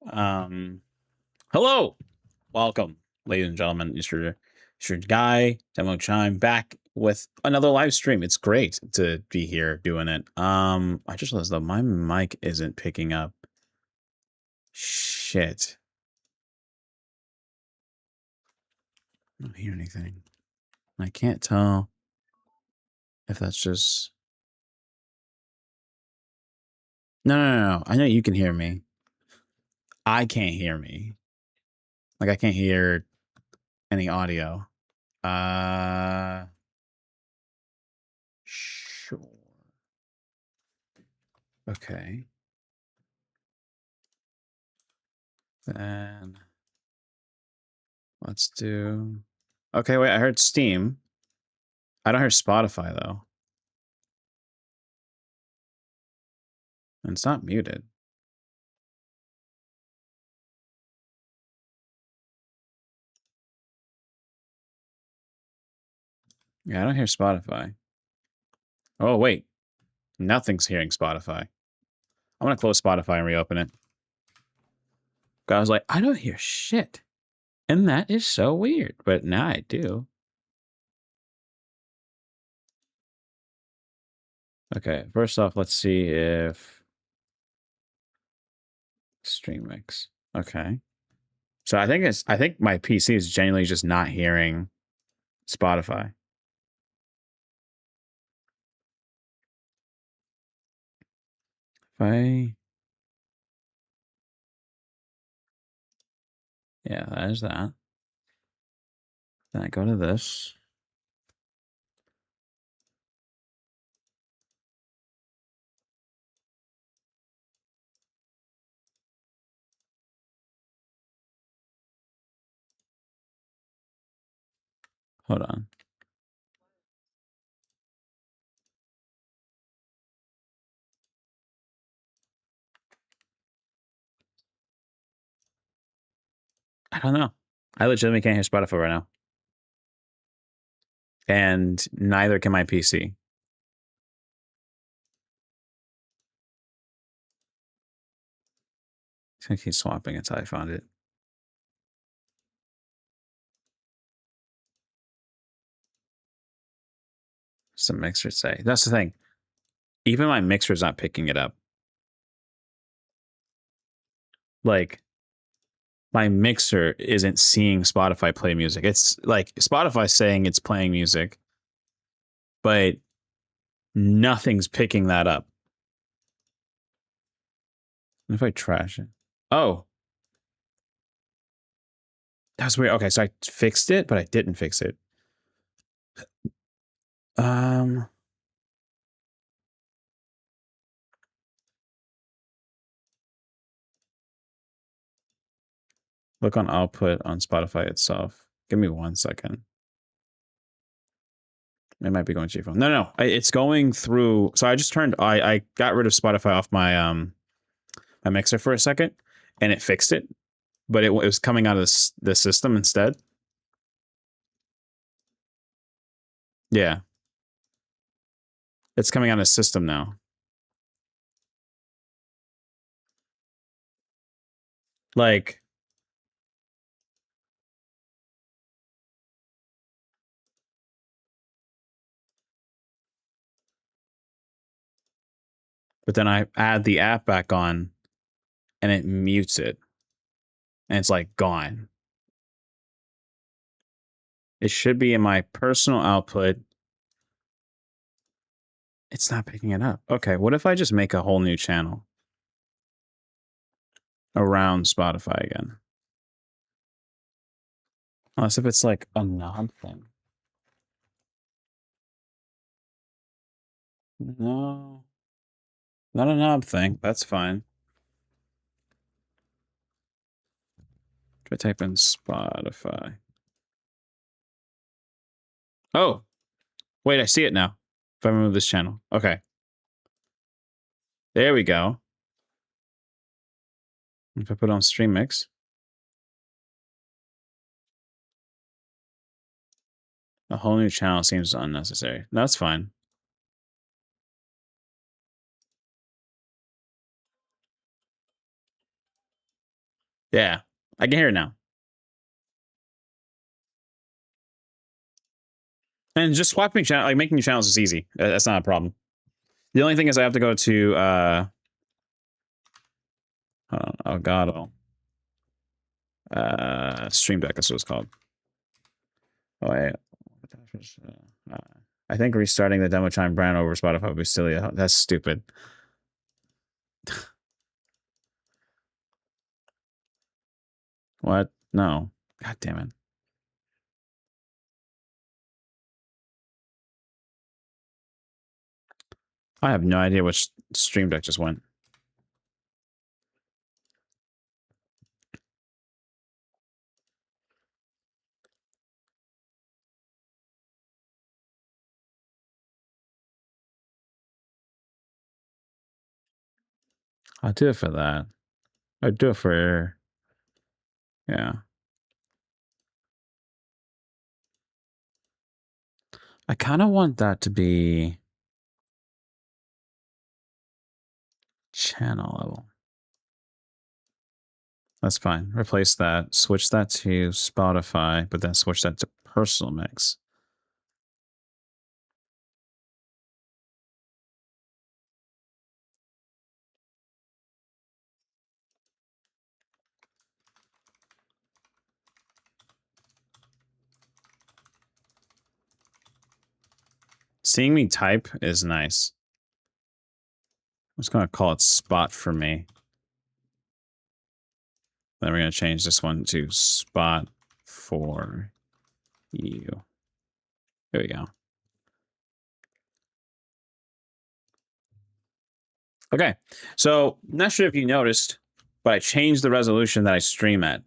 Hello, welcome, ladies and gentlemen. It's your guy Demo Chime back with another live stream. It's great to be here doing it. I just realized though my mic isn't picking up. Shit, I don't hear anything. I can't tell if that's just no. I know you can hear me. I can't hear me. Like I can't hear any audio. Sure. Okay. Then let's do. Okay, wait. I heard Steam. I don't hear Spotify though, and it's not muted. Yeah, I don't hear Spotify. Oh wait, nothing's hearing Spotify. I'm gonna close Spotify and reopen it. I was like, I don't hear shit, and that is so weird. But now I do. Okay, first off, let's see if Stream Mix. Okay, so I think my PC is genuinely just not hearing Spotify. If yeah, that is that. Then I go to this. Hold on. I don't know. I legitimately can't hear Spotify right now. And neither can my PC. It's gonna keep swapping until I found it. What's the mixer say? That's the thing. Even my mixer's not picking it up. Like, my mixer isn't seeing Spotify play music. It's like Spotify saying it's playing music, but nothing's picking that up. What if I trash it? Oh, that's weird. Okay, so I fixed it, but I didn't fix it. Um, look on output on Spotify itself. Give me 1 second. It might be going to your phone. No. It's going through. So I just turned. I got rid of Spotify off my my mixer for a second, and it fixed it. But it was coming out of the system instead. Yeah, it's coming out of the system now. Like, but then I add the app back on, and it mutes it, and it's like gone. It should be in my personal output. It's not picking it up. Okay, what if I just make a whole new channel around Spotify again? Unless if it's like a knob thing. No, not a knob thing. That's fine. If I type in Spotify. Oh, wait, I see it now. If I remove this channel. Okay. There we go. If I put on Stream Mix. A whole new channel seems unnecessary. That's fine. Yeah, I can hear it now. And just swapping channel, like making new channels is easy. That's not a problem. The only thing is I have to go to oh god, Stream Deck. That's what it's called. Oh wait, I think restarting the demo time brand over Spotify would be silly. That's stupid. What? No. God damn it. I have no idea which Stream Deck just went. I'll do it for that. I'll do it for... Yeah. I kind of want that to be... channel level. That's fine. Replace that. Switch that to Spotify, but then switch that to personal mix. Seeing me type is nice. I'm just going to call it Spot for me. Then we're going to change this one to Spot for you. There we go. Okay, so not sure if you noticed, but I changed the resolution that I stream at.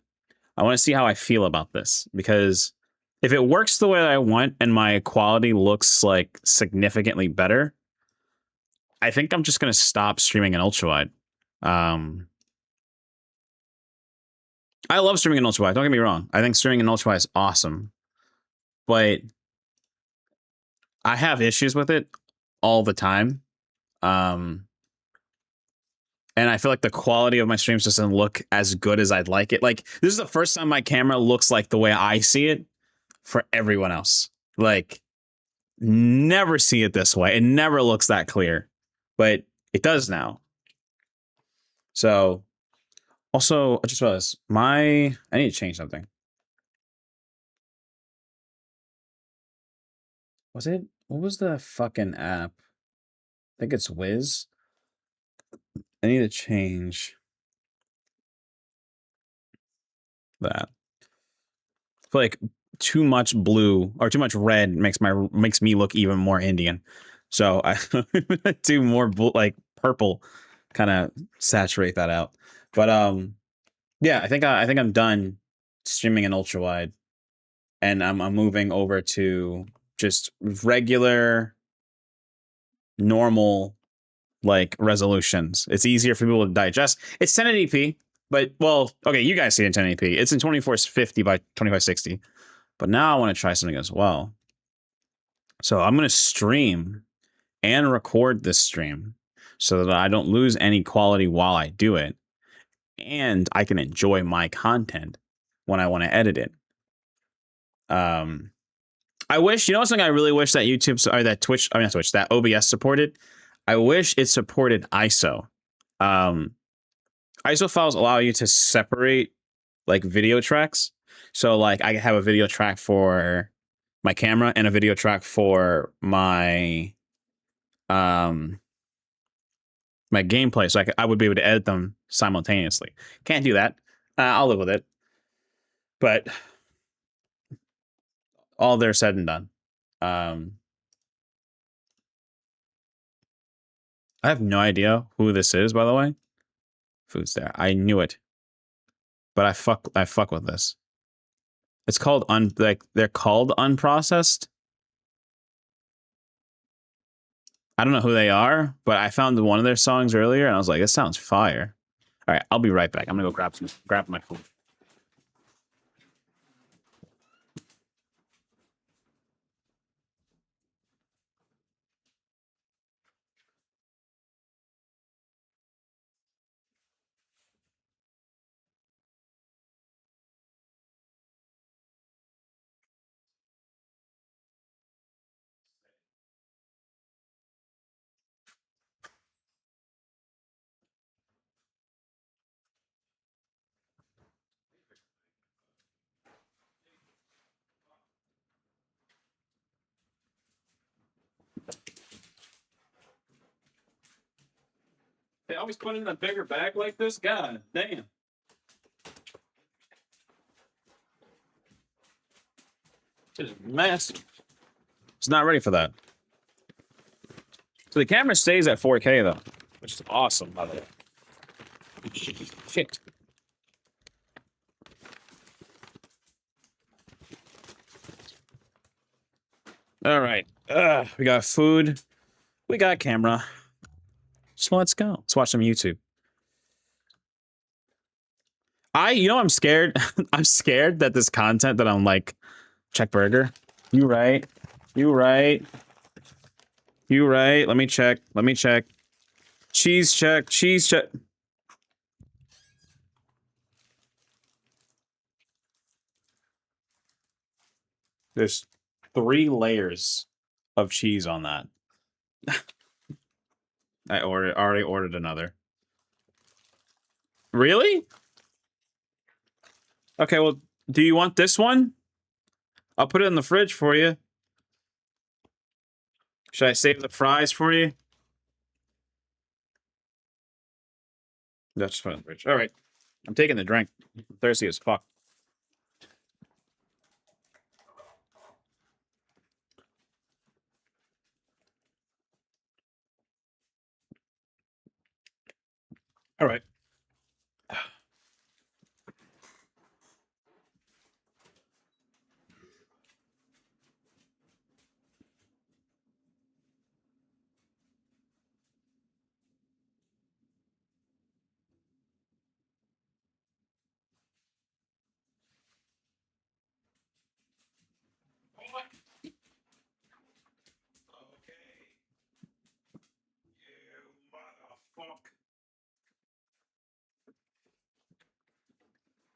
I want to see how I feel about this, because if it works the way that I want and my quality looks like significantly better, I think I'm just going to stop streaming in ultrawide. I love streaming in ultrawide. Don't get me wrong. I think streaming in ultrawide is awesome, but I have issues with it all the time. And I feel like the quality of my streams doesn't look as good as I'd like it. Like, this is the first time my camera looks like the way I see it for everyone else. Like, never see it this way. It never looks that clear, but it does now. So, also, I just realized I need to change something. What was the fucking app? I think it's Wiz. I need to change that. I feel like too much blue or too much red makes me look even more Indian. So I do more like purple, kind of saturate that out. But yeah, I think I'm done streaming in ultra wide, and I'm moving over to just regular, normal like resolutions. It's easier for people to digest. It's 1080p, but well, okay, you guys see it in 1080p. It's in 2450 by 2560. But now I want to try something as well. So I'm going to stream and record this stream so that I don't lose any quality while I do it. And I can enjoy my content when I want to edit it. I wish, something I really wish that that OBS supported. I wish it supported ISO. ISO files allow you to separate like video tracks. So like I have a video track for my camera and a video track for my my gameplay, so I would be able to edit them simultaneously. Can't do that. I'll live with it. But all there said and done. I have no idea who this is, by the way. Food's there. I knew it. But I fuck with this. It's called they're called Unprocessed. I don't know who they are, but I found one of their songs earlier and I was like, this sounds fire. All right, I'll be right back. I'm gonna go grab my food. They always put it in a bigger bag like this? God damn. It's massive. It's not ready for that. So the camera stays at 4K though, which is awesome, by the way. Shit. All right. We got food. We got camera. So let's go. Let's watch some YouTube. I'm scared. I'm scared that this content that I'm like, check burger. You right. You right. You right. Let me check. Let me check. Cheese check. Cheese check. There's 3 layers of cheese on that. I already ordered another. Really? Okay, well, do you want this one? I'll put it in the fridge for you. Should I save the fries for you? That's just put it in the fridge. All right. I'm taking the drink. I'm thirsty as fuck. All right.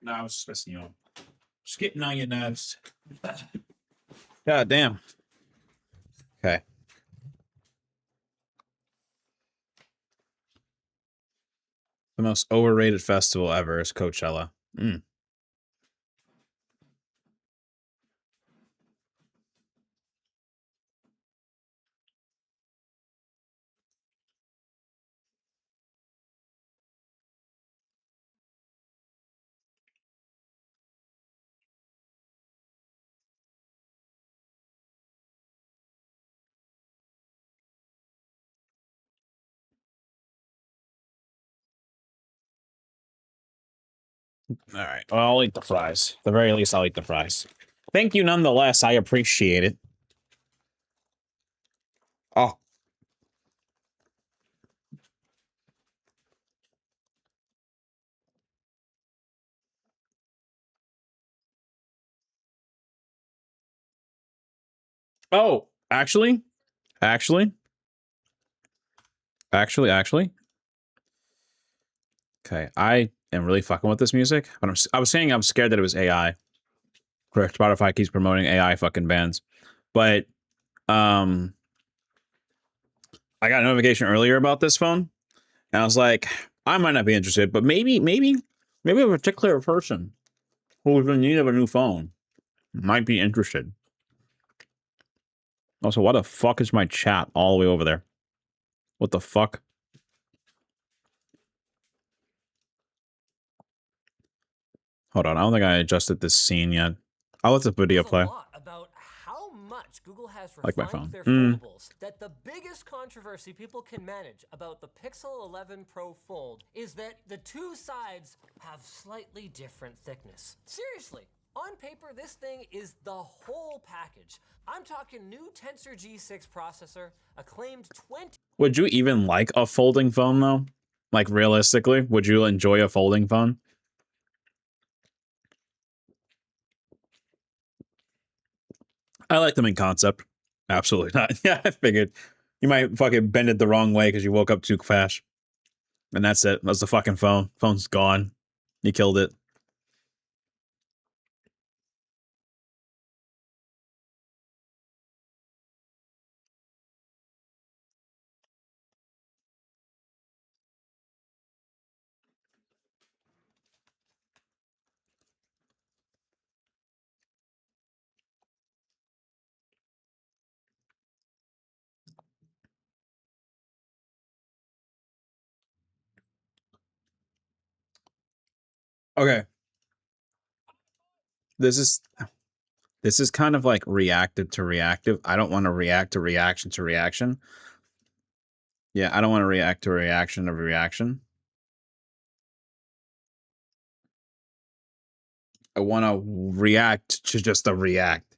No, I was just messing you up. Just getting on your nerves. God damn. Okay. The most overrated festival ever is Coachella. Mm. All right. Well, I'll eat the fries. At the very least, I'll eat the fries. Thank you nonetheless. I appreciate it. Oh. Oh, actually. Okay, I am really fucking with this music, but I was saying I'm scared that it was AI. Correct. Spotify keeps promoting AI fucking bands, but um, I got a notification earlier about this phone, and I was like, I might not be interested, but maybe a particular person who's in need of a new phone might be interested. Also, why the fuck is my chat all the way over there? What the fuck? Hold on, I don't think I adjusted this scene yet. I'll let the video play. About how much Google has Like my refined phone. their foldables that the biggest controversy people can manage about the Pixel 11 Pro Fold is that the two sides have slightly different thickness. Seriously, on paper, this thing is the whole package. I'm talking new Tensor G6 processor, acclaimed 20. Would you even like a folding phone though? Like realistically, would you enjoy a folding phone? I like them in concept. Absolutely not. Yeah, I figured you might fucking bend it the wrong way because you woke up too fast. And that's it. That's the fucking phone. Phone's gone. You killed it. Okay. This is kind of like reactive to reactive. I don't want to react to reaction to reaction. Yeah, I don't want to react to reaction of reaction. I want to react to just a react.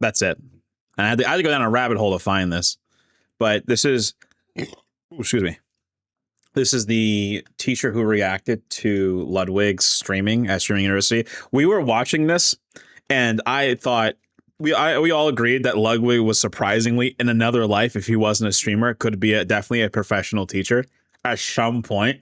That's it. And I had to go down a rabbit hole to find this. But this is, excuse me. This is the teacher who reacted to Ludwig's streaming at Streaming University. We were watching this, and I thought we all agreed that Ludwig was surprisingly in another life. If he wasn't a streamer, could be definitely a professional teacher at some point.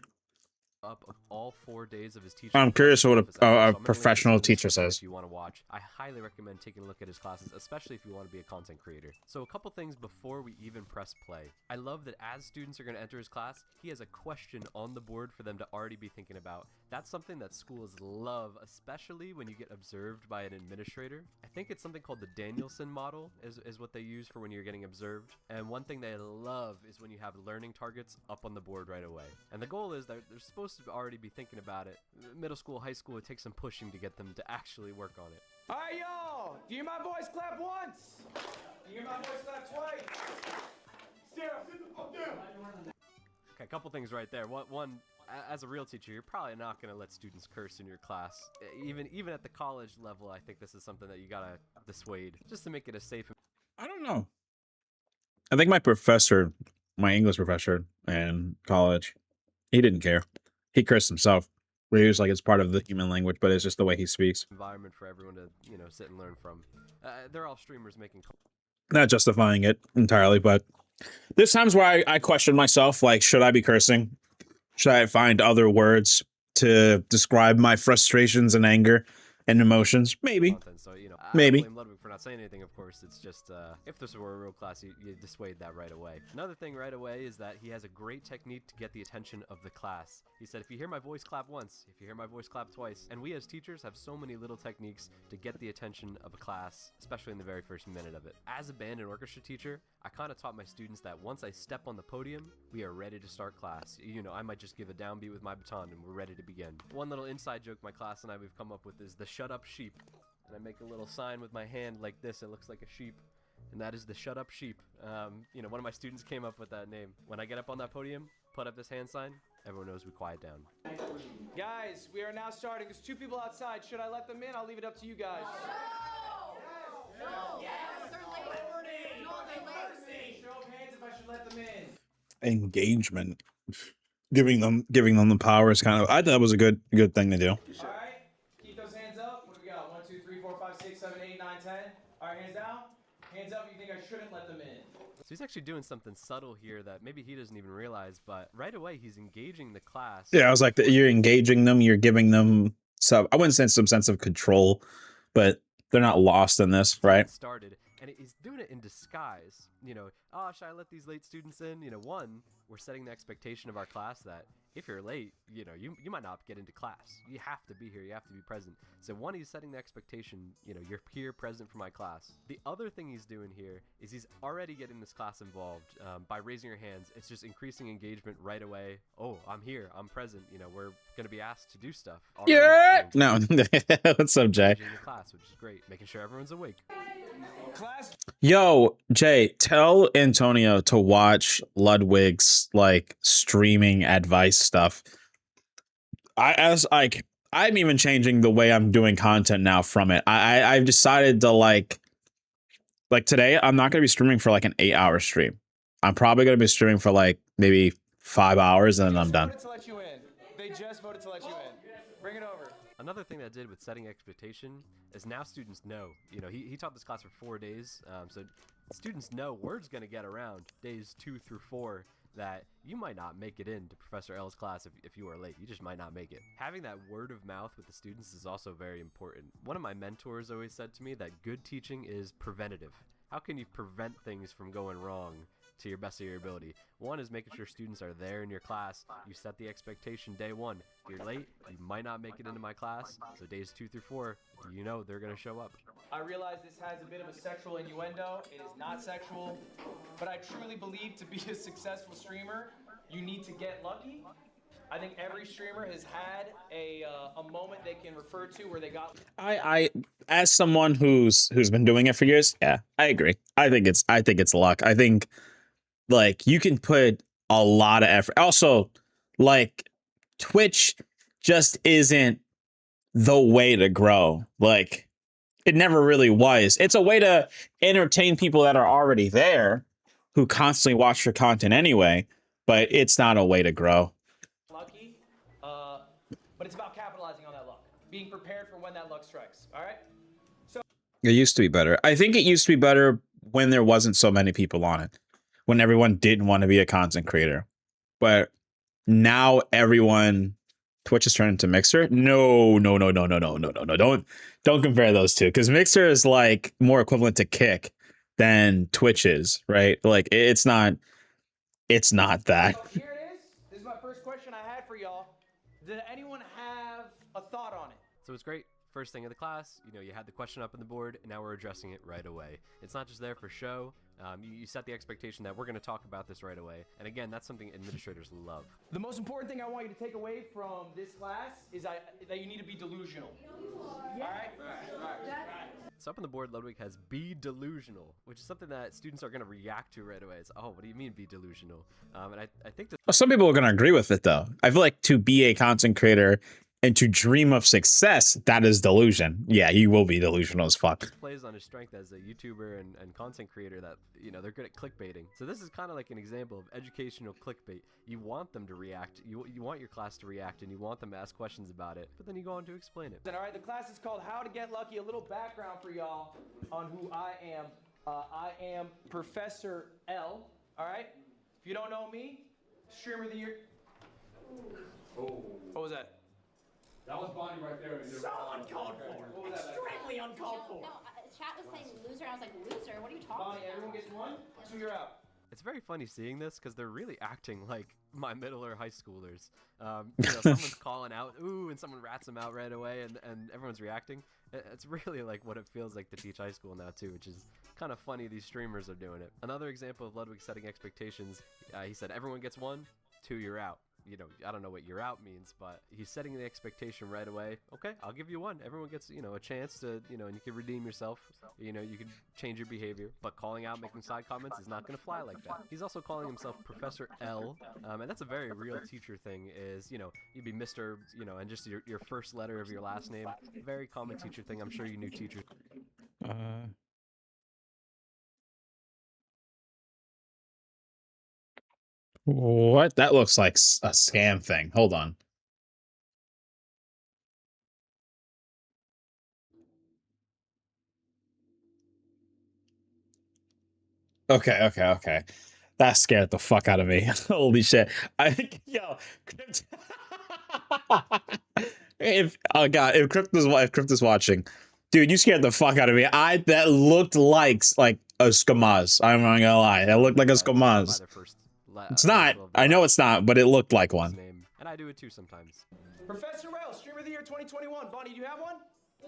Up of all 4 days of his teaching. I'm curious what So I'm a gonna professional link this in the teacher description says. If you want to watch, I highly recommend taking a look at his classes, especially if you want to be a content creator. So a couple things before we even press play. I love that as students are going to enter his class, he has a question on the board for them to already be thinking about. That's something that schools love, especially when you get observed by an administrator. I think it's something called the Danielson model is what they use for when you're getting observed. And one thing they love is when you have learning targets up on the board right away. And the goal is that they're supposed to already be thinking about it. Middle school, high school, it takes some pushing to get them to actually work on it. All right, y'all. Do you hear my voice clap once? Do you hear my voice clap twice? Sarah, sit the fuck down. Okay, a couple things right there. One, as a real teacher, you're probably not going to let students curse in your class. Even at the college level, I think this is something that you gotta dissuade, just to make it a safe. I don't know. I think my professor, my English professor in college, he didn't care. He cursed himself. He was like, it's part of the human language, but it's just the way he speaks. Environment for everyone to, sit and learn from. They're all streamers making. Not justifying it entirely, but there's times where I question myself, like, should I be cursing? Should I find other words to describe my frustrations and anger and emotions? Maybe. Content, so I Maybe. don't blame Ludwig for not saying anything, of course. It's just if this were a real class, you dissuade that right away. Another thing right away is that he has a great technique to get the attention of the class. He said, if you hear my voice clap once, if you hear my voice clap twice. And we as teachers have so many little techniques to get the attention of a class, especially in the very first minute of it. As a band and orchestra teacher, I kind of taught my students that once I step on the podium, we are ready to start class. I might just give a downbeat with my baton and we're ready to begin. One little inside joke my class and I we've come up with is the shut up sheep. And I make a little sign with my hand like this. It looks like a sheep. And that is the shut up sheep. One of my students came up with that name. When I get up on that podium, put up this hand sign, everyone knows we quiet down. Guys, we are now starting. There's 2 people outside. Should I let them in? I'll leave it up to you guys. No! Show of hands if I should let them in. Engagement. Giving them the power is kind of, I thought that was a good thing to do. All right. Keep those hands up. What do we got? 1, 2, 3, 4, 5, 6, 7, 8, 9, 10. All right, hands down. Hands up if you think I shouldn't let them in. So he's actually doing something subtle here that maybe he doesn't even realize, but right away he's engaging the class. Yeah, I was like, you're engaging them, you're giving them I wouldn't say some sense of control, but they're not lost in this, right? Started, and he's doing it in disguise. Should I let these late students in? One, we're setting the expectation of our class that if you're late, you might not get into class. You have to be here. You have to be present. So one, he's setting the expectation, you're here present for my class. The other thing he's doing here is he's already getting this class involved by raising your hands. It's just increasing engagement right away. Oh, I'm here. I'm present. We're going to be asked to do stuff. Yeah. No. What's up, Jay? Engaging the class, which is great. Making sure everyone's awake. Class. Yo, Jay, tell Antonio to watch Ludwig's streaming advice stuff. I'm even changing the way I'm doing content now from it. I've decided to like today I'm not gonna be streaming for an 8-hour stream. I'm probably gonna be streaming for maybe 5 hours and then I'm done. They just voted to let you in. Bring it over. Another thing that did with setting expectation is now students know. He taught this class for 4 days, so students know word's going to get around days 2 through 4 that you might not make it into Professor L's class if you are late. You just might not make it. Having that word of mouth with the students is also very important. One of my mentors always said to me that good teaching is preventative. How can you prevent things from going wrong to your best of your ability? One is making sure students are there in your class. You set the expectation day 1. If you're late, you might not make it into my class. So days 2 through 4, they're going to show up. I realize this has a bit of a sexual innuendo. It is not sexual, but I truly believe to be a successful streamer, you need to get lucky. I think every streamer has had a moment they can refer to where they got. I as someone who's been doing it for years, yeah, I agree. I think it's luck. I think like you can put a lot of effort. Also, like Twitch just isn't the way to grow. Like it never really was. It's a way to entertain people that are already there who constantly watch your content anyway, but it's not a way to grow. Lucky, but it's about capitalizing on that luck, being prepared for when that luck strikes. All right. It used to be better. I think it used to be better when there wasn't so many people on it, when everyone didn't want to be a content creator. But now everyone, Twitch has turned into Mixer. No. Don't compare those two, because Mixer is like more equivalent to Kick than Twitch is, right? Like it's not that. So here it is. This is my first question I had for y'all. Did anyone have a thought on it? So it's great. First thing of the class, you had the question up on the board, and now we're addressing it right away. It's not just there for show. You set the expectation that we're going to talk about this right away. And again, that's something administrators love. The most important thing I want you to take away from this class is that you need to be delusional. All right? So up on the board, Ludwig has be delusional, which is something that students are going to react to right away. It's, oh, what do you mean be delusional? And I think that Some people are going to agree with it, though. I feel like to be a content creator and to dream of success, that is delusion. Yeah, you will be delusional as fuck. plays on his strength as a YouTuber and content creator that, they're good at clickbaiting. So this is kind of like an example of educational clickbait. You want them to react. You want your class to react, and you want them to ask questions about it, but then you go on to explain it. All right, the class is called How to Get Lucky. A little background for y'all on who I am. I am Professor L. All right? If you don't know me, Streamer of the Year. Oh. What was that? That was Bonnie right there. So uncalled for. What was that? Extremely uncalled for. No, chat was saying loser. I was like, loser? What are you talking Bonnie, about? everyone gets one. 2, you're out. It's very funny seeing this because they're really acting like my middle or high schoolers. Someone's calling out, ooh, and someone rats them out right away, and everyone's reacting. It's really like what it feels like to teach high school now too, which is kind of funny these streamers are doing it. Another example of Ludwig setting expectations, he said everyone gets 1, 2, you're out. I don't know what you're out means, but he's setting the expectation right away. Okay, I'll give you 1. Everyone gets, a chance to, and you can redeem yourself. You can change your behavior, but calling out, making side comments is not going to fly like that. He's also calling himself Professor L, and that's a very real teacher thing is, you'd be Mr., and just your first letter of your last name. Very common teacher thing. I'm sure you knew teachers. What? That looks like a scam thing. Hold on. Okay. That scared the fuck out of me. Holy shit. If Crypto's watching, dude, you scared the fuck out of me. That looked like a Skamaz. I'm not gonna lie. It looked like a Skamaz. It's not. I know it's not, but it looked like one. And I do it too sometimes. Professor L, Streamer of the Year 2021. Bonnie, do you have one?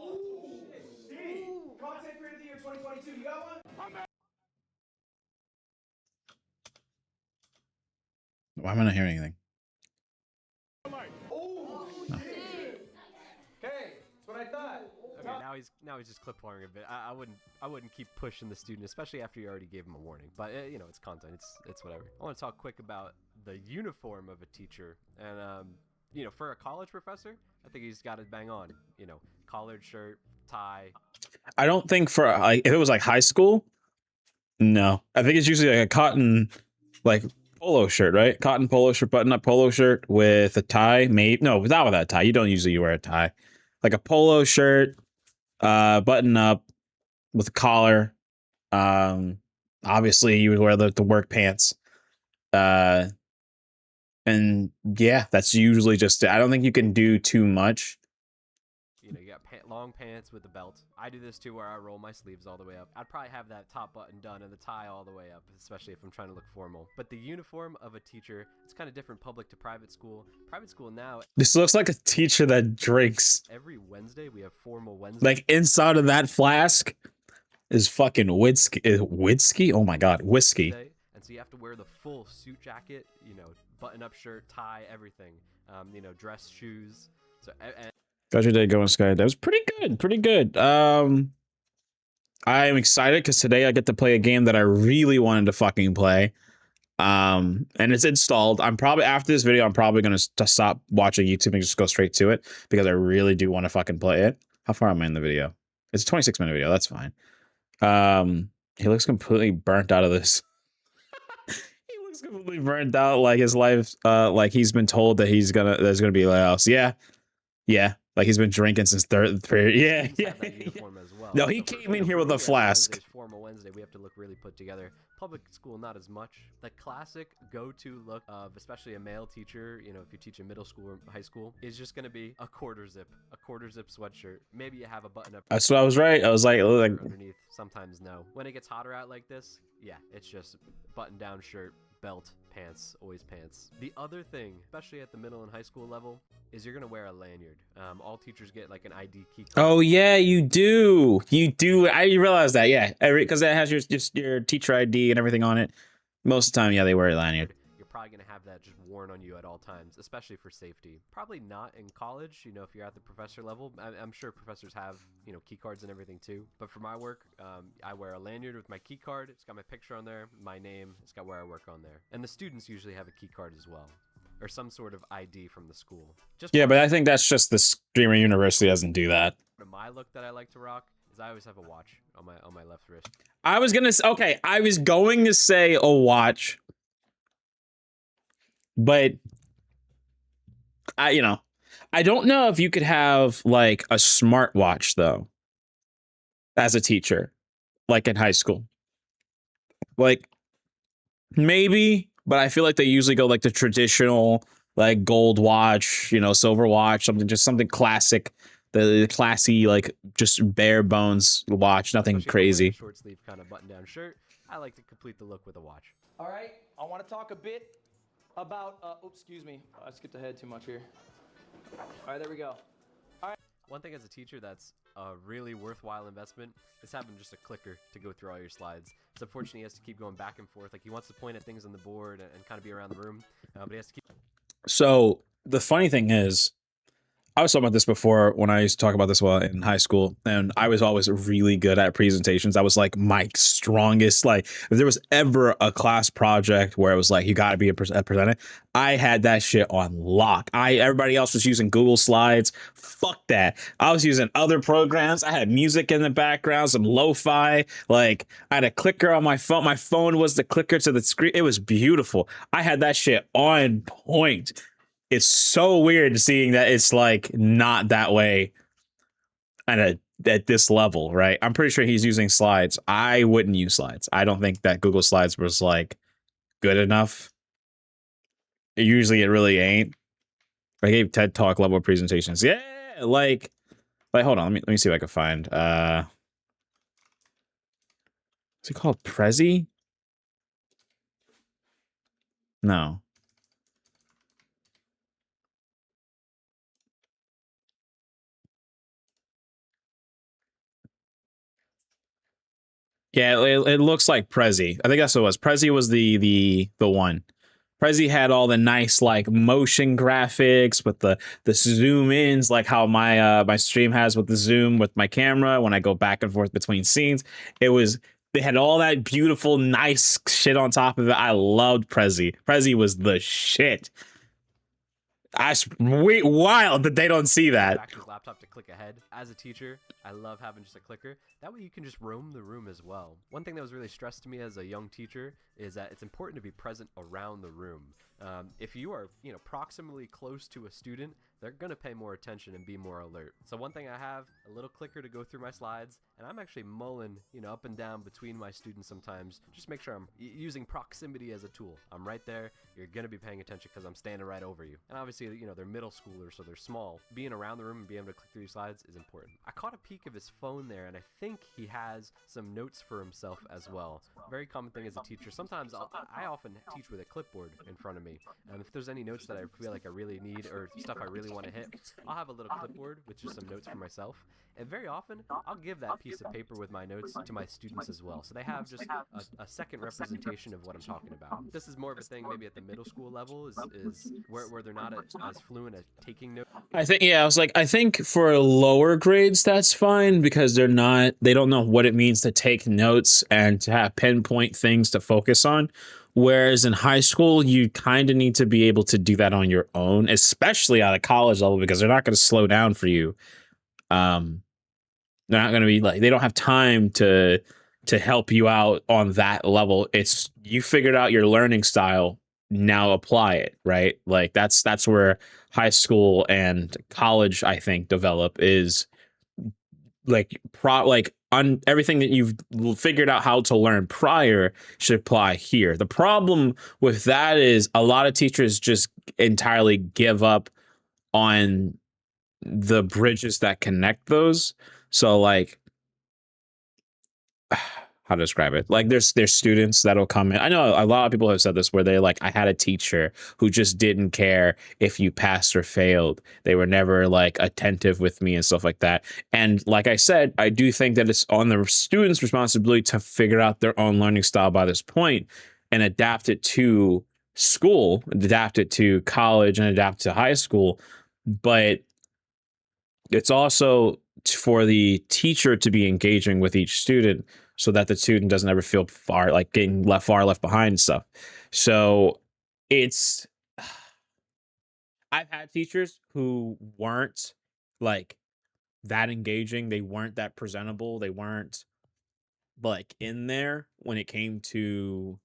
Ooh, shit. Content Creator of the Year 2022. You got one? Why am I not hearing anything? Oh, shit. Okay, that's what I thought. Okay, now he's just clip farming a bit. I wouldn't keep pushing the student, especially after you already gave him a warning. But it's content. It's whatever. I want to talk quick about the uniform of a teacher, and for a college professor, I think he's got it bang on. Collared shirt, tie. I don't think for if it was like high school. No, I think it's usually like a cotton polo shirt, right? Cotton polo shirt, button-up polo shirt with a tie. Maybe no, without that tie. You don't usually wear a tie. Like a polo shirt, button up with a collar. Obviously you would wear the work pants. And yeah, that's usually just it. I don't think you can do too much. You got long pants with a belt. I do this too, where I roll my sleeves all the way up. I'd probably have that top button done and the tie all the way up, especially if I'm trying to look formal. But the uniform of a teacher, it's kind of different public to private school. Private school now, This looks like a teacher that drinks. every Wednesday we have formal Wednesday. Like inside of that flask is fucking whiskey. Oh my god, whiskey. And so you have to wear the full suit jacket, you know, button-up shirt, tie, everything. You know, dress, shoes. So and Got your day going, Sky. That was pretty good. Pretty good. I'm excited because today I get to play a game that I really wanted to fucking play. And it's installed. I'm probably after this video, I'm probably gonna stop watching YouTube and just go straight to it because I really do want to fucking play it. How far am I in the video? It's a 26-minute video. That's fine. He looks completely burnt out of this. He looks completely burnt out. Like his life, like he's been told that there's gonna be layoffs. Yeah. Like he's been drinking since third period. Yeah. uniform as well. No, he So came in here with a flask. Wednesday's formal Wednesday, we have to look really put together. Public school, not as much. The classic go-to look of especially a male teacher, you know, if you teach in middle school or high school, is just going to be a quarter zip sweatshirt. Maybe you have a button up. That's what I was right. I was like Underneath, sometimes no. When it gets hotter out like this, yeah, it's just button-down shirt, belt, pants, always pants. The other thing, especially at the middle and high school level, is you're gonna wear a lanyard. All teachers get like an ID key card. oh yeah, you do. I realize that. Yeah, because it has your teacher ID and everything on it. Most of the time, yeah, they wear a lanyard. You're probably gonna have that just worn on you at all times, especially for safety. Probably not in college, you know, if you're at the professor level. I'm sure professors have, you know, key cards and everything too. But for my work, I wear a lanyard with my key card. It's got my picture on there, my name. It's got where I work on there. And the students usually have a key card as well, or some sort of ID from the school. Yeah, but I think that's just the Streamer University doesn't do that. My look that I like to rock is I always have a watch on my left wrist. I was going to say a watch, but I don't know if you could have like a smartwatch though, as a teacher, like in high school. Like maybe, but I feel like they usually go like the traditional, like gold watch, you know, silver watch, something classic, the classy, like just bare bones watch, nothing Especially if I'm wearing crazy. a short sleeve kind of button down shirt. I like to complete the look with a watch. All right, I want to talk a bit about, oops, excuse me. I skipped ahead too much here. All right, there we go. One thing as a teacher that's a really worthwhile investment is having just a clicker to go through all your slides. It's unfortunate he has to keep going back and forth. Like he wants to point at things on the board and kind of be around the room, but he has to keep. So the funny thing is, I was talking about this before when I used to talk about this while in high school, and I was always really good at presentations. I was like my strongest. Like if there was ever a class project where it was like you got to be a presenter, I had that shit on lock. Everybody else was using Google Slides. Fuck that. I was using other programs. I had music in the background, some lo-fi. Like I had a clicker on my phone. My phone was the clicker to the screen. It was beautiful. I had that shit on point. It's so weird seeing that it's like not that way at this level, right? I'm pretty sure he's using slides. I wouldn't use slides. I don't think that Google Slides was like good enough. Usually it really ain't. I gave TED Talk level presentations. Yeah, like hold on, let me see if I can find is it called Prezi? No. Yeah, it looks like Prezi. I think that's what it was. Prezi was the one. Prezi had all the nice like motion graphics with the zoom ins, like how my stream has with the zoom with my camera when I go back and forth between scenes. They had all that beautiful, nice shit on top of it. I loved Prezi. Prezi was the shit. That's wild that they don't see that. Back to his laptop to click ahead. As a teacher, I love having just a clicker. That way you can just roam the room as well. One thing that was really stressed to me as a young teacher is that it's important to be present around the room. If you are, you know, proximally close to a student, they're going to pay more attention and be more alert. So one thing I have, a little clicker to go through my slides, and I'm actually mulling, you know, up and down between my students sometimes. Just make sure I'm using proximity as a tool. I'm right there. You're going to be paying attention because I'm standing right over you. And obviously, you know, they're middle schoolers, so they're small. Being around the room and being able to click through your slides is important. I caught a peek of his phone there, and I think he has some notes for himself as well. Very common thing as a teacher. Sometimes I often teach with a clipboard in front of me. If there's any notes that I feel like I really need or stuff I really want to hit, I'll have a little clipboard with just some notes for myself. And very often, I'll give that piece of paper with my notes to my students as well. So they have just a second representation of what I'm talking about. This is more of a thing maybe at the middle school level, is where they're not as fluent at taking notes. I think for lower grades, that's fine because they don't know what it means to take notes and to have pinpoint things to focus on. Whereas in high school, you kind of need to be able to do that on your own, especially at a college level, because they're not going to slow down for you. They're not going to be like, they don't have time to help you out on that level. It's, you figured out your learning style, now apply it, right? Like that's where high school and college, I think, develop, is like on everything that you've figured out how to learn prior should apply here. The problem with that is a lot of teachers just entirely give up on the bridges that connect those. So like, how to describe it? Like there's students that'll come in. I know a lot of people have said this, where they're like, I had a teacher who just didn't care if you passed or failed. They were never like attentive with me and stuff like that. And like I said, I do think that it's on the students' responsibility to figure out their own learning style by this point and adapt it to school, adapt it to college, and adapt to high school. But it's also for the teacher to be engaging with each student, so that the student doesn't ever feel getting left behind and stuff. So it's, I've had teachers who weren't like that engaging. They weren't that presentable. They weren't like in there when it came to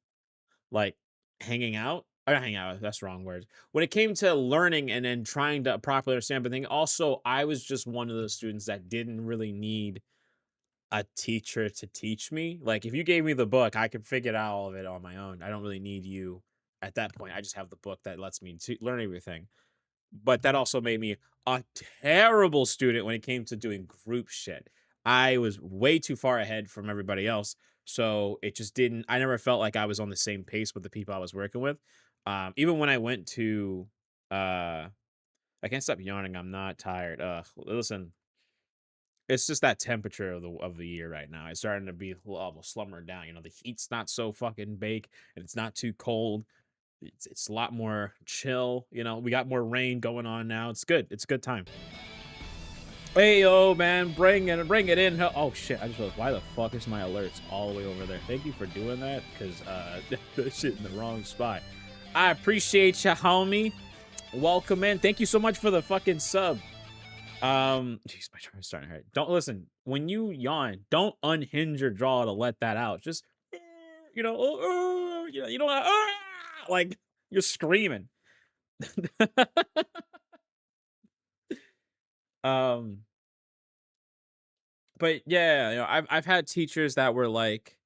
like hanging out. Or not hanging out, that's the wrong word. When it came to learning and then trying to properly understand, but then also I was just one of those students that didn't really need a teacher to teach me. Like if you gave me the book, I could figure out all of it on my own. I don't really need you at that point. I just have the book that lets me learn everything. But that also made me a terrible student when it came to doing group shit. I was way too far ahead from everybody else. So it just didn't, I never felt like I was on the same pace with the people I was working with. Even when I went to, I can't stop yawning. I'm not tired. Listen, it's just that temperature of the year right now. It's starting to be almost slumber down. You know, the heat's not so fucking bake, and it's not too cold. It's a lot more chill. You know, we got more rain going on now. It's good. It's a good time. Hey, yo, man, bring it in. Oh shit! I just realized, why the fuck is my alerts all the way over there? Thank you for doing that, because that shit in the wrong spot. I appreciate you, homie. Welcome in. Thank you so much for the fucking sub. Jeez, my throat's starting to hurt. Don't listen. When you yawn, don't unhinge your jaw to let that out. Just, you know, like you're screaming. But yeah, you know, I've had teachers that were like,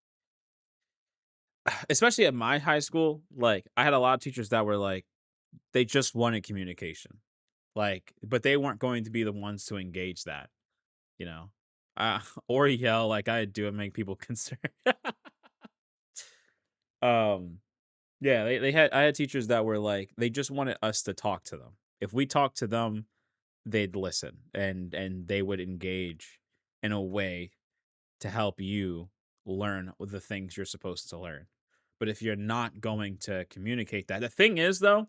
especially at my high school, like I had a lot of teachers that were like, they just wanted communication, like, but they weren't going to be the ones to engage that, you know, or yell like I do and make people concerned. Yeah, I had teachers that were like, they just wanted us to talk to them. If we talked to them, they'd listen and they would engage in a way to help you learn the things you're supposed to learn. But if you're not going to communicate that, the thing is though,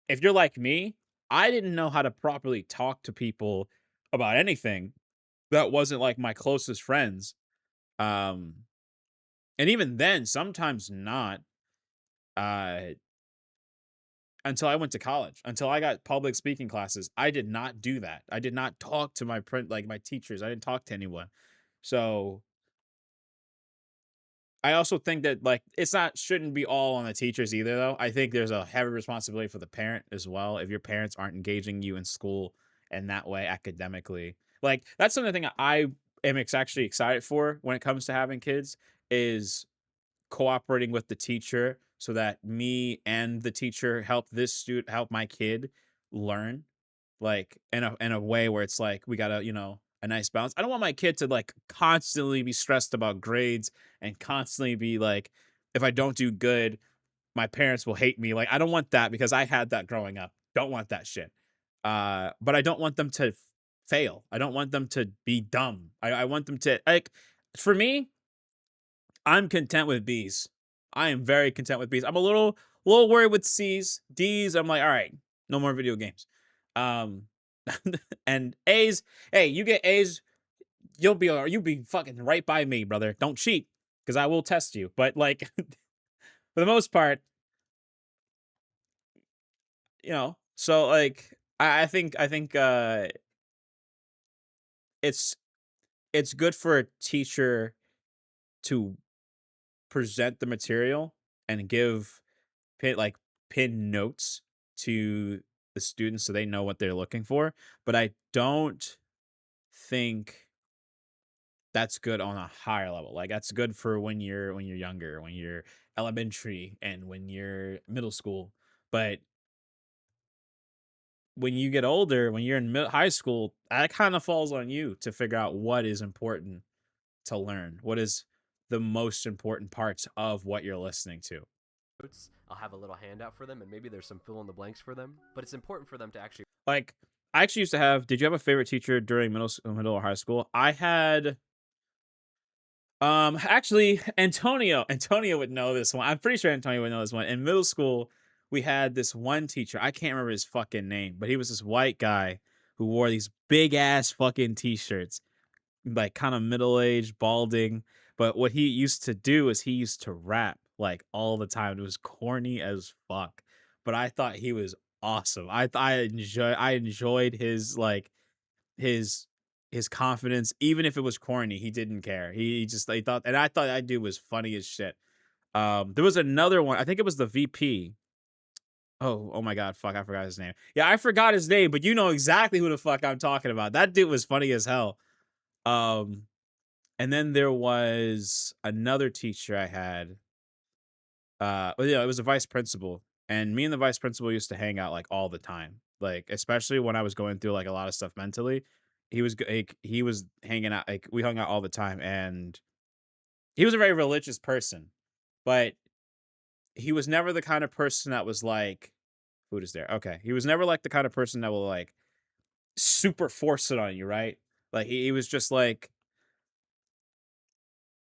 if you're like me, I didn't know how to properly talk to people about anything that wasn't like my closest friends. And even then, sometimes not. Until I went to college, until I got public speaking classes, I did not do that. I did not talk to my teachers. I didn't talk to anyone. So I also think that like shouldn't be all on the teachers either though. I think there's a heavy responsibility for the parent as well. If your parents aren't engaging you in school and that way academically, like that's something I am actually excited for when it comes to having kids, is cooperating with the teacher so that me and the teacher help my kid learn, like in a way where it's like we got a nice balance. I don't want my kid to like constantly be stressed about grades and constantly be like, if I don't do good, my parents will hate me. Like I don't want that, because I had that growing up. Don't want that shit. But I don't want them to fail. I don't want them to be dumb. I want them to like. For me, I'm content with B's. I am very content with B's. I'm a little worried with C's. D's, I'm like, all right, no more video games. Um, and A's, hey, you get A's, you'll be fucking right by me, brother. Don't cheat, because I will test you. But like, for the most part, so like, I think it's good for a teacher to present the material and give pin notes to the students so they know what they're looking for. But I don't think that's good on a higher level. Like that's good for when you're younger, when you're elementary, and when you're middle school. But when you get older, when you're in high school, that kind of falls on you to figure out what is important to learn. What is the most important parts of what you're listening to. Notes. I'll have a little handout for them, and maybe there's some fill in the blanks for them. But it's important for them to actually. Like I actually used to have. Did you have a favorite teacher during middle or high school? I had. Actually, Antonio would know this one. I'm pretty sure Antonio would know this one. In middle school, we had this one teacher. I can't remember his fucking name, but he was this white guy who wore these big ass fucking t-shirts, like kind of middle-aged, balding. But what he used to do is he used to rap like all the time. It was corny as fuck, but I thought he was awesome. I enjoyed his like his his confidence, even if it was corny. He didn't care. He just he thought, and I thought that dude was funny as shit. There was another one. I think it was the VP. Oh my god, fuck, I forgot his name. Yeah, I forgot his name, but you know exactly who the fuck I'm talking about. That dude was funny as hell. Um, and then there was another teacher I had. Well, yeah, it was a vice principal, and me and the vice principal used to hang out like all the time. Like, especially when I was going through like a lot of stuff mentally, he was hanging out. Like, we hung out all the time, and he was a very religious person, but he was never the kind of person that was like, food is there. Okay, he was never like the kind of person that will like super force it on you, right? Like he was just like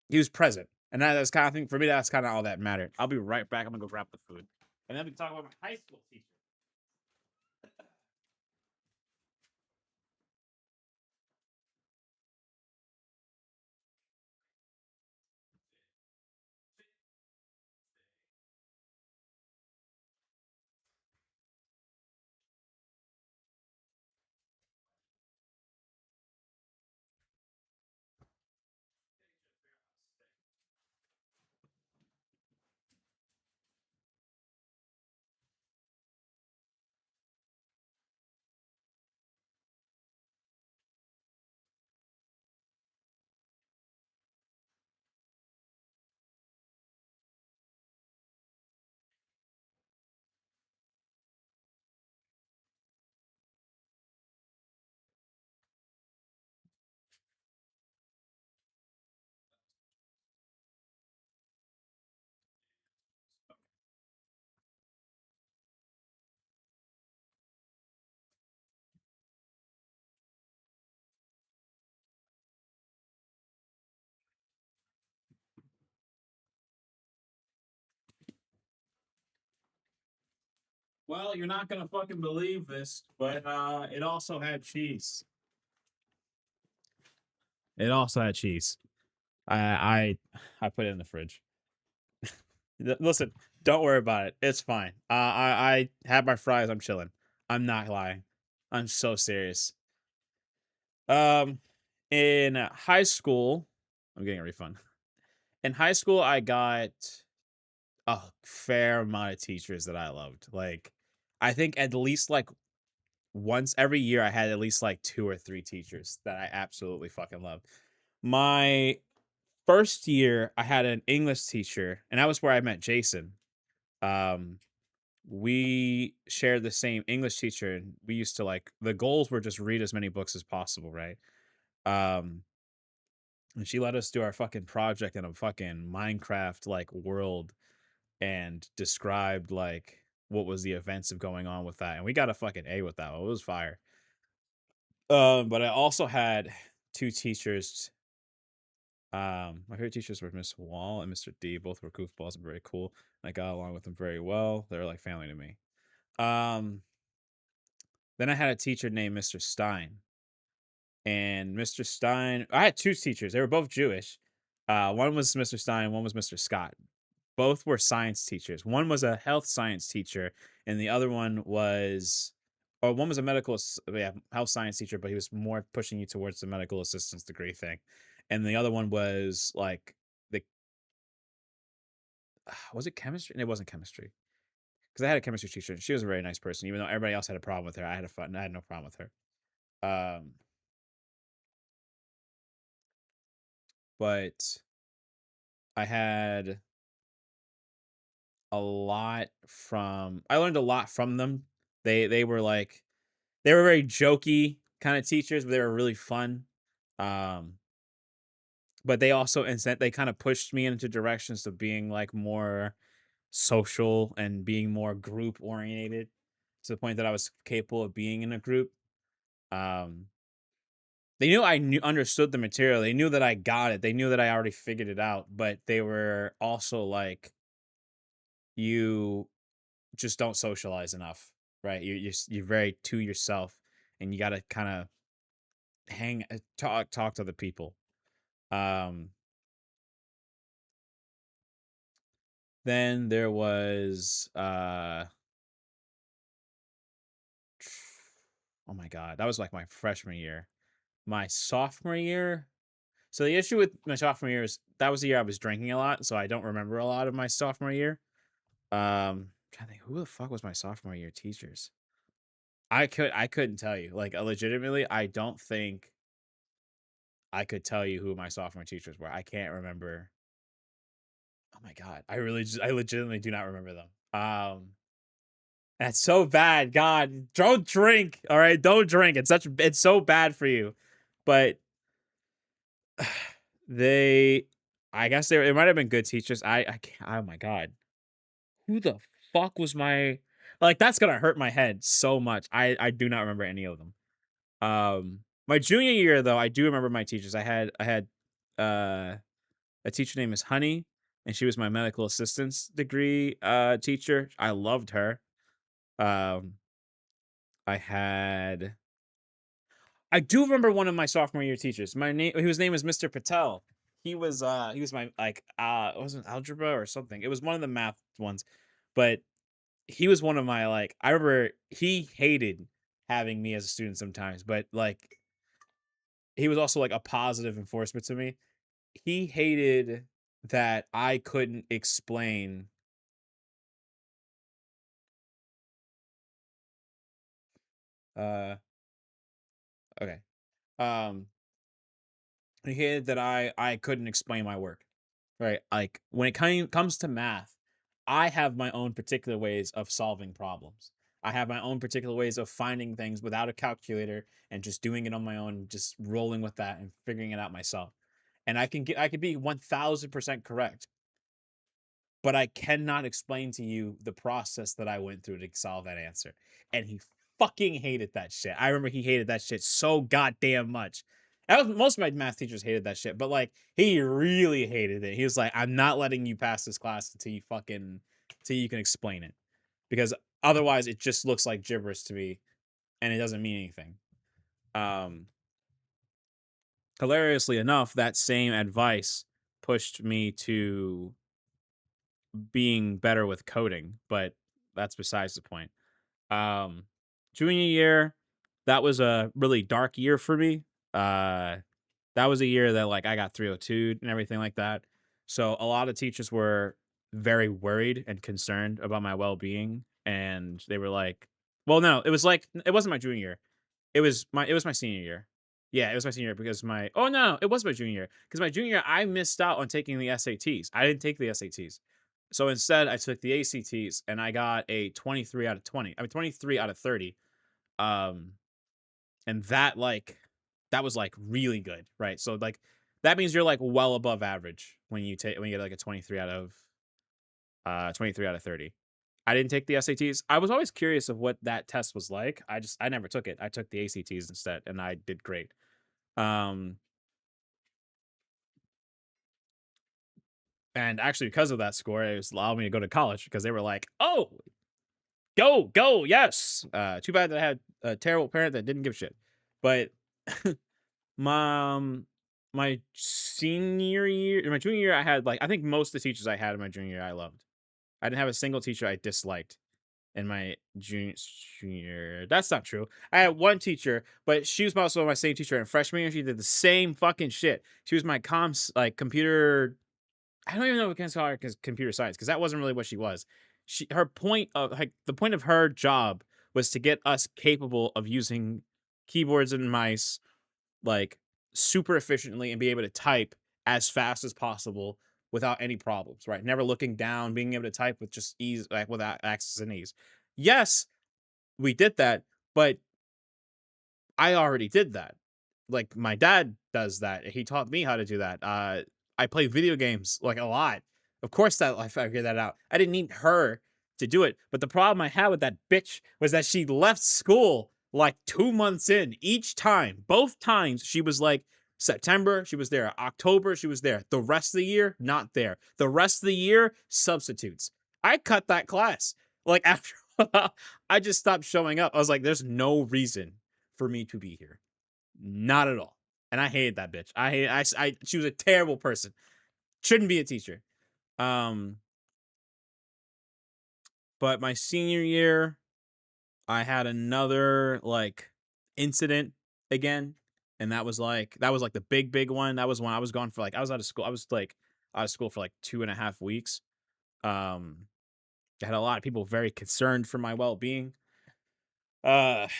he was present. And that's kind of thing for me. That's kind of all that mattered. I'll be right back. I'm gonna go grab the food, and then we can talk about my high school teacher. Well, you're not gonna fucking believe this, but it also had cheese. It also had cheese. I put it in the fridge. Listen, don't worry about it. It's fine. I had my fries. I'm chilling. I'm not lying. I'm so serious. Um, in high school, I'm getting a refund. In high school, I got a fair amount of teachers that I loved. Like, I think at least like once every year, I had at least like 2 or 3 teachers that I absolutely fucking loved. My first year, I had an English teacher, and that was where I met Jason. Um, we shared the same English teacher, and we used to like the goals were just read as many books as possible, right? Um, and she let us do our fucking project in a fucking Minecraft like world and described like what was the offensive going on with that. And we got a fucking A with that one. It was fire. But I also had two teachers. My favorite teachers were Miss Wall and Mr. D. Both were goofballs and very cool. I got along with them very well. They were like family to me. Then I had a teacher named Mr. Stein. And Mr. Stein, I had two teachers. They were both Jewish. One was Mr. Stein, one was Mr. Scott. Both were science teachers. One was a health science teacher, and the other one was, or one was a health science teacher, but he was more pushing you towards the medical assistance degree thing. And the other one was like was it chemistry? It wasn't chemistry. Because I had a chemistry teacher, and she was a very nice person. Even though everybody else had a problem with her, I had no problem with her. But I had I learned a lot from them. They were very jokey kind of teachers, but they were really fun. But they also they kind of pushed me into directions of being like more social and being more group oriented to the point that I was capable of being in a group. They knew I understood the material. They knew that I got it. They knew that I already figured it out, but they were also like, you just don't socialize enough, right? You're very to yourself, and you got to kind of talk to the people. Then there was oh my god, that was like my freshman year. My sophomore year. So the issue with my sophomore year is that was the year I was drinking a lot, so I don't remember a lot of my sophomore year. I'm trying to think, who the fuck was my sophomore year teachers? I couldn't tell you. Like, legitimately, I don't think I could tell you who my sophomore teachers were. I can't remember. Oh my god, I legitimately do not remember them. That's so bad. God, don't drink. All right, don't drink. It's so bad for you. But I guess it might have been good teachers. I can't, oh my god, who the fuck was my, like, that's gonna hurt my head so much. I do not remember any of them. My junior year though, I do remember my teachers. I had a teacher named Miss Honey, and she was my medical assistance degree teacher. I loved her. I do remember one of my sophomore year teachers. His name was Mr. Patel. He was my like it wasn't algebra or something. It was one of the math ones, but he was one of my, like, I remember he hated having me as a student sometimes, but like he was also like a positive enforcement to me. He hated that I couldn't explain okay. He hated that I couldn't explain my work. Right? Like, when it comes to math, I have my own particular ways of solving problems. I have my own particular ways of finding things without a calculator and just doing it on my own, just rolling with that and figuring it out myself. And I could be 1000% correct, but I cannot explain to you the process that I went through to solve that answer. And he fucking hated that shit. I remember he hated that shit so goddamn much. Most of my math teachers hated that shit, but like, he really hated it. He was like, I'm not letting you pass this class until you can explain it, because otherwise it just looks like gibberish to me and it doesn't mean anything. Hilariously enough, that same advice pushed me to being better with coding, but that's besides the point. Junior year, that was a really dark year for me. That was a year that, like, I got 302 and everything like that. So a lot of teachers were very worried and concerned about my well-being, and they were like, well, no, it wasn't my junior year. It was my senior year. Yeah, it was my senior year because it was my junior year. Because my junior year, I missed out on taking the SATs. I didn't take the SATs. So instead, I took the ACTs, and I got a 23 out of 20. I mean, 23 out of 30. And that was like really good, right? So like, that means you're like well above average when you get like a 23 out of 30. I didn't take the SATs. I was always curious of what that test was like. I never took it. I took the ACTs instead, and I did great. Um, and actually, because of that score, it was allowed me to go to college because they were like, "Oh, go, yes." Too bad that I had a terrible parent that didn't give a shit. But my my senior year, my junior year, I had like I think most of the teachers I had in my junior year I loved. I didn't have a single teacher I disliked in my junior. That's not true. I had one teacher, but she was also my same teacher in freshman year. She did the same fucking shit. She was my comms like computer. I don't even know if we can call her computer science because that wasn't really what she was. Her point of like the point of her job was to get us capable of using keyboards and mice like super efficiently and be able to type as fast as possible without any problems, right? Never looking down, being able to type with just ease, like without access and ease. Yes, we did that, but I already did that. Like my dad does that. He taught me how to do that. I play video games like a lot. Of course that I figured that out. I didn't need her to do it. But the problem I had with that bitch was that she left school like 2 months in each time. Both times she was like September, she was there. October, she was there. The rest of the year, not there. The rest of the year, substitutes. I cut that class. Like after I just stopped showing up. I was like, there's no reason for me to be here. Not at all. And I hated that bitch. She was a terrible person. Shouldn't be a teacher. But my senior year, I had another like incident again. And that was like the big one. That was when I was gone for like I was out of school. I was like out of school for like 2.5 weeks. I had a lot of people very concerned for my well-being. And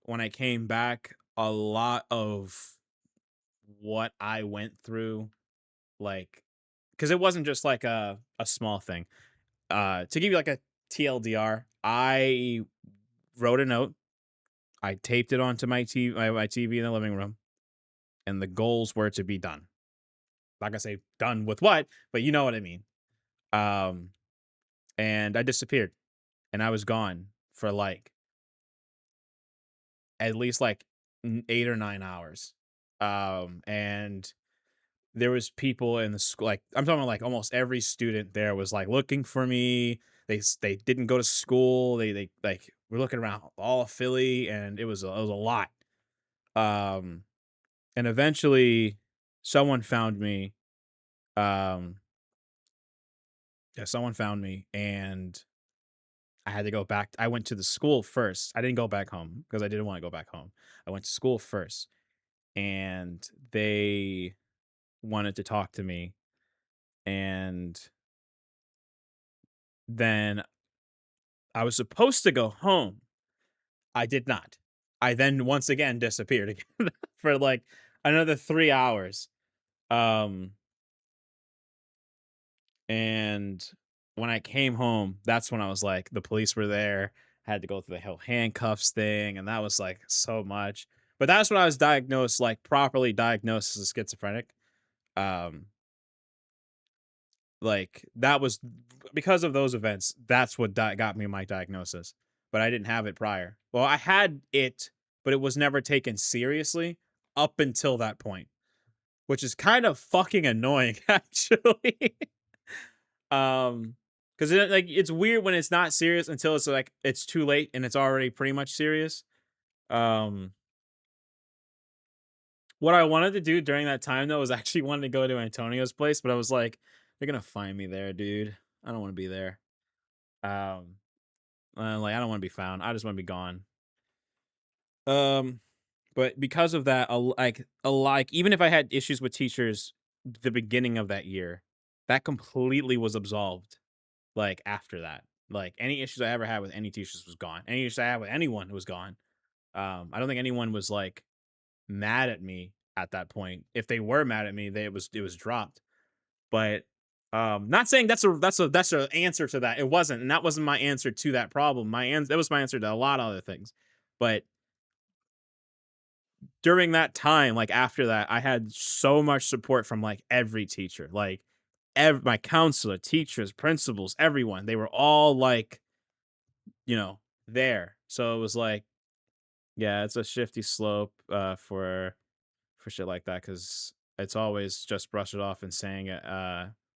when I came back, a lot of what I went through, like, because it wasn't just like a small thing. To give you like a TLDR, I wrote a note, I taped it onto my TV in the living room, and the goals were to be done. Not gonna say done with what, but you know what I mean. Um, and I disappeared, and I was gone for like at least like 8 or 9 hours. And there was people in the school, like I'm talking about like almost every student there was like looking for me. They didn't go to school. They like were looking around all of Philly, and it was a lot. Um, and eventually someone found me. Um, yeah, someone found me, and I had to go back. I went to the school first. I didn't go back home because I didn't want to go back home. I went to school first, and they wanted to talk to me, and then I was supposed to go home. I did not. I then once again disappeared again for like another 3 hours. Um and when I came home, that's when I was like the police were there. Had to go through the whole handcuffs thing, and that was like so much. But that's when I was diagnosed, like properly diagnosed as a schizophrenic. Um Like, that was because of those events, that's what got me my diagnosis, but I didn't have it prior. Well, I had it, but it was never taken seriously up until that point, which is kind of fucking annoying, actually. Because like, it's weird when it's not serious until it's, like, it's too late and it's already pretty much serious. Um, what I wanted to do during that time, though, was actually wanted to go to Antonio's place, but I was like, "They're gonna find me there, dude. I don't wanna be there." Um, like I don't want to be found. I just want to be gone. Um, but because of that, like even if I had issues with teachers the beginning of that year, that completely was absolved. Like after that, like any issues I ever had with any teachers was gone. Any issues I had with anyone was gone. I don't think anyone was like mad at me at that point. If they were mad at me, it was dropped. But not saying that's a answer to that. It wasn't, and that wasn't my answer to that problem. That was my answer to a lot of other things. But during that time, like after that, I had so much support from like every teacher. Like my counselor, teachers, principals, everyone, they were all like, there. So it was like, yeah, it's a shifty slope for shit like that, because it's always just brush it off and saying it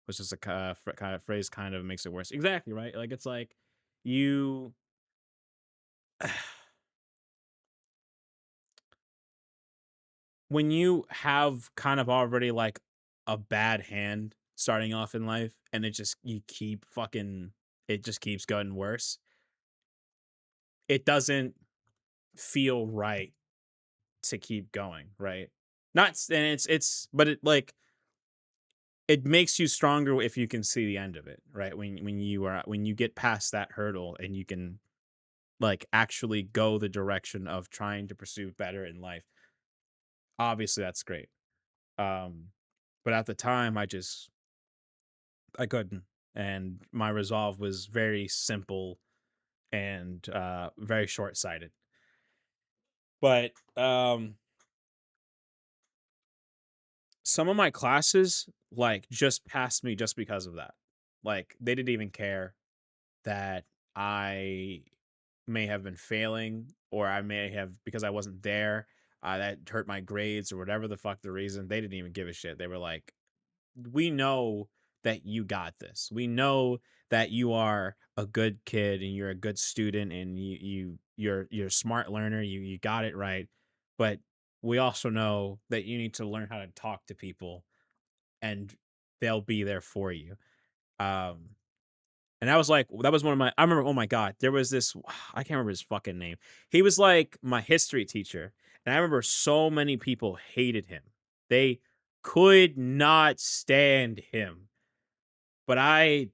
was just a kind of phrase kind of makes it worse. Exactly, right? Like it's like you when you have kind of already like a bad hand starting off in life and it just keeps getting worse. It doesn't feel right to keep going, right? Not and but it like it makes you stronger if you can see the end of it, right? When you get past that hurdle and you can like actually go the direction of trying to pursue better in life. Obviously that's great. Um but at the time I couldn't, and my resolve was very simple and very short-sighted. But some of my classes like just passed me just because of that. Like they didn't even care that I may have been failing, or I may have, because I wasn't there, that hurt my grades or whatever the fuck the reason. They didn't even give a shit. They were like, we know that you got this. We know that you are a good kid and you're a good student and you're a smart learner. You got it right. But we also know that you need to learn how to talk to people, and they'll be there for you. Um and that was like that was one of my I remember, oh my god, there was this I can't remember his fucking name. He was like my history teacher, and I remember so many people hated him. They could not stand him. But I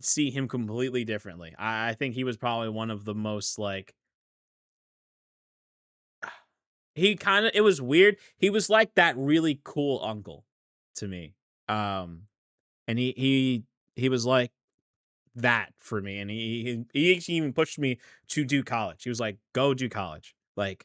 see him completely differently. I think he was probably one of the most like he kind of it was weird. He was like that really cool uncle to me. Um and he was like that for me, and he actually even pushed me to do college. He was like, "Go do college." Like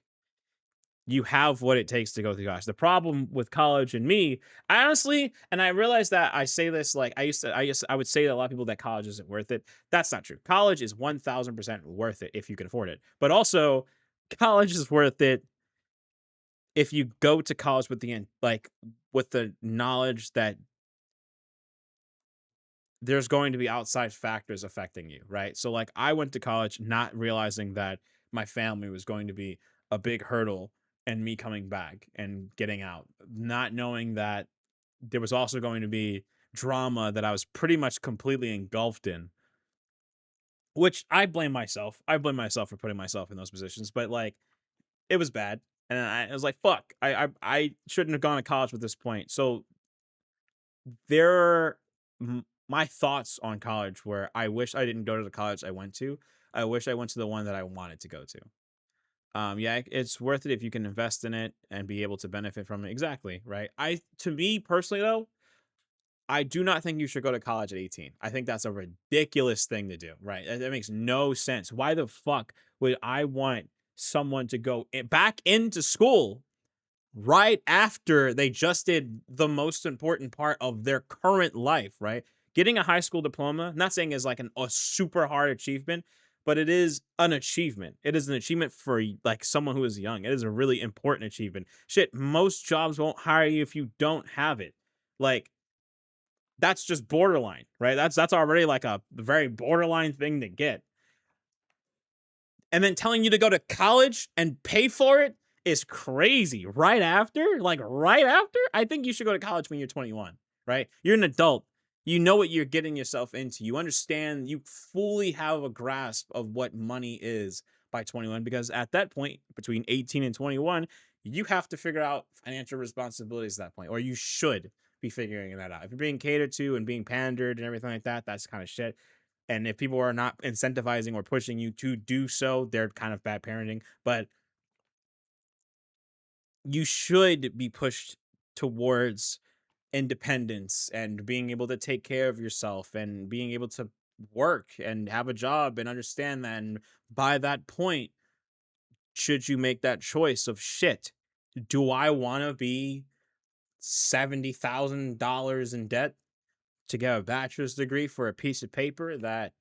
you have what it takes to go through college. The problem with college and me, I honestly, and I realize that I say this like I would say to a lot of people that college isn't worth it. That's not true. College is 1000% worth it if you can afford it. But also, college is worth it if you go to college with with the knowledge that there's going to be outside factors affecting you, right? So like I went to college not realizing that my family was going to be a big hurdle and me coming back and getting out, not knowing that there was also going to be drama that I was pretty much completely engulfed in, which I blame myself. I blame myself for putting myself in those positions, but like it was bad. And I was like, fuck, I shouldn't have gone to college at this point. So there my thoughts on college were I wish I didn't go to the college I went to. I wish I went to the one that I wanted to go to. Yeah, it's worth it if you can invest in it and be able to benefit from it. Exactly, right? To me personally though, I do not think you should go to college at 18. I think that's a ridiculous thing to do, right? That makes no sense. Why the fuck would I want someone to go back into school right after they just did the most important part of their current life, right? Getting a high school diploma, not saying is like a super hard achievement, but it is an achievement. It is an achievement for like someone who is young. It is a really important achievement. Shit, most jobs won't hire you if you don't have it. Like that's just borderline, right? That's already like a very borderline thing to get. And then telling you to go to college and pay for it is crazy. Right after, I think you should go to college when you're 21, right? You're an adult. You know what you're getting yourself into. You understand, you fully have a grasp of what money is by 21, because at that point, between 18 and 21, you have to figure out financial responsibilities at that point, or you should be figuring that out. If you're being catered to and being pandered and everything like that, that's kind of shit. And if people are not incentivizing or pushing you to do so, they're kind of bad parenting. But you should be pushed towards independence and being able to take care of yourself and being able to work and have a job and understand that. And by that point, should you make that choice of shit, do I want to be $70,000 in debt to get a bachelor's degree for a piece of paper that,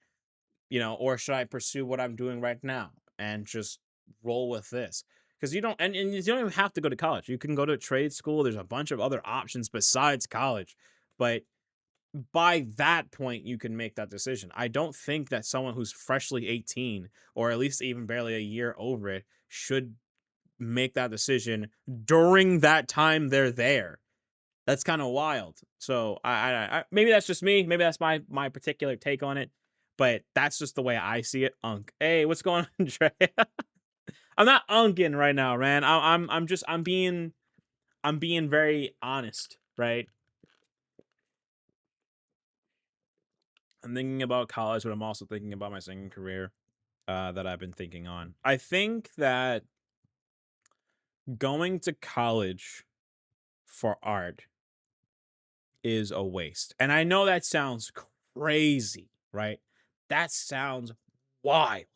or should I pursue what I'm doing right now and just roll with this? Because you don't, and you don't even have to go to college. You can go to a trade school. There's a bunch of other options besides college. But by that point, you can make that decision. I don't think that someone who's freshly 18, or at least even barely a year over it, should make that decision during that time they're there. That's kind of wild. So I maybe that's just me. Maybe that's my particular take on it. But that's just the way I see it. Unk. Hey, what's going on, Trey? I'm not unking right now, man. I'm being very honest, right? I'm thinking about college, but I'm also thinking about my singing career that I've been thinking on. I think that going to college for art is a waste. And I know that sounds crazy, right? That sounds wild.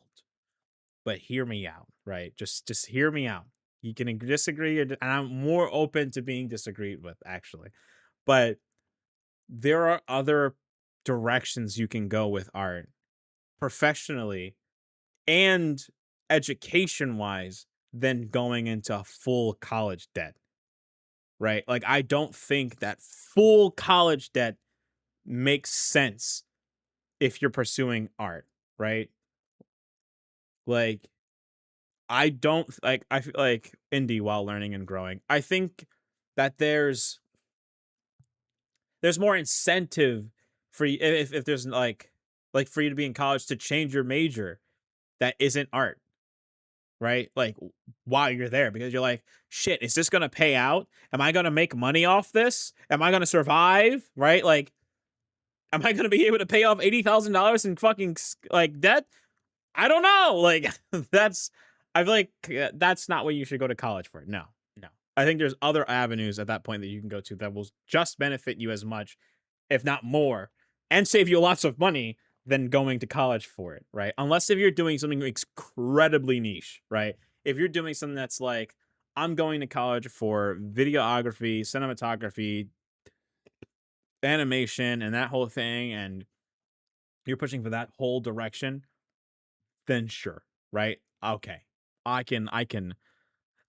But hear me out, right? Just hear me out. You can disagree, and I'm more open to being disagreed with, actually. But there are other directions you can go with art professionally and education wise than going into full college debt, right? Like, I don't think that full college debt makes sense if you're pursuing art, right? Like, I don't like, I feel like indie while learning and growing. I think that there's more incentive for you if there's like for you to be in college to change your major that isn't art, right? Like, while you're there, because you're like, shit, is this gonna pay out? Am I gonna make money off this? Am I gonna survive? Right? Like, am I gonna be able to pay off $80,000 in fucking like debt? I don't know. Like, I feel like that's not what you should go to college for. No. I think there's other avenues at that point that you can go to that will just benefit you as much, if not more, and save you lots of money than going to college for it, right? Unless if you're doing something incredibly niche, right? If you're doing something that's like, I'm going to college for videography, cinematography, animation, and that whole thing, and you're pushing for that whole direction, then sure, right? Okay. I can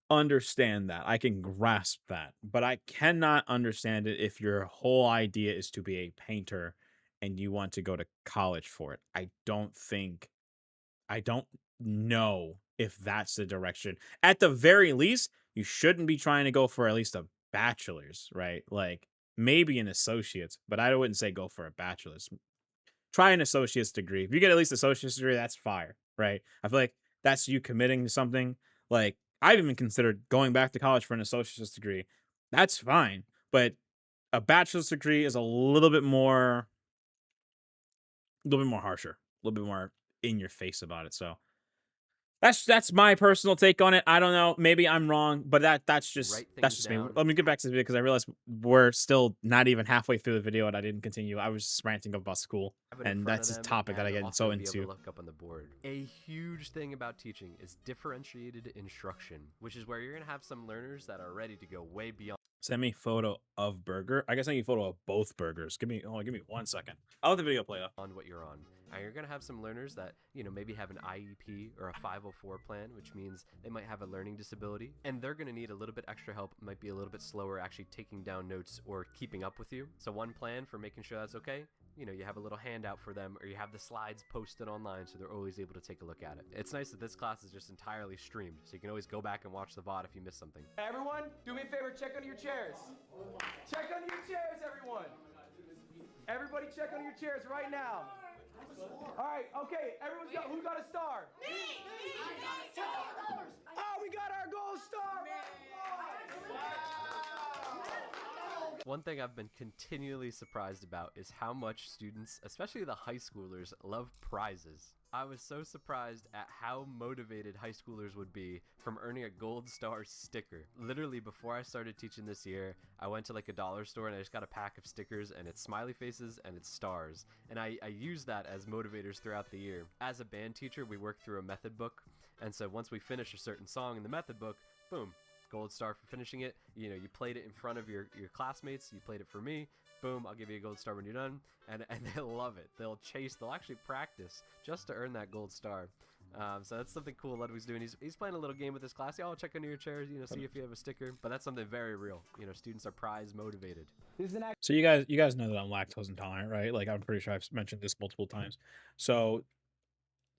understand that. I can grasp that. But I cannot understand it if your whole idea is to be a painter and you want to go to college for it. I don't know if that's the direction. At the very least, you shouldn't be trying to go for at least a bachelor's, right? Like, maybe an associate's, but I wouldn't say go for a bachelor's. Try an associate's degree. If you get at least an associate's degree, that's fire, right? I feel like that's you committing to something. Like, I've even considered going back to college for an associate's degree. That's fine. But a bachelor's degree is a little bit more harsher, a little bit more in your face about it. So that's my personal take on it. I don't know. Maybe I'm wrong, but that's just me. Let me get back to the video because I realized we're still not even halfway through the video and I didn't continue. I was just ranting about school, and that's a topic that I get so into. Look up on the board. A huge thing about teaching is differentiated instruction, which is where you're gonna have some learners that are ready to go way beyond. Send me photo of burger. I guess I need a photo of both burgers. Give me 1 second. I'll let the video play up. On what you're on. And you're going to have some learners that, maybe have an IEP or a 504 plan, which means they might have a learning disability, and they're going to need a little bit extra help, might be a little bit slower actually taking down notes or keeping up with you. So one plan for making sure that's okay, you have a little handout for them, or you have the slides posted online so they're always able to take a look at it. It's nice that this class is just entirely streamed, so you can always go back and watch the VOD if you miss something. Everyone, do me a favor, check under your chairs. Check under your chairs, everyone. Everybody check under your chairs right now. All right, okay, who got a star? Me! I got a star! Oh, we got our gold star! One thing I've been continually surprised about is how much students, especially the high schoolers, love prizes. I was so surprised at how motivated high schoolers would be from earning a gold star sticker. Literally, before I started teaching this year, I went to like a dollar store and I just got a pack of stickers, and it's smiley faces and it's stars. And I use that as motivators throughout the year. As a band teacher, we work through a method book. And so once we finish a certain song in the method book, boom, gold star for finishing it. You played it in front of your classmates. You played it for me. boom, I'll give you a gold star when you're done. And they love it. They'll actually practice just to earn that gold star. So that's something cool Ludwig's doing. He's playing a little game with his class. Yeah, I'll check under your chairs, see if you have a sticker. But that's something very real. Students are prize motivated. This is an So you guys know that I'm lactose intolerant, right? Like I'm pretty sure I've mentioned this multiple times. So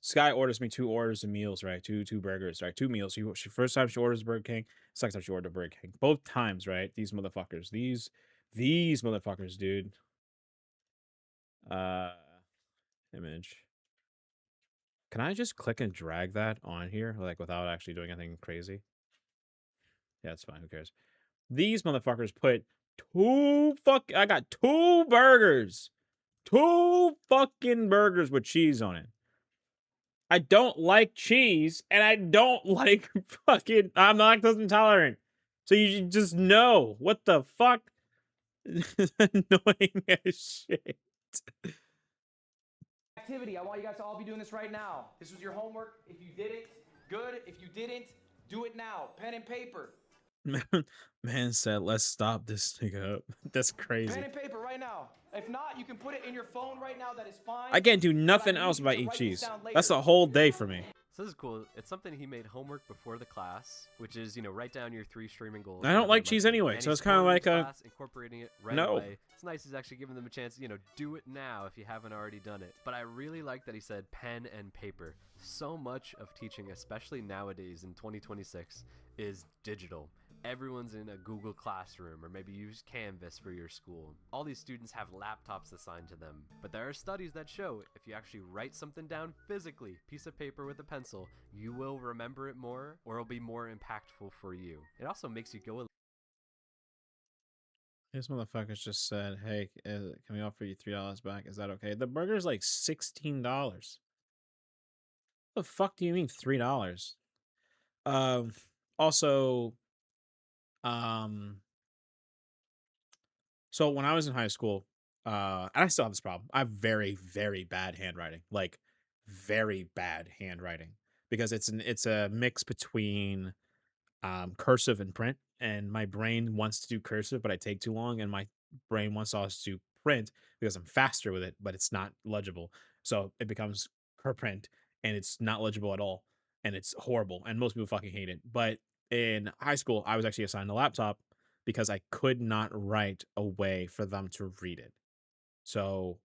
Sky orders me 2 orders of meals, right? Two burgers, right? 2 meals. She first time she orders Burger King, second time she ordered Burger King. Both times, right? These motherfuckers, these motherfuckers, dude. Image. Can I just click and drag that on here, like without actually doing anything crazy? Yeah, it's fine. Who cares? These motherfuckers put I got 2 burgers. 2 fucking burgers with cheese on it. I don't like cheese, and I don't like fucking... I'm lactose intolerant. So you just know. What the fuck? Annoying as shit. activity. I want you guys to all be doing this right now. This was your homework. If you did it, good. If you didn't, do it now. Pen and paper. Man said, let's stop this nigga up. That's crazy. Pen and paper right now. If not, you can put it in your phone right now. That is fine. I can't do nothing But I else need but you to eat write this cheese. down later. That's a whole day for me. So this is cool. It's something he made homework before the class, which is, write down your 3 streaming goals. I don't whatever like it might cheese be. anyway, And so he's it's kinda going like into a- class, incorporating it right No. away. It's nice he's actually giving them a chance, do it now if you haven't already done it. But I really like that he said pen and paper. So much of teaching, especially nowadays in 2026, is digital. Everyone's in a Google Classroom, or maybe use Canvas for your school. All these students have laptops assigned to them, but there are studies that show if you actually write something down physically, piece of paper with a pencil, you will remember it more, or it'll be more impactful for you. It also makes you go a This motherfuckers just said, hey, can we offer you $3 back? Is that okay? The burger's like $16. The fuck do you mean $3? Also, so when I was in high school, and I still have this problem. I have very, very bad handwriting. Like very bad handwriting. Because it's a mix between cursive and print. And my brain wants to do cursive, but I take too long, and my brain wants us to print because I'm faster with it, but it's not legible. So it becomes print, and it's not legible at all, and it's horrible, and most people fucking hate it. But in high school, I was actually assigned a laptop because I could not write a way for them to read it. So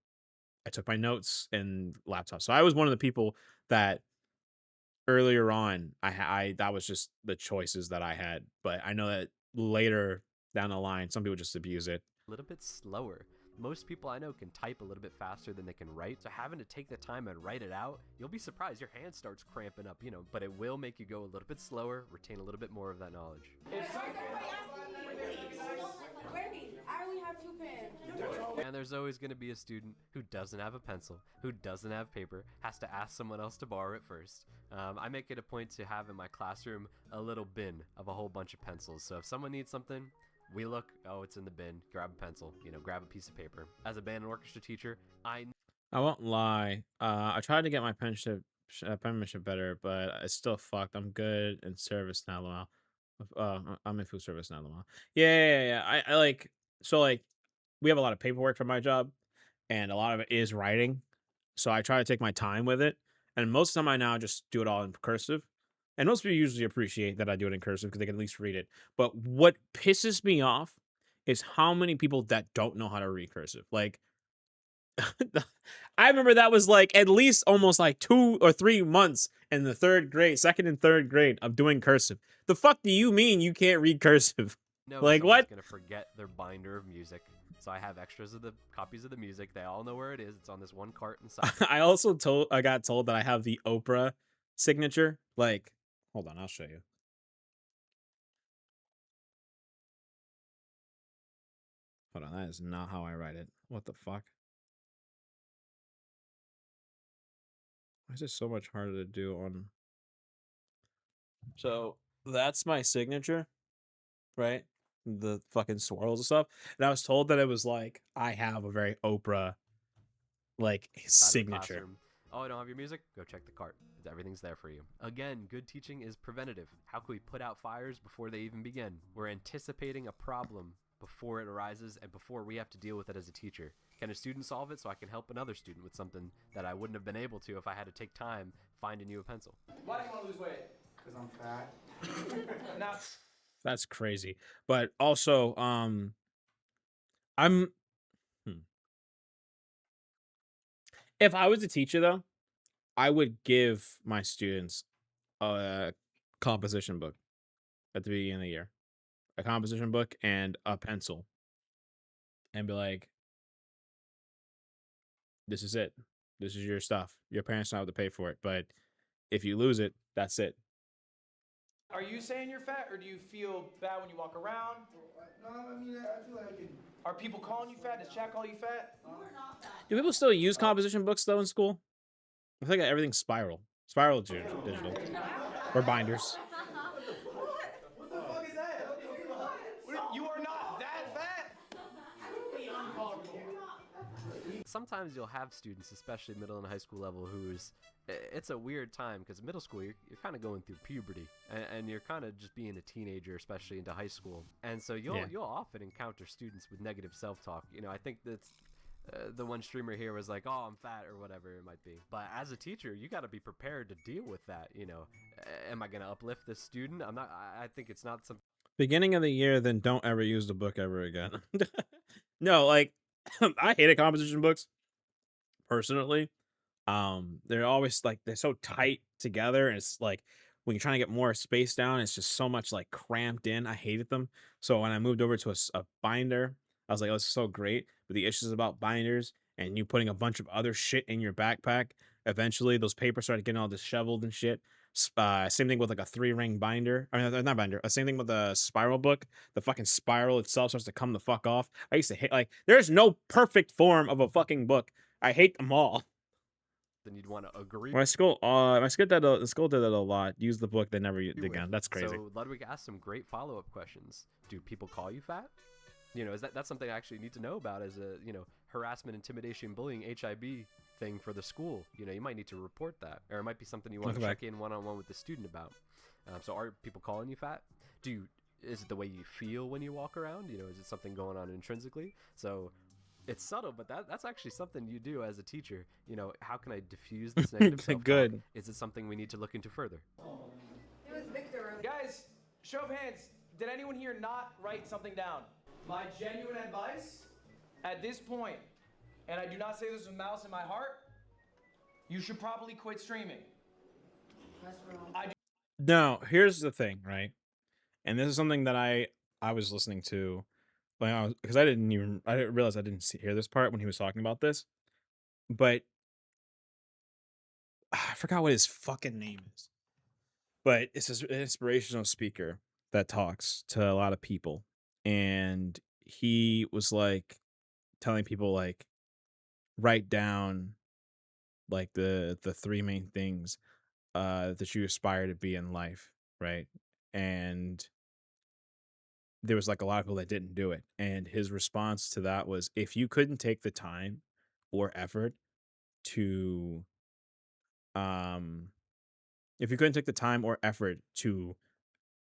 I took my notes in laptop. So I was one of the people that earlier on, I that was just the choices that I had. But I know that later down the line, some people just abuse it. little bit slower. Most people I know can type a little bit faster than they can write, so having to take the time and write it out, you'll be surprised. Your hand starts cramping up, but it will make you go a little bit slower, retain a little bit more of that knowledge. I only have 2 pens. And there's always going to be a student who doesn't have a pencil, who doesn't have paper, has to ask someone else to borrow it first. I make it a point to have in my classroom a little bin of a whole bunch of pencils. So if someone needs something, we look, oh, it's in the bin, grab a pencil, grab a piece of paper. As a band and orchestra teacher, I won't lie. I tried to get my penmanship better, but it's still fucked. I'm good in service now, Lamau. I'm in food service now, Lamau. Yeah. I like, so like, we have a lot of paperwork for my job, and a lot of it is writing. So I try to take my time with it. And most of the time I now just do it all in cursive. And most people usually appreciate that I do it in cursive because they can at least read it. But what pisses me off is how many people that don't know how to read cursive. Like, I remember that was like at least almost like 2 or 3 months in the 3rd grade, 2nd and 3rd grade of doing cursive. The fuck do you mean you can't read cursive? know Like, someone's what? gonna forget their binder of music. So I have extras of the copies of the music. They all know where it is. It's on this one cart inside. I got told that I have the Oprah signature. Like, hold on, I'll show you. Hold on, that is not how I write it. What the fuck? Why is it so much harder to do on? So that's my signature, right? The fucking swirls and stuff. And I was told that it was like I have a very Oprah like Out of the signature. classroom. Oh, I don't have your music? Go check the cart. Everything's there for you. Again, good teaching is preventative. How can we put out fires before they even begin? We're anticipating a problem before it arises and before we have to deal with it as a teacher? Can a student solve it so I can help another student with something that I wouldn't have been able to if I had to take time finding you a pencil? Why do you want to lose weight? Because I'm fat. Now, That's crazy. But also, I'm hmm. If I was a teacher though, I would give my students a composition book at the beginning of the year. A composition book and a pencil. And be like, this is it. This is your stuff. Your parents don't have to pay for it. But if you lose it, that's it. are you saying you're fat, or do you feel bad when you walk around? No, I mean, I feel like I can. Are people calling you fat? Does chat call you fat? Do people still use composition books though in school? I think everything's spiral digital, or binders. What the fuck is that? You are not that fat? Sometimes you'll have students, especially middle and high school level, it's a weird time because middle school, you're kind of going through puberty and you're kind of just being a teenager, especially into high school. And so you'll often encounter students with negative self-talk. You know, I think that's the one streamer here was like, oh, I'm fat or whatever it might be. But as a teacher, you got to be prepared to deal with that. You know, am I going to uplift this student? I think it's not something. Beginning of the year, then don't ever use the book ever again. No, like I hated composition books personally. They're always like they're so tight together, and it's like when you're trying to get more space down, it's just so much like cramped in. I hated them. So when I moved over to a binder, I was like, oh, this is so great. But the issues about binders and you putting a bunch of other shit in your backpack, eventually those papers started getting all disheveled and shit. Same thing with like a 3-ring binder. I mean, not binder. Same thing with a spiral book. The fucking spiral itself starts to come the fuck off. I used to hate like there's no perfect form of a fucking book. I hate them all. Then you'd want to agree. My school did that a lot. Use the book, they never used it again. That's crazy. So Ludwig asked some great follow-up questions. Do people call you fat? You know, that's something I actually need to know about as a, harassment, intimidation, bullying, HIB thing for the school. You know, you might need to report that, or it might be something you want to check in one-on-one with the student about. So are people calling you fat? Is it the way you feel when you walk around? You know, is it something going on intrinsically? So it's subtle, but that's actually something you do as a teacher. You know, how can I diffuse this negative self-talk? Good. Is it something we need to look into further? It was Victor. Guys, show of hands. Did anyone here not write something down? My genuine advice at this point, and I do not say this with malice in my heart, you should probably quit streaming. That's wrong. No, here's the thing, right? And this is something that I was listening to, because I didn't realize I didn't hear this part when he was talking about this, but I forgot what his fucking name is. But it's an inspirational speaker that talks to a lot of people, and he was like telling people like write down like the 3 main things that you aspire to be in life, right? And there was like a lot of people that didn't do it, and his response to that was, if you couldn't take the time or effort to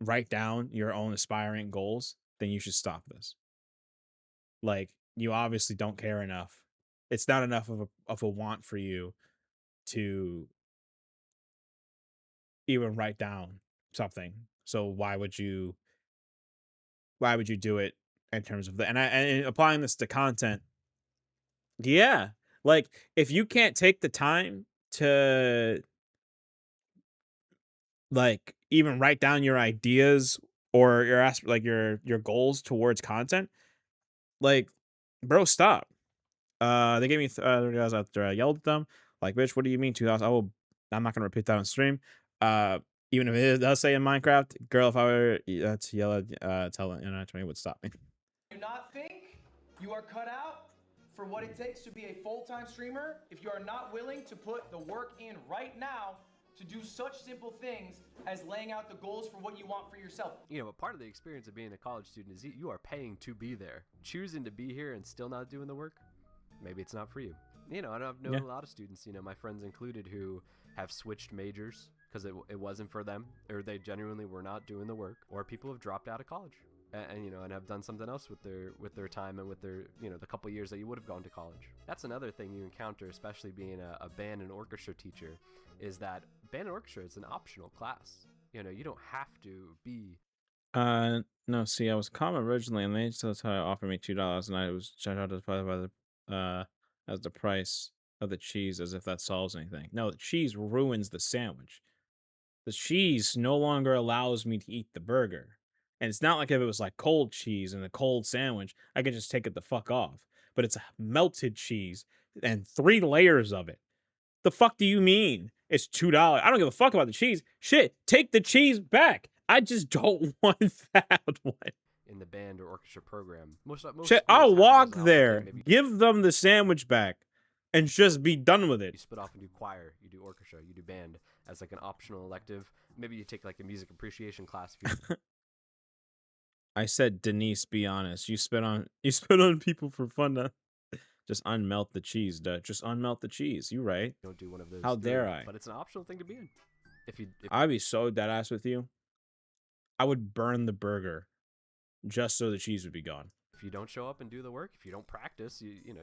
write down your own aspiring goals, then you should stop this. Like, you obviously don't care enough. It's not enough of a want for you to even write down something. So why would you do it in terms of and applying this to content? Yeah. Like, if you can't take the time to like even write down your ideas or your goals towards content, like, bro, stop. They gave me $30 after I yelled at them. Like, bitch, what do you mean $2,000? I'm not gonna repeat that on stream. Even if it does say in Minecraft, girl, if I were to yell at tell it would stop me. Do not think you are cut out for what it takes to be a full-time streamer if you are not willing to put the work in right now to do such simple things as laying out the goals for what you want for yourself. You know, but part of the experience of being a college student is you are paying to be there. Choosing to be here and still not doing the work, maybe it's not for you. You know, and I've known a lot of students, my friends included, who have switched majors because it wasn't for them, or they genuinely were not doing the work, or people have dropped out of college. and you know, and have done something else with their time and with their, you know, the couple years that you would have gone to college. That's another thing you encounter, especially being a band and orchestra teacher, is that band and orchestra is an optional class. You know, you don't have to be. No, see, I was calm originally, and they just offered me $2, and I was charged out by the as the price of the cheese, as if that solves anything. No, the cheese ruins the sandwich. The cheese no longer allows me to eat the burger. And it's not like if it was like cold cheese and a cold sandwich, I could just take it the fuck off. But it's a melted cheese and 3 layers of it. The fuck do you mean? It's $2. I don't give a fuck about the cheese. Shit, take the cheese back. I just don't want that one. In the band or orchestra program, most Shit, schools I'll have walk those options, there, maybe give them the sandwich back, and just be done with you it. split off and do choir, you do orchestra, you do band as like an optional elective. Maybe you take like a music appreciation class if you I said, Denise, be honest. You spit on people for fun. Just unmelt the cheese, duh. Just unmelt the cheese. You right. don't do one of those. How dare 3, I? But it's an optional thing to be in. If I'd be so dead ass with you. I would burn the burger just so the cheese would be gone. if you don't show up and do the work, if you don't practice, you know,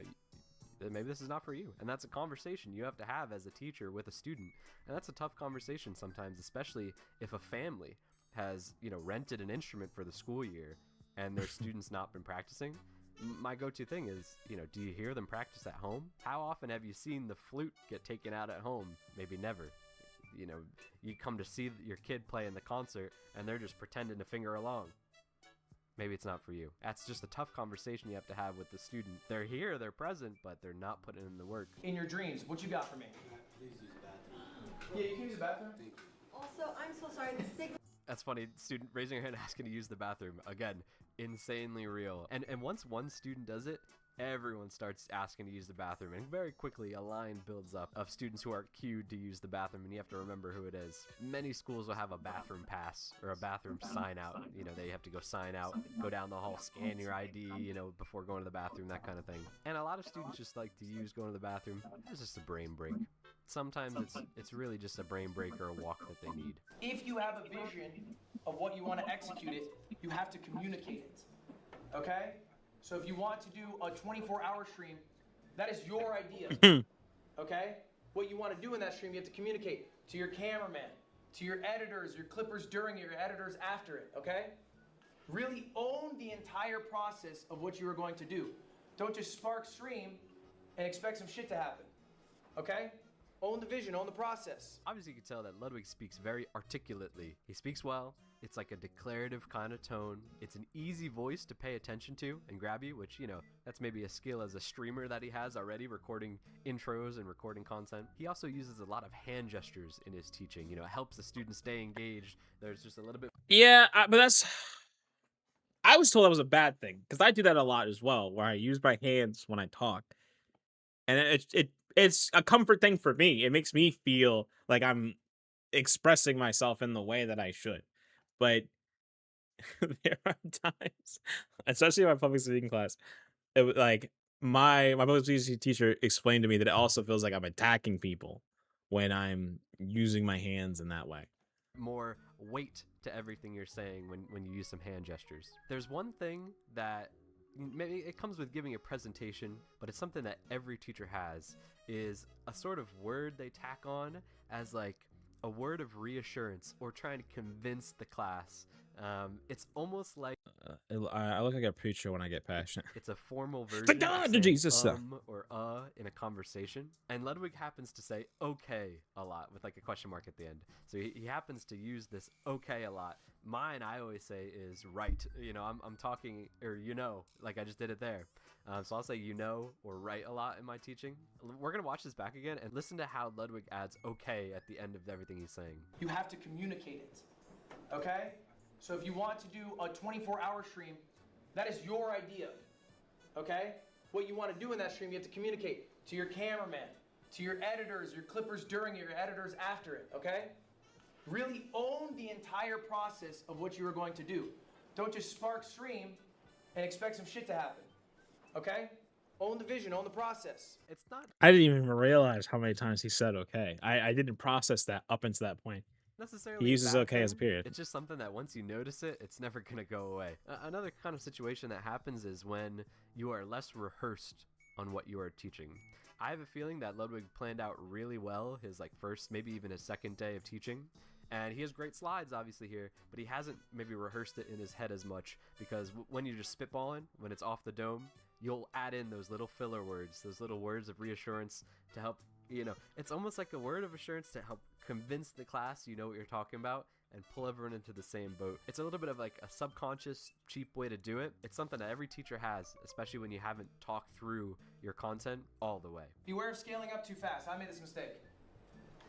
then maybe this is not for you. And that's a conversation you have to have as a teacher with a student. And that's a tough conversation sometimes, especially if a family has, you know, rented an instrument for the school year and their students not been practicing. My go-to thing is, you know, do you hear them practice at home? How often have you seen the flute get taken out at home? Maybe never. You know, you come to see your kid play in the concert and they're just pretending to finger along. Maybe it's not for you. That's just a tough conversation you have to have with the student. They're here, they're present, but they're not putting in the work. In your dreams, what you got for me? Please use the bathroom. Yeah, you can use the bathroom. Also, I'm so sorry. The signal. That's funny. Student raising her hand asking to use the bathroom. Again, insanely real. And once one student does it, everyone starts asking to use the bathroom. And very quickly, a line builds up of students who are queued to use the bathroom. And you have to remember who it is. Many schools will have a bathroom pass or a bathroom sign out. You know, they have to go sign out, go down the hall, scan your ID, you know, before going to the bathroom, that kind of thing. And a lot of students just like to use going to the bathroom as just a brain break. Sometimes it's really just a brain break or a walk that they need. If you have a vision of what you want to execute it, you have to communicate it. Okay? So if you want to do a 24-hour stream, that is your idea. Okay? What you want to do in that stream, you have to communicate to your cameraman, to your editors, your clippers during it, your editors after it. Okay? Really own the entire process of what you are going to do. Don't just spark stream and expect some shit to happen. Okay? Own the vision, own the process. Obviously, you can tell that Ludwig speaks very articulately. He speaks well. It's like a declarative kind of tone. It's an easy voice to pay attention to and grab you, which, you know, that's maybe a skill as a streamer that he has already, recording intros and recording content. He also uses a lot of hand gestures in his teaching. You know, it helps the students stay engaged. There's just a little bit. Yeah, but that's. I was told that was a bad thing because I do that a lot as well, where I use my hands when I talk, and it's a comfort thing for me. It makes me feel like I'm expressing myself in the way that I should. But there are times, especially in my public speaking class, it was like my public speaking teacher explained to me that it also feels like I'm attacking people when I'm using my hands in that way. More weight to everything you're saying when you use some hand gestures. There's one thing that maybe it comes with giving a presentation, but it's something that every teacher has, is a sort of word they tack on as like a word of reassurance or trying to convince the class. It's almost like I look like a preacher when I get passionate. it's a formal version The God of of Jesus saying or in a conversation. And Ludwig happens to say okay a lot with like a question mark at the end. So he happens to use this okay a lot. Mine, I always say, is right. You know, I'm talking, or you know, like I just did it there. So I'll say you know or right a lot in my teaching. We're going to watch this back again and listen to how Ludwig adds okay at the end of everything he's saying. You have to communicate it. Okay? So if you want to do a 24-hour stream, that is your idea. Okay? What you want to do in that stream, you have to communicate to your cameraman, to your editors, your clippers during it, your editors after it. Okay? Really own the entire process of what you are going to do. Don't just spark stream and expect some shit to happen. Okay? Own the vision, own the process. It's not I didn't even realize how many times he said okay. I didn't process that up until that point. necessarily He a uses bad okay as a thing. period. It's just something that once you notice it, it's never gonna go away. Another kind of situation that happens is when you are less rehearsed on what you are teaching. I have a feeling that Ludwig planned out really well his like first, maybe even his second day of teaching. And he has great slides, obviously, here, but he hasn't maybe rehearsed it in his head as much because when you're just spitballing, when it's off the dome, you'll add in those little filler words, those little words of reassurance to help, it's almost like a word of assurance to help convince the class you know what you're talking about and pull everyone into the same boat. It's a little bit of like a subconscious, cheap way to do it. It's something that every teacher has, especially when you haven't talked through your content all the way. Beware of scaling up too fast. I made this mistake.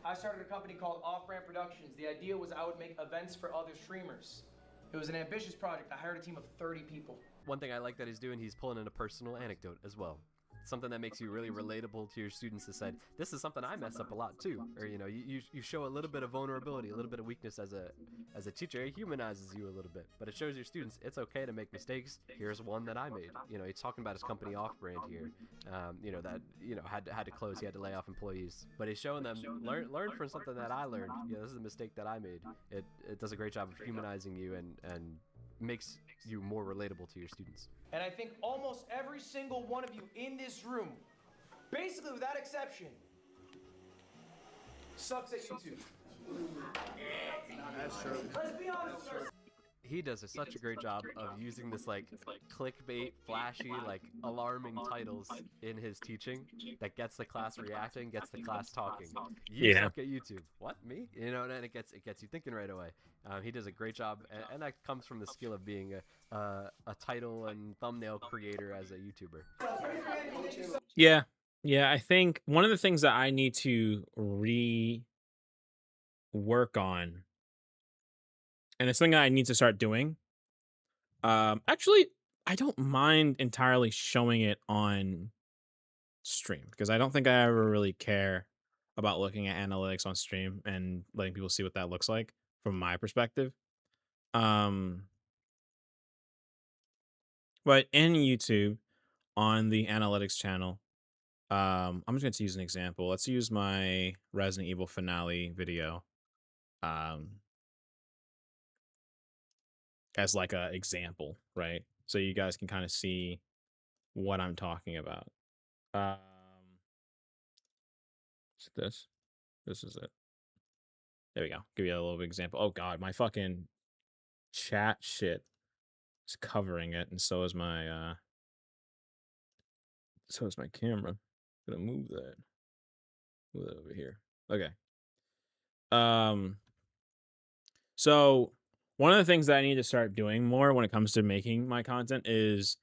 I started a company called Off Brand Productions. The idea was I would make events for other streamers. It was an ambitious project. I hired a team of 30 people. One thing I like that he's doing, he's pulling in a personal anecdote as well. Something that makes you really relatable to your students to say, this is something I mess up a lot too. Or, you show a little bit of vulnerability, a little bit of weakness as a teacher. It humanizes you a little bit, but it shows your students it's okay to make mistakes. Here's one that I made. He's talking about his company Off Brand here, that, had to close. He had to lay off employees, but he's showing them, learn from something that I learned. This is a mistake that I made. It does a great job of humanizing you and makes you more relatable to your students. And I think almost every single one of you in this room, basically without exception, sucks at YouTube. That's true. Let's be honest, sir. He does such a great job of using this like clickbait, flashy, like alarming titles in his teaching that gets the class reacting, gets the class talking. You suck at YouTube. What, me? And it gets you thinking right away. He does a great job, and that comes from the skill of being a title and thumbnail creator as a YouTuber. Yeah. I think one of the things that I need to work on, and it's something that I need to start doing. Actually, I don't mind entirely showing it on stream because I don't think I ever really care about looking at analytics on stream and letting people see what that looks like from my perspective. But in YouTube, on the analytics channel, I'm just going to use an example. Let's use my Resident Evil finale video. As like a example, right? So you guys can kind of see what I'm talking about. Is it this? This is it. There we go. Give you a little example. Oh god, my fucking chat shit is covering it, and so is my camera. I'm gonna move that. Move that over here. Okay. So one of the things that I need to start doing more when it comes to making my content is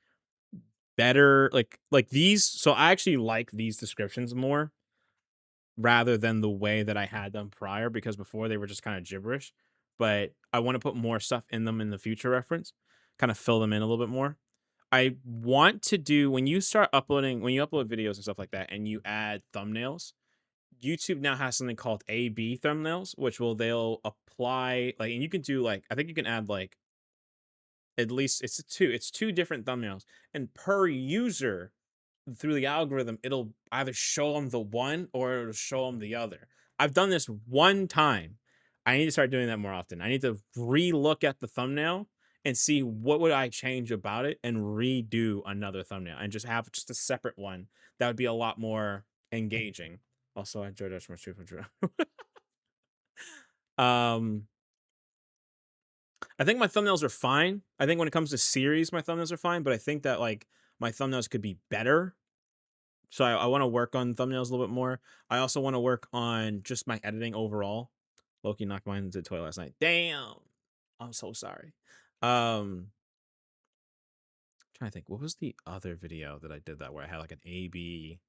better like these. So I actually like these descriptions more rather than the way that I had them prior, because before they were just kind of gibberish. But I want to put more stuff in them in the future reference, kind of fill them in a little bit more. I want to do, when you upload videos and stuff like that and you add thumbnails, YouTube now has something called A/B thumbnails, which they'll apply like, and you can do like, I think you can add like, at least it's two different thumbnails, and per user through the algorithm, it'll either show them the one or it'll show them the other. I've done this one time. I need to start doing that more often. I need to re-look at the thumbnail and see what would I change about it and redo another thumbnail and just have just a separate one. That would be a lot more engaging. Also, I enjoyed it much too. I think my thumbnails are fine. I think when it comes to series, my thumbnails are fine, but I think that like my thumbnails could be better. So I want to work on thumbnails a little bit more. I also want to work on just my editing overall. Loki knocked mine into the toilet last night. Damn. I'm so sorry. Trying to think, what was the other video that I did that where I had like an A/B?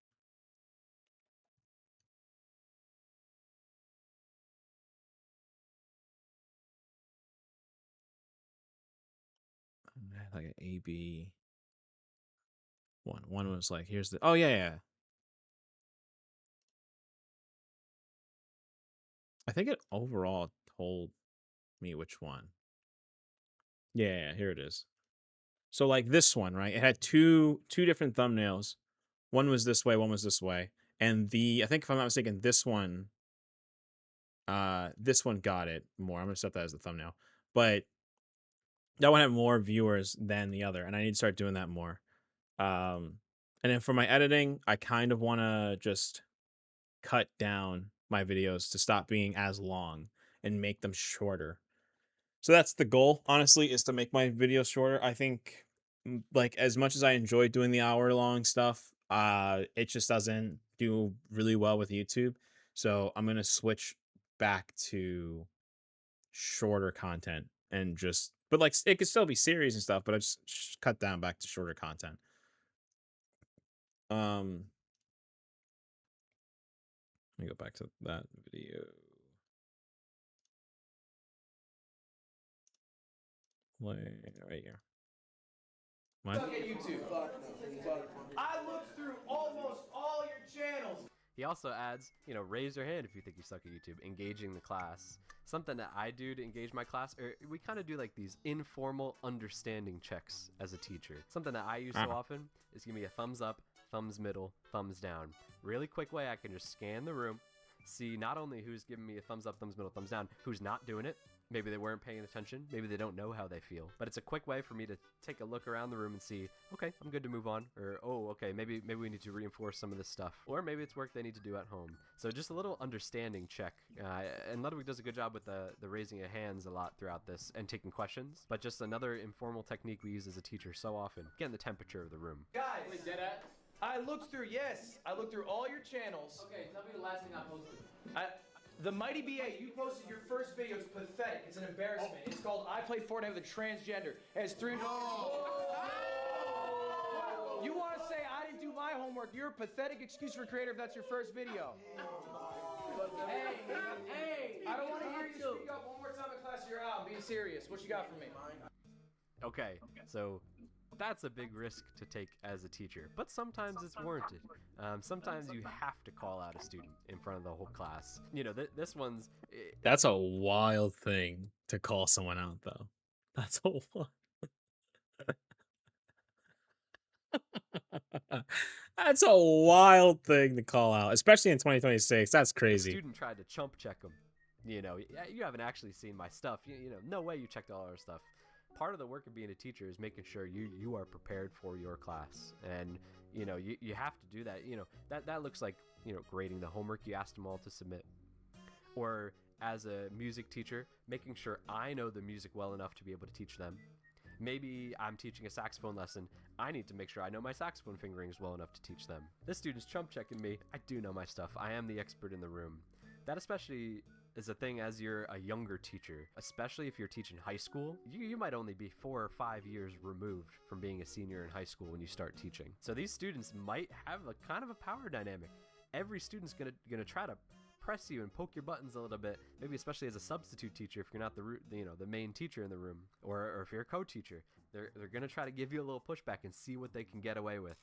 I had like an A/B one. One was like, here's the, oh yeah. I think it overall told me which one. Yeah, here it is. So like this one, right? It had two different thumbnails. One was this way, one was this way. And I think if I'm not mistaken, this one This one got it more. I'm gonna set that as the thumbnail, but that one had more viewers than the other, and I need to start doing that more. And then for my editing, I kind of want to just cut down my videos to stop being as long and make them shorter. So that's the goal, honestly, is to make my videos shorter. I think like as much as I enjoy doing the hour long stuff, it just doesn't do really well with YouTube. So I'm gonna switch back to shorter content and just but like it could still be series and stuff, but I just cut down back to shorter content. Let me go back to that video. Right here. What? Suck at YouTube. I looked through almost all your channels. He also adds, raise your hand if you think you suck at YouTube, engaging the class. Something that I do to engage my class, or we kind of do like these informal understanding checks as a teacher. Something that I use so often is give me a thumbs up, thumbs middle, thumbs down. Really quick way I can just scan the room, see not only who's giving me a thumbs up, thumbs middle, thumbs down, who's not doing it. Maybe they weren't paying attention. Maybe they don't know how they feel. But it's a quick way for me to take a look around the room and see, okay, I'm good to move on. Or, oh, okay, maybe we need to reinforce some of this stuff. Or maybe it's work they need to do at home. So just a little understanding check. And Ludwig does a good job with the raising of hands a lot throughout this and taking questions. But just another informal technique we use as a teacher so often. Getting the temperature of the room. Guys, I looked through all your channels. Okay, tell me the last thing I posted. The Mighty BA, you posted your first video. It's pathetic. It's an embarrassment. It's called I Play Fortnite with a Transgender. It has 300. You want to say I didn't do my homework? You're a pathetic excuse for a creator if that's your first video. Hey! I don't want to hear you speak up one more time in class. You're out. I'm being serious. What you got for me? Okay, so that's a big risk to take as a teacher, but sometimes it's warranted. Sometimes you have to call out a student in front of the whole class. This one's... That's a wild thing to call someone out, though. That's a wild... That's a wild thing to call out, especially in 2026. That's crazy. The student tried to chump check him. You haven't actually seen my stuff. No way you checked all our stuff. Part of the work of being a teacher is making sure you are prepared for your class, and you have to do that. That looks like grading the homework you asked them all to submit, or as a music teacher, making sure I know the music well enough to be able to teach them. Maybe I'm teaching a saxophone lesson. I need to make sure I know my saxophone fingerings well enough to teach them. This student's chump checking me. I do know my stuff. I am the expert in the room. That especially is a thing as you're a younger teacher, especially if you're teaching high school. You might only be 4 or 5 years removed from being a senior in high school when you start teaching. So these students might have a kind of a power dynamic. Every student's gonna try to press you and poke your buttons a little bit, maybe especially as a substitute teacher if you're not the main teacher in the room, or if you're a co-teacher. They're gonna try to give you a little pushback and see what they can get away with.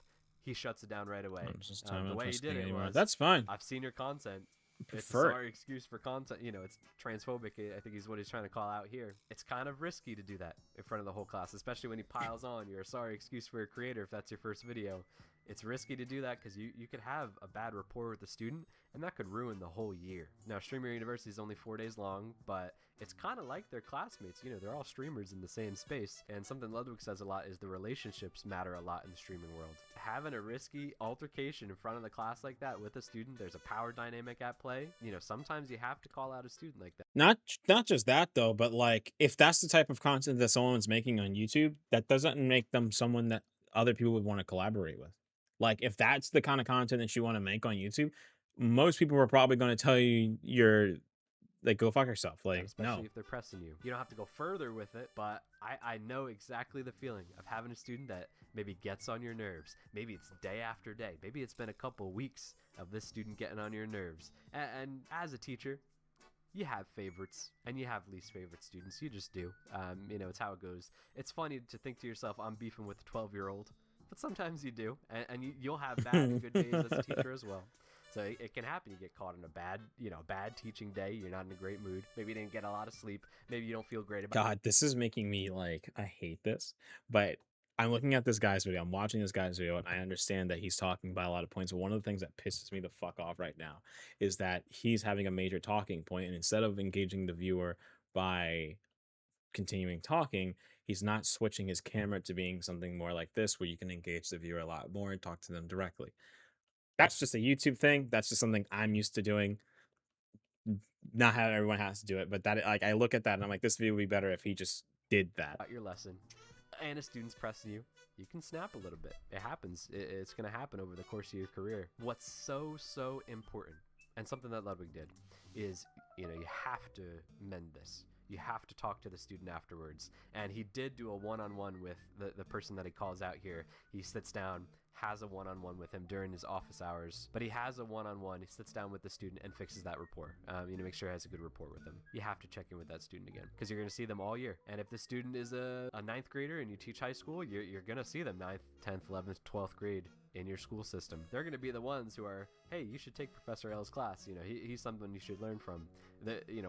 He shuts it down right away. The way he did it was, that's fine. I've seen your content. It's a Prefer it. sorry excuse for content. It's transphobic. I think is what he's trying to call out here. It's kind of risky to do that in front of the whole class, especially when he piles on. You're a sorry excuse for a creator if that's your first video. It's risky to do that because you could have a bad rapport with the student, and that could ruin the whole year. Now, Streamer University is only 4 days long, but it's kind of like their classmates. They're all streamers in the same space, and something Ludwig says a lot is the relationships matter a lot in the streaming world. Having a risky altercation in front of the class like that with a student, there's a power dynamic at play. Sometimes you have to call out a student like that. Not just that though, but like if that's the type of content that someone's making on YouTube, that doesn't make them someone that other people would want to collaborate with. Like if that's the kind of content that you want to make on YouTube, most people are probably going to tell you you're like, go fuck yourself. Like, especially no. if they're pressing you. You don't have to go further with it, but I know exactly the feeling of having a student that maybe gets on your nerves. Maybe it's day after day. Maybe it's been a couple weeks of this student getting on your nerves. And as a teacher, you have favorites and you have least favorite students. You just do. It's how it goes. It's funny to think to yourself, I'm beefing with a 12-year-old. But sometimes you do, and you'll have bad and good days as a teacher as well. So it can happen. You get caught in a bad teaching day. You're not in a great mood. Maybe you didn't get a lot of sleep. Maybe you don't feel great about it. God, this is making me like, I hate this. But I'm looking at this guy's video. I'm watching this guy's video, and I understand that he's talking about a lot of points. But one of the things that pisses me the fuck off right now is that he's having a major talking point, and instead of engaging the viewer by continuing talking, he's not switching his camera to being something more like this, where you can engage the viewer a lot more and talk to them directly. That's just a YouTube thing. That's just something I'm used to doing. Not how everyone has to do it, but that, like, I look at that and I'm like, this video would be better if he just did that. Got your lesson, and a student's pressing you, you can snap a little bit. It happens. It's going to happen over the course of your career. What's so important, and something that Ludwig did, is, you have to mend this. You have to talk to the student afterwards. And he did do a one-on-one with the person that he calls out here. He sits down, has a one-on-one with him during his office hours, but he has a one-on-one. He sits down with the student and fixes that rapport. Make sure he has a good rapport with them. You have to check in with that student again, because you're going to see them all year. And if the student is a ninth grader and you teach high school, you're going to see them 9th, 10th, 11th, 12th grade in your school system. They're going to be the ones who are, hey, you should take Professor L's class. He's someone you should learn from.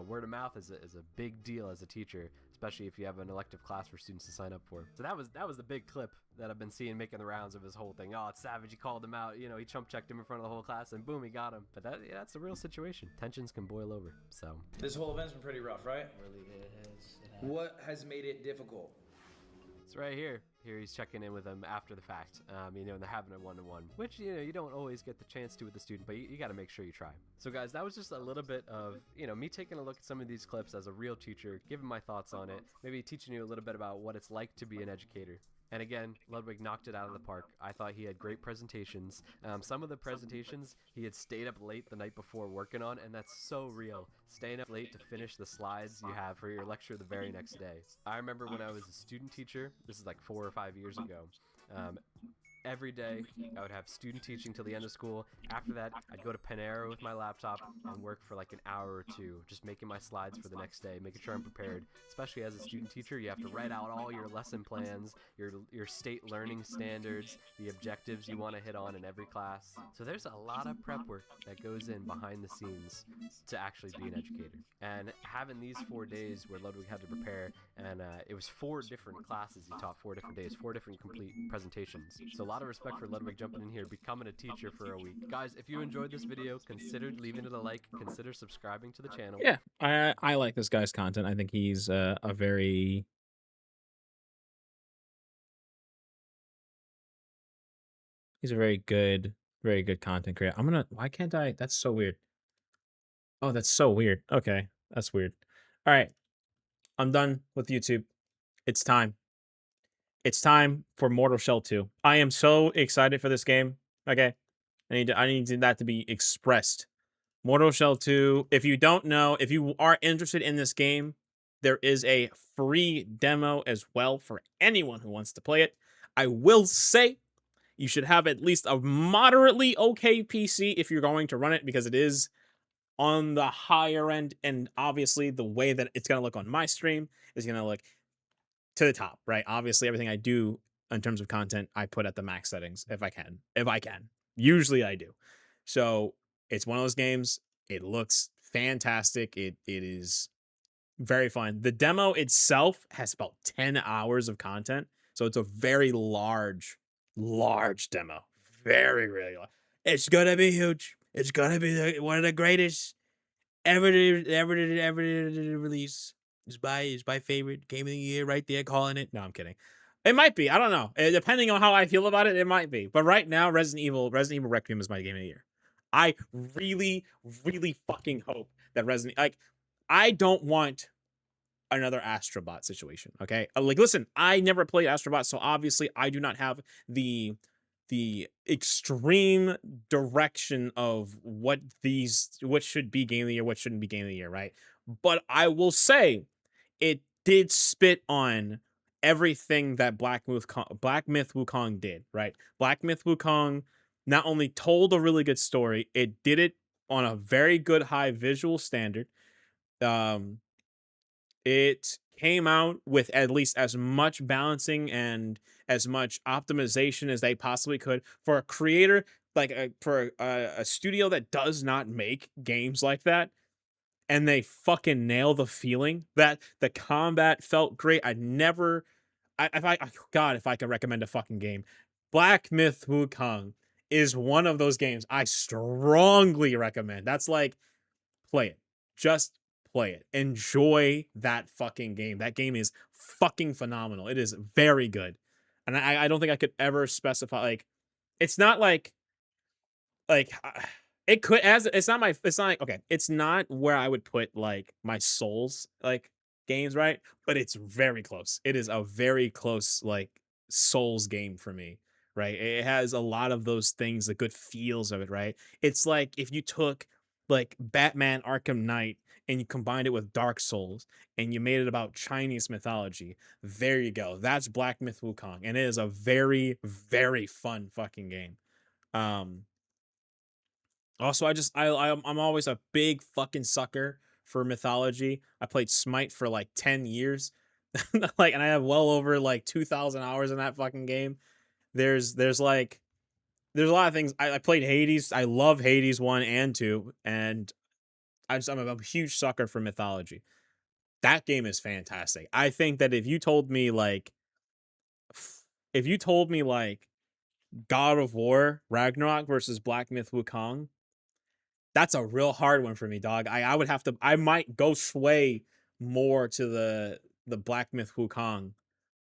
Word of mouth is a big deal as a teacher, especially if you have an elective class for students to sign up for. So that was the big clip that I've been seeing making the rounds of his whole thing. Oh, it's savage. He called him out. He chump checked him in front of the whole class, and boom, he got him. But that's a real situation. Tensions can boil over. So This whole event's been pretty rough, right? What has made it difficult? it's right here. Here he's checking in with them after the fact, and they're having a one-to-one, which, you don't always get the chance to with the student, but you got to make sure you try. So guys, that was just a little bit of, me taking a look at some of these clips as a real teacher, giving my thoughts on it, maybe teaching you a little bit about what it's like to be an educator. And again, Ludwig knocked it out of the park. I thought he had great presentations. Some of the presentations he had stayed up late the night before working on, and that's so real. Staying up late to finish the slides you have for your lecture the very next day. I remember when I was a student teacher, this is like 4 or 5 years ago, every day I would have student teaching till the end of school. After that, I'd go to Panera with my laptop and work for like an hour or two, just making my slides for the next day, making sure I'm prepared. Especially as a student teacher, you have to write out all your lesson plans, your state learning standards, the objectives you want to hit on in every class. So there's a lot of prep work that goes in behind the scenes to actually be an educator. And having these 4 days where Ludwig had to prepare, and it was 4 different classes he taught, 4 different days, 4 different complete presentations. So a lot of respect for Ludwig jumping in here, becoming a teacher for a week. Guys, if you enjoyed this video, consider leaving it a like, consider subscribing to the channel. Yeah, I like this guy's content. I think he's a very good, very good content creator. Why can't I? That's so weird. Oh, that's so weird. Okay, that's weird. All right, I'm done with YouTube. It's time. It's time for Mortal Shell 2. I am so excited for this game. Okay, I need that to be expressed. Mortal Shell 2. If you don't know, if you are interested in this game, there is a free demo as well for anyone who wants to play it. I will say you should have at least a moderately okay PC if you're going to run it, because it is on the higher end, and obviously the way that it's going to look on my stream is going to look to the top, right? Obviously everything I do in terms of content, I put at the max settings if I can. Usually I do. So it's one of those games. It looks fantastic. It is very fun. The demo itself has about 10 hours of content. So it's a very large demo. Very, really large. It's going to be huge. It's going to be one of the greatest ever release. It's my favorite game of the year right there, calling it. No, I'm kidding. It might be. I don't know. Depending on how I feel about it, it might be. But right now, Resident Evil Requiem is my game of the year. I really, really fucking hope that I don't want another Astrobot situation, okay? Listen, I never played Astrobot, so obviously I do not have the extreme direction of what should be game of the year, what shouldn't be game of the year, right? But I will say it did spit on everything that Black Myth Wukong did, right? Black Myth Wukong not only told a really good story, it did it on a very good high visual standard. It came out with at least as much balancing and as much optimization as they possibly could for a creator, for a studio that does not make games like that. And they fucking nail the feeling that the combat felt great. I if I could recommend a fucking game, Black Myth Wukong is one of those games I strongly recommend. That's like, play it. Just play it. Enjoy that fucking game. That game is fucking phenomenal. It is very good. And I don't think I could ever specify, like, it's not like it could, as it's not like, okay, it's not where I would put like my Souls like games, right? But it's very close. It is a very close like Souls game for me, right? It has a lot of those things, the good feels of it, right? It's like if you took like Batman Arkham Knight and you combined it with Dark Souls and you made it about Chinese mythology. There you go. That's Black Myth Wukong, and it is a very, very fun fucking game. Um, Also, I'm always a big fucking sucker for mythology. I played Smite for like 10 years. Like, and I have well over like 2,000 hours in that fucking game. There's like there's a lot of things. I played Hades. I love Hades 1 and 2, and I'm a huge sucker for mythology. That game is fantastic. I think that if you told me like God of War Ragnarok versus Black Myth Wukong, that's a real hard one for me, dog. I would have to, I might go sway more to the Black Myth Wukong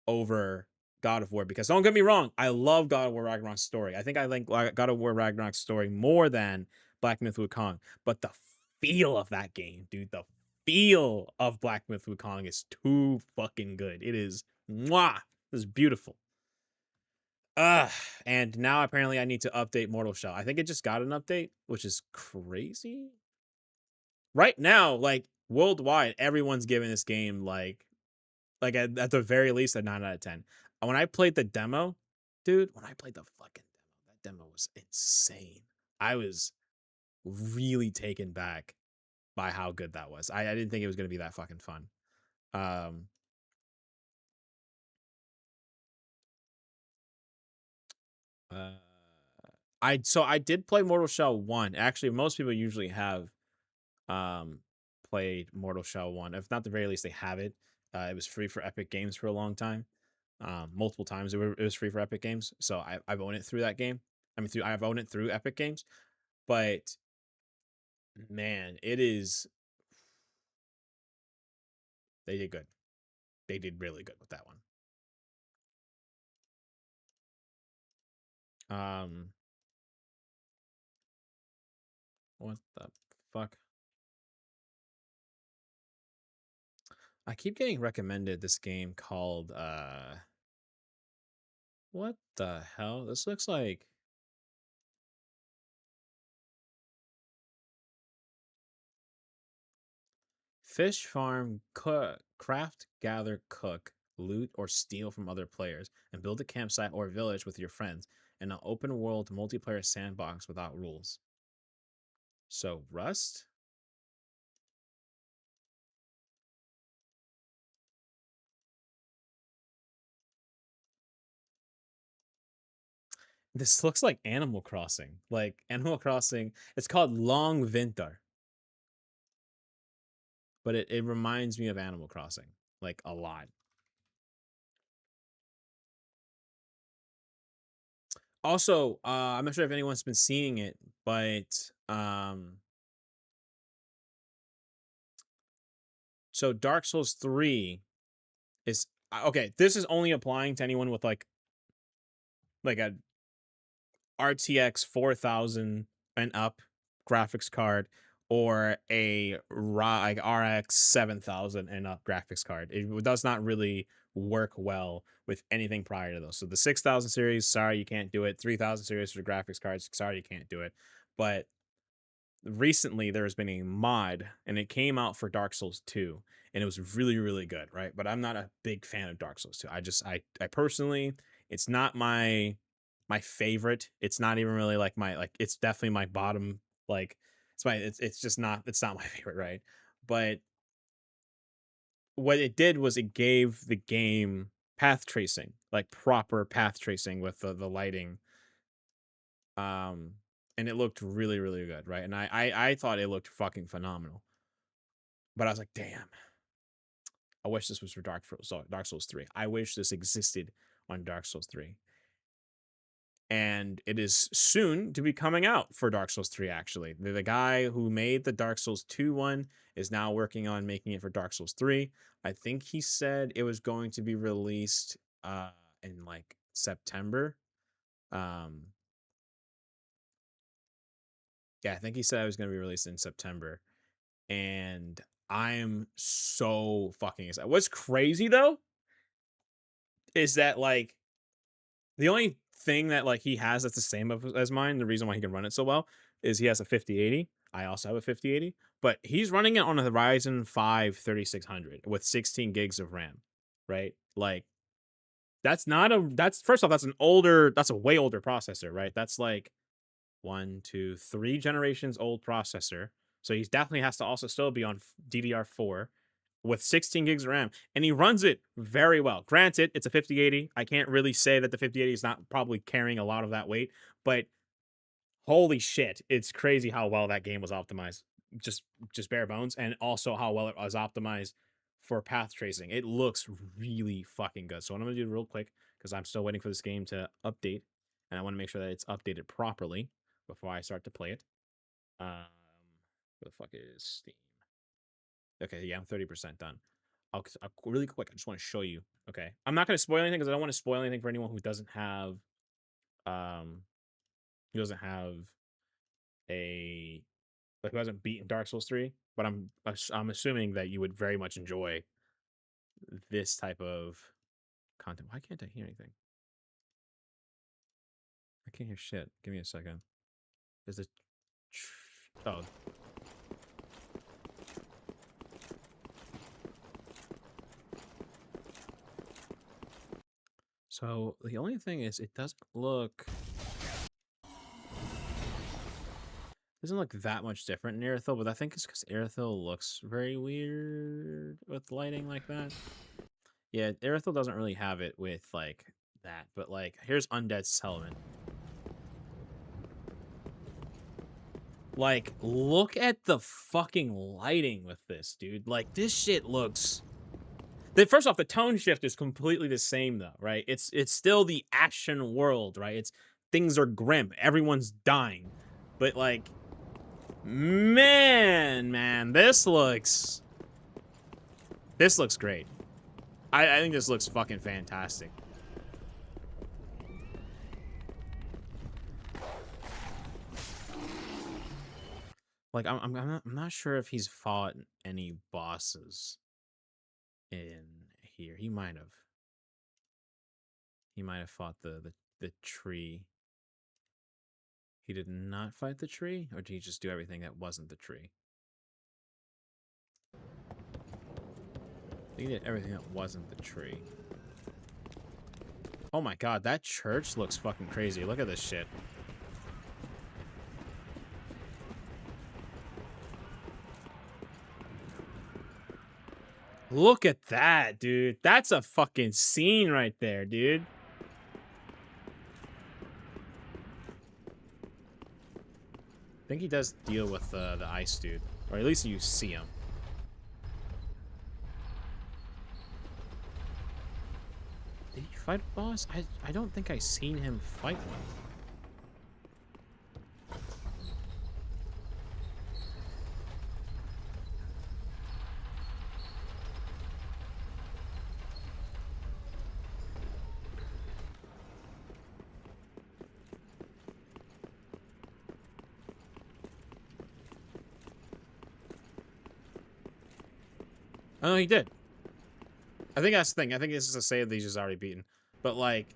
over God of War, because don't get me wrong, I love God of War Ragnarok's story. I think I like God of War Ragnarok's story more than Black Myth Wukong, but the feel of that game, dude, the feel of Black Myth Wukong is too fucking good. It is mwah. It is beautiful. And now apparently I need to update Mortal Shell. I think it just got an update, which is crazy. Right now, like worldwide, everyone's giving this game like at the very least a 9 out of 10. And when I played the demo, dude, when I played the fucking demo, that demo was insane. I was really taken back by how good that was. I didn't think it was gonna be that fucking fun. I did play Mortal Shell 1. Actually, most people usually have played Mortal Shell 1. If not the very least, they have it. It was free for Epic Games for a long time. Multiple times it was free for Epic Games. So I've owned it through that game. I've owned it through Epic Games. But man, it is, they did good. They did really good with that one. What the fuck? I keep getting recommended this game called what the hell? This looks like Fish Farm, craft, gather, cook, loot, or steal from other players, and build a campsite or village with your friends in an open world multiplayer sandbox without rules. So, Rust? This looks like Animal Crossing. Like, Animal Crossing, it's called Long Winter. But it reminds me of Animal Crossing, like, a lot. Also, I'm not sure if anyone's been seeing it, but so Dark Souls 3 is okay. This is only applying to anyone with like a RTX 4000 and up graphics card, or a RX 7000 and up graphics card. It does not really work well with anything prior to those. So the 6000 series, sorry, you can't do it. 3000 series for graphics cards, sorry, you can't do it. But recently there has been a mod, and it came out for Dark Souls 2, and it was really, really good, right? But I'm not a big fan of Dark Souls 2. I personally, it's not my favorite. It's not even really like it's definitely my bottom, like it's just not, it's not my favorite, right? But what it did was it gave the game path tracing, like proper path tracing with the lighting. And it looked really, really good, right? And I thought it looked fucking phenomenal. But I was like, damn. I wish this was for Dark Souls 3. I wish this existed on Dark Souls 3. And it is soon to be coming out for Dark Souls 3, actually. The guy who made the Dark Souls 2 one is now working on making it for Dark Souls 3. I think he said it was going to be released in like September. Yeah, I think he said it was going to be released in September. And I'm so fucking excited. What's crazy, though, is that, like, the only thing that, like, he has that's the same as mine, the reason why he can run it so well, is he has a 5080. I also have a 5080. But he's running it on a Ryzen 5 3600 with 16 gigs of RAM, right? Like, that's first off, that's a way older processor, right? That's like 1, 2, 3 generations old processor. So he definitely has to also still be on DDR4 with 16 gigs of RAM. And he runs it very well. Granted, it's a 5080. I can't really say that the 5080 is not probably carrying a lot of that weight. But holy shit, it's crazy how well that game was optimized. Just bare bones. And also how well it was optimized for path tracing. It looks really fucking good. So what I'm going to do real quick, because I'm still waiting for this game to update. And I want to make sure that it's updated properly before I start to play it. Where the fuck is Steam? Okay, yeah, I'm 30% done. I'll really quick, I just want to show you. Okay, I'm not going to spoil anything because I don't want to spoil anything for anyone who doesn't have, who hasn't beaten Dark Souls 3. But I'm assuming that you would very much enjoy this type of content. Why can't I hear anything? I can't hear shit. Give me a second. Is it? Oh. So the only thing is, it doesn't look that much different in Aerothil, but I think it's because Aerothil looks very weird with lighting like that. Yeah, Aerothil doesn't really have it with like that, but like here's Undead Settlement. Like, look at the fucking lighting with this, dude. Like, this shit looks... First off, the tone shift is completely the same, though, right? It's still the action world, right? Things are grim. Everyone's dying. But, like, man, this looks great. I think this looks fucking fantastic. Like, I'm not sure if he's fought any bosses in here. He might have. He might have fought the tree. He did not fight the tree, or did he just do everything that wasn't the tree? He did everything that wasn't the tree. Oh my god, that church looks fucking crazy. Look at this shit. Look at that, dude. That's a fucking scene right there, dude. I think he does deal with the ice dude. Or at least you see him. Did he fight a boss? I don't think I seen him fight one. Oh, he did. I think that's the thing. I think this is a save that he's just already beaten. But, like...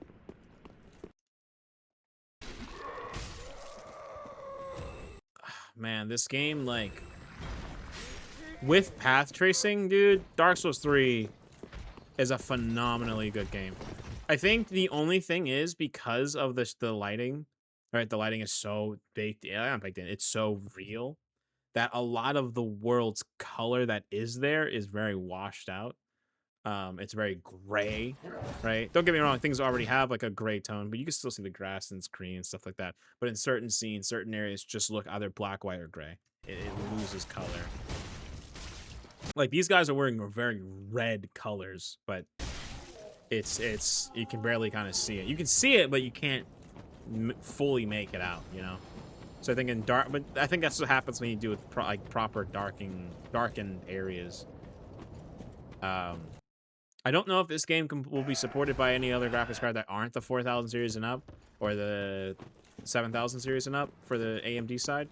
Man, this game, like... With path tracing, dude, Dark Souls 3 is a phenomenally good game. I think the only thing is, because of the lighting, right? The lighting is so baked in. Not baked in. It's so real that a lot of the world's color that is there is very washed out. It's very gray, right? Don't get me wrong, things already have like a gray tone, but you can still see the grass and green and stuff like that. But in certain scenes, certain areas just look either black, white, or gray. It loses color. Like these guys are wearing very red colors, but it's you can barely kind of see it. You can see it, but you can't fully make it out, you know. So I think in dark, but I think that's what happens when you do with like proper darkened areas. I don't know if this game will be supported by any other graphics card that aren't the 4000 series and up, or the 7000 series and up for the AMD side.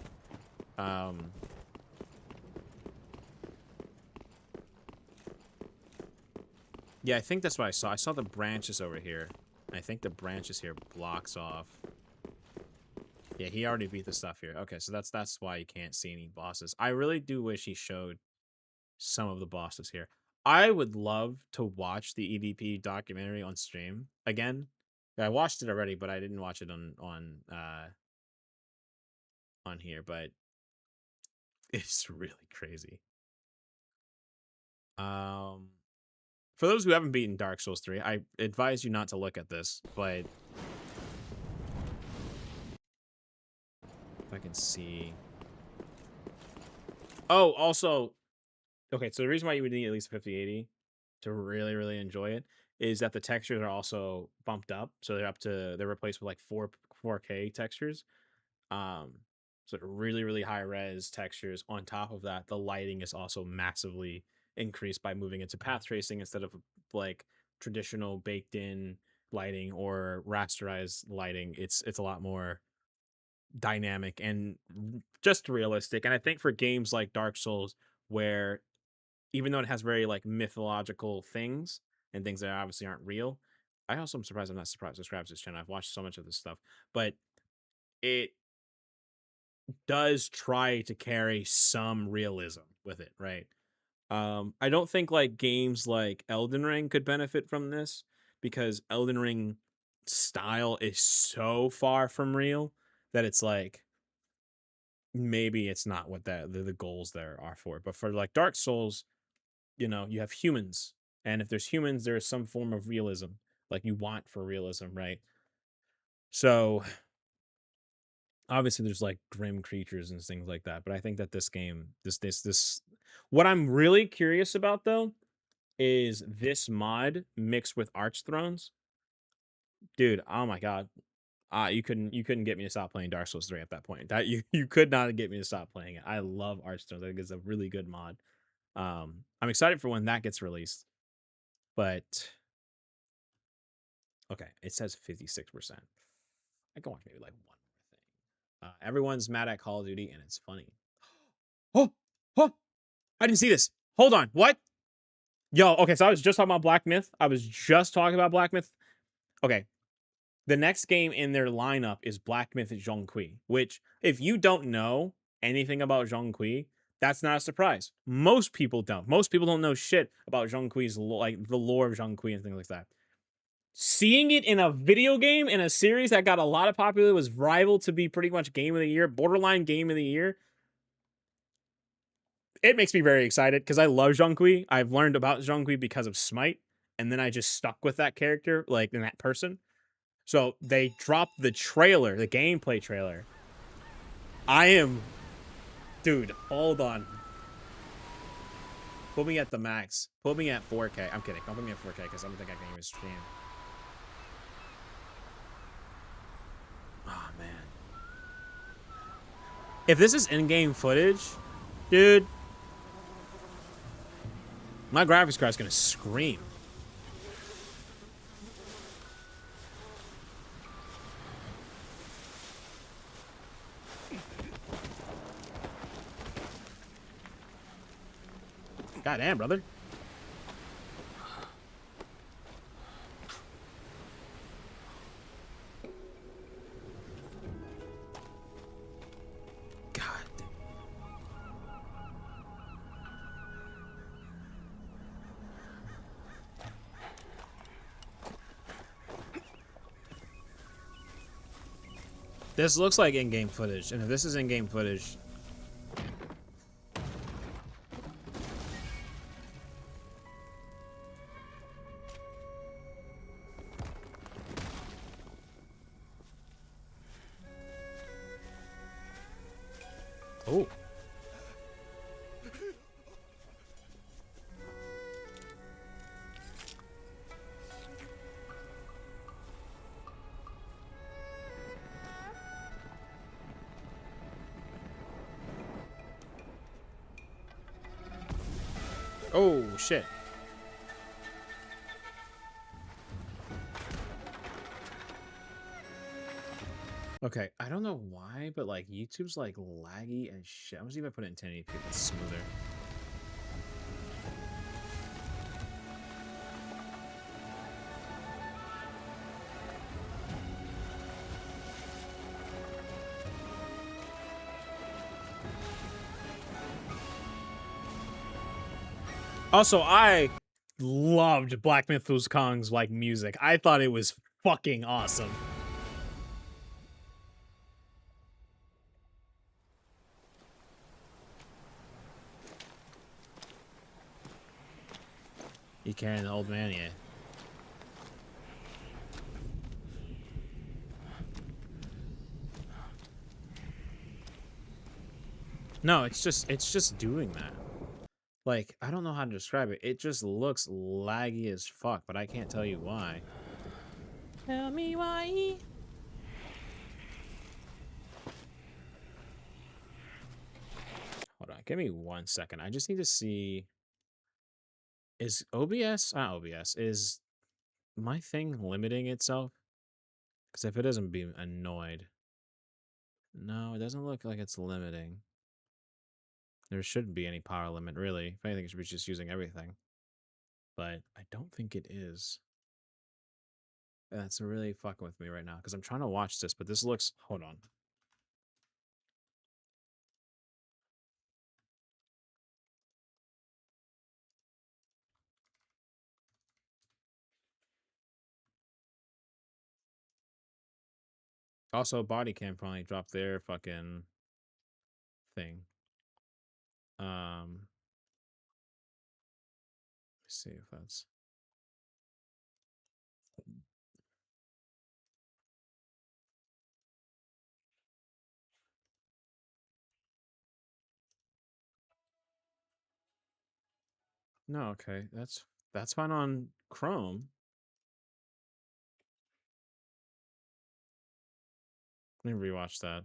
Yeah, I think that's what I saw. I saw the branches over here. I think the branches here blocks off. Yeah, he already beat the stuff here. Okay, so that's why you can't see any bosses. I really do wish he showed some of the bosses here. I would love to watch the EDP documentary on stream again. I watched it already, but I didn't watch it on here, but it's really crazy. For those who haven't beaten Dark Souls 3, I advise you not to look at this, but if I can see. Oh, also, okay, so the reason why you would need at least a 5080 to really, really enjoy it is that the textures are also bumped up. So they're replaced with like 4K textures. So really, really high res textures. On top of that, the lighting is also massively increased by moving into path tracing instead of like traditional baked in lighting or rasterized lighting. It's a lot more dynamic and just realistic. And I think for games like Dark Souls, where even though it has very like mythological things and things that obviously aren't real, I also am surprised I'm not surprised subscribed to this channel. I've watched so much of this stuff, but it does try to carry some realism with it, right? I don't think like games like Elden Ring could benefit from this because Elden Ring style is so far from real that it's like maybe it's not what the goals there are for. But for like Dark Souls, you know, you have humans, and if there's humans, there is some form of realism, like you want for realism, right? So obviously there's like grim creatures and things like that, but I think that this game, this what I'm really curious about though is this mod mixed with Arch Thrones. Dude, oh my god. You couldn't get me to stop playing Dark Souls 3 at that point. That you could not get me to stop playing it. I love Arch Thrones. I think it's a really good mod. I'm excited for when that gets released. But okay, it says 56%. I can watch maybe like one more thing. Everyone's mad at Call of Duty, and it's funny. Oh, I didn't see this. Hold on, what? Yo, okay, so I was just talking about Black Myth. Okay, the next game in their lineup is Black Myth Zhongkui, which, if you don't know anything about Zhongkui, that's not a surprise. Most people don't. Most people don't know shit about Zhongkui's, like, the lore of Zhongkui and things like that. Seeing it in a video game, in a series that got a lot of popularity, was rivaled to be pretty much Game of the Year, borderline Game of the Year, it makes me very excited because I love Zhongkui. I've learned about Zhongkui because of Smite, and then I just stuck with that character, like, in that person. So they dropped the trailer, the gameplay trailer. Dude, hold on. Put me at the max. Put me at 4K. I'm kidding. Don't put me at 4K because I don't think I can even stream. Oh, man. If this is in-game footage, dude, my graphics card's gonna scream. Goddamn, brother. God. This looks like in-game footage, and if this is in-game footage, oh. Oh, shit. Okay, I don't know why, but like YouTube's like laggy as shit. I'm gonna see if I put it in 1080p, it's smoother. Also, I loved Black Myth Wukong's like music. I thought it was fucking awesome. You carrying the old man yet? No, it's just doing that. Like, I don't know how to describe it. It just looks laggy as fuck, but I can't tell you why. Tell me why. Hold on, give me 1 second. I just need to see. Is OBS? Not OBS. Is my thing limiting itself? Because if it doesn't, be annoyed. No, it doesn't look like it's limiting. There shouldn't be any power limit, really. If anything, it should be just using everything. But I don't think it is. That's really fucking with me right now, because I'm trying to watch this, but this looks... Hold on. Also, body cam finally dropped their fucking thing. Let's see if that's... No, okay. That's fine on Chrome. Let me rewatch that.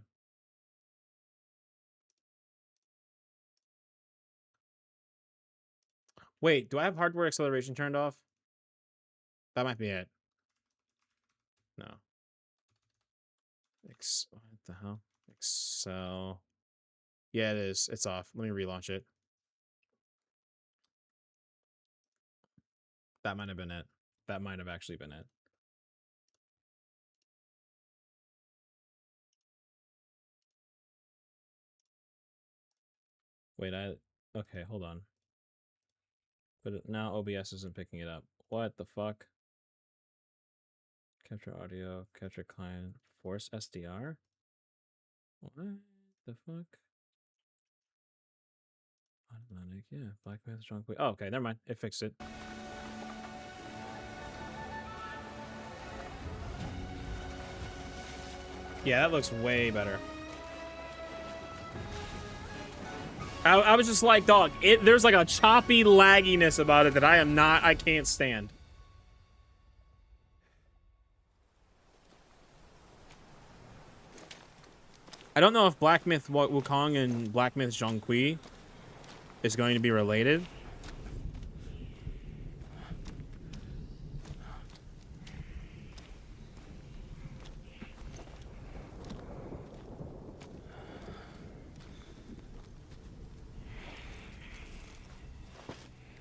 Wait, do I have hardware acceleration turned off? That might be it. No. What the hell? Excel. Yeah, it is. It's off. Let me relaunch it. That might have been it. That might have actually been it. Wait, okay, hold on. But now OBS isn't picking it up. What the fuck? Capture audio, capture client, force SDR? What the fuck? Automatic, yeah. Black Myth strong. Oh, okay, never mind. It fixed it. Yeah, that looks way better. I was just like, dog, there's like a choppy lagginess about it that I can't stand. I don't know if Black Myth Wukong and Black Myth Zhonghui is going to be related.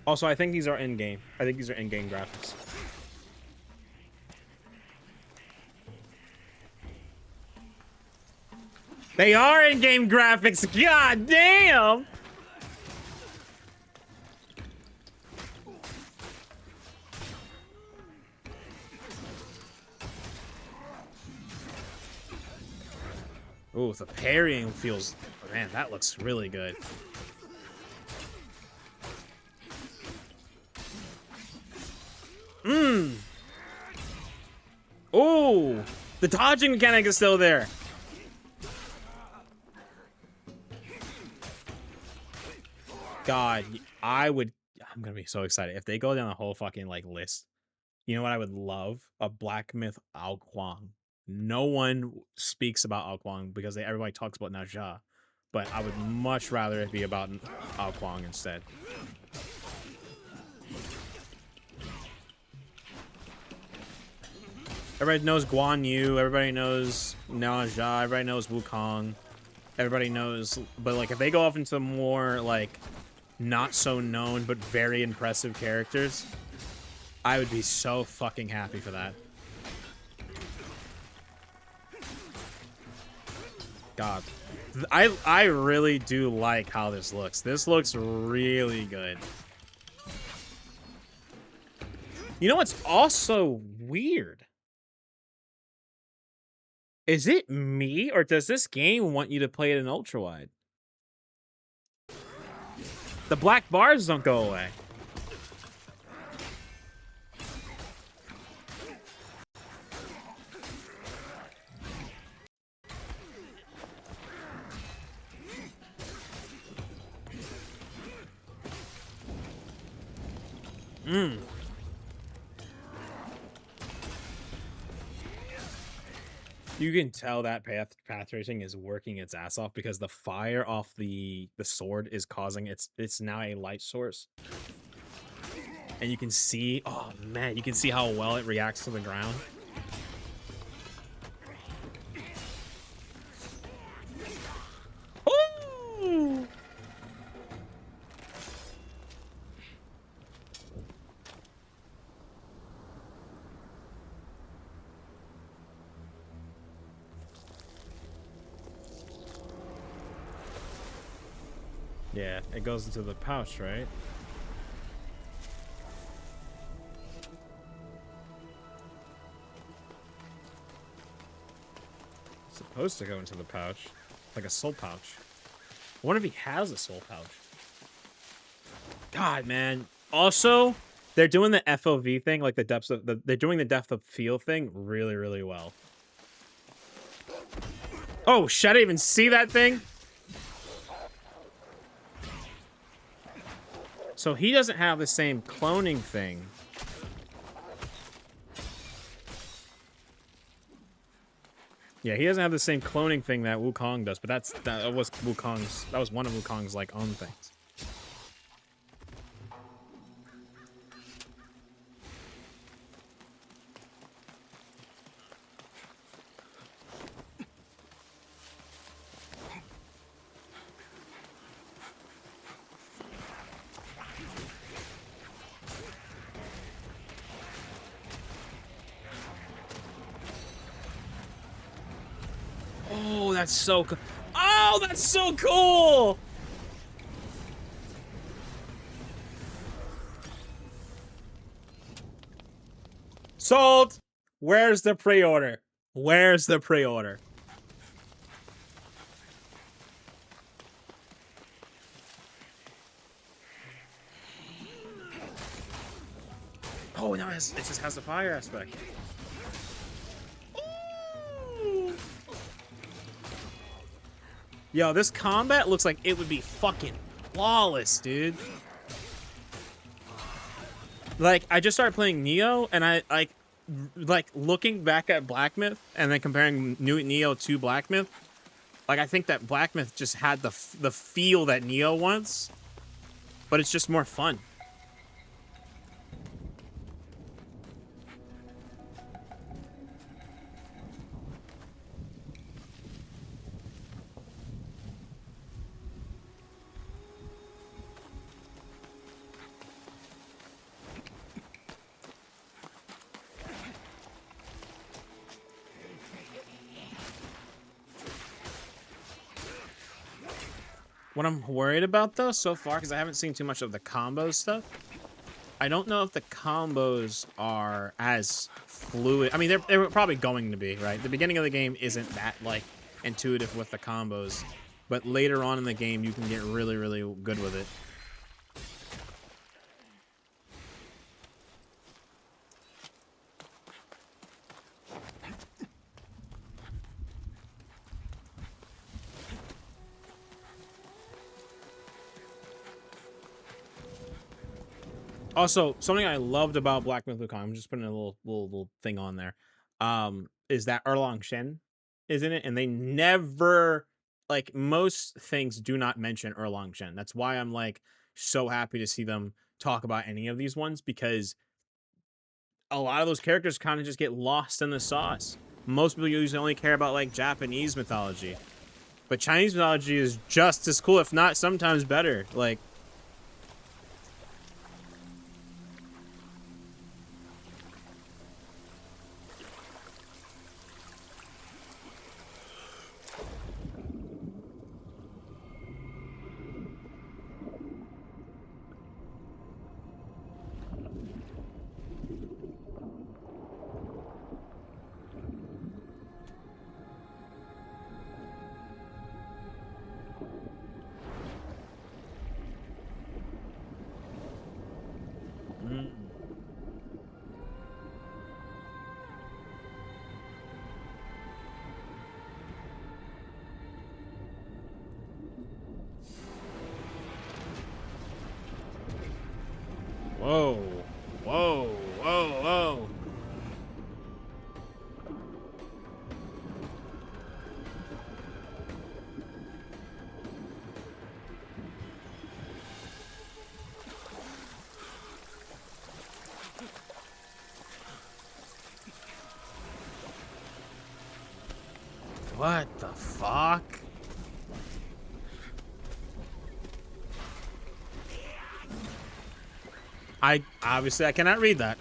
Also, I think these are in-game. I think these are in-game graphics. They are in-game graphics! God damn! Ooh, the parrying feels... Man, that looks really good. Mmm. Ooh, the dodging mechanic is still there. God, I'm gonna be so excited if they go down the whole fucking like list. You know what I would love? A Black Myth Ao Kuang. No one speaks about Ao Kuang because everybody talks about Ne Zha, but I would much rather it be about Ao Kuang instead. Everybody knows Guan Yu. Everybody knows Na Jia. Everybody knows Wukong. Everybody knows, but like if they go off into more like not so known but very impressive characters, I would be so fucking happy for that. God, I really do like how this looks. This looks really good. You know what's also weird? Is it me, or does this game want you to play it in ultra wide? The black bars don't go away. You can tell that path tracing is working its ass off because the fire off the sword is causing it's now a light source. And you can see, oh man, you can see how well it reacts to the ground. Ooh! Yeah, it goes into the pouch, right? It's supposed to go into the pouch, like a soul pouch. I wonder if he has a soul pouch. God, man. Also, they're doing the FOV thing, like the depths of they're doing the depth of field thing really, really well. Oh, shit, I didn't even see that thing. So he doesn't have the same cloning thing. Yeah, he doesn't have the same cloning thing that Wukong does, but that was one of Wukong's like own things. Oh, that's so cool. Oh, that's so cool. Sold. Where's the pre-order? Where's the pre-order? Oh, no, it just has the fire aspect. Ooh. Yo, this combat looks like it would be fucking flawless, dude. Like, I just started playing Neo, and I, like looking back at Black Myth, and then comparing Neo to Black Myth, like, I think that Black Myth just had the feel that Neo wants, but it's just more fun. What I'm worried about, though, so far, because I haven't seen too much of the combos stuff, I don't know if the combos are as fluid. I mean, they're probably going to be, right? The beginning of the game isn't that, like, intuitive with the combos, but later on in the game, you can get really, really good with it. Also, something I loved about Black Myth Wukong, I'm just putting a little thing on there, is that Erlang Shen is in it, and they never, like, most things do not mention Erlang Shen. That's why I'm, like, so happy to see them talk about any of these ones, because a lot of those characters kind of just get lost in the sauce. Most people usually only care about like Japanese mythology, but Chinese mythology is just as cool, if not sometimes better. Like, whoa, whoa, whoa, whoa. What the fuck? I cannot read that.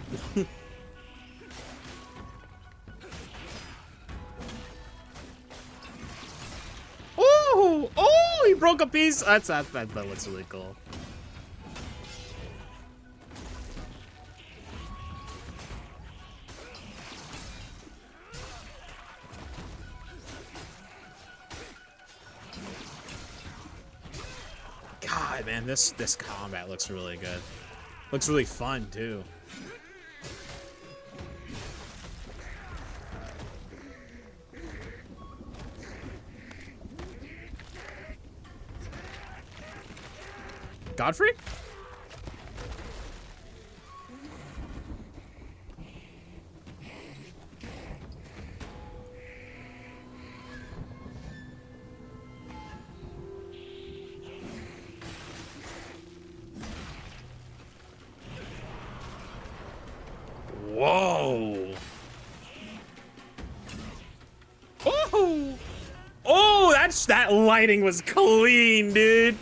Oh, oh, he broke a piece. That looks really cool. God, man, this combat looks really good. Looks really fun too. Godfrey? Whoa. Oh. Oh, that lighting was clean, dude.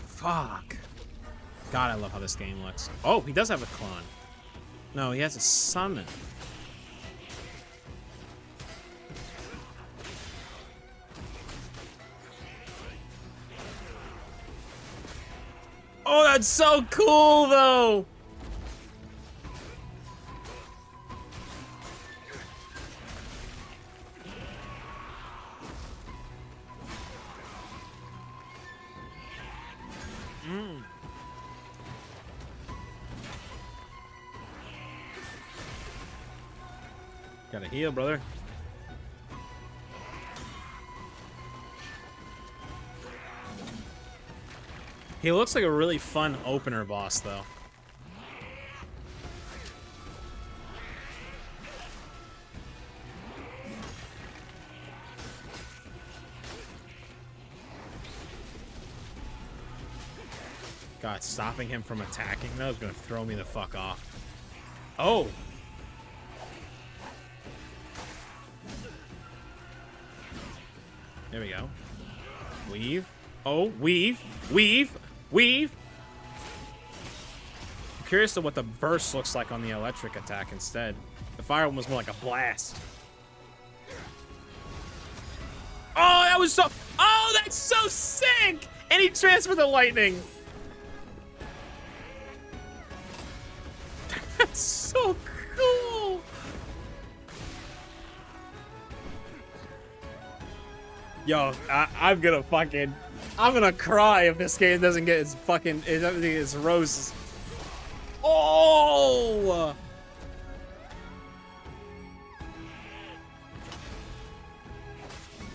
Fuck. God, I love how this game looks. Oh, he does have a clone. No, he has a summon. Oh, that's so cool, though. Gotta heal, brother. He looks like a really fun opener boss, though. God, stopping him from attacking, though, is gonna throw me the fuck off. Oh! There we go. Weave. Oh, weave. Weave. Weave. I'm curious to what the burst looks like on the electric attack instead. The fire one was more like a blast. Oh, that was so... Oh, that's so sick! And he transferred the lightning. That's so cool. Yo, I'm gonna cry if this game doesn't get its roses. Oh!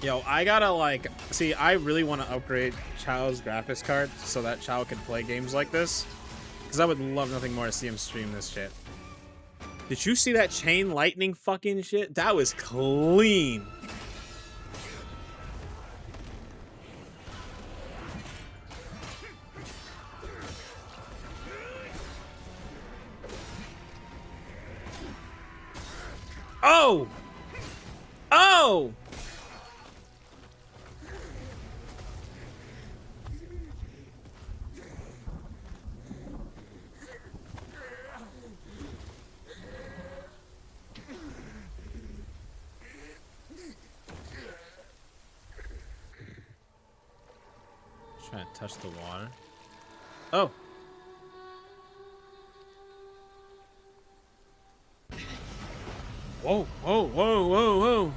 Yo, I gotta see, I really want to upgrade Chao's graphics card so that Chao can play games like this. Because I would love nothing more to see him stream this shit. Did you see that chain lightning fucking shit? That was clean. Oh! Oh! Trying to touch the water. Oh. Whoa, whoa, whoa, whoa, whoa.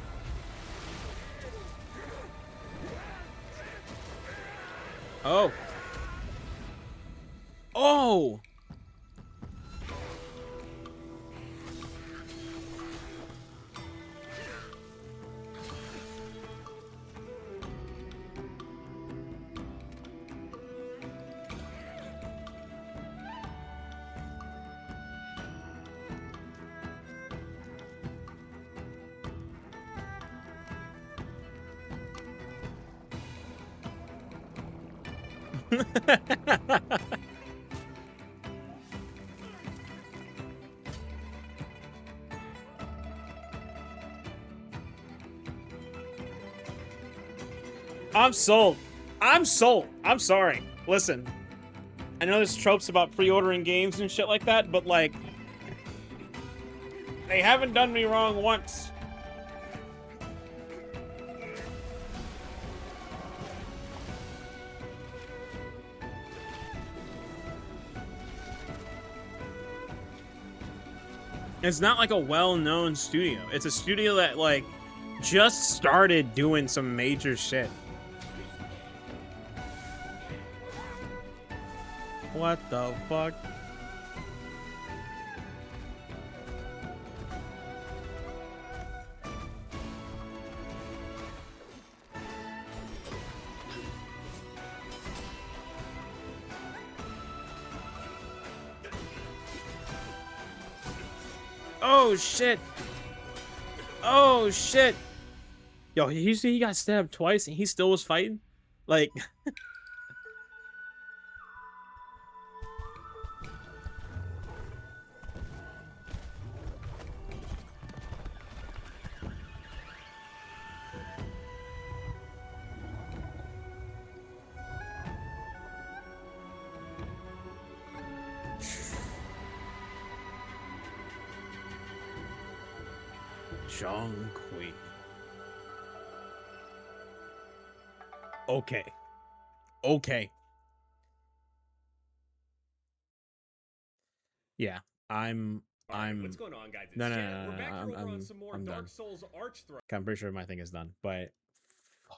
Oh. Oh. I'm sold. I'm sold. I'm sorry. Listen, I know there's tropes about pre-ordering games and shit like that, but like, they haven't done me wrong once. It's not like a well-known studio. It's a studio that like just started doing some major shit. What the fuck? Oh shit! Oh shit! Yo, he got stabbed twice and he still was fighting? Like... Zhong-Kui. Okay. Okay. Yeah, What's going on, guys? It's No, no, Janet. no, We're no, back I'm- here over on I'm- some more I'm Dark done. Souls Arch Thrust. I'm pretty sure my thing is done, but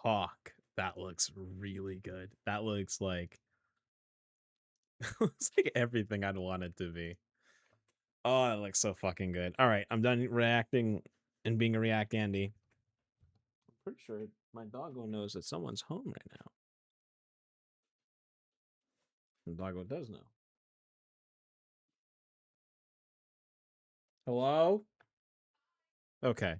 fuck, that looks really good. That looks like it's like everything I'd want it to be. Oh, it looks so fucking good. All right, I'm done reacting and being a React Andy. I'm pretty sure my doggo knows that someone's home right now. The doggo does know. Hello? Okay.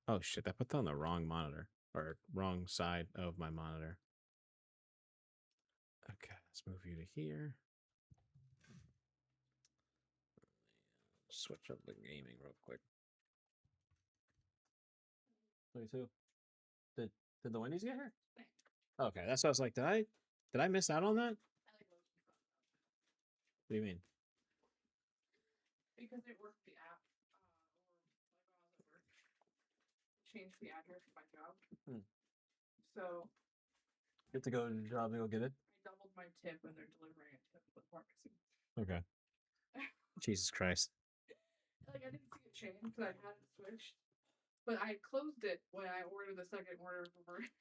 Oh shit, I put that on the wrong monitor. Or wrong side of my monitor. Okay, let's move you to here. Switch up the gaming real quick. 22. Did the Wendy's get here? Okay, that's what I was like. Did I miss out on that? What do you mean? Because it worked the app, or like when I was at work, changed the address of my job. So You have to go to the job and go get it? I doubled my tip when they're delivering it to the pharmacy. Okay. Jesus Christ. Like I didn't see it change because I hadn't switched, but I closed it when I ordered the second order for Mercy,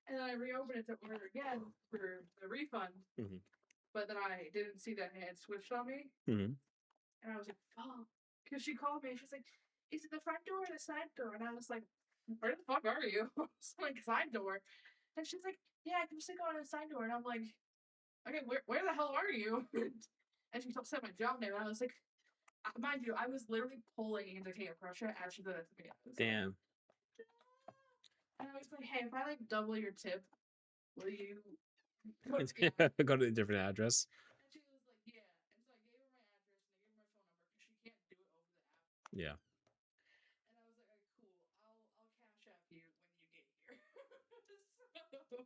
and then I reopened it to order again for the refund. But then I didn't see that it had switched on me. And I was like, "Oh," because she called me and she's like, "Is it the front door or the side door?" And I was like, "Where the fuck are you?" I was like, "Side door." And she's like, "Yeah, I can just go on the side door." And I'm like, "Okay, where the hell are you?" And she said my job name, and I was like, Mind you, I was literally pulling into King of Prussia as she did it to me. Damn. And I was like, hey, if I like double your tip, will you Go to a different address. And she was like, yeah. And so I gave her my address and I gave her my phone number because she can't do it over the app. Yeah. And I was like, all right, cool. I'll cash app you when you get here. So,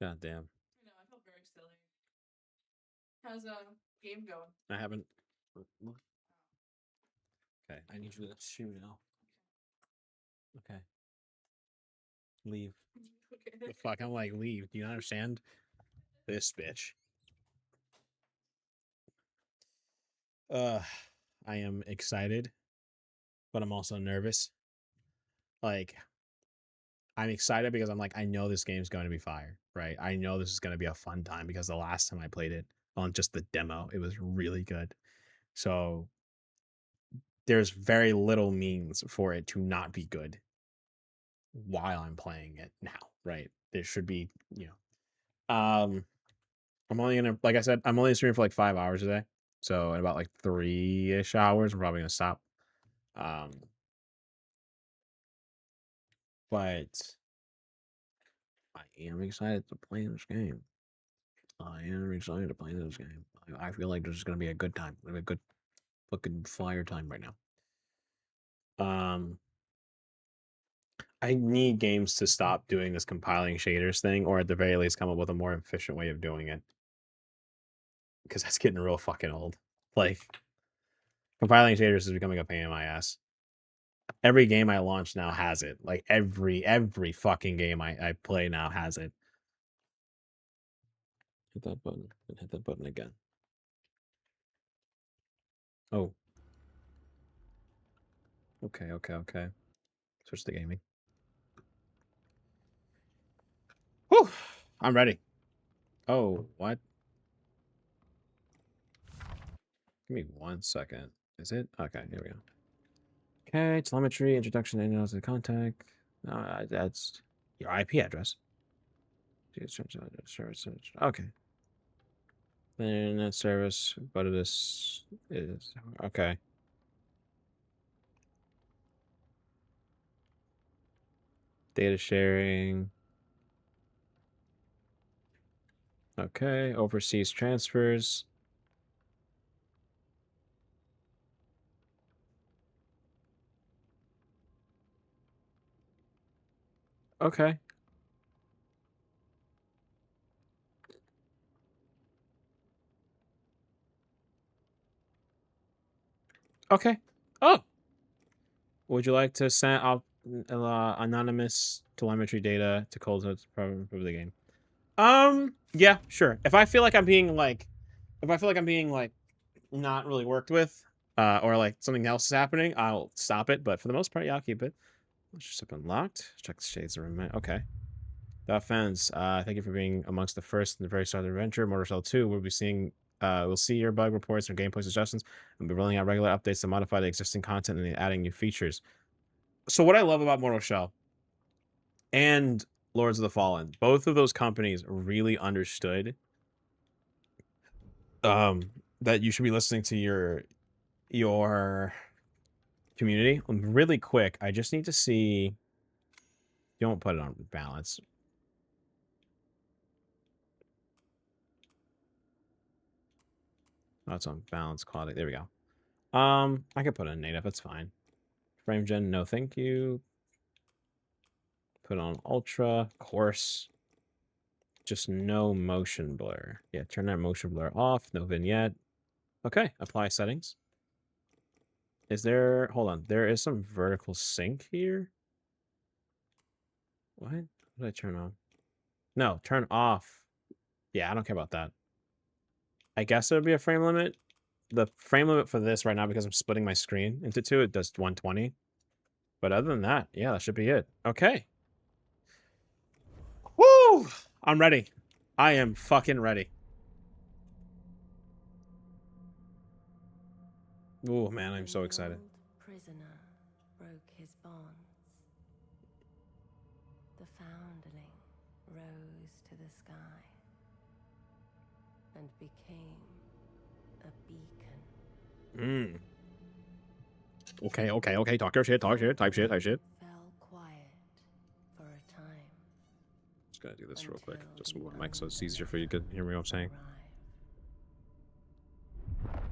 God damn. I know, I felt very silly. How's game going? I haven't. Okay, I need you to shoot now. Okay. Leave. Okay. The fuck? I'm like, leave. Do you not understand? This bitch. I am excited, but I'm also nervous. Like, I'm excited because I'm like, I know this game's going to be fire, right? I know this is going to be a fun time because the last time I played it on just the demo, it was really good. So there's very little means for it to not be good while I'm playing it now, right? There should be, I'm only gonna, like I said, I'm only streaming for like 5 hours a day. So in about like 3-ish hours, I'm probably gonna stop. But I am excited to play this game. I am excited to play this game. I feel like this is gonna be a good time. A good fucking fire time right now. I need games to stop doing this compiling shaders thing, or at the very least come up with a more efficient way of doing it. Because that's getting real fucking old. Like, compiling shaders is becoming a pain in my ass. Every game I launch now has it. Like, every fucking game I play now has it. Hit that button, and hit that button again. Oh. Okay. Switch to gaming. Whew! I'm ready. Oh, what? Give me 1 second. Is it? Okay, here we go. Okay, telemetry, introduction, and to contact. That's your IP address. Service. Okay. Then that service, but this is okay. Data sharing. Okay, overseas transfers. Okay. Okay. Oh. Would you like to send out anonymous telemetry data to cold notes for the game? Yeah, sure. If I feel like I'm being like not really worked with, or like something else is happening, I'll stop it. But for the most part, yeah, I'll keep it. Let's just have unlocked. Check the shades of room. Okay. The offense. Thank you for being amongst the first in the very start of the adventure. Mortal Shell 2. We'll see your bug reports and gameplay suggestions, and be rolling out regular updates to modify the existing content and adding new features. So what I love about Mortal Shell and Lords of the Fallen, both of those companies really understood that you should be listening to your community. Really quick, I just need to see. You won't put it on balance. Oh, it's on balance quality. There we go. I could put it in native. That's fine. Frame gen, no thank you. Put on ultra, coarse. Just no motion blur. Yeah, turn that motion blur off. No vignette. Okay, apply settings. Is there... Hold on. There is some vertical sync here. What? What did I turn on? No, turn off. Yeah, I don't care about that. I guess it would be a frame limit. The frame limit for this right now, because I'm splitting my screen into two, it does 120. But other than that, yeah, that should be it. Okay. Woo! I'm ready. I am fucking ready. Oh man, I'm so excited. The prisoner broke his bonds. The foundling rose to the sky and became a beacon. Okay. Talk your shit. Type shit. Fell quiet for a time. Just gotta do this real quick. Until Just the move my mic so it's easier for you to hear me what I'm saying. arrived.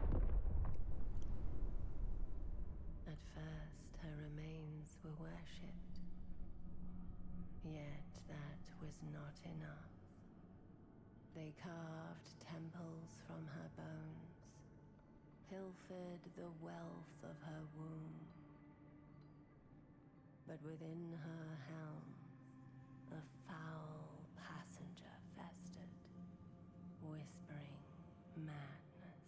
At first, her remains were worshipped. Yet that was not enough. They carved temples from her bones, pilfered the wealth of her womb. But within her helm, a foul passenger festered, whispering madness,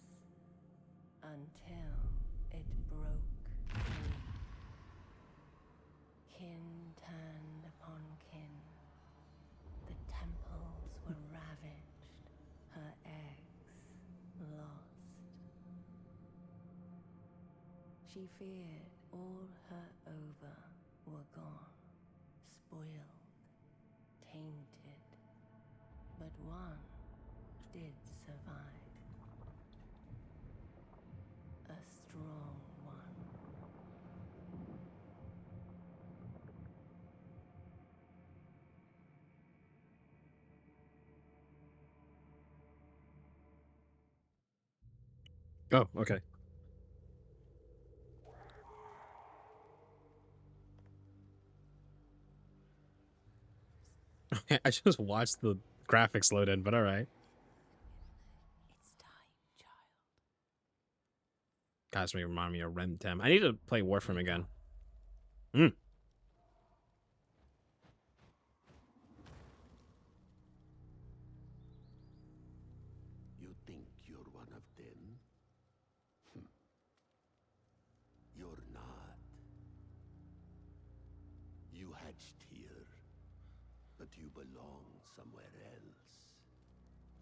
until it broke free. Kin turned upon kin. The temples were ravaged, her eggs lost. She feared all her ova were gone, spoiled, tainted. But one did survive. A strong one. Oh, okay. I just watched the graphics load in, but all right. It's time, child. Guys, may remind me of Remtem. I need to play Warframe again. You think you're one of them? You're not. You hatched here, but you belong somewhere else.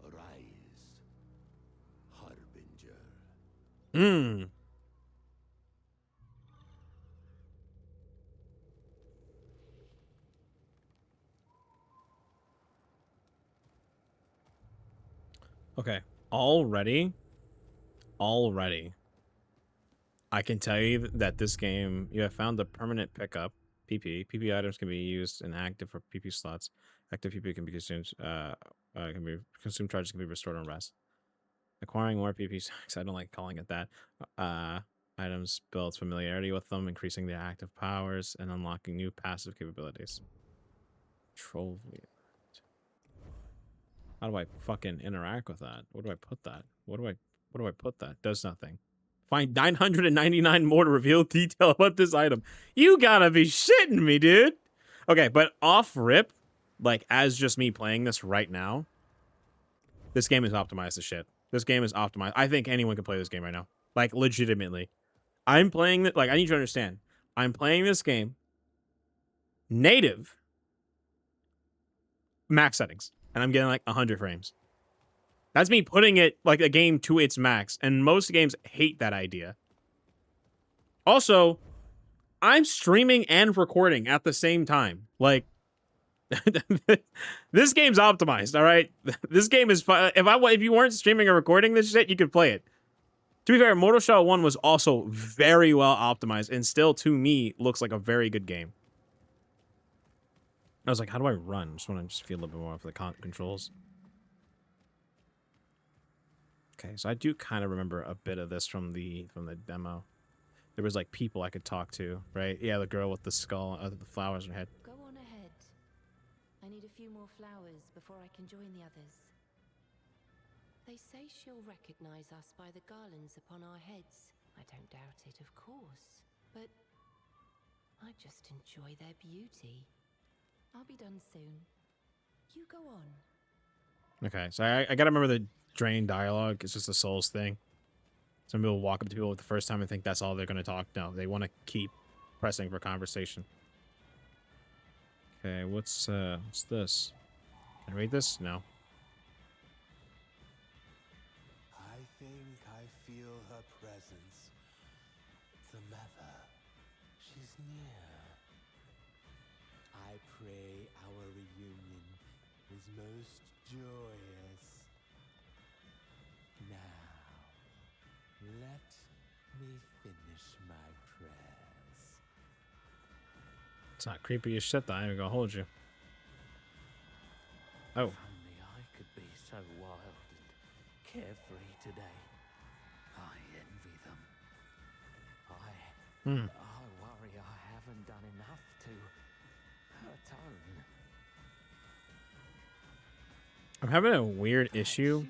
Arise, Harbinger. Okay. Already, I can tell you that this game, you have found the permanent pickup, PP. PP items can be used in active for PP slots. Active PP can be consumed, consumed charges can be restored on rest. Acquiring more PP stacks, I don't like calling it that. Items builds familiarity with them, increasing their active powers, and unlocking new passive capabilities. Control. How do I fucking interact with that? Where do I put that? Where do I put that? Does nothing. Find 999 more to reveal detail about this item. You gotta be shitting me, dude. Okay, but off rip, like as just me playing this right now, this game is optimized as shit. This game is optimized. I think anyone can play this game right now. Like legitimately. I'm playing it, like I need you to understand. I'm playing this game native max settings. And I'm getting like 100 frames. That's me putting it like a game to its max. And most games hate that idea. Also, I'm streaming and recording at the same time. Like, this game's optimized, all right? This game is fun. If you weren't streaming or recording this shit, you could play it. To be fair, Mortal Shell 1 was also very well optimized and still, to me, looks like a very good game. I was like, how do I run? I just want to feel a little bit more of the controls. Okay, so I do kind of remember a bit of this from the demo. There was like people I could talk to, right? Yeah, the girl with the skull, the flowers in her head. Go on ahead. I need a few more flowers before I can join the others. They say she'll recognize us by the garlands upon our heads. I don't doubt it, of course. But I just enjoy their beauty. I'll be done soon. You go on. Okay, so I gotta remember the drain dialogue. It's just a Souls thing. Some people walk up to people the first time and think that's all they're gonna talk. No, they want to keep pressing for conversation. Okay, what's this? Can I read this? No. I think I feel her presence. Samantha, she's near. I pray our reunion is most joyous. Now, me finish my prayers. It's not creepy as shit, though. I ain't even gonna hold you. Oh. If only I could be so wild and carefree today. I envy them. I worry I haven't done enough to atone. I'm having a weird issue,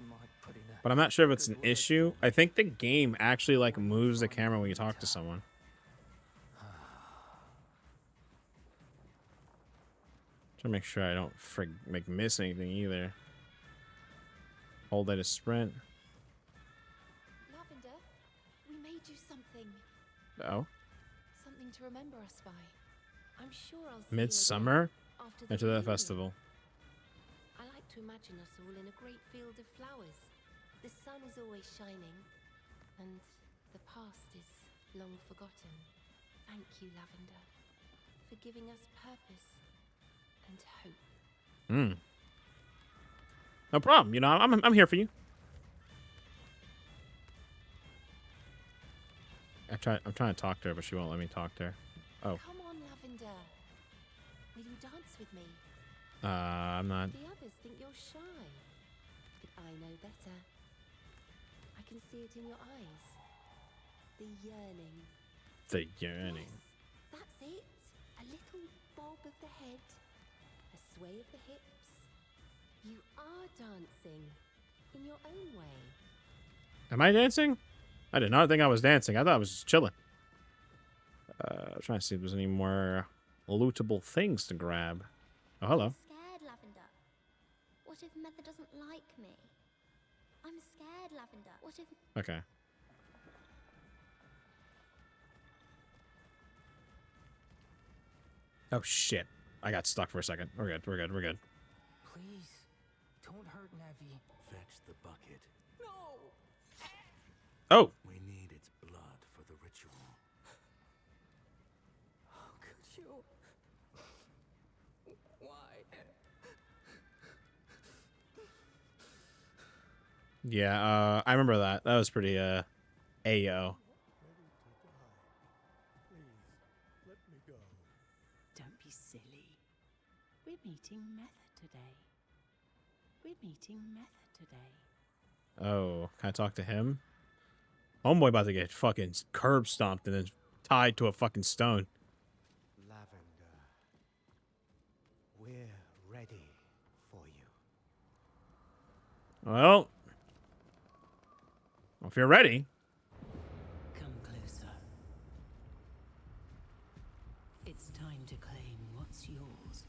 but I'm not sure if it's an issue. I think the game actually like moves the camera when you talk to someone. Trying to make sure I don't miss anything either. Hold it to sprint. Lavender, we made you something. Oh. Something to remember us by. I'm sure I'll see you Midsummer? again after Enter that reunion. festival. I like to imagine us all in a great field of flowers. The sun is always shining, and the past is long forgotten. Thank you, Lavender, for giving us purpose and hope. No problem. You know, I'm here for you. I'm trying to talk to her, but she won't let me talk to her. Oh. Come on, Lavender. Will you dance with me? I'm not. The others think you're shy, but I know better. I can see it in your eyes. The yearning. The yearning. Yes, that's it. A little bob of the head, a sway of the hips. You are dancing in your own way. Am I dancing? I did not think I was dancing. I thought I was just chilling. I'm trying to see if there's any more lootable things to grab. Oh, hello. I'm scared, Lavender. What if Mother doesn't like me? I'm scared, Lavender. What if... Okay. Oh, shit. I got stuck for a second. We're good. We're good. We're good. Please, don't hurt Navi. Fetch the bucket. No! Oh! We need its blood for the ritual. How could you? Why? Yeah, I remember that. That was pretty, Ayo. Don't be silly. We're meeting Method today. We're meeting Method today. Oh, can I talk to him? Homeboy about to get fucking curb stomped and then tied to a fucking stone. Lavender, we're ready for you. Well, if you're ready. Come closer. It's time to claim what's yours.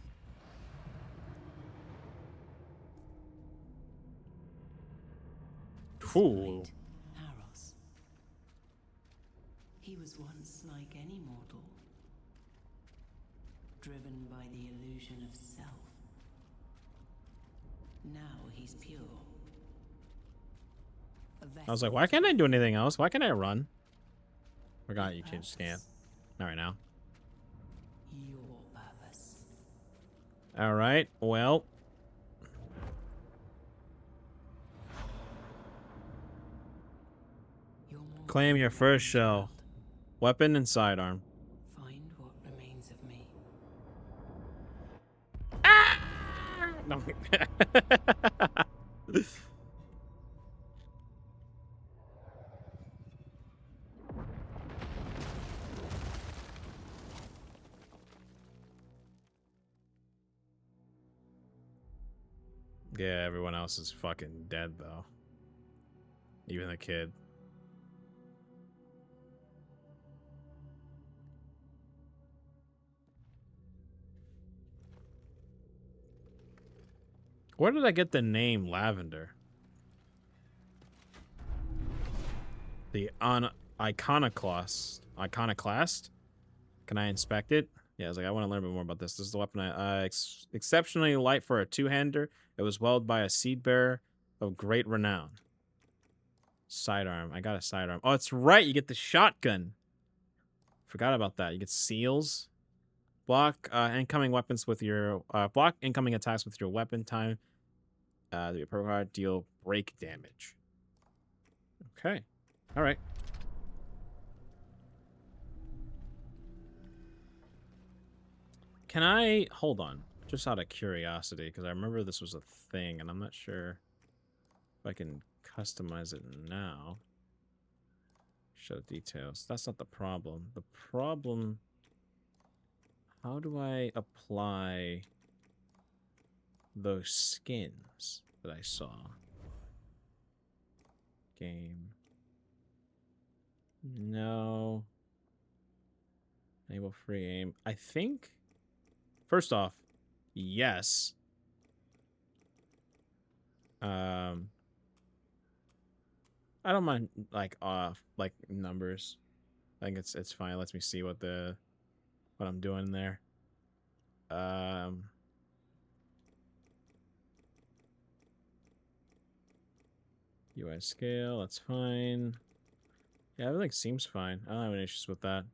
Ooh. Haros. He was once like any mortal, driven by the illusion of self. Now he's pure. I was like, why can't I do anything else? Why can't I run? Forgot you changed scan. Not right now. Your purpose. All right. Well. Claim your first shell. Weapon and sidearm. Find what remains of me. No. Yeah, everyone else is fucking dead though. Even the kid. Where did I get the name Lavender? The iconoclast. Iconoclast? Can I inspect it? Yeah, I was like, I want to learn a bit more about this. This is the weapon exceptionally light for a two-hander. It was wielded by a seed bearer of great renown. Sidearm. I got a sidearm. Oh, it's right. You get the shotgun. Forgot about that. You get seals. Block incoming weapons with your block incoming attacks with your weapon time. The purple card deal break damage. Okay. All right. Can I hold on? Just out of curiosity, because I remember this was a thing, and I'm not sure if I can customize it now. Show details. That's not the problem. The problem... How do I apply those skins that I saw? Game. No. Enable free aim. I think... First off, yes. I don't mind like numbers. I think it's fine. Lets me see what I'm doing there. UI scale, that's fine. Yeah, everything seems fine. I don't have any issues with that.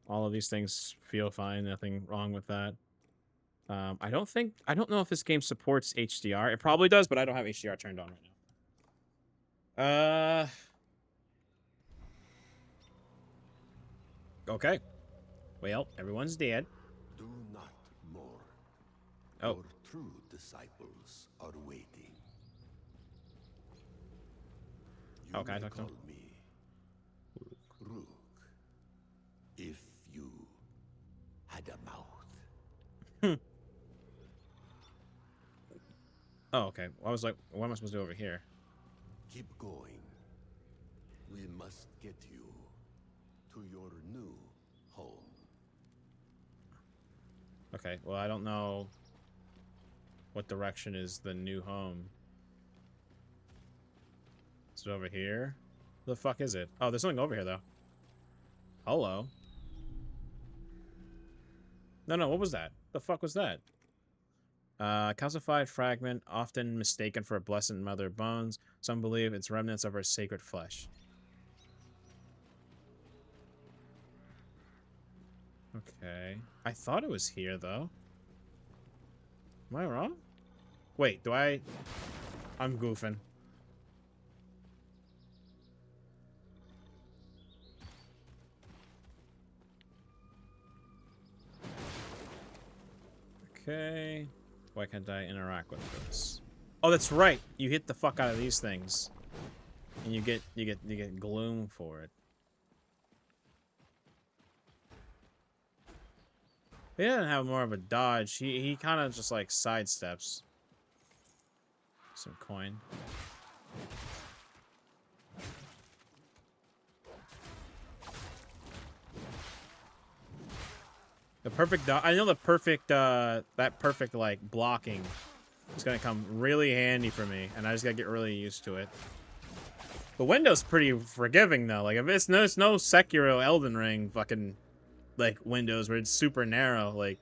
All of these things feel fine. Nothing wrong with that. I don't know if this game supports HDR. It probably does, but I don't have HDR turned on right now. Okay. Well, everyone's dead. Do not mourn. Oh. Your true disciples are waiting. You Okay, I may talk to him. call me Rook. If you had a mouth. Oh, okay. I was like, what am I supposed to do over here? Keep going. We must get you to your new home. Okay, well, I don't know what direction is the new home. Is it over here? The fuck is it? Oh, there's something over here, though. Hello. No, what was that? The fuck was that? Calcified fragment, often mistaken for a blessed mother bones. Some believe it's remnants of her sacred flesh. Okay. I thought it was here, though. Am I wrong? Wait, I'm goofing. Okay. Why can't I interact with this? Oh, that's right. You hit the fuck out of these things, and you get gloom for it. He doesn't have more of a dodge. He kind of just like sidesteps. Some coin. The perfect I know the perfect that perfect like blocking is gonna come really handy for me, and I just gotta get really used to it. The window's pretty forgiving though. Like if it's no Sekiro Elden Ring fucking like windows where it's super narrow, like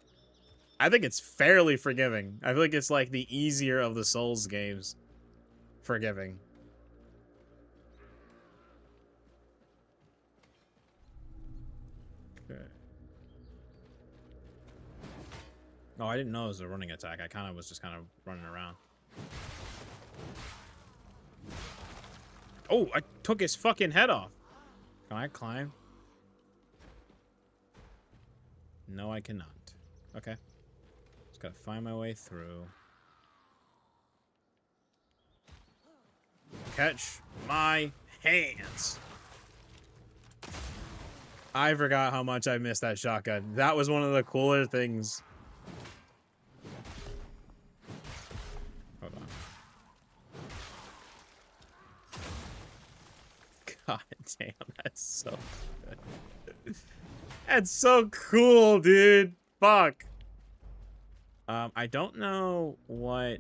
I think it's fairly forgiving. I feel like it's like the easier of the Souls games. Forgiving. Okay. Oh, I didn't know it was a running attack. I kind of was just kind of running around. Oh, I took his fucking head off. Can I climb? No, I cannot. Okay. Just gotta find my way through. Catch my hands. I forgot how much I missed that shotgun. That was one of the cooler things. Hold on. God damn, that's so good. That's so cool, dude. Fuck. I don't know what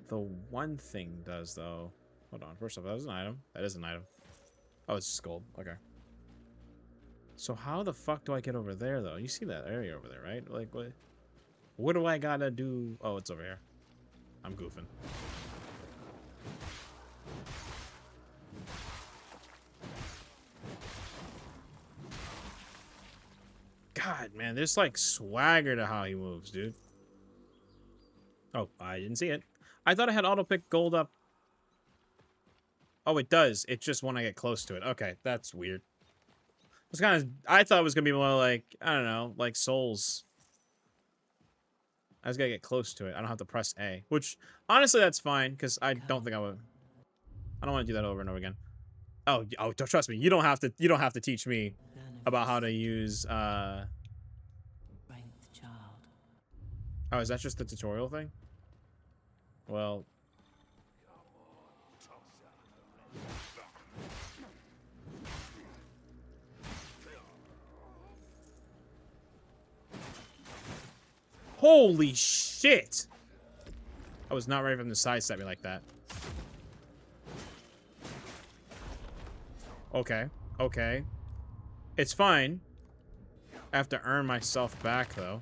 the one thing does, though. Hold on. First off, that was an item. That is an item. Oh, it's just gold. Okay. So how the fuck do I get over there, though? You see that area over there, right? Like, what do I gotta do? Oh, it's over here. I'm goofing. God, man, there's like swagger to how he moves, dude. Oh, I didn't see it. I thought I had auto pick gold up. Oh, it does. It's just when I get close to it. Okay, that's weird. It's kind of. I thought it was gonna be more like, I don't know, like Souls. I just gotta get close to it. I don't have to press A, which honestly that's fine because I don't think I would. I don't want to do that over and over again. Oh, don't trust me. You don't have to. You don't have to teach me about how to use. Strength, child. Oh, is that just the tutorial thing? Well. Holy shit! I was not ready for him to sidestep me like that. Okay. Okay. It's fine. I have to earn myself back, though.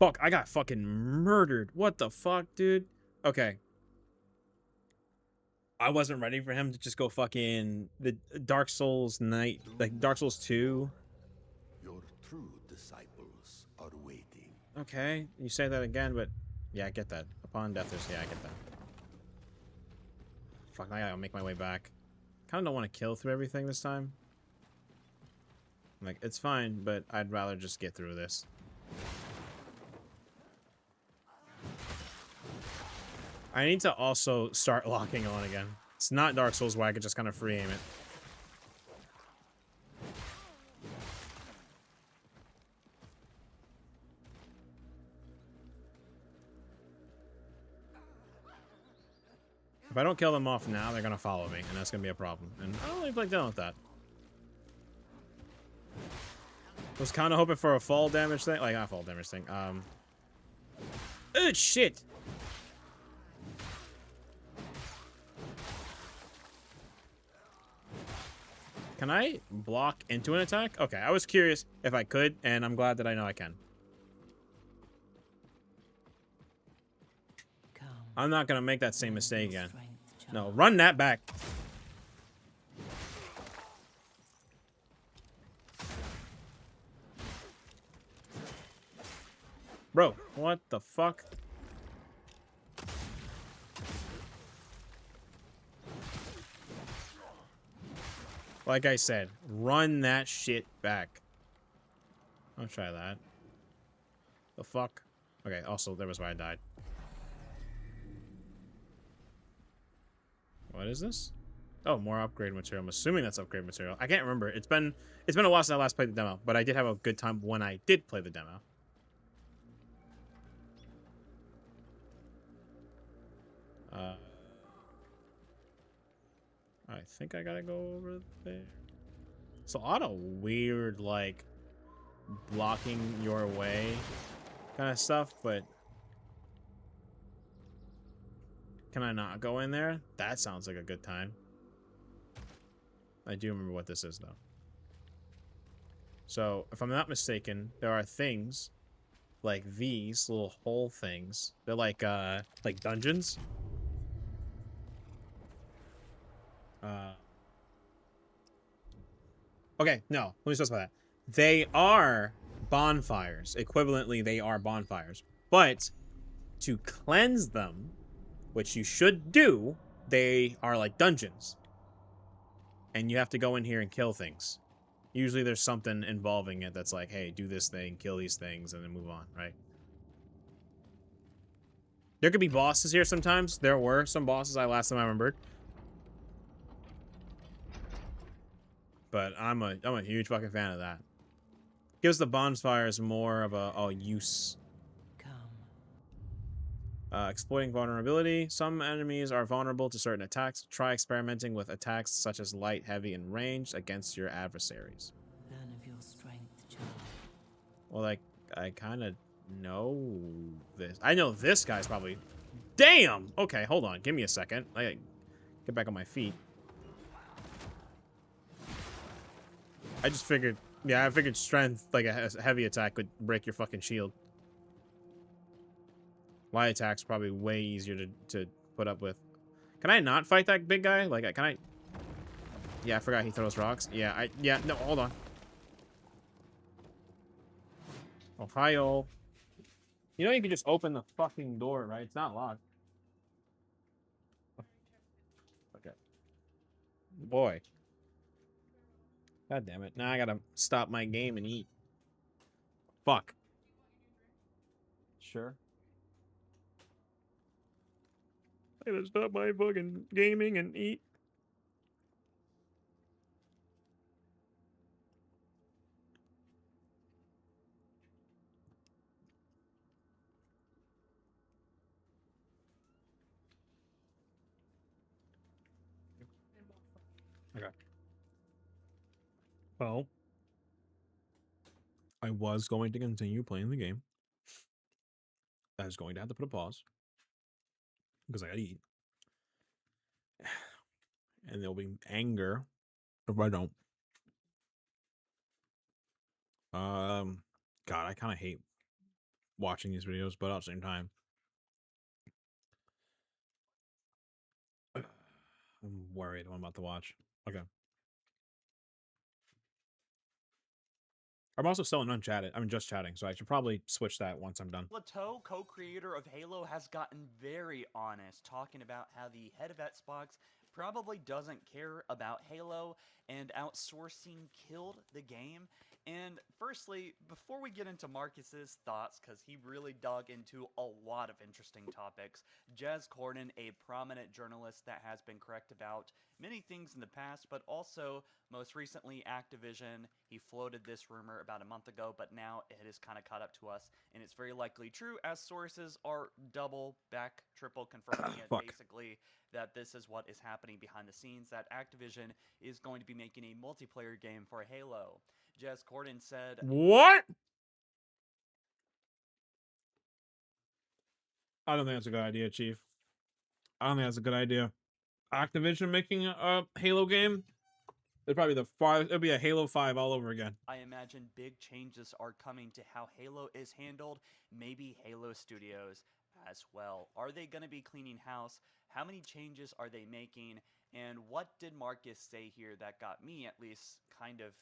Fuck, I got fucking murdered. What the fuck, dude? Okay. I wasn't ready for him to just go fucking the Dark Souls night, like Dark Souls 2. Your true disciples are waiting. Okay, you say that again, but yeah, I get that. Upon death, yeah, I get that. Fuck, I gotta make my way back. Kind of don't want to kill through everything this time. Like, it's fine, but I'd rather just get through this. I need to also start locking on again. It's not Dark Souls where I could just kind of free aim it. If I don't kill them off now, they're gonna follow me, and that's gonna be a problem. And I don't really like dealing with that. I was kind of hoping for a fall damage thing, like not fall damage thing. Oh shit! Can I block into an attack? Okay, I was curious if I could, and I'm glad that I know I can. I'm not gonna make that same mistake again. No, run that back. Bro, what the fuck? Like I said, run that shit back. I'll try that. The fuck? Okay, also, there was why I died. What is this? Oh, more upgrade material. I'm assuming that's upgrade material. I can't remember. It's been a while since I last played the demo, but I did have a good time when I did play the demo. I think I gotta go over there. It's a lot of weird, like, blocking your way kind of stuff, but can I not go in there? That sounds like a good time. I do remember what this is, though. So, if I'm not mistaken, there are things like these little hole things. They're like dungeons. Okay, no, let me specify that. They are bonfires. Equivalently, they are bonfires. But to cleanse them, which you should do, they are like dungeons. And you have to go in here and kill things. Usually there's something involving it that's like, hey, do this thing, kill these things, and then move on, right? There could be bosses here sometimes. There were some bosses last time I remembered. But I'm a huge fucking fan of that. Gives the bonfires more of a use. Exploiting vulnerability. Some enemies are vulnerable to certain attacks. Try experimenting with attacks such as light, heavy, and ranged against your adversaries. Learn of your strength, child. Well, like, I kind of know this. I know this guy's probably... Damn! Okay, hold on. Give me a second. I gotta get back on my feet. I just figured... Yeah, I figured strength, like a heavy attack, would break your fucking shield. Light attack's probably way easier to put up with. Can I not fight that big guy? Like, can I... Yeah, I forgot he throws rocks. Yeah, no, hold on. Ohio. You know you can just open the fucking door, right? It's not locked. Boy. God damn it. Now I gotta stop my game and eat. Fuck. Sure. I gotta stop my fucking gaming and eat. Okay. Well, I was going to continue playing the game. I was going to have to put a pause because I gotta eat. And there'll be anger if I don't. God, I kind of hate watching these videos, but at the same time, I'm worried what I'm about to watch. Okay. I'm also still in unchatted. I'm just chatting, so I should probably switch that once I'm done. Plateau, co-creator of Halo, has gotten very honest, talking about how the head of Xbox probably doesn't care about Halo and outsourcing killed the game. And firstly, before we get into Marcus's thoughts, because he really dug into a lot of interesting topics, Jez Corden, a prominent journalist that has been correct about many things in the past, but also most recently Activision. He floated this rumor about a month ago, but now it has kind of caught up to us, and it's very likely true, as sources are double, back, triple confirming it, basically, that this is what is happening behind the scenes, that Activision is going to be making a multiplayer game for Halo. Jez Corden said, "What? I don't think that's a good idea, Chief. I don't think that's a good idea. Activision making a Halo game? It'd probably be it'd be a Halo 5 all over again. I imagine big changes are coming to how Halo is handled, maybe Halo Studios as well. Are they going to be cleaning house? How many changes are they making? And what did Marcus say here that got me at least kind of,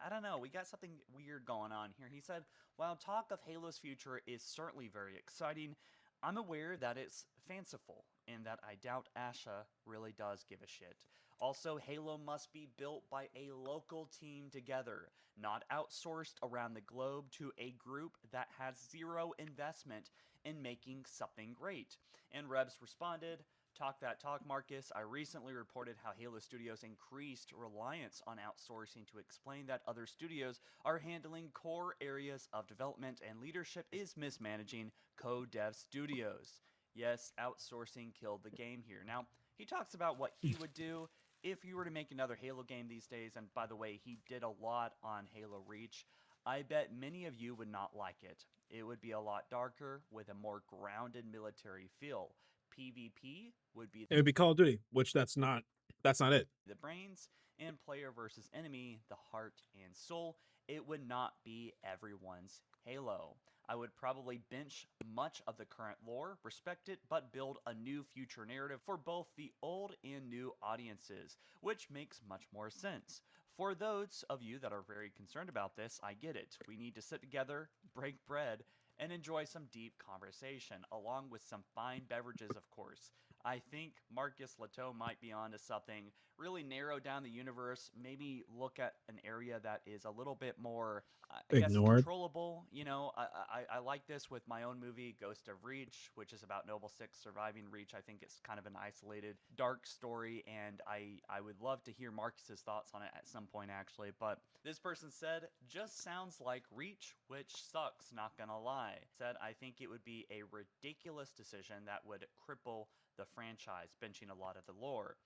I don't know, we got something weird going on here. He said, while talk of Halo's future is certainly very exciting, I'm aware that it's fanciful and that I doubt Asha really does give a shit. Also, Halo must be built by a local team together, not outsourced around the globe to a group that has zero investment in making something great. And Rebs responded, talk that talk, Marcus. I recently reported how Halo Studios increased reliance on outsourcing to explain that other studios are handling core areas of development and leadership is mismanaging co-dev studios. Yes, outsourcing killed the game here. Now, he talks about what he would do if you were to make another Halo game these days, and by the way, he did a lot on Halo Reach. I bet many of you would not like it. It would be a lot darker with a more grounded military feel. PvP would be... It would be Call of Duty, which that's not it. The brains, and player versus enemy, the heart and soul. It would not be everyone's Halo. I would probably bench much of the current lore, respect it, but build a new future narrative for both the old and new audiences, which makes much more sense. For those of you that are very concerned about this, I get it. We need to sit together, break bread, and enjoy some deep conversation, along with some fine beverages, of course. I think Marcus Leteau might be onto something. Really narrow down the universe, maybe look at an area that is a little bit more, I guess, controllable. You know, I like this with my own movie, Ghost of Reach, which is about Noble Six surviving Reach. I think it's kind of an isolated, dark story, and I would love to hear Marcus's thoughts on it at some point, actually. But this person said, just sounds like Reach, which sucks, not gonna lie. Said, I think it would be a ridiculous decision that would cripple the franchise, benching a lot of the lore.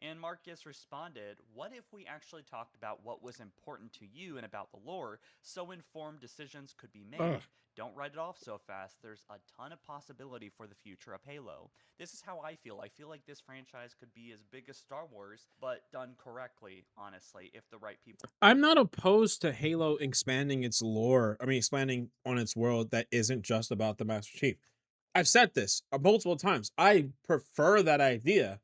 And Marcus responded, what if we actually talked about what was important to you and about the lore, so informed decisions could be made? Don't write it off so fast. There's a ton of possibility for the future of Halo. This is how I feel. I feel like this franchise could be as big as Star Wars, but done correctly, honestly, if the right people... I'm not opposed to Halo expanding its lore. I mean, expanding on its world that isn't just about the Master Chief. I've said this multiple times. I prefer that idea,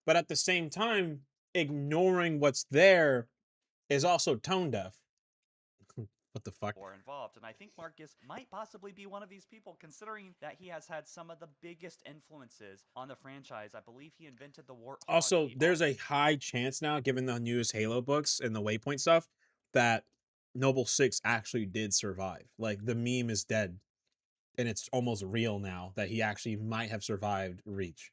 but at the same time, ignoring what's there is also tone deaf. What the fuck? Or involved, and I think Marcus might possibly be one of these people, considering that he has had some of the biggest influences on the franchise. I believe he invented the Warthog. Also, there's a high chance now, given the newest Halo books and the Waypoint stuff, that Noble Six actually did survive. Like the meme is dead, and it's almost real now that he actually might have survived Reach.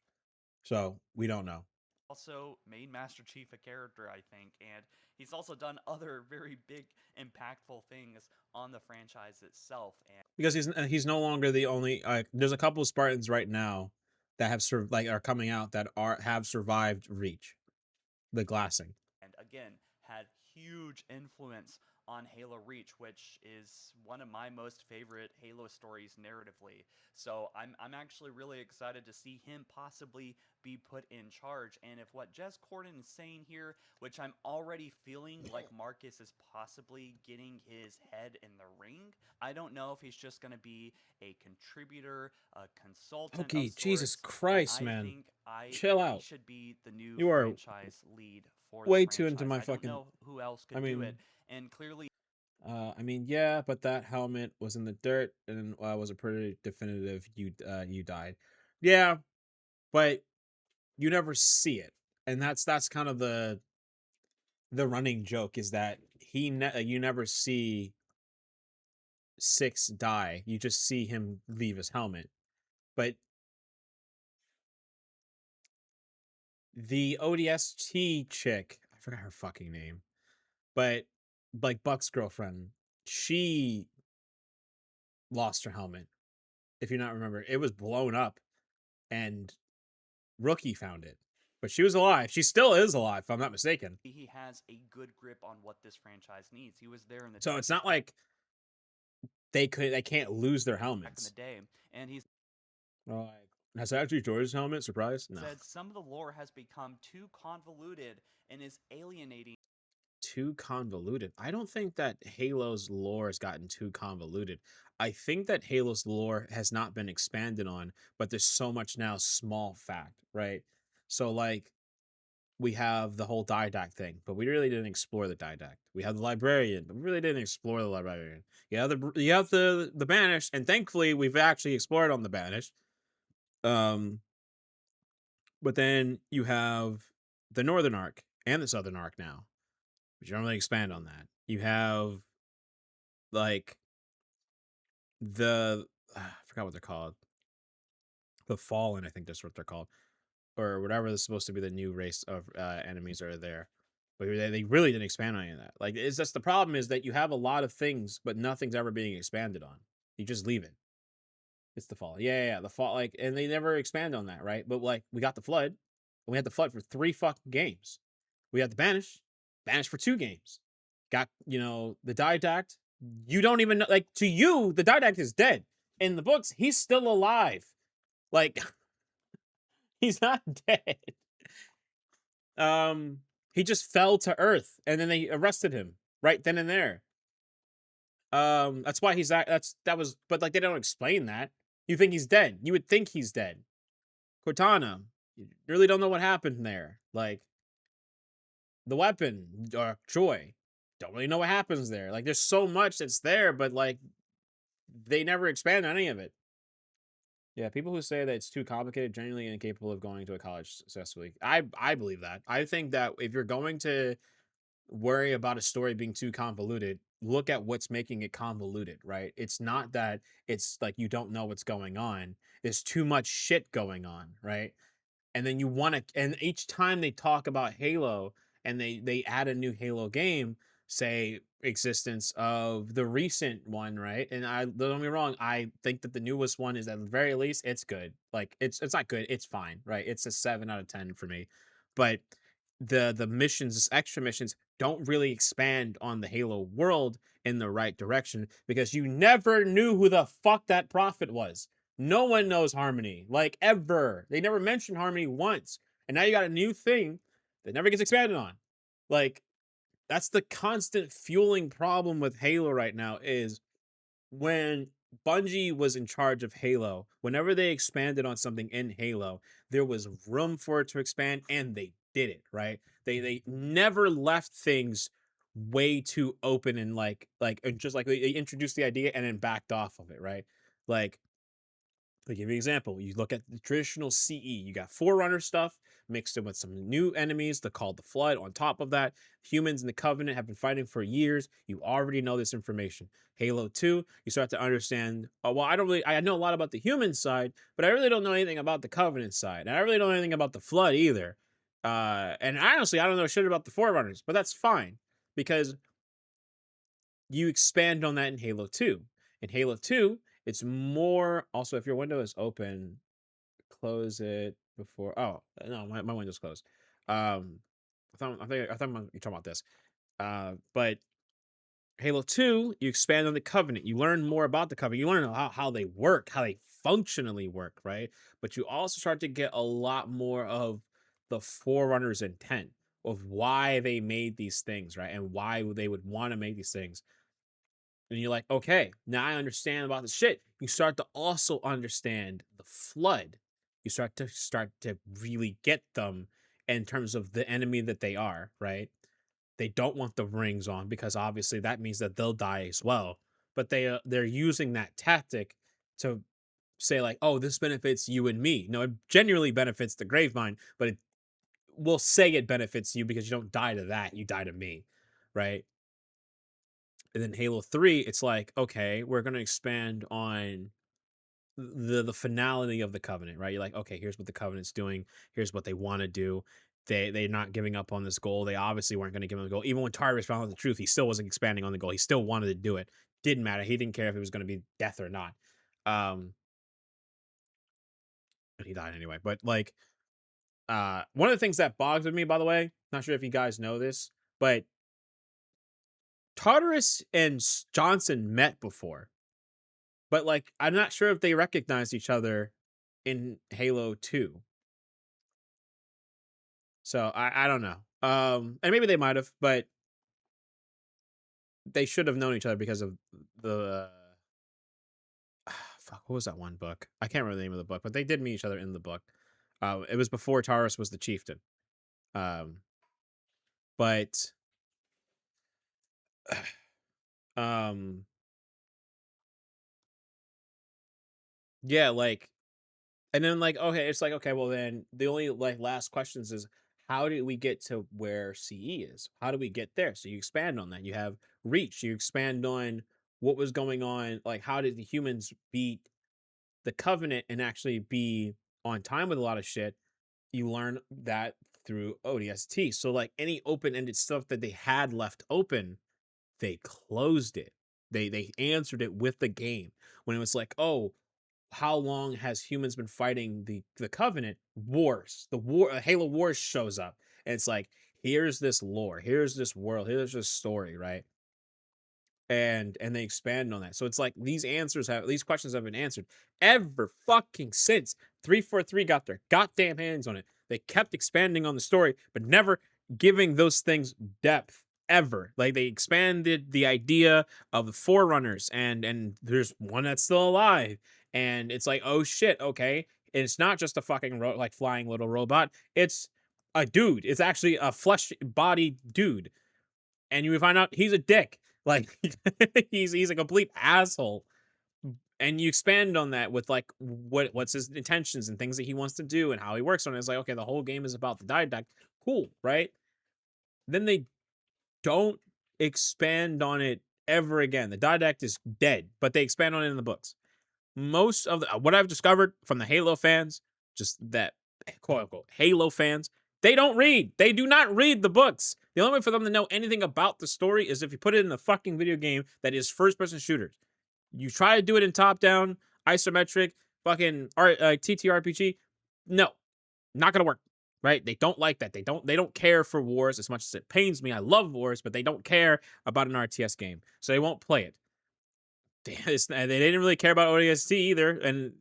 So we don't know. Also made Master Chief a character, I think, and he's also done other very big, impactful things on the franchise itself. And Because he's no longer the only. There's a couple of Spartans right now that have are coming out that have survived Reach, the glassing. and again, had huge influence on Halo Reach, which is one of my most favorite Halo stories narratively. So I'm actually really excited to see him possibly be put in charge. And if what Jez Corden is saying here, which I'm already feeling like Marcus is possibly getting his head in the ring, I don't know if he's just going to be a contributor, a consultant. Okay, of Jesus sorts. Christ, I man. think Chill he out. should be the new You are franchise lead for way the too into franchise. my I fucking. don't know who else could I mean, do it, and clearly. I mean, yeah, but that helmet was in the dirt and was a pretty definitive. You died. Yeah, but you never see it, and that's kind of the running joke is that you never see Six die. You just see him leave his helmet, but the ODST chick, I forgot her fucking name, but like Buck's girlfriend, she lost her helmet. If you not remember, it was blown up, and Rookie found it, but she was alive. She still is alive, if I'm not mistaken. He has a good grip on what this franchise needs. He was there in the So it's not like they can't lose their back in helmets. the day, and he's Like, has actually George's helmet? Surprise? No. said some of the lore has become too convoluted and is alienating. Too convoluted. I don't think that Halo's lore has gotten too convoluted. I think that Halo's lore has not been expanded on, but there's so much now small fact, right? So like we have the whole Didact thing, but we really didn't explore the Didact. We have the Librarian, but we really didn't explore the Librarian. You have the Banished, and thankfully we've actually explored on the Banished. But then you have the Northern Arc and the Southern Arc now, but you don't really expand on that. You have like I forgot what they're called. The Fallen, I think that's what they're called, or whatever is supposed to be the new race of enemies are there. But they really didn't expand on any of that. Like, it's just the problem is that you have a lot of things, but nothing's ever being expanded on. You just leave it. It's the Fallen. Yeah, the Fall. Like, and they never expand on that, right? But like, we got the Flood, and we had the Flood for 3 fucking games. We had the Banished for 2 games. Got the Didact. You don't even know. Like, to you, the Didact is dead. In the books, he's still alive. Like, he's not dead. He just fell to Earth, and then they arrested him right then and there. That's why he's that was, but like they don't explain that. You think he's dead. You would think he's dead. Cortana, you really don't know what happened there. Like the weapon, Joy, don't really know what happens there. Like there's so much that's there, but like they never expand on any of it. Yeah, people who say that it's too complicated, genuinely incapable of going to a college successfully. I believe that. I think that if you're going to worry about a story being too convoluted, look at what's making it convoluted, right? It's not that it's like you don't know what's going on. There's too much shit going on, right? And then and each time they talk about Halo and they add a new Halo game, say existence of the recent one, right? And don't get me wrong, I think that the newest one is at the very least it's good. Like it's not good, it's fine, right? It's a 7 out of 10 for me. But the missions, extra missions, don't really expand on the Halo world in the right direction because you never knew who the fuck that Prophet was. No one knows Harmony, like ever. They never mentioned Harmony once. And now you got a new thing that never gets expanded on. Like, that's the constant fueling problem with Halo right now is when Bungie was in charge of Halo, whenever they expanded on something in Halo, there was room for it to expand and they did it, right? They never left things way too open and and just like they introduced the idea and then backed off of it, right? Like, to give you an example, you look at the traditional CE, you got Forerunner stuff mixed in with some new enemies, the called the Flood. On top of that, humans in the Covenant have been fighting for years. You already know this information. Halo 2, you start to understand, well, I know a lot about the human side, but I really don't know anything about the Covenant side. And I really don't know anything about the Flood either. And honestly, I don't know shit about the Forerunners, but that's fine because you expand on that in Halo 2. In Halo 2, it's more also if your window is open, close it before. Oh no, my window's closed. I thought you're talking about this. But Halo 2, you expand on the Covenant. You learn more about the Covenant. You learn how they work, how they functionally work, right? But you also start to get a lot more of the Forerunner's intent of why they made these things, right? And why they would want to make these things. And you're like, okay, now I understand about this shit. You start to also understand the Flood. You start to really get them in terms of the enemy that they are, right? They don't want the rings on because obviously that means that they'll die as well. But they're using that tactic to say like, oh, this benefits you and me. No, it genuinely benefits the Gravemind, but it will say it benefits you because you don't die to that. You die to me, right? And then Halo 3, it's like, okay, we're going to expand on the finality of the Covenant, right? You're like, okay, here's what the Covenant's doing. Here's what they want to do. They're not giving up on this goal. They obviously weren't going to give him the goal. Even when Tartarus found out the truth, he still wasn't expanding on the goal. He still wanted to do it. Didn't matter. He didn't care if it was going to be death or not. He died anyway. But like, one of the things that bothered me, by the way, not sure if you guys know this, but Tartarus and Johnson met before, but like I'm not sure if they recognized each other in Halo 2. So I don't know. And maybe they might have, but they should have known each other because of the fuck. What was that one book? I can't remember the name of the book, but they did meet each other in the book. It was before Tartarus was the chieftain. But yeah, like, and then like, okay, it's like, okay, well then the only like last questions is how do we get to where CE is? How do we get there? So you expand on that. You have Reach. You expand on what was going on. Like, how did the humans beat the Covenant and actually be on time with a lot of shit? You learn that through ODST. So like any open-ended stuff that they had left open, they closed it. They answered it with the game. When it was like, oh, how long has humans been fighting the Covenant? Wars. Halo Wars shows up. And it's like, here's this lore, here's this world, here's this story, right? And they expand on that. So it's like these questions have been answered ever fucking since 343 got their goddamn hands on it. They kept expanding on the story, but never giving those things depth ever. Like they expanded the idea of the Forerunners, and there's one that's still alive, and it's like, oh shit, okay, and it's not just a fucking like flying little robot. It's a dude. It's actually a flesh body dude, and you find out he's a dick. Like he's a complete asshole. And you expand on that with like what's his intentions and things that he wants to do and how he works on it. It's like, okay, the whole game is about the didact. Cool, right? Then they don't expand on it ever again. The didact is dead, but they expand on it in the books. Most of what I've discovered from the Halo fans, just that quote unquote Halo fans, they don't read. They do not read the books. The only way for them to know anything about the story is if you put it in a fucking video game that is first-person shooters. You try to do it in top-down, isometric, fucking TTRPG. No, not gonna work. Right? They don't like that. They don't care for wars as much as it pains me. I love wars, but they don't care about an RTS game, so they won't play it. They didn't really care about ODST either, and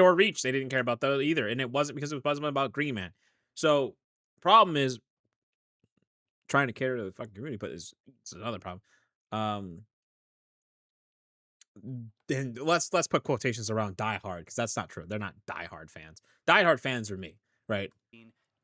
or Reach. They didn't care about those either, and it wasn't because it wasn't about Green Man. So, problem is trying to cater to the fucking community, but it's another problem. Then let's put quotations around diehard because that's not true. They're not diehard fans. Diehard fans are me, right?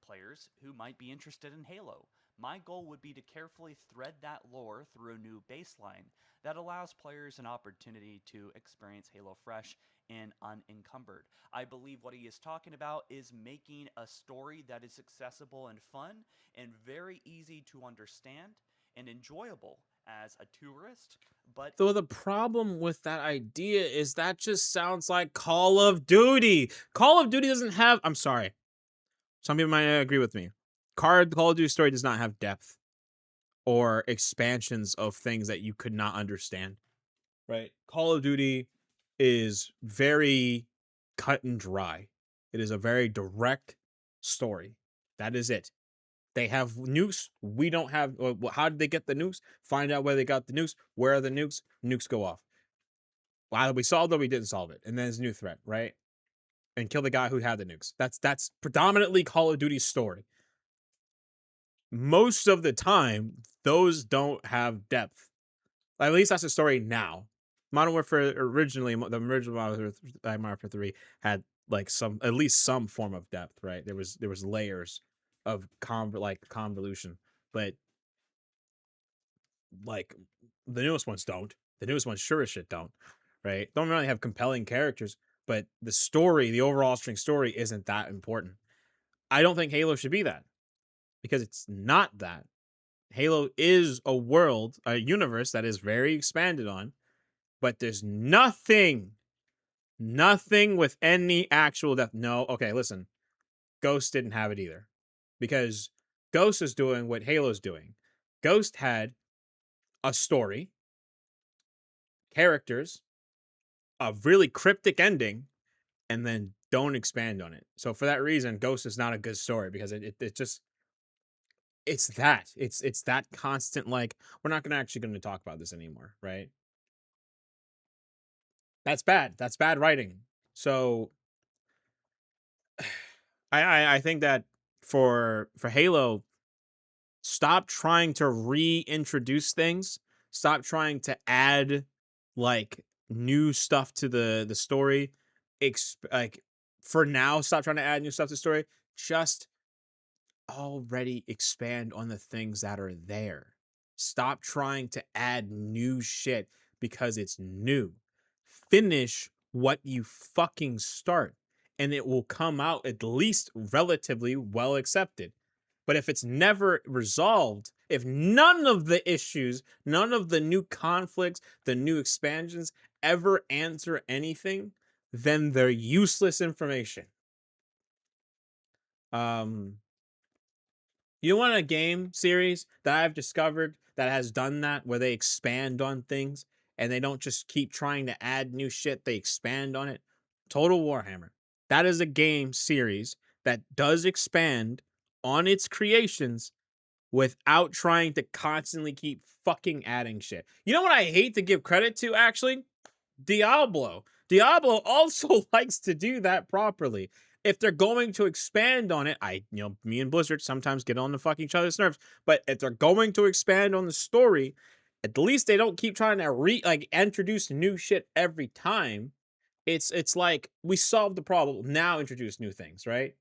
Players who might be interested in Halo, My goal would be to carefully thread that lore through a new baseline that allows players an opportunity to experience Halo fresh and unencumbered. I believe what he is talking about is making a story that is accessible and fun and very easy to understand and enjoyable as a tourist, but Though the problem with that idea is that just sounds like Call of Duty. Call of Duty doesn't have, I'm sorry, some people might agree with me. Call of Duty story does not have depth or expansions of things that you could not understand. Right? Call of Duty is very cut and dry. It is a very direct story. That is it. They have nukes. We don't have. How did they get the nukes? Find out where they got the nukes. Where are the nukes? Nukes go off. Either we solved it or we didn't solve it. And then there's a new threat, right? And kill the guy who had the nukes. That's predominantly Call of Duty's story. Most of the time, those don't have depth. At least that's the story now. Modern Warfare originally, the original Modern Warfare 3 had like at least some form of depth, right? There was layers of convolution, but like the newest ones don't. The newest ones sure as shit don't, right? Don't really have compelling characters, but the story, the overall string story, isn't that important. I don't think Halo should be that, because it's not that. Halo is a world, a universe that is very expanded on, but there's nothing with any actual depth. No, okay, listen. Ghost didn't have it either, because Ghost is doing what Halo's doing. Ghost had a story, characters, a really cryptic ending, and then don't expand on it. So for that reason, Ghost is not a good story, because it just it's that constant, like, we're not going to talk about this anymore, right? That's bad. That's bad writing. So I think that for Halo, stop trying to reintroduce things. Stop trying to add like new stuff to the story. Like for now, stop trying to add new stuff to the story. Just already expand on the things that are there. Stop trying to add new shit because it's new. Finish what you fucking start, and it will come out at least relatively well accepted. But if it's never resolved, if none of the issues, none of the new conflicts, the new expansions ever answer anything, then they're useless information. You want a game series that I've discovered that has done that, where they expand on things and they don't just keep trying to add new shit, they expand on it? Total Warhammer. That is a game series that does expand on its creations without trying to constantly keep fucking adding shit. You know what I hate to give credit to, actually? Diablo. Diablo also likes to do that properly. If they're going to expand on it, me and Blizzard sometimes get on the fucking each other's nerves, but if they're going to expand on the story, at least they don't keep trying to introduce new shit every time. It's like, we solved the problem, now introduce new things, right?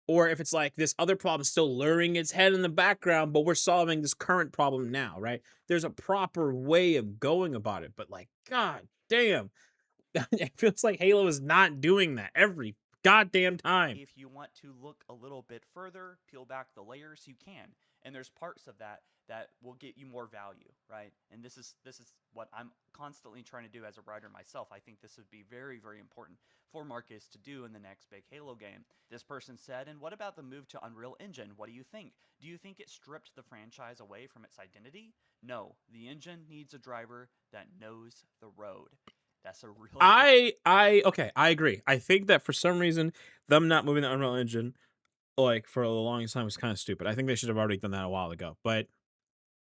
Or if it's like this other problem still luring its head in the background, but we're solving this current problem now, right? There's a proper way of going about it, but like, god damn, it feels like Halo is not doing that every goddamn time. If you want to look a little bit further, peel back the layers, you can. And there's parts of that will get you more value, right? And this is what I'm constantly trying to do as a writer myself. I think this would be very, very important for Marcus to do in the next big Halo game. This person said, and what about the move to Unreal Engine? What do you think? Do you think it stripped the franchise away from its identity? No, the engine needs a driver that knows the road. That's a really I agree. I think that for some reason, them not moving the Unreal Engine, like, for the longest time was kind of stupid. I think they should have already done that a while ago. But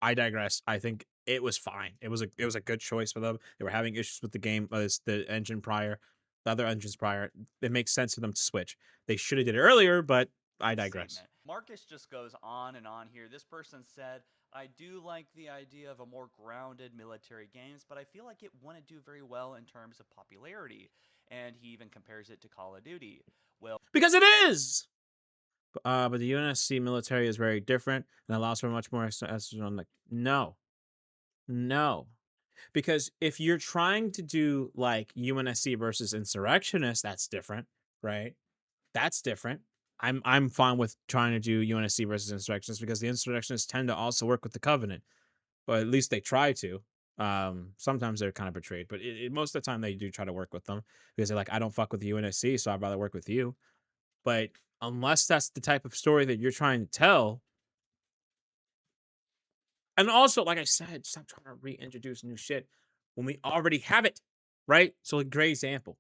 I digress. I think it was fine. It was a good choice for them. They were having issues with the game, the engine prior, the other engines prior. It makes sense for them to switch. They should have did it earlier, but I digress. Statement. Marcus just goes on and on here. This person said, I do like the idea of a more grounded military games, but I feel like it wouldn't do very well in terms of popularity. And he even compares it to Call of Duty. Well, because it is. But the UNSC military is very different and allows for much more. I'm like, no, no, because if you're trying to do like UNSC versus insurrectionists, that's different, right? That's different. I'm fine with trying to do UNSC versus insurrectionists because the insurrectionists tend to also work with the Covenant, or at least they try to. Sometimes they're kind of betrayed, but most of the time they do try to work with them because they're like, I don't fuck with the UNSC, so I'd rather work with you. But unless that's the type of story that you're trying to tell, and also, like I said, stop trying to reintroduce new shit when we already have it, right? So, a great example.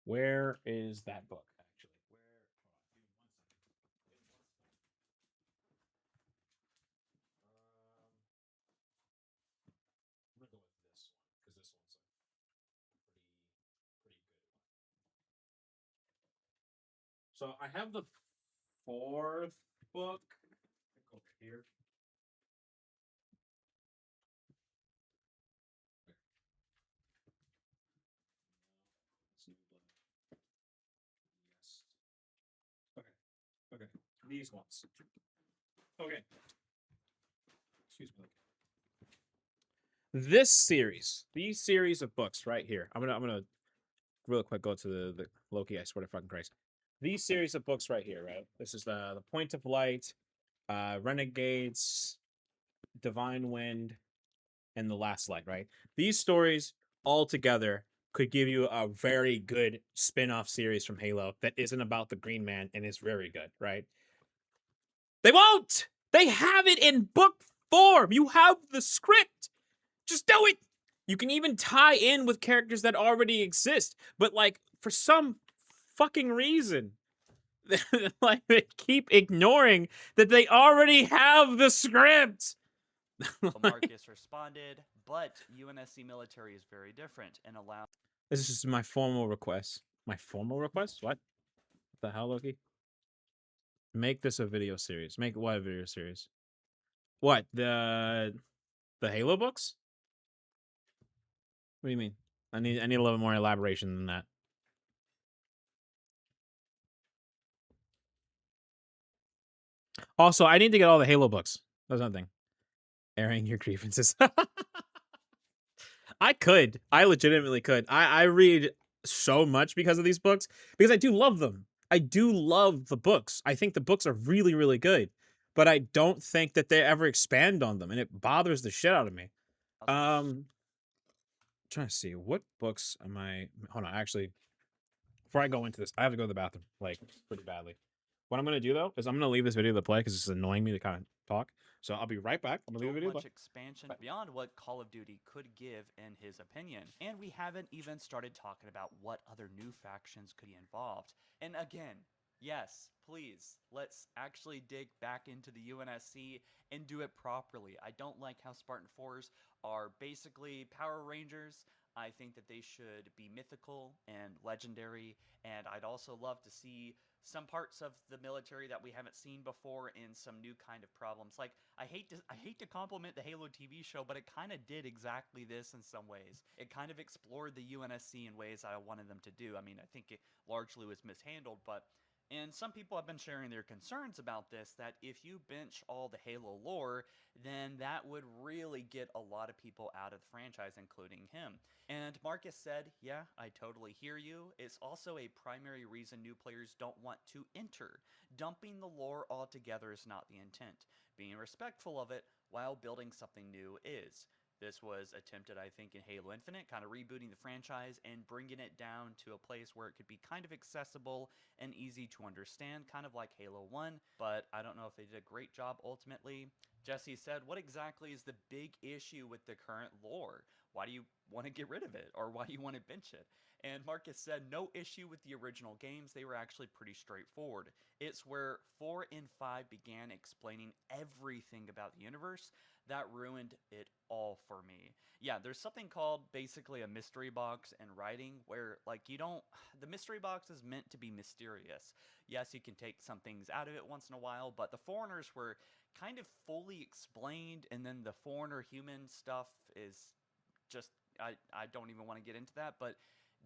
Where is that book? So I have the 4th book over here. Okay. Okay. These ones. Okay. Excuse me. These series of books right here. I'm gonna real quick go to the Loki. I swear to fucking Christ. These series of books right here, right? This is the Point of Light, Renegades, Divine Wind, and The Last Light, right? These stories all together could give you a very good spin-off series from Halo that isn't about the Green Man and is very good, right? They won't! They have it in book form! You have the script! Just do it! You can even tie in with characters that already exist, but like, for some fucking reason, like, they keep ignoring that they already have the script! Marcus responded, but UNSC military is very different and allows. This is just my formal request. My formal request? What? What the hell, Loki? Make this a video series. Make what a video series? What? The Halo books? What do you mean? I need a little bit more elaboration than that. Also, I need to get all the Halo books. That's nothing. Airing your grievances. I could. I legitimately could. I read so much because of these books because I do love them. I do love the books. I think the books are really, really good, but I don't think that they ever expand on them, and it bothers the shit out of me. Trying to see what books am I. Hold on, actually, before I go into this, I have to go to the bathroom, like, pretty badly. What I'm gonna do though is I'm gonna leave this video to play because it's annoying me to kind of talk. So I'll be right back. I'm gonna leave the video. Much expansion beyond what Call of Duty could give, in his opinion. And we haven't even started talking about what other new factions could be involved. And again, yes, please, let's actually dig back into the UNSC and do it properly. I don't like how Spartan 4s are basically Power Rangers. I think that they should be mythical and legendary, and I'd also love to see some parts of the military that we haven't seen before in some new kind of problems. Like, I hate to compliment the Halo TV show, but it kind of did exactly this in some ways. It kind of explored the UNSC in ways I wanted them to do. I mean, I think it largely was mishandled, but and some people have been sharing their concerns about this, that if you bench all the Halo lore, then that would really get a lot of people out of the franchise, including him. And Marcus said, yeah, I totally hear you. It's also a primary reason new players don't want to enter. Dumping the lore altogether is not the intent. Being respectful of it while building something new is. This was attempted, I think, in Halo Infinite, kind of rebooting the franchise and bringing it down to a place where it could be kind of accessible and easy to understand, kind of like Halo 1, but I don't know if they did a great job ultimately. Jesse said, what exactly is the big issue with the current lore? Why do you want to get rid of it? Or why do you want to bench it? And Marcus said, no issue with the original games. They were actually pretty straightforward. It's where 4 and 5 began explaining everything about the universe that ruined it all for me. Yeah, there's something called basically a mystery box in writing where, like, the mystery box is meant to be mysterious. Yes, you can take some things out of it once in a while, but the foreigners were kind of fully explained, and then the foreigner human stuff is just, I don't even want to get into that, but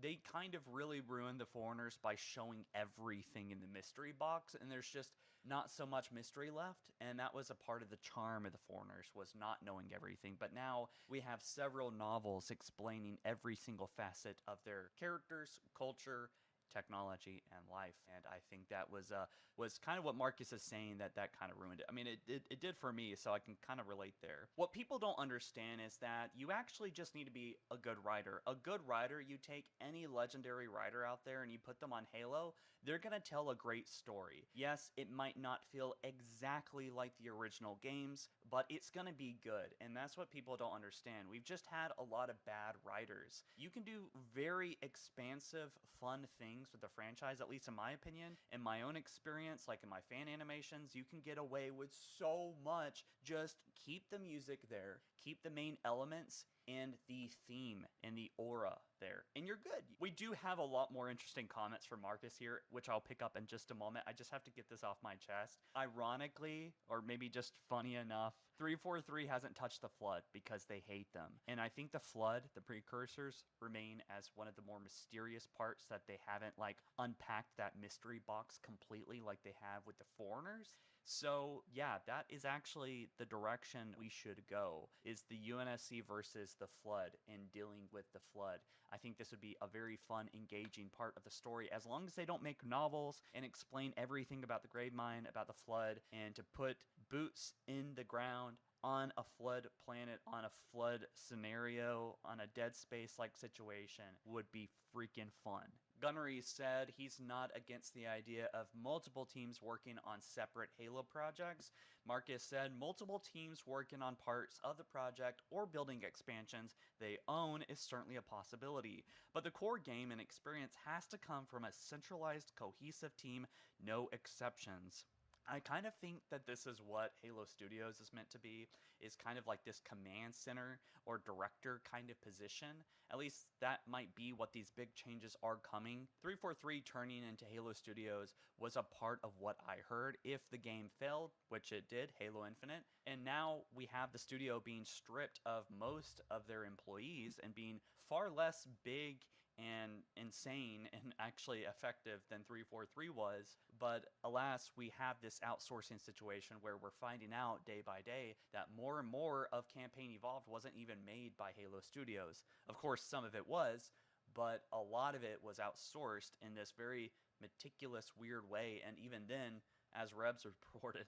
they kind of really ruined the Foreigners by showing everything in the mystery box, and there's just not so much mystery left, and that was a part of the charm of the Foreigners, was not knowing everything. But now we have several novels explaining every single facet of their characters, culture, technology, and life. And I think that was kind of what Marcus is saying, that kind of ruined it. I mean, it did for me, so I can kind of relate there. What people don't understand is that you actually just need to be a good writer. A good writer, you take any legendary writer out there and you put them on Halo, they're going to tell a great story. Yes, it might not feel exactly like the original games, but it's going to be good, and that's what people don't understand. We've just had a lot of bad writers. You can do very expansive, fun things with the franchise, at least in my opinion. In my own experience, like in my fan animations, you can get away with so much. Just keep the music there, keep the main elements and the theme and the aura there, and you're good. We do have a lot more interesting comments from Marcus here, which I'll pick up in just a moment. I just have to get this off my chest. Ironically, or maybe just funny enough, 343 hasn't touched the Flood because they hate them. And I think the Flood, the precursors, remain as one of the more mysterious parts, that they haven't like unpacked that mystery box completely like they have with the Foreigners. So yeah, that is actually the direction we should go, is the UNSC versus the Flood and dealing with the Flood. I think this would be a very fun, engaging part of the story, as long as they don't make novels and explain everything about the Gravemind, about the Flood, and to put boots in the ground on a Flood planet, on a Flood scenario, on a Dead Space-like situation would be freaking fun. Gunnery said he's not against the idea of multiple teams working on separate Halo projects. Marcus said multiple teams working on parts of the project or building expansions they own is certainly a possibility, but the core game and experience has to come from a centralized, cohesive team, no exceptions. I kind of think that this is what Halo Studios is meant to be, is kind of like this command center or director kind of position. At least that might be what these big changes are coming. 343 turning into Halo Studios was a part of what I heard if the game failed, which it did, Halo Infinite. And now we have the studio being stripped of most of their employees and being far less big and insane and actually effective than 343 was. But alas, we have this outsourcing situation where we're finding out day by day that more and more of Campaign Evolved wasn't even made by Halo Studios. Of course, some of it was, but a lot of it was outsourced in this very meticulous, weird way. And even then, as Rebs reported,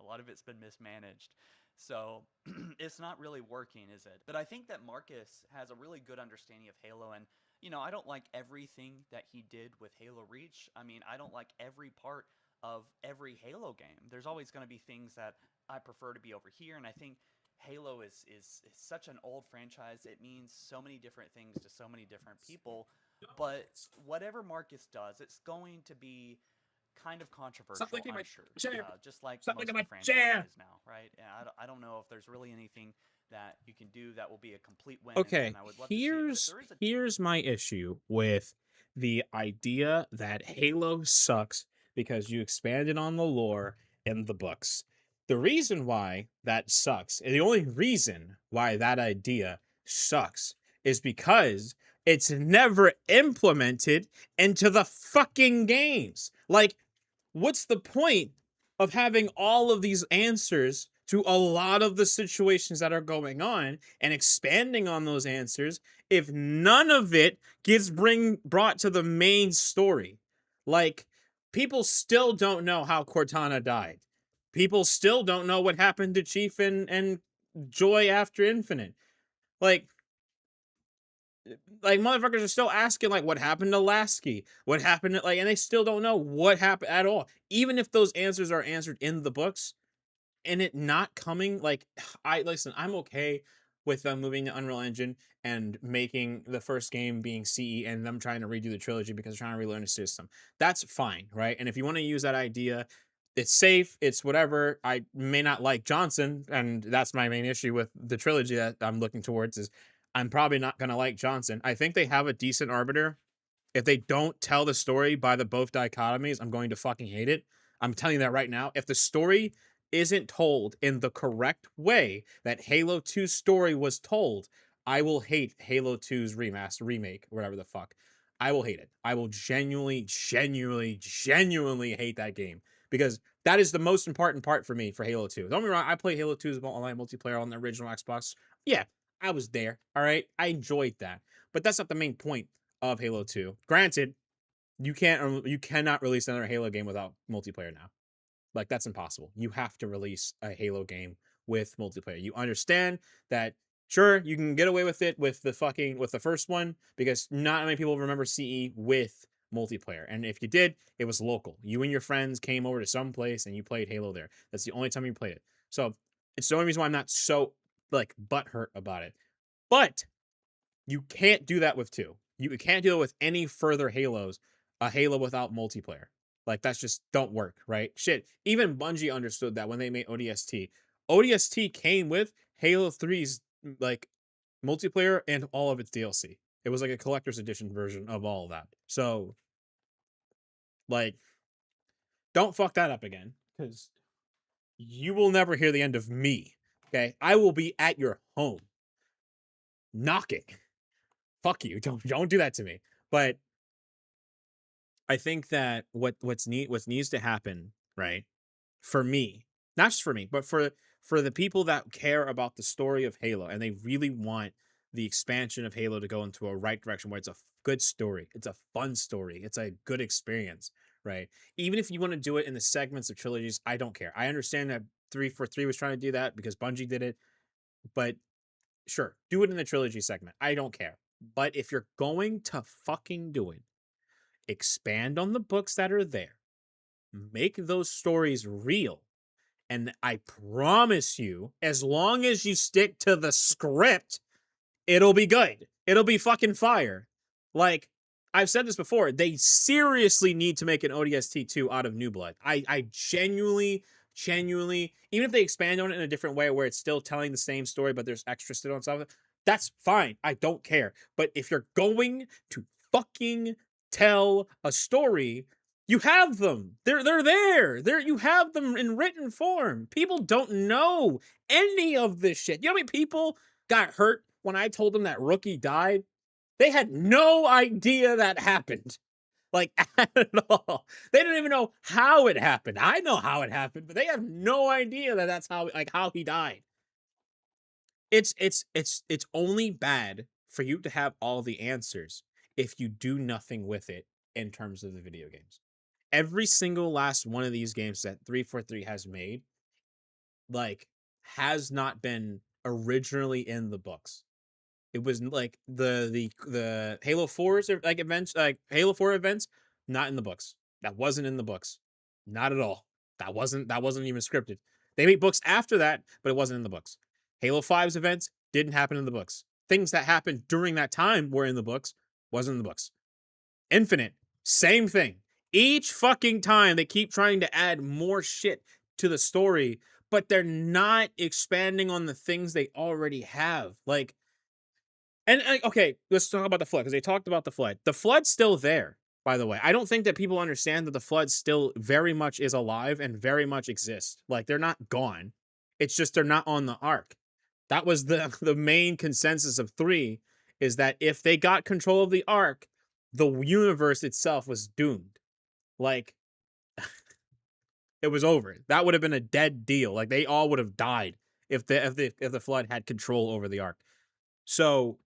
a lot of it's been mismanaged. So it's not really working, is it? But I think that Marcus has a really good understanding of Halo, and you know, I don't like everything that he did with Halo Reach. I mean, I don't like every part of every Halo game. There's always going to be things that I prefer to be over here, and I think Halo is such an old franchise. It means so many different things to so many different people, but whatever Marcus does, it's going to be kind of controversial, I'm sure. Just like most of the franchises now, right? And I don't know if there's really anything that you can do that will be a complete win. Okay, and I would love to see it, here's my issue with the idea that Halo sucks because you expanded on the lore in the books. The reason why that sucks, and the only reason why that idea sucks, is because it's never implemented into the fucking games. Like, what's the point of having all of these answers to a lot of the situations that are going on and expanding on those answers if none of it gets brought to the main story? Like, people still don't know how Cortana died. People still don't know what happened to Chief and Joy after Infinite. Like motherfuckers are still asking, like, what happened to Lasky? What happened to, like, and they still don't know what happened at all. Even if those answers are answered in the books, and it not coming, like, I'm okay with them moving to Unreal Engine and making the first game being CE and them trying to redo the trilogy because they're trying to relearn the system. That's fine, right? And if you want to use that idea, it's safe, it's whatever. I may not like Johnson, and that's my main issue with the trilogy that I'm looking towards, is I'm probably not going to like Johnson. I think they have a decent arbiter. If they don't tell the story by the both dichotomies, I'm going to fucking hate it. I'm telling you that right now. If the story isn't told in the correct way that Halo 2's story was told, I will hate Halo 2's remake, whatever the fuck. I will hate it. I will genuinely hate that game because that is the most important part for me for Halo 2. Don't get me wrong, I played Halo 2's online multiplayer on the original Xbox. Yeah, I was there. All right, I enjoyed that, but that's not the main point of Halo 2. Granted, you cannot release another Halo game without multiplayer now. Like, that's impossible. You have to release a Halo game with multiplayer. You understand that, sure, you can get away with it with the first one because not many people remember CE with multiplayer. And if you did, it was local. You and your friends came over to some place and you played Halo there. That's the only time you played it. So it's the only reason why I'm not so like butthurt about it. But you can't do that with 2. You can't do it with any further Halos. A Halo without multiplayer. Like, that's just don't work, right? Shit. Even Bungie understood that when they made ODST. ODST came with Halo 3's like multiplayer and all of its DLC. It was like a collector's edition version of all of that. So, like, don't fuck that up again, because you will never hear the end of me. Okay, I will be at your home, knocking. Fuck you! Don't do that to me. But I think that what needs to happen, right? For me, not just for me, but for the people that care about the story of Halo and they really want the expansion of Halo to go into a right direction where it's a good story, it's a fun story, it's a good experience, right? Even if you want to do it in the segments of trilogies, I don't care. I understand that 343 was trying to do that because Bungie did it, but sure, do it in the trilogy segment. I don't care. But if you're going to fucking do it, expand on the books that are there, make those stories real, and I promise you, as long as you stick to the script, it'll be good. It'll be fucking fire. Like, I've said this before, they seriously need to make an ODST 2 out of New Blood. I genuinely, even if they expand on it in a different way where it's still telling the same story, but there's extra shit on top of it, that's fine. I don't care. But if you're going to fucking tell a story, you have them. They're there. You have them in written form. People don't know any of this shit. You know how many people got hurt when I told them that Rookie died? They had no idea that happened. Like, at all. They didn't even know how it happened. I know how it happened, but they have no idea that that's how he died. It's only bad for you to have all the answers if you do nothing with it in terms of the video games. Every single last one of these games that 343 has made, like, has not been originally in the books. It was like the Halo 4's like events, like Halo 4 events, not in the books. That wasn't in the books. Not at all. That wasn't even scripted. They made books after that, but it wasn't in the books. Halo 5's events didn't happen in the books. Things that happened during that time were in the books, wasn't in the books. Infinite, same thing. Each fucking time they keep trying to add more shit to the story, but they're not expanding on the things they already have. Like, and okay, let's talk about the Flood, because they talked about the Flood. The Flood's still there, by the way. I don't think that people understand that the Flood still very much is alive and very much exists. Like, they're not gone. It's just they're not on the Ark. That was the main consensus of 3, is that if they got control of the Ark, the universe itself was doomed. Like, it was over. That would have been a dead deal. Like, they all would have died if the Flood had control over the Ark. So,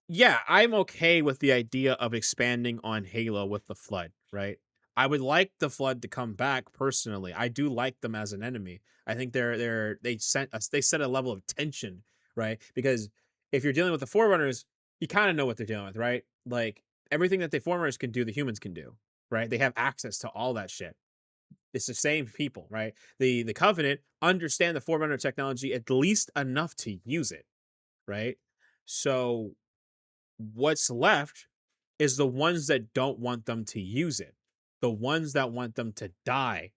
yeah, I'm okay with the idea of expanding on Halo with the Flood, right? I would like the Flood to come back personally. I do like them as an enemy. I think they set a level of tension, right? Because if you're dealing with the Forerunners, you kind of know what they're dealing with, right? Like, everything that the Forerunners can do, the humans can do, right? They have access to all that shit. It's the same people, right? The Covenant understand the Forerunner technology at least enough to use it, right? So what's left is the ones that don't want them to use it, the ones that want them to die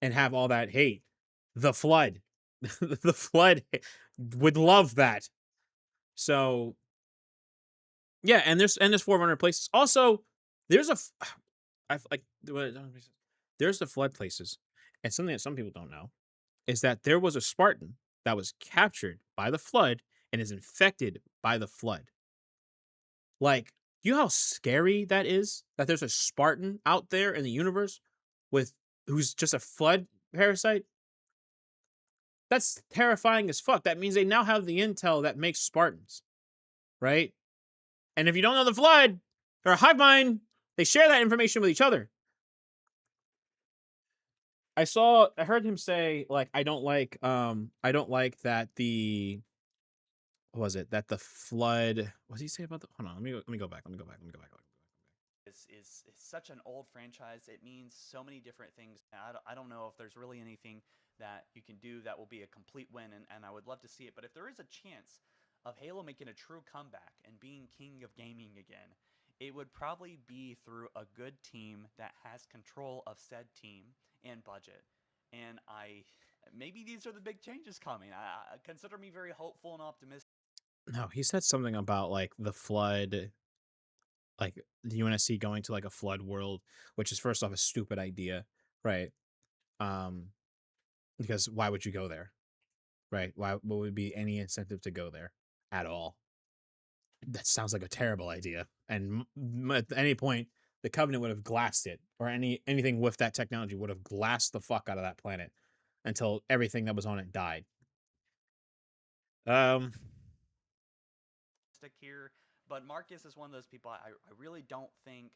and have all that hate. The Flood. The Flood would love that. So yeah, and there's Forerunner places. Also, there's there's the Flood places. And something that some people don't know is that there was a Spartan that was captured by the Flood and is infected by the Flood. Like, you know how scary that is? That there's a Spartan out there in the universe with who's just a flood parasite? That's terrifying as fuck. That means they now have the intel that makes Spartans, right? And if you don't know the flood or hive mind, they share that information with each other. I heard him say, like, I don't like that the, what was it? That the flood, what did he say about the, hold on, let me go back. Is such an old franchise. It means so many different things. I don't know if there's really anything that you can do that will be a complete win, and I would love to see it. But if there is a chance of Halo making a true comeback and being king of gaming again, it would probably be through a good team that has control of said team and budget. And maybe these are the big changes coming. I consider me very hopeful and optimistic. No, he said something about like the flood, like the UNSC going to like a flood world, which is first off a stupid idea, right? Because why would you go there, right? What would be any incentive to go there at all? That sounds like a terrible idea. And at any point, the Covenant would have glassed it, or anything with that technology would have glassed the fuck out of that planet until everything that was on it died. Here, but Marcus is one of those people I really don't think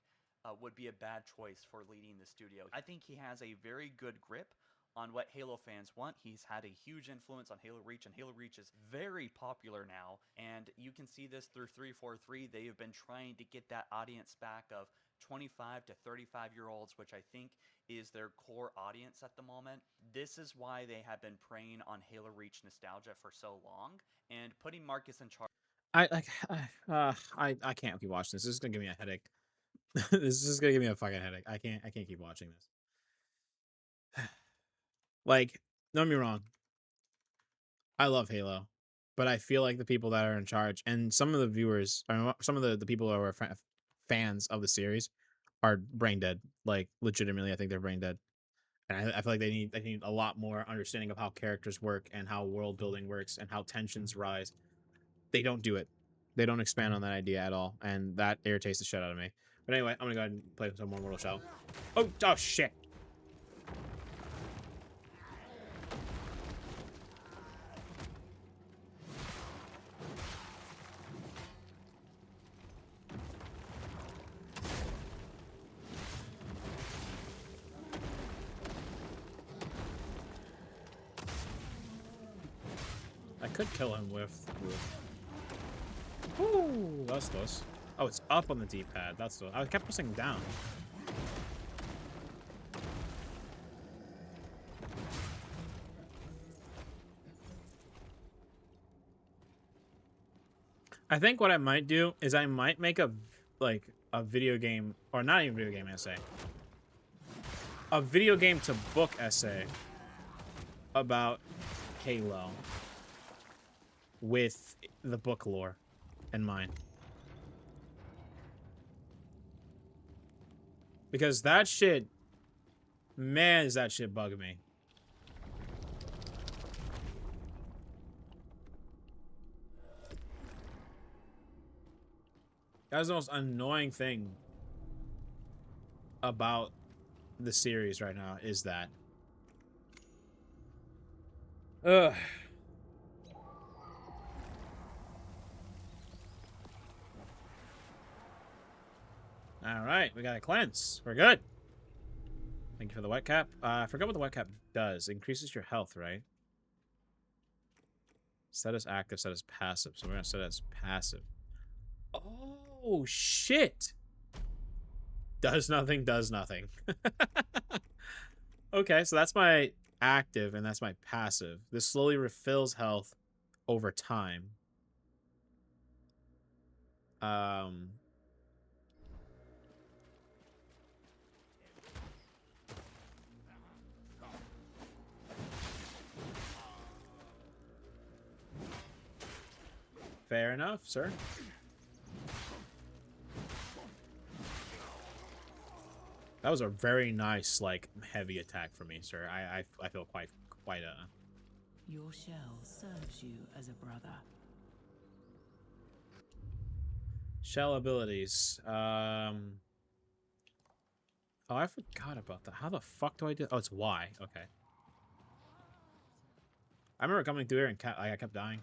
would be a bad choice for leading the studio. I think he has a very good grip on what Halo fans want. He's had a huge influence on Halo Reach, and Halo Reach is very popular now, and you can see this through 343. They have been trying to get that audience back of 25 to 35-year-olds, which I think is their core audience at the moment. This is why they have been preying on Halo Reach nostalgia for so long, and putting Marcus in charge. I can't keep watching this. This is gonna give me a headache. This is gonna give me a fucking headache. I can't keep watching this. Like, don't get me wrong. I love Halo, but I feel like the people that are in charge and some of the viewers, or some of the people who are fans of the series, are brain dead. Like, legitimately, I think they're brain dead. And I feel like they need a lot more understanding of how characters work and how world building works and how tensions rise. They don't do it. They don't expand on that idea at all, and that irritates the shit out of me. But anyway, I'm gonna go ahead and play some more Mortal Shell. Oh shit! I could kill him with... Ooh, that's close. Oh, it's up on the D-pad. That's the... I kept pressing down. I think what I might do is I might make a video game, or not even video game essay. A video game to book essay about Halo with the book lore in mind. Because that shit, man, does that shit bug me. That's the most annoying thing about the series right now, is that. Ugh. Alright, we got a cleanse. We're good. Thank you for the wet cap. I forgot what the wet cap does. It increases your health, right? Set as active, set as passive. So we're gonna set it as passive. Oh, shit! Does nothing, does nothing. Okay, so that's my active and that's my passive. This slowly refills health over time. Fair enough, sir. That was a very nice, like, heavy attack for me, sir. I feel quite Your shell serves you as a brother. Shell abilities. Oh, I forgot about that. How the fuck do I do? Oh, it's Y. Okay. I remember coming through here and I kept dying.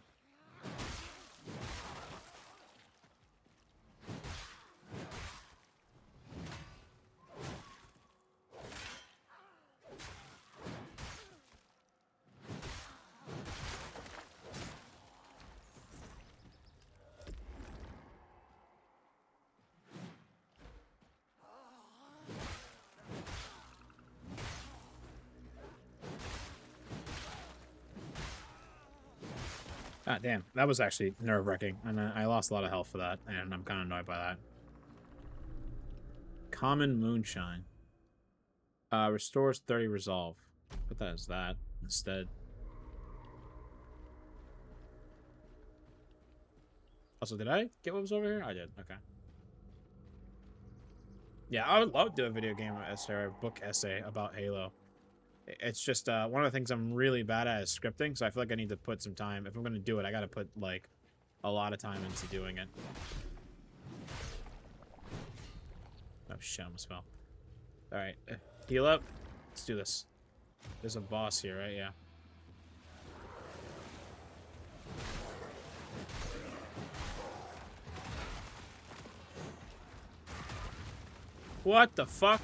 Ah, damn. That was actually nerve-wracking, and I lost a lot of health for that, and I'm kind of annoyed by that. Common Moonshine. Restores 30 resolve. Put that as that instead. Also, did I get what was over here? I did. Okay. Yeah, I would love to do a video game essay or a book essay about Halo. It's just one of the things I'm really bad at is scripting, so I feel like I need to put some time. If I'm going to do it, I got to put, like, a lot of time into doing it. Oh, shit, I almost fell. Alright, heal up. Let's do this. There's a boss here, right? Yeah. What the fuck?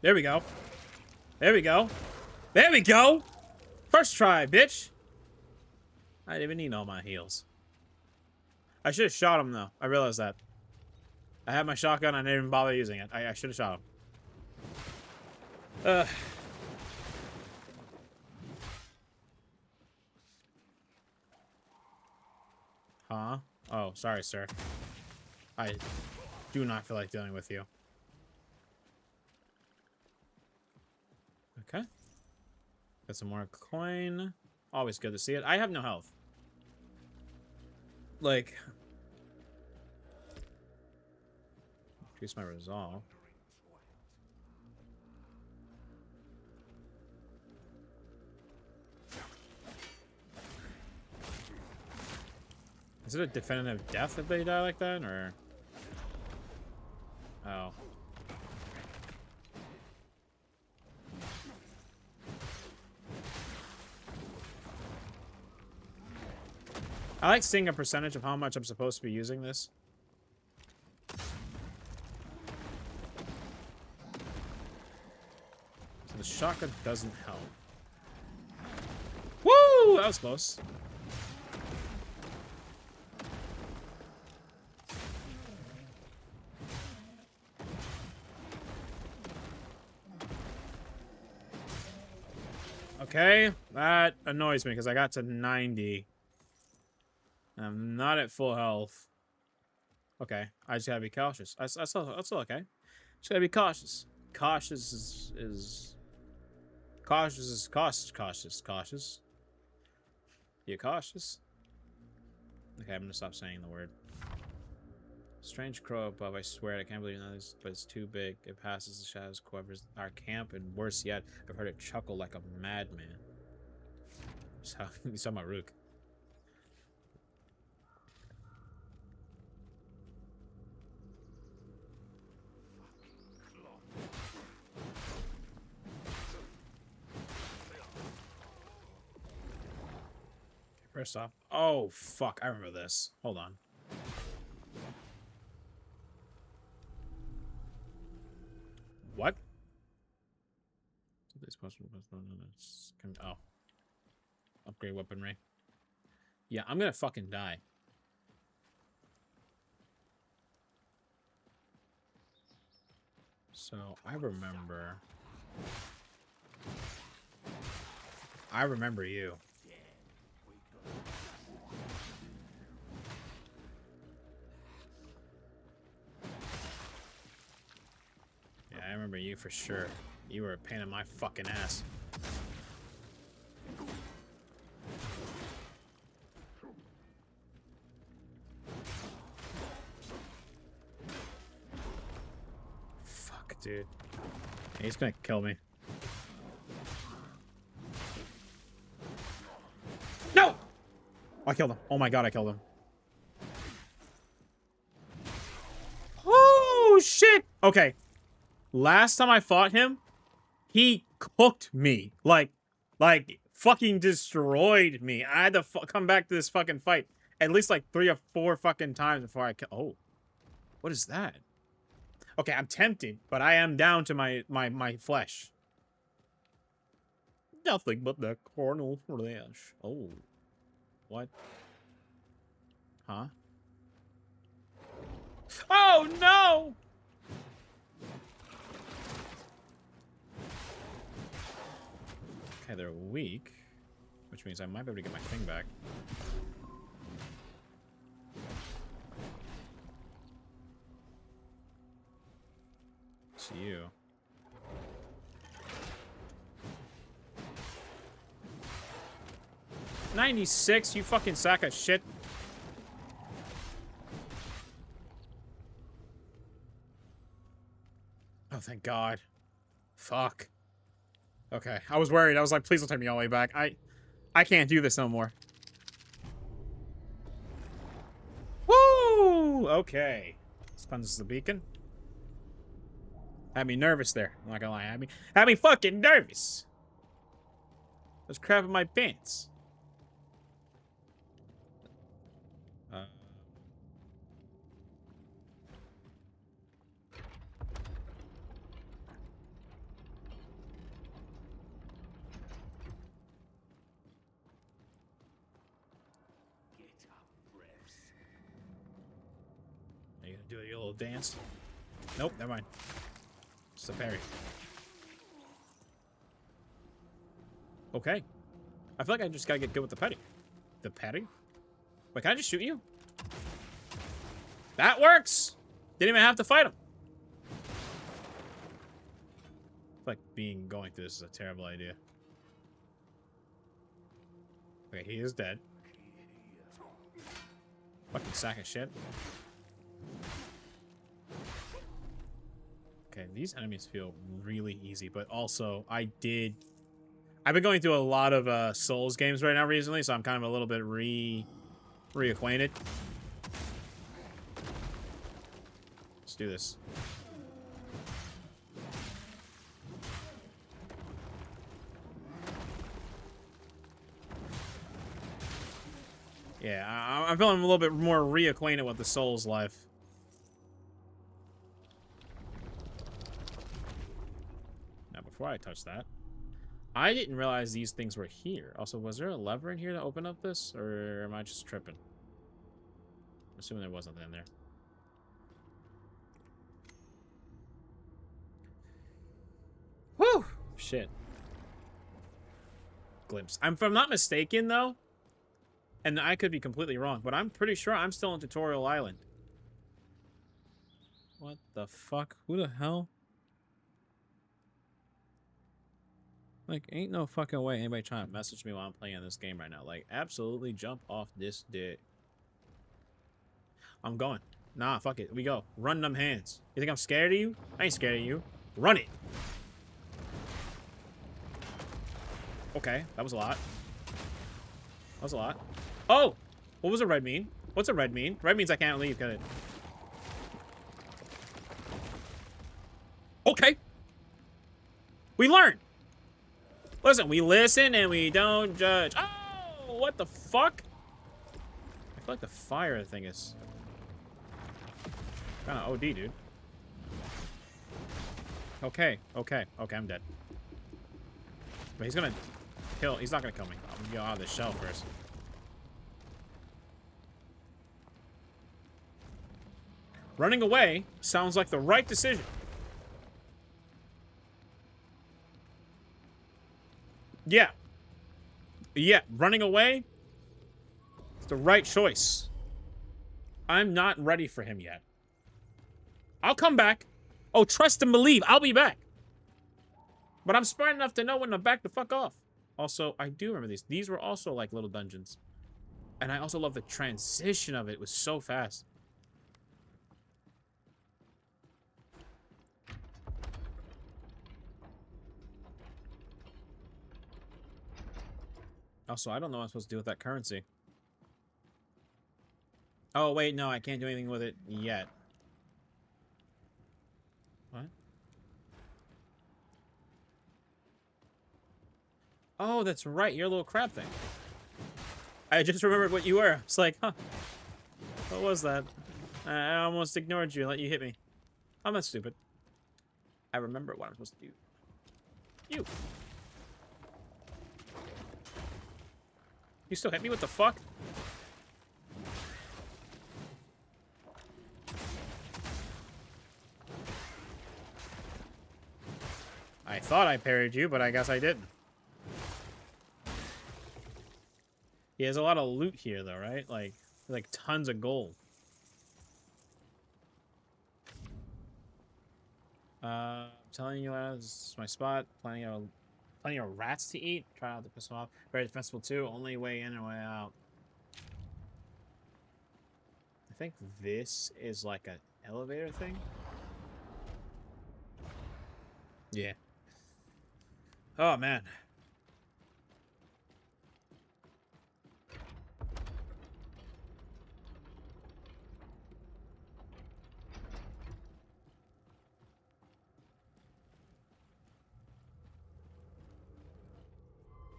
There we go. There we go. There we go! First try, bitch! I didn't even need all my heals. I should have shot him, though. I realized that. I had my shotgun, I didn't even bother using it. I should have shot him. Huh? Oh, sorry, sir. I do not feel like dealing with you. Okay. Got some more coin. Always good to see it. I have no health. Like, increase my resolve. Is it a definitive death if they die like that, or? Oh. I like seeing a percentage of how much I'm supposed to be using this. So the shotgun doesn't help. Woo! That was close. Okay, that annoys me because I got to 90. I'm not at full health. Okay, I just gotta be cautious. That's all okay. Just gotta be cautious. Cautious is cautious. You cautious? Okay, I'm gonna stop saying the word. Strange crow above, I swear, I can't believe this, but it's too big. It passes the shadows, covers our camp, and worse yet, I've heard it chuckle like a madman. So, you saw my Rook. First off, oh fuck, I remember this. Hold on. What? Oh. Upgrade weaponry. Yeah, I'm gonna fucking die. So, I remember you. Yeah, I remember you for sure. You were a pain in my fucking ass. Fuck, dude. He's gonna kill me. No! I killed him. Oh my god, I killed him. Oh, shit! Okay. Last time I fought him, he cooked me. Like fucking destroyed me. I had to come back to this fucking fight at least like 3 or 4 fucking times before I kill. Oh. What is that? Okay, I'm tempted, but I am down to my flesh. Nothing but the carnal flesh. Oh. What? Huh? Oh, no! Okay, they're weak, which means I might be able to get my thing back. It's you. $96, you fucking sack of shit. Oh, thank God. Fuck. Okay, I was worried. I was like, please don't take me all the way back. I can't do this no more. Woo! Okay. Sponges the beacon. Had me nervous there. I'm not gonna lie. Had me fucking nervous. I was crapping my pants. Are you gonna do your little dance? Nope, never mind. It's a parry. Okay. I feel like I just gotta get good with the petting. The petting? Wait, can I just shoot you? That works! Didn't even have to fight him. I feel like going through this is a terrible idea. Okay, he is dead. Fucking sack of shit. Okay, these enemies feel really easy, but also I've been going through a lot of Souls games right now recently, so I'm kind of a little bit reacquainted. Let's do this. Yeah, I'm feeling a little bit more reacquainted with the Souls life. Now, before I touch that, I didn't realize these things were here. Also, was there a lever in here to open up this, or am I just tripping? I'm assuming there wasn't in there. Whew! Shit. Glimpse. If I'm not mistaken, though, and I could be completely wrong, but I'm pretty sure I'm still on Tutorial Island. What the fuck? Who the hell? Like, ain't no fucking way anybody trying to message me while I'm playing this game right now. Like, absolutely jump off this dick. I'm going. Nah, fuck it. We go. Run them hands. You think I'm scared of you? I ain't scared of you. Run it. Okay, that was a lot. That was a lot. Oh! What was a red mean? What's a red mean? Red means I can't leave, can it? Okay. We learn. Listen, we listen and we don't judge. Oh, what the fuck? I feel like the fire thing is kind of OD, dude. Okay, I'm dead. But he's gonna kill. He's not gonna kill me. I'm gonna get out of this shell first. Running away sounds like the right decision. Yeah. Yeah, running away is the right choice. I'm not ready for him yet. I'll come back. Oh, trust and believe. I'll be back. But I'm smart enough to know when to back the fuck off. Also, I do remember these. These were also like little dungeons. And I also love the transition of it. It was so fast. Also, I don't know what I'm supposed to do with that currency. Oh, wait, no, I can't do anything with it yet. What? Oh, that's right, you're a little crab thing. I just remembered what you were. It's like, huh. What was that? I almost ignored you and let you hit me. I'm not stupid. I remember what I'm supposed to do. You. You still hit me? What the fuck? I thought I parried you, but I guess I didn't. Yeah, there's a lot of loot here, though, right? Like tons of gold. I'm telling you, this is my spot. Plenty of rats to eat. Try not to piss them off. Very defensible too. Only way in and way out. I think this is like an elevator thing. Yeah. Oh man.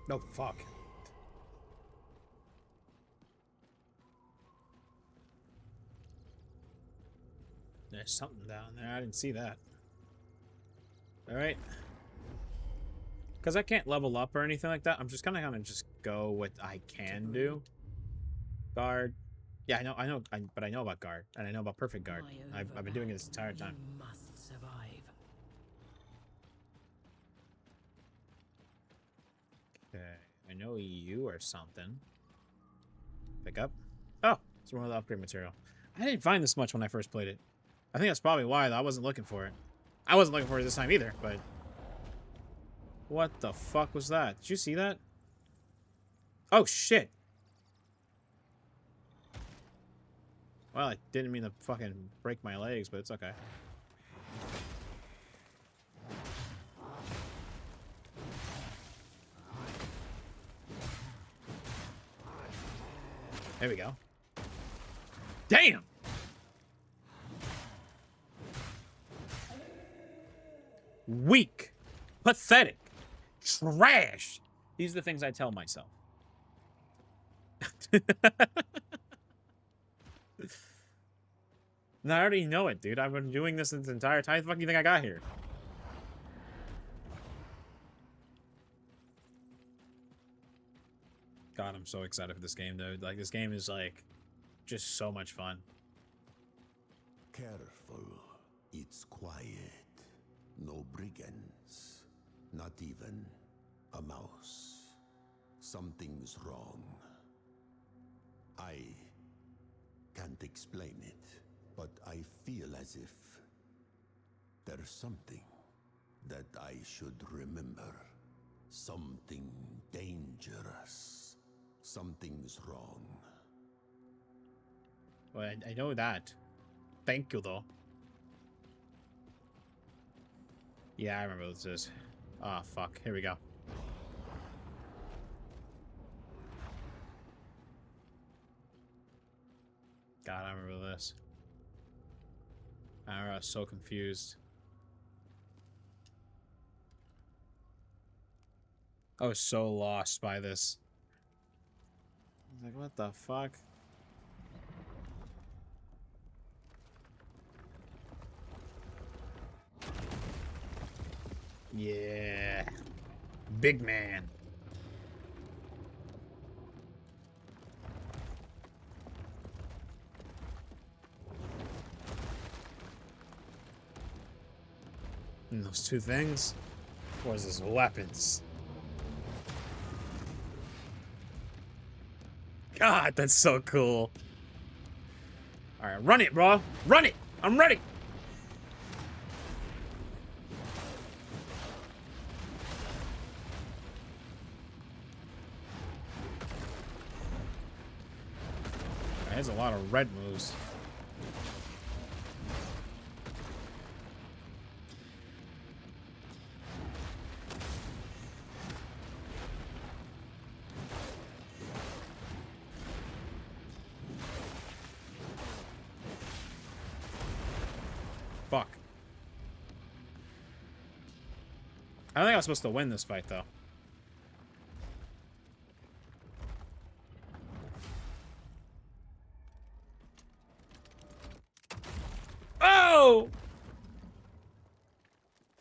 No, fuck. There's something down there. I didn't see that. Alright. Because I can't level up or anything like that, I'm just kind of gonna just go what I can do. Guard. Yeah, but I know about guard. And I know about perfect guard. I've been doing it this entire time. You must survive. Okay, I know you or something. Pick up. Oh, it's more of the upgrade material. I didn't find this much when I first played it. I think that's probably why I wasn't looking for it. I wasn't looking for it this time either, but... What the fuck was that? Did you see that? Oh, shit. Well, I didn't mean to fucking break my legs, but it's okay. There we go. Damn! Weak. Pathetic. Trash. These are the things I tell myself. And I already know it, dude. I've been doing this entire time. How the fuck do you think I got here? God, I'm so excited for this game, dude. Like, this game is, like, just so much fun. Careful. It's quiet. No brigands. Not even a mouse. Something's wrong. I can't explain it, but I feel as if there's something that I should remember. Something dangerous. Something's wrong. Well, I know that. Thank you, though. Yeah, I remember what this is. Ah, fuck. Here we go. God, I remember this. I was so confused. I was so lost by this. I was like, what the fuck? Yeah. Big man. And those two things? Or is this weapons? God, that's so cool. Alright, run it, bro. Run it! I'm ready! There's a lot of red moves. Fuck. I don't think I was supposed to win this fight, though. Oh!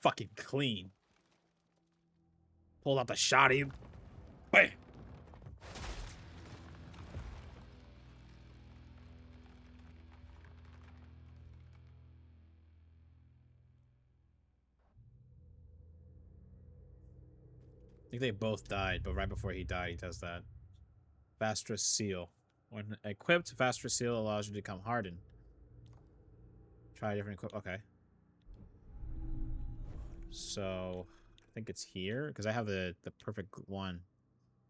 Fucking clean. Pulled out the shotty. Bam! I think they both died, but right before he died, he does that. Vastress Seal. When equipped, Vastress Seal allows you to become hardened. Try a different equip. Okay. So, I think it's here, because I have the perfect one.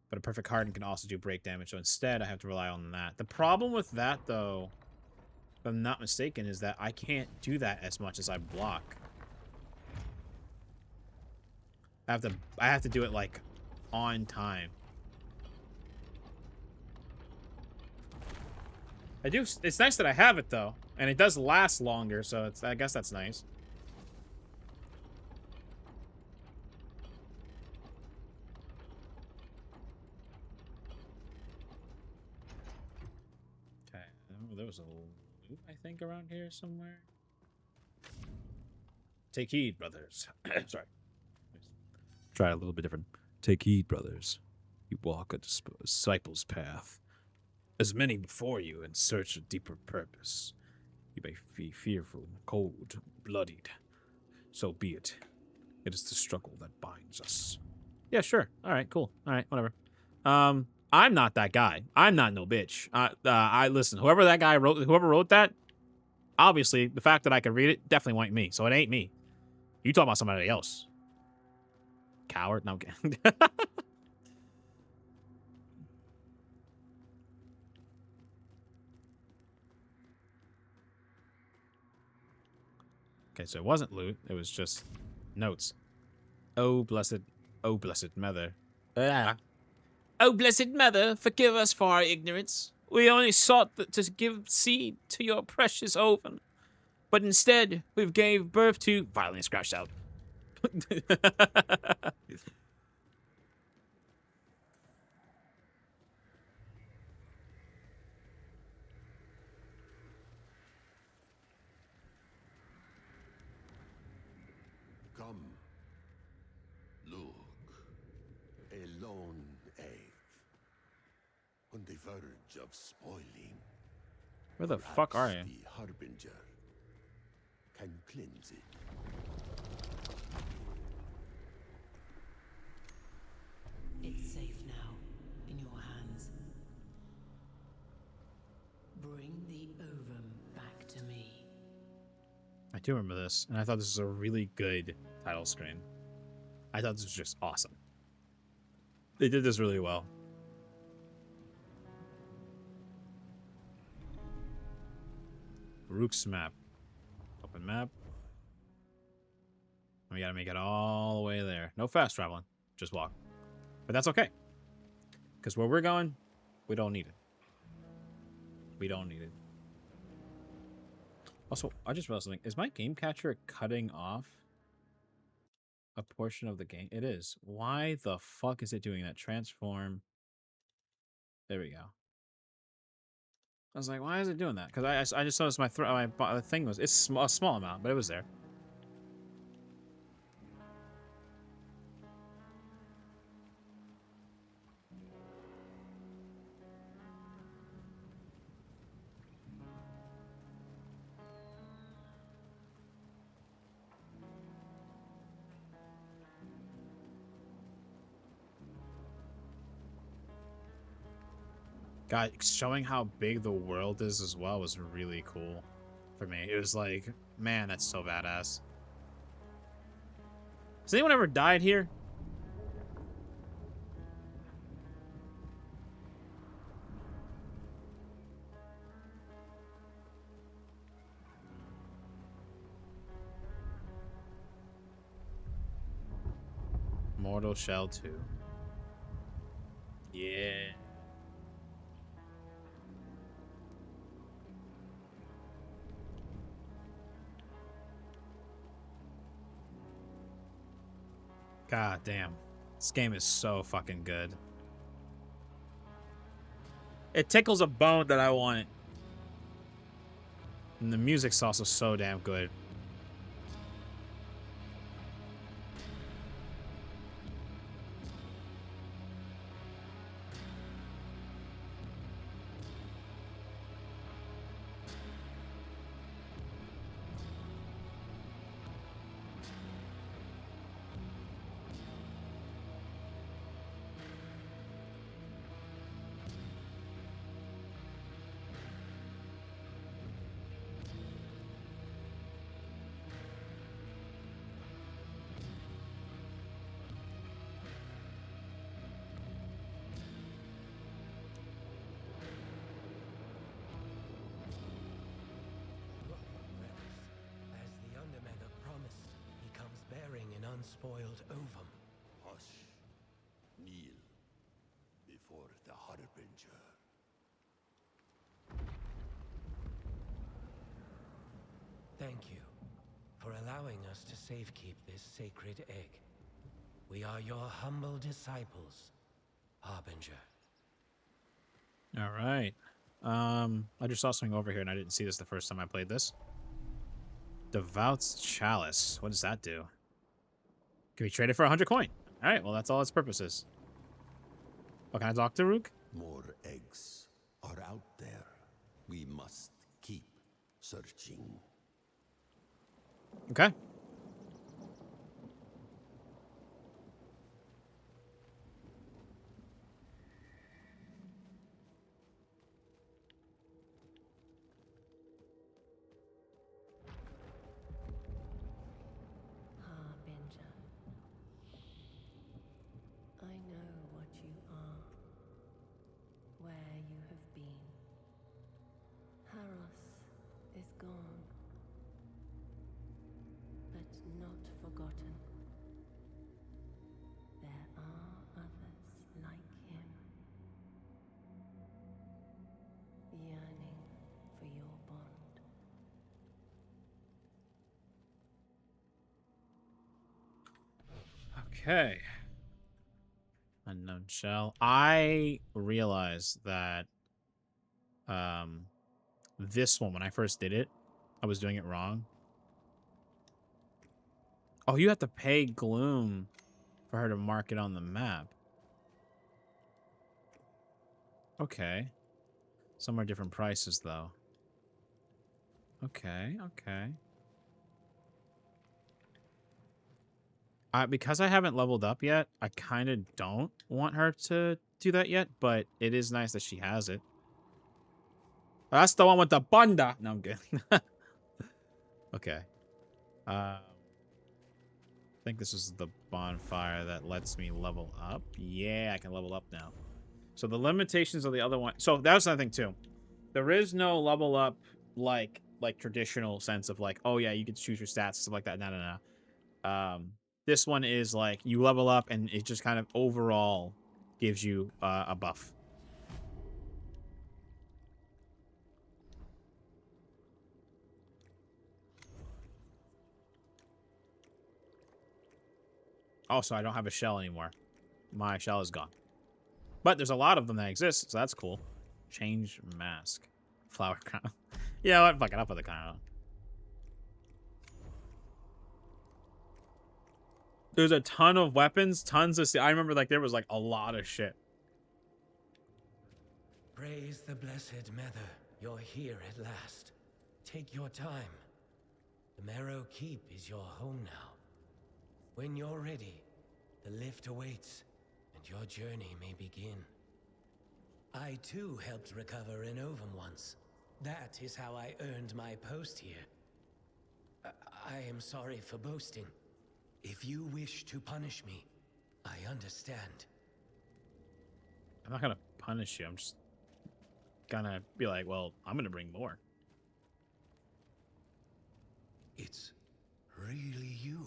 But a perfect harden can also do break damage, so instead I have to rely on that. The problem with that, though, if I'm not mistaken, is that I can't do that as much as I block. I have to do it, like, on time. It's nice that I have it, though. And it does last longer, so I guess that's nice. Okay. Oh, there was a loop, I think, around here somewhere. Take heed, brothers. Sorry. Try a little bit different. Take heed, brothers. You walk a disciple's path. As many before you in search of deeper purpose. You may be fearful, cold, bloodied. So be it. It is the struggle that binds us. Yeah, sure. All right, cool. All right, whatever. I'm not that guy. I'm not no bitch. I listen. Whoever wrote that, obviously the fact that I can read it definitely ain't me. So it ain't me. You talking about somebody else? Coward? No, I'm kidding. Okay, so it wasn't loot. It was just notes. Oh, blessed mother. Oh, blessed mother, forgive us for our ignorance. We only sought to give seed to your precious ovum. But instead, we've gave birth to... Violently scratched out. Come. Look. A lone egg. On the verge of spoiling. Where the fuck are you? The Harbinger can cleanse it. It's safe now, in your hands. Bring the ovum back to me. I do remember this, and I thought this was a really good title screen. I thought this was just awesome. They did this really well. Rook's map. Open map. We gotta make it all the way there. No fast traveling. Just walk. But that's okay. Because where we're going, we don't need it. We don't need it. Also, I just realized something. Is my game catcher cutting off a portion of the game? It is. Why the fuck is it doing that? Transform. There we go. I was like, why is it doing that? Because I just noticed my thing was... It's a small amount, but it was there. God, showing how big the world is as well was really cool for me. It was like, man, that's so badass. Has anyone ever died here? Mortal Shell 2. Yeah. God damn. This game is so fucking good. It tickles a bone that I want it. And the music's also so damn good. As the Undermen have promised, he comes bearing an unspoiled ovum. Hush. Kneel before the Harbinger. Thank you for allowing us to safekeep this sacred egg. We are your humble disciples, Harbinger. All right. I just saw something over here and I didn't see this the first time I played this. Devout's Chalice. What does that do? Can we trade it for 100 coin? All right, well, that's all its purpose is. Oh, can I talk to Rook? More eggs are out there. We must keep searching. Okay. Harbinger. I know what you are, where you have been. Haros is gone, but not forgotten. There are others like him, yearning for your bond. Okay. Unknown shell. I realized that this one, when I first did it, I was doing it wrong. Oh, you have to pay Gloom for her to mark it on the map. Okay. Some are different prices, though. Okay, okay. Because I haven't leveled up yet, I kind of don't want her to do that yet, but it is nice that she has it. That's the one with the bunda. No, I'm good. Okay. I think this is the bonfire that lets me level up. Yeah, I can level up now. So the limitations of the other one. So that's another thing too. There is no level up like traditional sense of like, oh yeah, you can choose your stats, stuff like that. No. This one is like you level up and it just kind of overall gives you a buff. Also, I don't have a shell anymore. My shell is gone. But there's a lot of them that exist, so that's cool. Change mask. Flower crown. Yeah, what? Fuck it up with the crown. There's a ton of weapons, tons of... I remember like there was like a lot of shit. Praise the blessed Mother. You're here at last. Take your time. The Marrow Keep is your home now. When you're ready, the lift awaits, and your journey may begin. I too helped recover an ovum once. That is how I earned my post here. I am sorry for boasting. If you wish to punish me, I understand. I'm not gonna punish you. I'm just gonna be like, well, I'm gonna bring more. It's really you,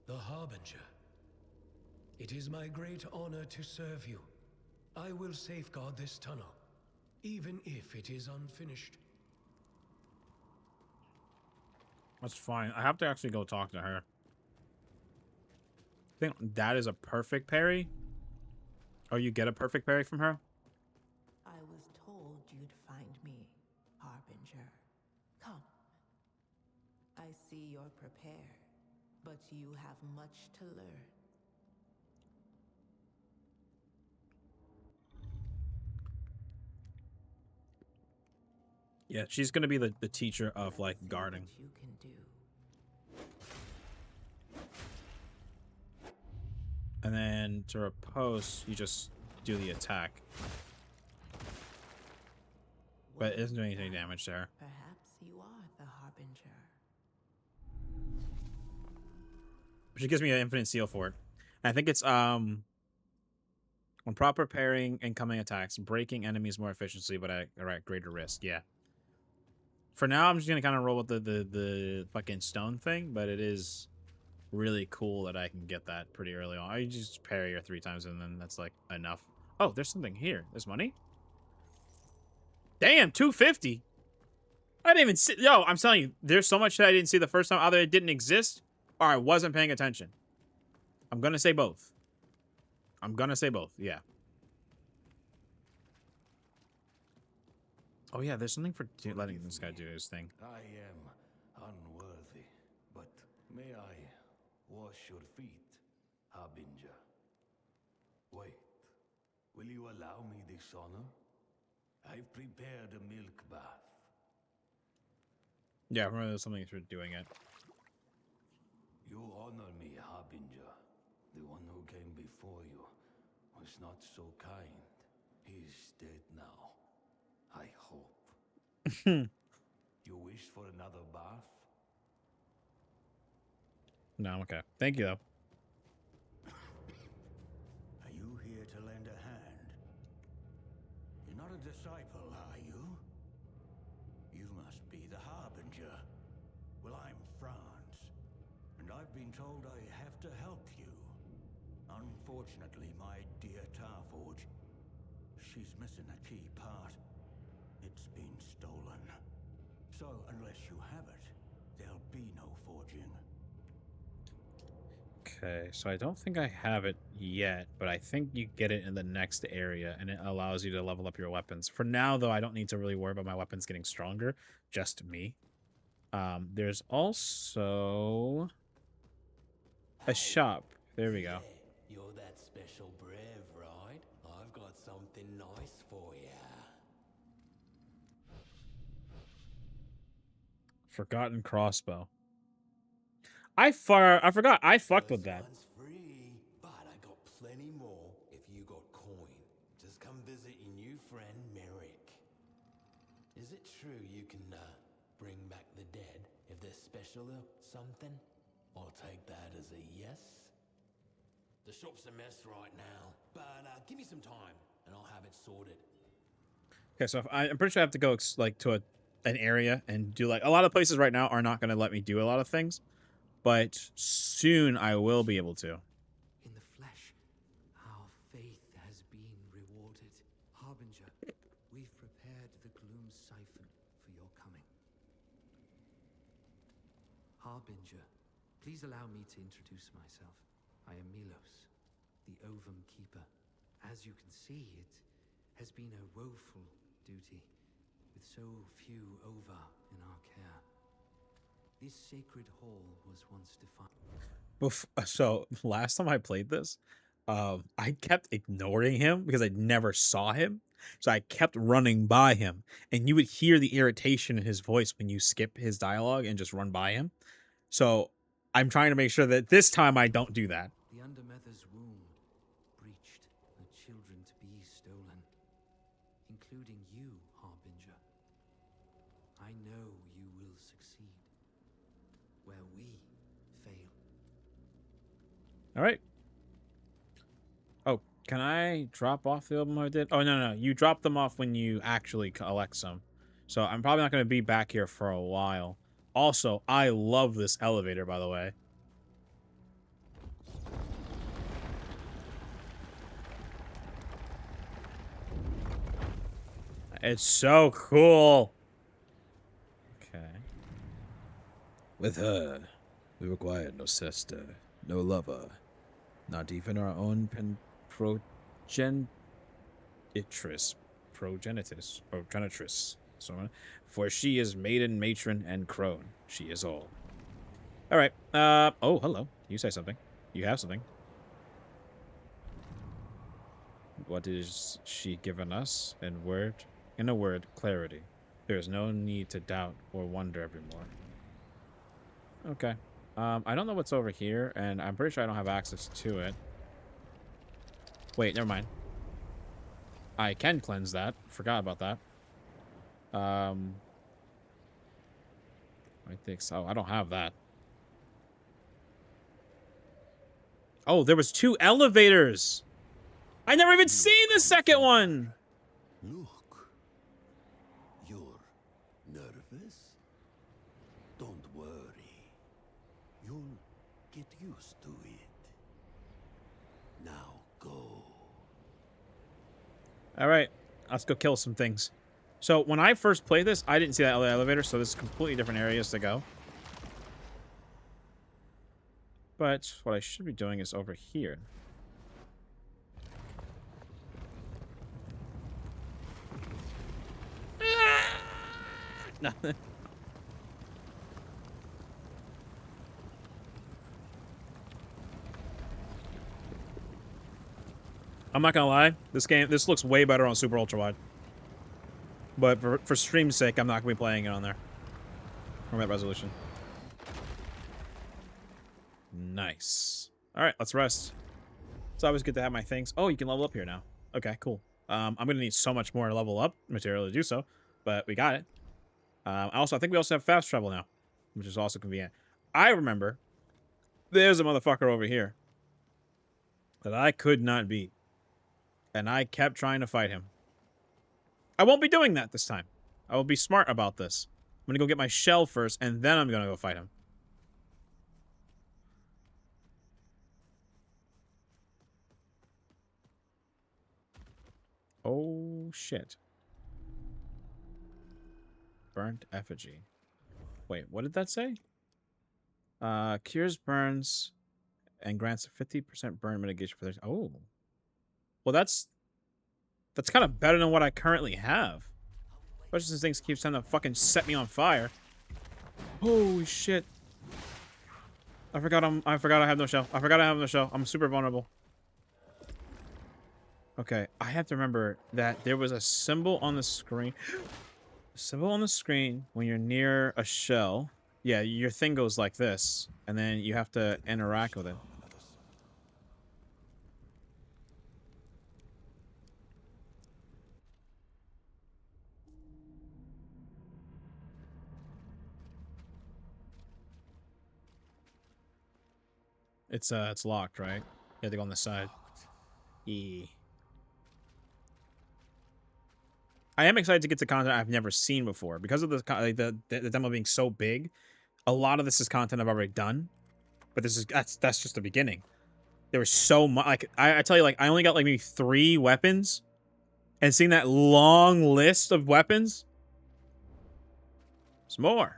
the Harbinger. It is my great honor to serve you. I will safeguard this tunnel, even if it is unfinished. That's fine. I have to actually go talk to her. I think that is a perfect parry. Oh, you get a perfect parry from her? I was told you'd find me, Harbinger. Come. I see you're prepared, but you have much to learn. Yeah, she's gonna be the teacher of like guarding. You can do. And then to riposte, you just do the attack. But it isn't doing any damage there. Perhaps you are the Harbinger. She gives me an infinite seal for it. And I think it's when proper parrying incoming attacks, breaking enemies more efficiently but at greater risk. Yeah. For now, I'm just gonna kind of roll with the fucking stone thing, but it is really cool that I can get that pretty early on. I just parry her 3 times and then that's like enough. Oh, there's something here. There's money. Damn, 250. I didn't even see. Yo, I'm telling you, there's so much that I didn't see the first time. Either it didn't exist or I wasn't paying attention. I'm gonna say both. I'm gonna say both. Yeah. Oh yeah, there's something for letting this guy do his thing. I am unworthy, but may I wash your feet, Harbinger? Wait, will you allow me this honor? I've prepared a milk bath. Yeah, I remember there's something for doing it. You honor me, Harbinger. The one who came before you was not so kind. He's dead now. I hope. You wish for another bath? No, I'm okay. Thank you, though. Are you here to lend a hand? You're not a disciple, are you? You must be the Harbinger. Well, I'm Franz, and I've been told I have to help you. Unfortunately, my dear Tarforge, she's missing a key part. It's been stolen. So, unless you have it, there'll be no forging. Okay, so I don't think I have it yet, but I think you get it in the next area, and it allows you to level up your weapons. For now, though, I don't need to really worry about my weapons getting stronger. Just me. There's also a shop. There we go. You're that special brave, right? I've got something nice for ya. Forgotten crossbow. I forgot. I fucked with that. One's free, but I got plenty more if you got coin. Just come visit your new friend Merrick. Is it true you can bring back the dead if they're special or something? I'll take that as a yes. The shop's a mess right now, but give me some time and I'll have it sorted. Okay, so if I'm pretty sure I have to go like to an area and do like a lot of places right now are not going to let me do a lot of things, but soon I will be able to. In the flesh, our faith has been rewarded. Harbinger, we've prepared the gloom siphon for your coming. Harbinger, please allow me to introduce myself. I am Milos, the Ovum Keeper. As you can see, it has been a woeful duty, with so few Ova in our care. This sacred hall was once defined. So last time I played this, I kept ignoring him because I never saw him. So I kept running by him, and you would hear the irritation in his voice when you skip his dialogue and just run by him. So I'm trying to make sure that this time I don't do that. The Undermother's womb breached, the children to be stolen, including you, Harbinger. I know you will succeed where we fail. All right. Oh, can I drop off the album I did? Oh, no. You drop them off when you actually collect some. So I'm probably not going to be back here for a while. Also, I love this elevator, by the way. It's so cool. Okay. With her, we require no sister, no lover, not even our own progenitress. So, for she is maiden, matron, and crone. She is all. All right. Oh, hello. You say something. You have something. What is she given us? In a word, clarity. There is no need to doubt or wonder evermore. Okay. I don't know what's over here, and I'm pretty sure I don't have access to it. Wait, never mind. I can cleanse that. Forgot about that. I think so. I don't have that. Oh, there was 2 elevators. I never even seen the second one. Look. You're nervous? Don't worry. You'll get used to it. Now go. All right, let's go kill some things. So when I first played this, I didn't see that elevator, so this is completely different areas to go. But what I should be doing is over here. Nothing. I'm not gonna lie, this looks way better on Super Ultra Wide. But for stream's sake, I'm not gonna be playing it on there. From that resolution. Nice. Alright, let's rest. It's always good to have my things. Oh, you can level up here now. Okay, cool. I'm gonna need so much more level up material to do so, but we got it. I think we also have fast travel now, which is also convenient. I remember there's a motherfucker over here that I could not beat, and I kept trying to fight him. I won't be doing that this time. I will be smart about this. I'm gonna go get my shell first, and then I'm gonna go fight him. Oh, shit. Burnt effigy. Wait, what did that say? Cures burns and grants a 50% burn mitigation for this. Oh. Well, that's kind of better than what I currently have. Especially since things keep trying to fucking set me on fire. Holy shit. I forgot I have no shell. I forgot I have no shell. I'm super vulnerable. Okay, I have to remember that there was a symbol on the screen. A symbol on the screen when you're near a shell. Yeah, your thing goes like this, and then you have to interact with it. It's locked, right? You have to go on the side. E. I am excited to get to content I've never seen before because of the demo being so big. A lot of this is content I've already done, but that's just the beginning. There was so much. Like I tell you, like I only got like maybe 3 weapons, and seeing that long list of weapons, there's more.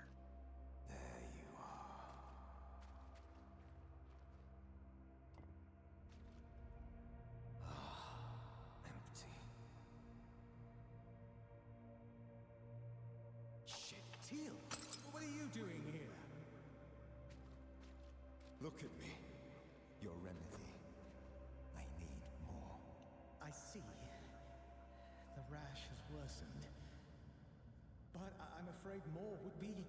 What are you doing here? Look at me. Your remedy. I need more. I see. The rash has worsened. But I'm afraid more would be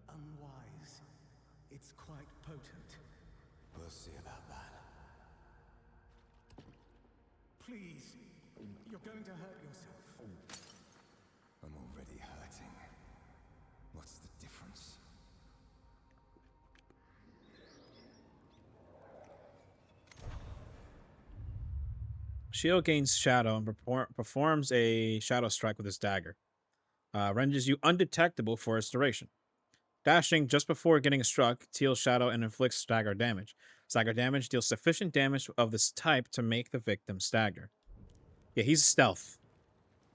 unwise. It's quite potent. We'll see about that. Please. You're going to hurt yourself. I'm already hurting. What's the difference? Shield gains shadow and performs a shadow strike with his dagger. Renders you undetectable for its duration. Dashing just before getting struck, deals shadow and inflicts stagger damage. Stagger damage deals sufficient damage of this type to make the victim stagger. Yeah, he's stealth.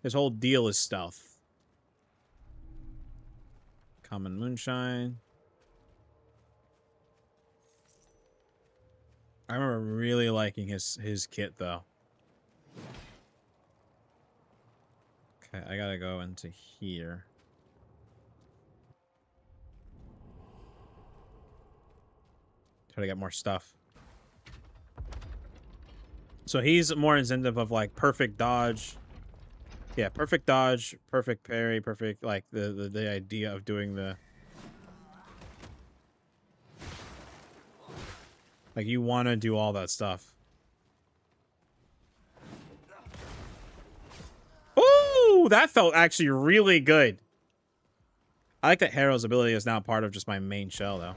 His whole deal is stealth. Common moonshine. I remember really liking his kit though. Okay, I gotta go into here. Try to get more stuff. So he's more incentive of like perfect dodge. Yeah, perfect dodge, perfect parry, perfect like the idea of doing the like you want to do all that stuff. Ooh, that felt actually really good. I like that Harrow's ability is now part of just my main shell though.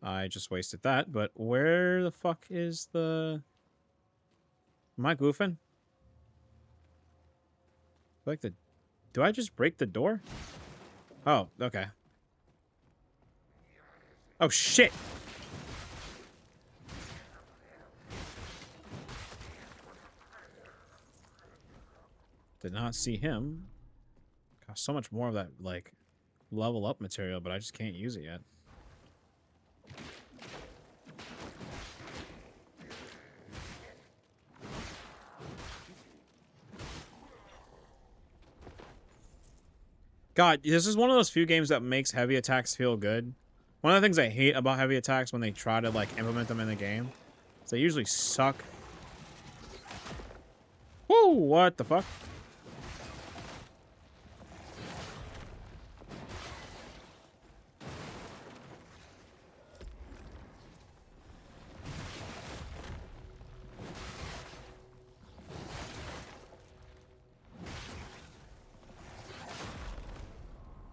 I just wasted that, but where the fuck is the... Am I goofing? Like the... Do I just break the door? Oh, okay. Oh, shit! Did not see him. Got so much more of that, like, level up material, but I just can't use it yet. God, this is one of those few games that makes heavy attacks feel good. One of the things I hate about heavy attacks when they try to, like, implement them in the game is they usually suck. Woo! What the fuck?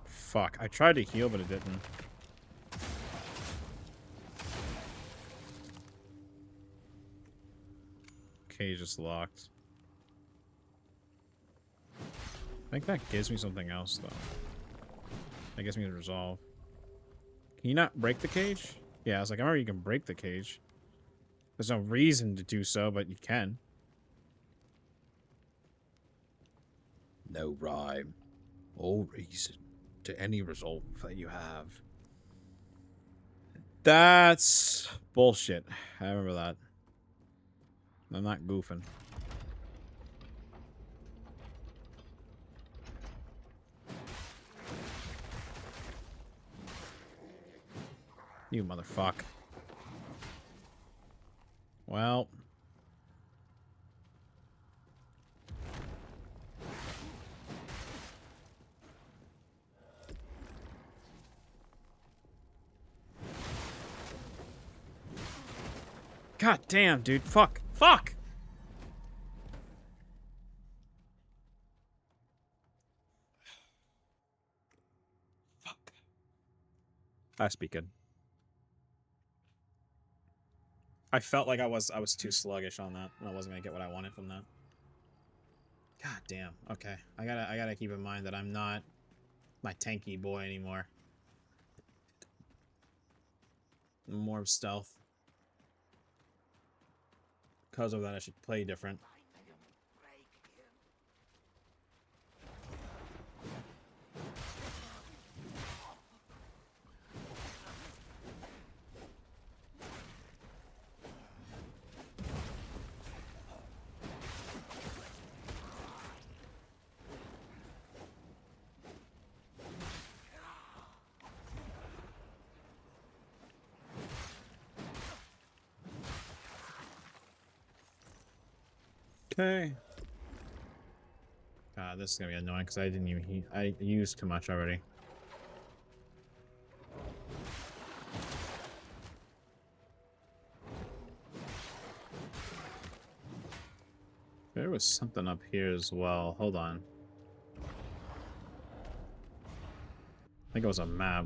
Fuck, I tried to heal, but it didn't. Cage is locked. I think that gives me something else, though. That gives me a resolve. Can you not break the cage? Yeah, I was like, I remember you can break the cage. There's no reason to do so, but you can. No rhyme or reason to any resolve that you have. That's bullshit. I remember that. I'm not goofing. You motherfucker. Well. God damn, dude. Fuck. Fuck! Fuck. I speak good. I felt like I was too sluggish on that, and I wasn't gonna get what I wanted from that. God damn. Okay. I gotta keep in mind that I'm not my tanky boy anymore. More of stealth. Because of that, I should play different. Okay. God, this is gonna be annoying because I didn't even I used too much already. There was something up here as well. Hold on. I think it was a map.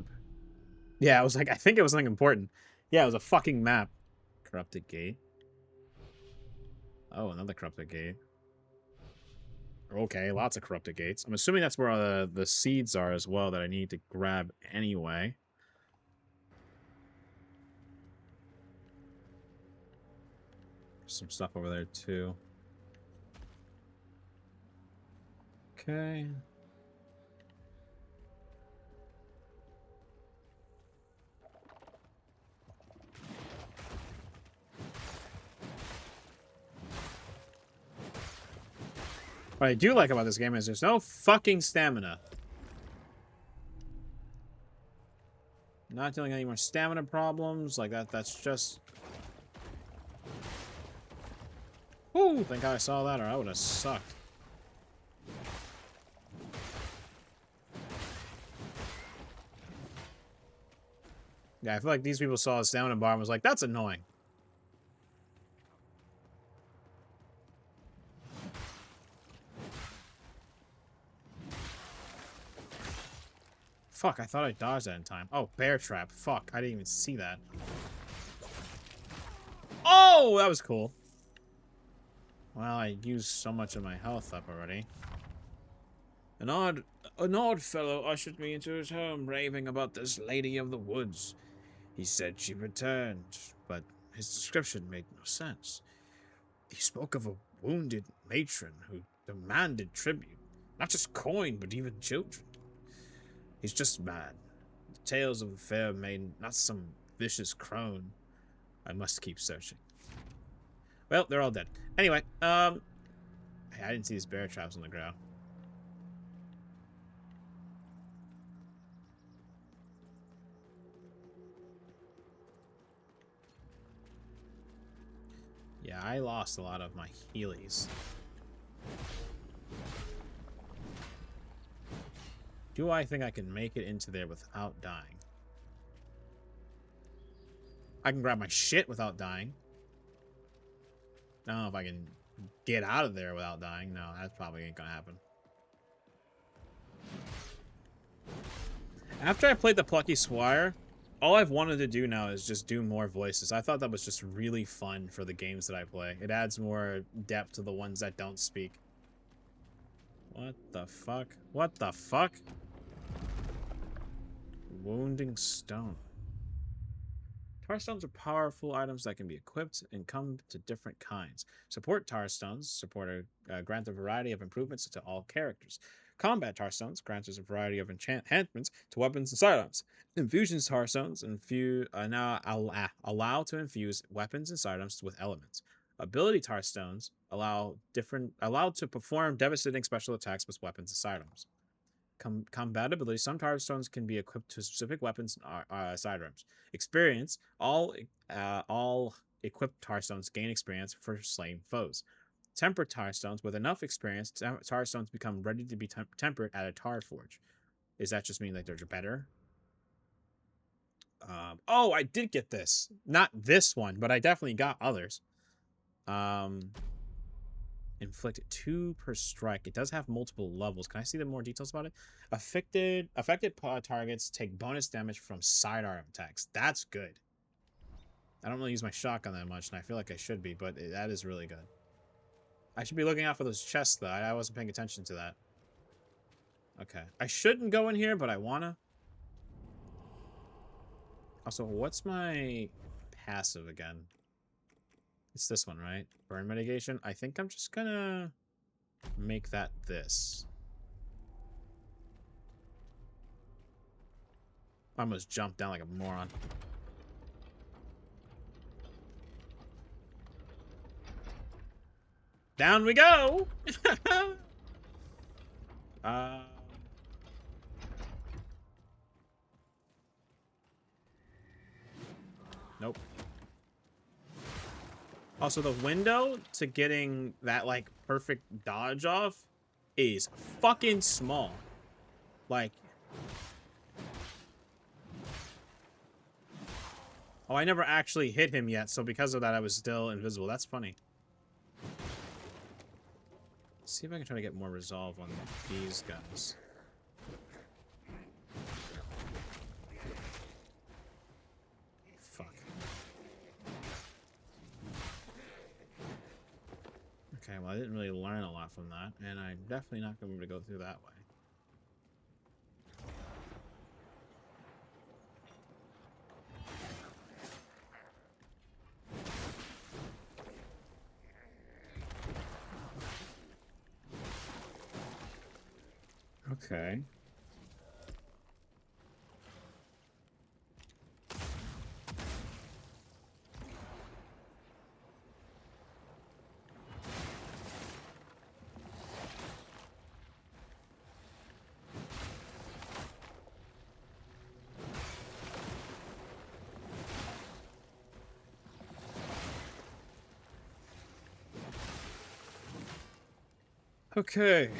Yeah, I was like, I think it was something important. Yeah, it was a fucking map. Corrupted gate. Oh, another corrupted gate. Okay, lots of corrupted gates. I'm assuming that's where the seeds are as well that I need to grab anyway. Some stuff over there too. Okay. What I do like about this game is there's no fucking stamina. Not dealing with any more stamina problems. Like that's just... Woo! Thank God I saw that or I would have sucked. Yeah, I feel like these people saw a stamina bar and was like, that's annoying. Fuck, I thought I dodged that in time. Oh, bear trap. Fuck, I didn't even see that. Oh, that was cool. Well, I used so much of my health up already. An odd fellow ushered me into his home, raving about this lady of the woods. He said she returned, but his description made no sense. He spoke of a wounded matron who demanded tribute. Not just coin, but even children. He's just mad. The tales of the fair maiden, not some vicious crone. I must keep searching. Well, they're all dead. Anyway, hey, I didn't see these bear traps on the ground. Yeah, I lost a lot of my healies. Do I think I can make it into there without dying? I can grab my shit without dying. I don't know if I can get out of there without dying. No, that probably ain't gonna happen. After I played the Plucky Squire, all I've wanted to do now is just do more voices. I thought that was just really fun for the games that I play. It adds more depth to the ones that don't speak. What the fuck? What the fuck? Wounding Stone. Tar stones are powerful items that can be equipped and come to different kinds. Support tar stones grant a variety of improvements to all characters. Combat tar stones grants a variety of enhancements to weapons and sidearms. Infusion tar stones now allow to infuse weapons and sidearms with elements. Ability tar stones allow to perform devastating special attacks with weapons and sidearms. Compatibility. Some tar stones can be equipped to specific weapons and sidearms. Experience. All equipped tar stones gain experience for slaying foes. Temper tar stones. With enough experience, tar stones become ready to be tempered at a tar forge. Does that just mean like they're better? Oh, I did get this. Not this one, but I definitely got others. Inflict 2 per strike. It does have multiple levels. Can I see the more details about it? Affected targets take bonus damage from sidearm attacks. That's good. I don't really use my shotgun that much, and I feel like I should be, but that is really good. I should be looking out for those chests, though. I wasn't paying attention to that. Okay. I shouldn't go in here, but I wanna. Also, what's my passive again? It's this one, right? Burn mitigation. I think I'm just gonna make that this. I almost jumped down like a moron. Down we go! Nope. Also, the window to getting that, like, perfect dodge off is fucking small. Like... Oh, I never actually hit him yet, so because of that, I was still invisible. That's funny. Let's see if I can try to get more resolve on these guys. Fuck. Okay, well, I didn't really learn a lot from that, and I'm definitely not going to go through that way. Okay. Okay.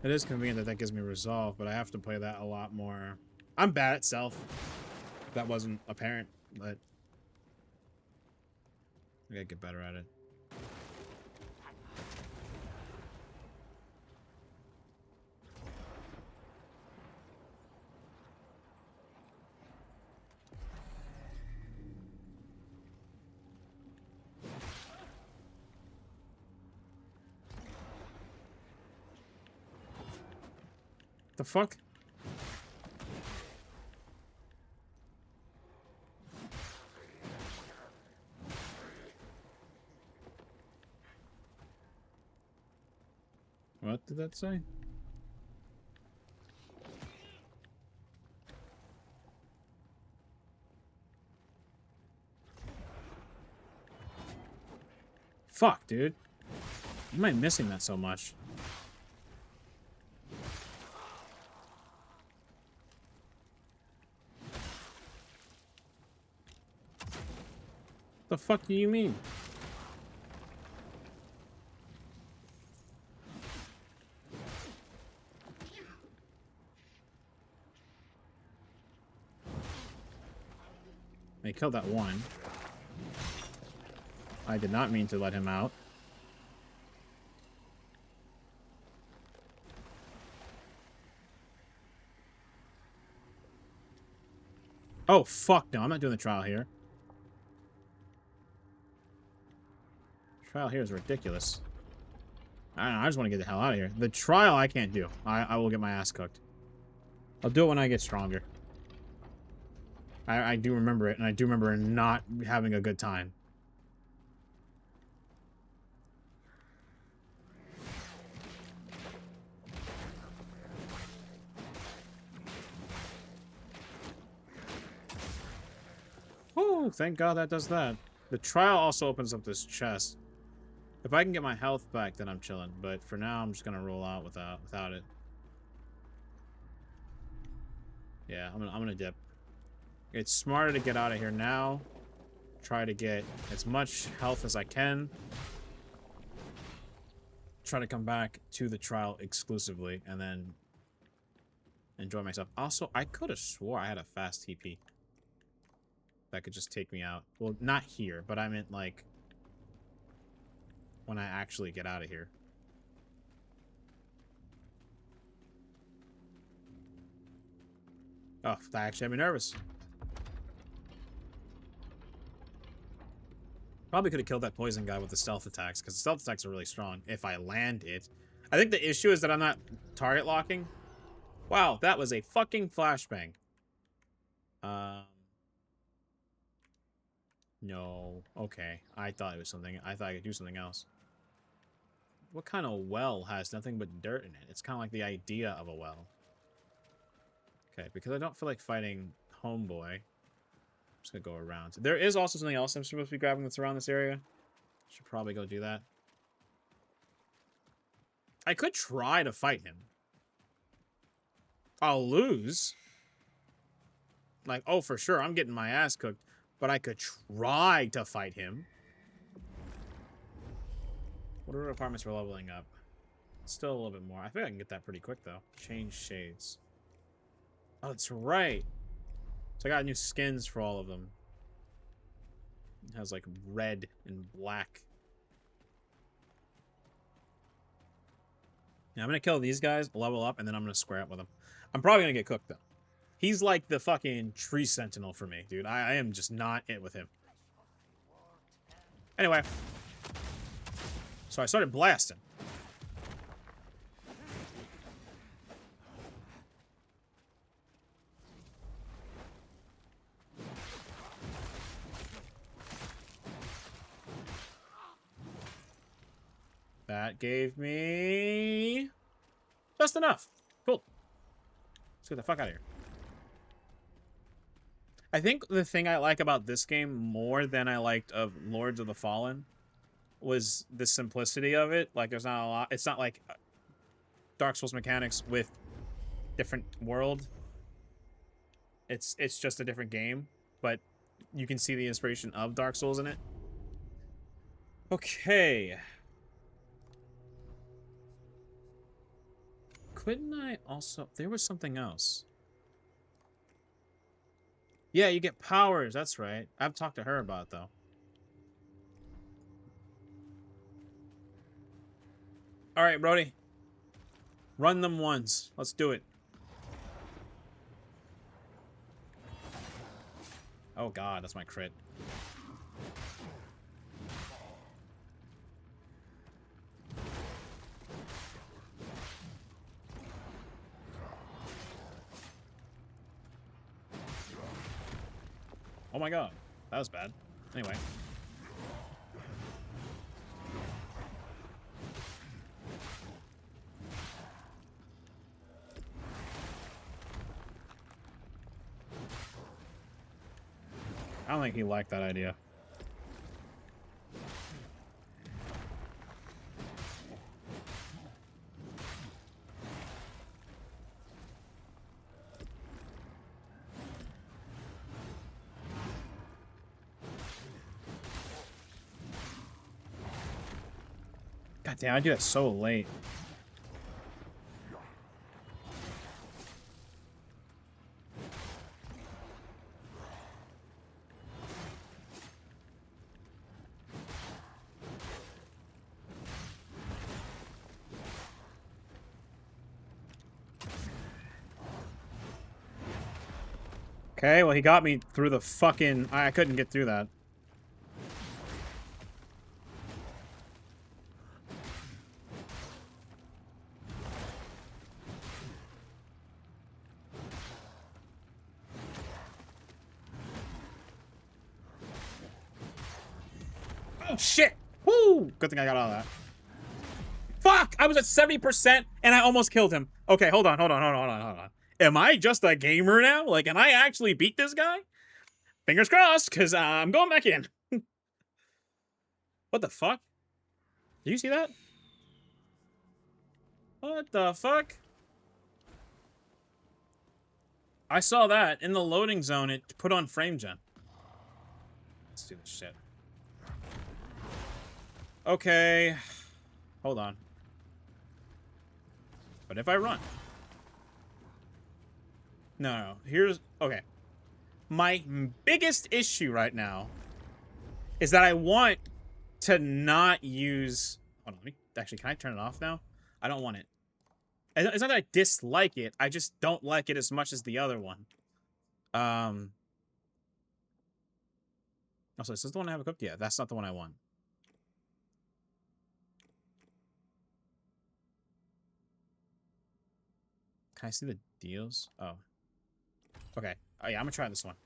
It is convenient that that gives me resolve, but I have to play that a lot more. I'm bad at stealth. That wasn't apparent, but I gotta get better at it. The fuck? What did that say? Fuck, dude. Why am I missing that so much? The fuck do you mean? I killed that one. I did not mean to let him out. Oh, fuck no. I'm not doing the trial here. Trial here is ridiculous. I don't know. I just want to get the hell out of here. The trial I can't do. I will get my ass cooked. I'll do it when I get stronger. I do remember it, and I do remember not having a good time. Oh, thank God that does that. The trial also opens up this chest. If I can get my health back, then I'm chilling. But for now, I'm just gonna roll out without it. Yeah, I'm gonna dip. It's smarter to get out of here now. Try to get as much health as I can. Try to come back to the trial exclusively, and then enjoy myself. Also, I could have swore I had a fast TP that could just take me out. Well, not here, but I meant like when I actually get out of here. Oh, that actually had me nervous. Probably could have killed that poison guy with the stealth attacks, because the stealth attacks are really strong if I land it. I think the issue is that I'm not target locking. Wow, that was a fucking flashbang. No. Okay. I thought it was something. I thought I could do something else. What kind of well has nothing but dirt in it? It's kind of like the idea of a well. Okay, because I don't feel like fighting Homeboy. I'm just gonna go around. There is also something else I'm supposed to be grabbing that's around this area. Should probably go do that. I could try to fight him. I'll lose. Like, oh, for sure, I'm getting my ass cooked. But I could try to fight him. What are the requirements for leveling up? Still a little bit more. I think I can get that pretty quick, though. Change shades. Oh, that's right. So I got new skins for all of them. It has, like, red and black. Yeah, I'm gonna kill these guys, level up, and then I'm gonna square up with them. I'm probably gonna get cooked, though. He's like the fucking tree sentinel for me, dude. I am just not it with him. Anyway. So I started blasting. That gave me just enough. Cool. Let's get the fuck out of here. I think the thing I like about this game more than I liked of Lords of the Fallen was the simplicity of it. Like, there's not a lot. It's not like Dark Souls mechanics with different world. It's just a different game, but you can see the inspiration of Dark Souls in it. Okay. Couldn't I also... There was something else. Yeah, you get powers. That's right. I've talked to her about it, though. All right, Brody. Run them ones. Let's do it. Oh, God. That's my crit. Oh my god, that was bad. Anyway. I don't think he liked that idea. God damn, I do that so late. Okay, well, he got me through the fucking... I couldn't get through that. Oh, shit! Woo! Good thing I got all that. Fuck! I was at 70% and I almost killed him. Okay, hold on. Am I just a gamer now? Like, can I actually beat this guy? Fingers crossed, because I'm going back in. What the fuck? Do you see that? What the fuck? I saw that in the loading zone. It put on frame gen. Let's do this shit. Okay. Hold on. But if I run... No. Here's... Okay. My biggest issue right now is that I want to not use... Hold on. Actually, can I turn it off now? I don't want it. It's not that I dislike it. I just don't like it as much as the other one. Also, is this the one I have equipped? Yeah, that's not the one I want. Can I see the deals? Oh. Okay. Oh, yeah, I'm gonna try this one.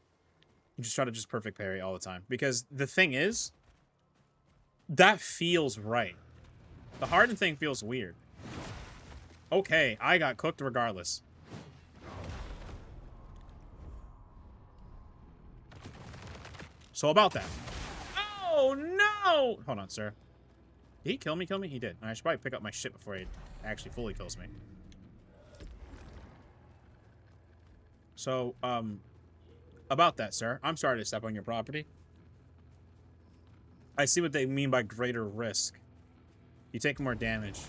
Just try to just perfect parry all the time. Because the thing is, that feels right. The hardened thing feels weird. Okay, I got cooked regardless. So about that. Oh, no! Hold on, sir. Did he kill me? He did. I should probably pick up my shit before he actually fully kills me. So, about that, sir. I'm sorry to step on your property. I see what they mean by greater risk. You take more damage.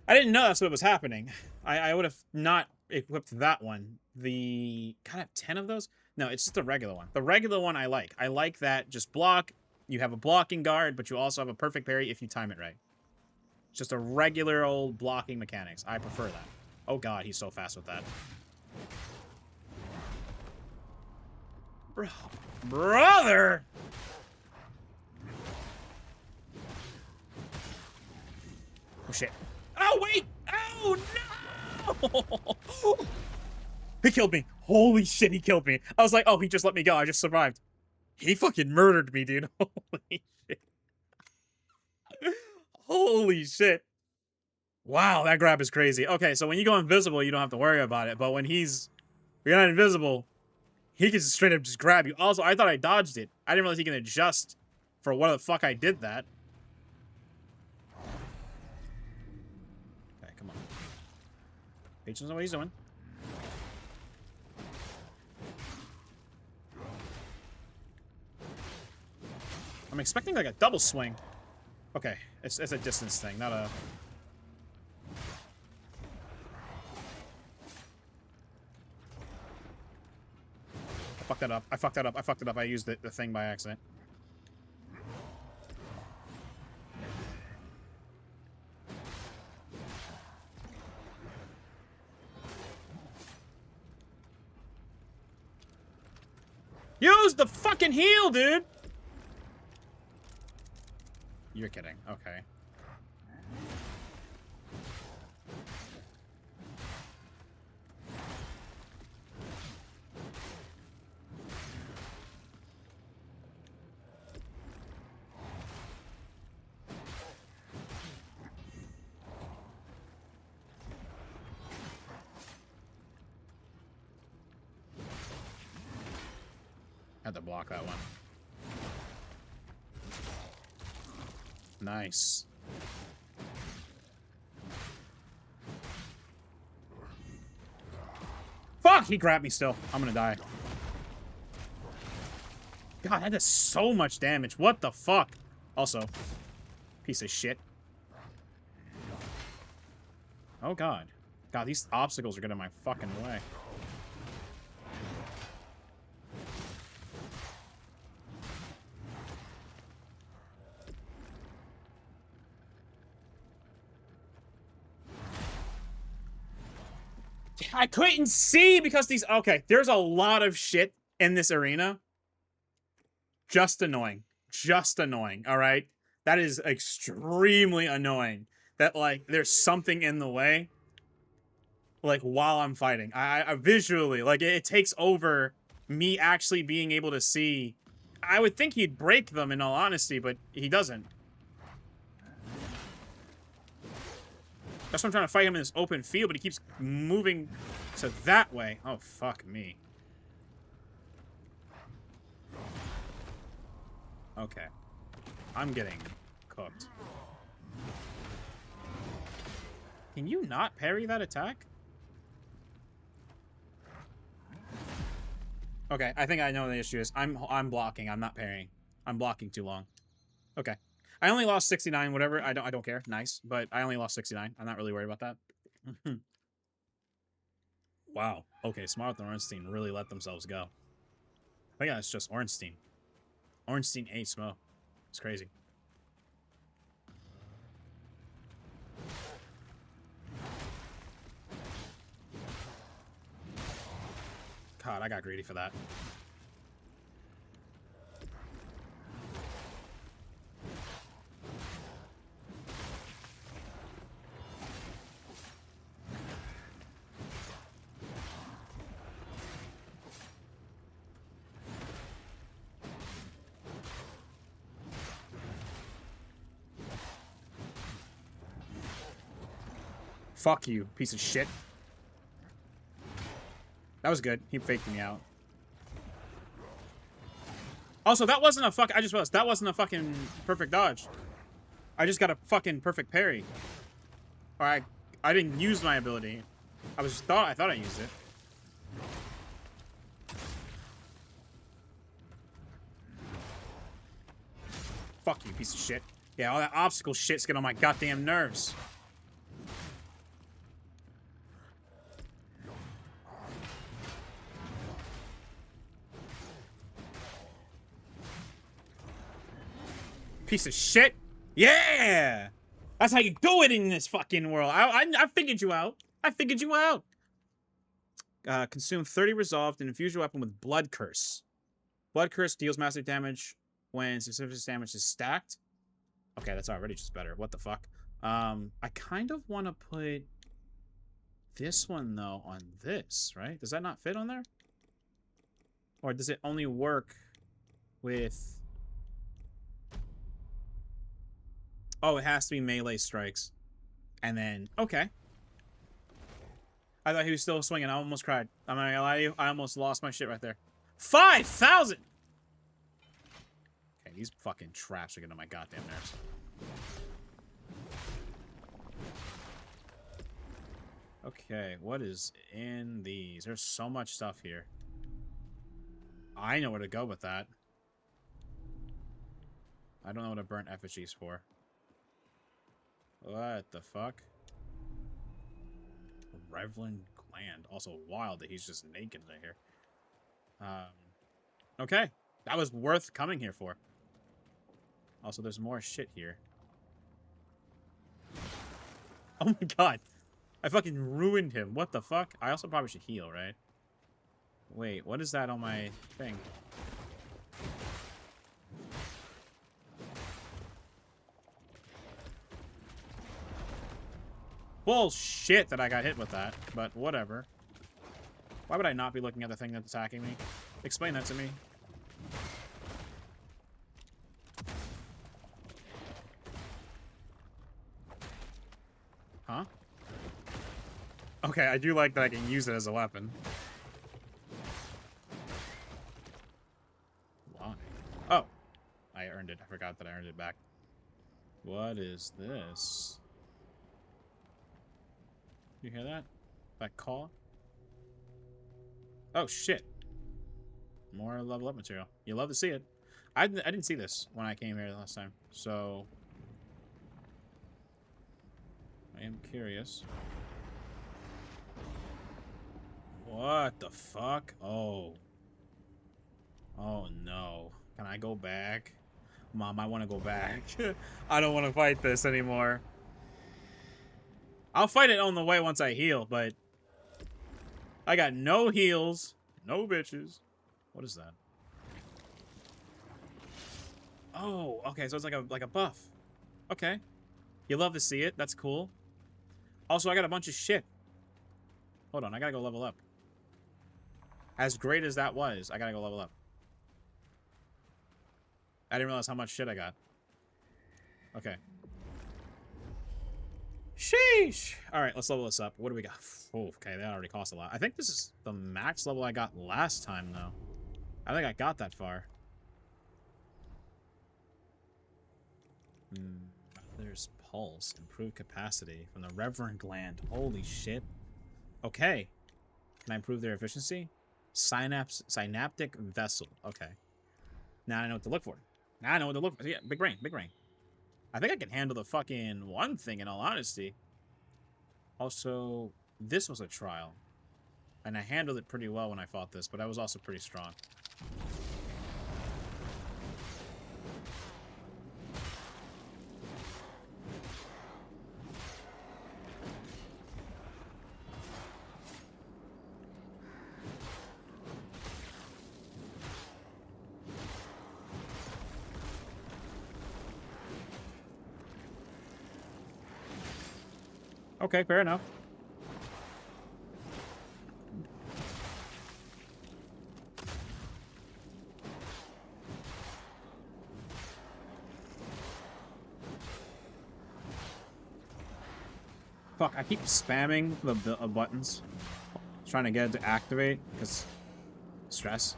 I didn't know that's what was happening. I would have not equipped that one. The... Can I have 10 of those? No, it's just the regular one. The regular one I like. I like that just block. You have a blocking guard, but you also have a perfect parry if you time it right. It's just a regular old blocking mechanics. I prefer that. Oh god, he's so fast with that. Brother! Oh shit. Oh wait! Oh no! He killed me. Holy shit, he killed me. I was like, oh, he just let me go. I just survived. He fucking murdered me, dude. Holy shit. Holy shit. Wow, that grab is crazy. Okay, so when you go invisible, you don't have to worry about it. But when you're not invisible, he can straight up just grab you. Also, I thought I dodged it. I didn't realize he can adjust for what the fuck I did that. Okay, come on. Peach knows what he's doing. I'm expecting like a double swing. Okay, it's a distance thing, not a... I fucked that up. I fucked that up. I fucked it up. I used the thing by accident. Use the fucking heal, dude! You're kidding. Okay. Had to block that one. Nice. Fuck! He grabbed me still. I'm gonna die. God, that does so much damage. What the fuck? Also, piece of shit. Oh god. God, these obstacles are getting in my fucking way. I couldn't see because these... Okay, there's a lot of shit in this arena. Just annoying. Just annoying, alright? That is extremely annoying. That, like, there's something in the way. Like, while I'm fighting. I visually, like, it takes over me actually being able to see. I would think he'd break them, in all honesty, but he doesn't. That's why I'm trying to fight him in this open field, but he keeps moving to that way. Oh, fuck me. Okay. I'm getting cooked. Can you not parry that attack? Okay, I think I know what the issue is. I'm blocking. I'm not parrying. I'm blocking too long. Okay. I only lost 69, whatever. I don't care. Nice. But I only lost 69. I'm not really worried about that. Wow. Okay, Smarth and Ornstein really let themselves go. I think that's just Ornstein. Ornstein ate Smo. It's crazy. God, I got greedy for that. Fuck you, piece of shit. That was good. He faked me out. Also, that wasn't a fuck. I just realized that wasn't a fucking perfect dodge. I just got a fucking perfect parry. Or I didn't use my ability. I thought I used it. Fuck you, piece of shit. Yeah, all that obstacle shit's getting on my goddamn nerves. Piece of shit. Yeah! That's how you do it in this fucking world. I figured you out. I figured you out. Consume 30 resolved and infuse your weapon with Blood Curse. Blood Curse deals massive damage when specific damage is stacked. Okay, that's already just better. What the fuck? I kind of want to put this one, though, on this, right? Does that not fit on there? Or does it only work with... Oh, it has to be melee strikes. And then, okay. I thought he was still swinging. I almost cried. I'm not gonna lie to you. I almost lost my shit right there. 5,000! Okay, these fucking traps are getting on my goddamn nerves. Okay, what is in these? There's so much stuff here. I know where to go with that. I don't know what a burnt effigy is for. What the fuck? Reverend Gland. Also wild that he's just naked right here. Okay. That was worth coming here for. Also, there's more shit here. Oh my god. I fucking ruined him. What the fuck? I also probably should heal, right? Wait, what is that on my thing? Bullshit that I got hit with that, but whatever. Why would I not be looking at the thing that's attacking me? Explain that to me. Huh? Okay, I do like that I can use it as a weapon. Why? Oh. I earned it. I forgot that I earned it back. What is this? You hear that? That call? Oh, shit. More level up material. You love to see it. I didn't see this when I came here last time, so I am curious. What the fuck? Oh. Oh, no. Can I go back? Mom, I want to go back. I don't want to fight this anymore. I'll fight it on the way once I heal, but I got no heals, no bitches. What is that? Oh, okay, so it's like a buff. Okay. You love to see it. That's cool. Also, I got a bunch of shit. Hold on, I gotta go level up. As great as that was, I gotta go level up. I didn't realize how much shit I got. Okay. Sheesh! Alright, let's level this up. What do we got? Oh, okay, that already cost a lot. I think this is the max level I got last time, though. I think I got that far. There's Pulse. Improved capacity from the Reverend Gland. Holy shit. Okay. Can I improve their efficiency? Synaptic Vessel. Okay. Now I know what to look for. Now I know what to look for. Yeah, big brain, big brain. I think I can handle the fucking one thing, in all honesty. Also, this was a trial. And I handled it pretty well when I fought this, but I was also pretty strong. Okay, fair enough. Fuck, I keep spamming the buttons. Trying to get it to activate, because stress.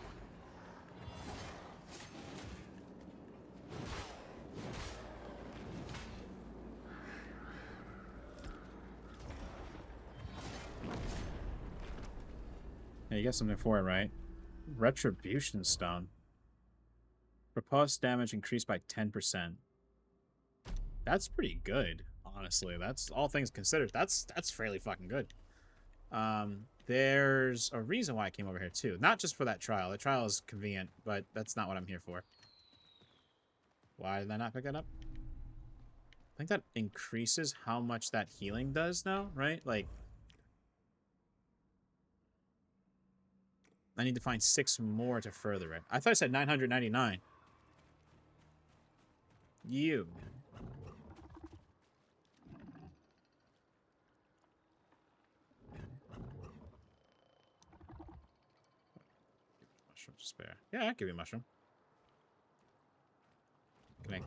Yeah, you get something for it, right? Retribution Stone. Repulse damage increased by 10%. That's pretty good, honestly. That's all things considered. That's fairly fucking good. There's a reason why I came over here too. Not just for that trial. The trial is convenient, but that's not what I'm here for. Why did I not pick that up? I think that increases how much that healing does now, right? Like, I need to find 6 more to further it. I thought I said 999. You. Mushroom to spare. Yeah, I'll give you a mushroom. Can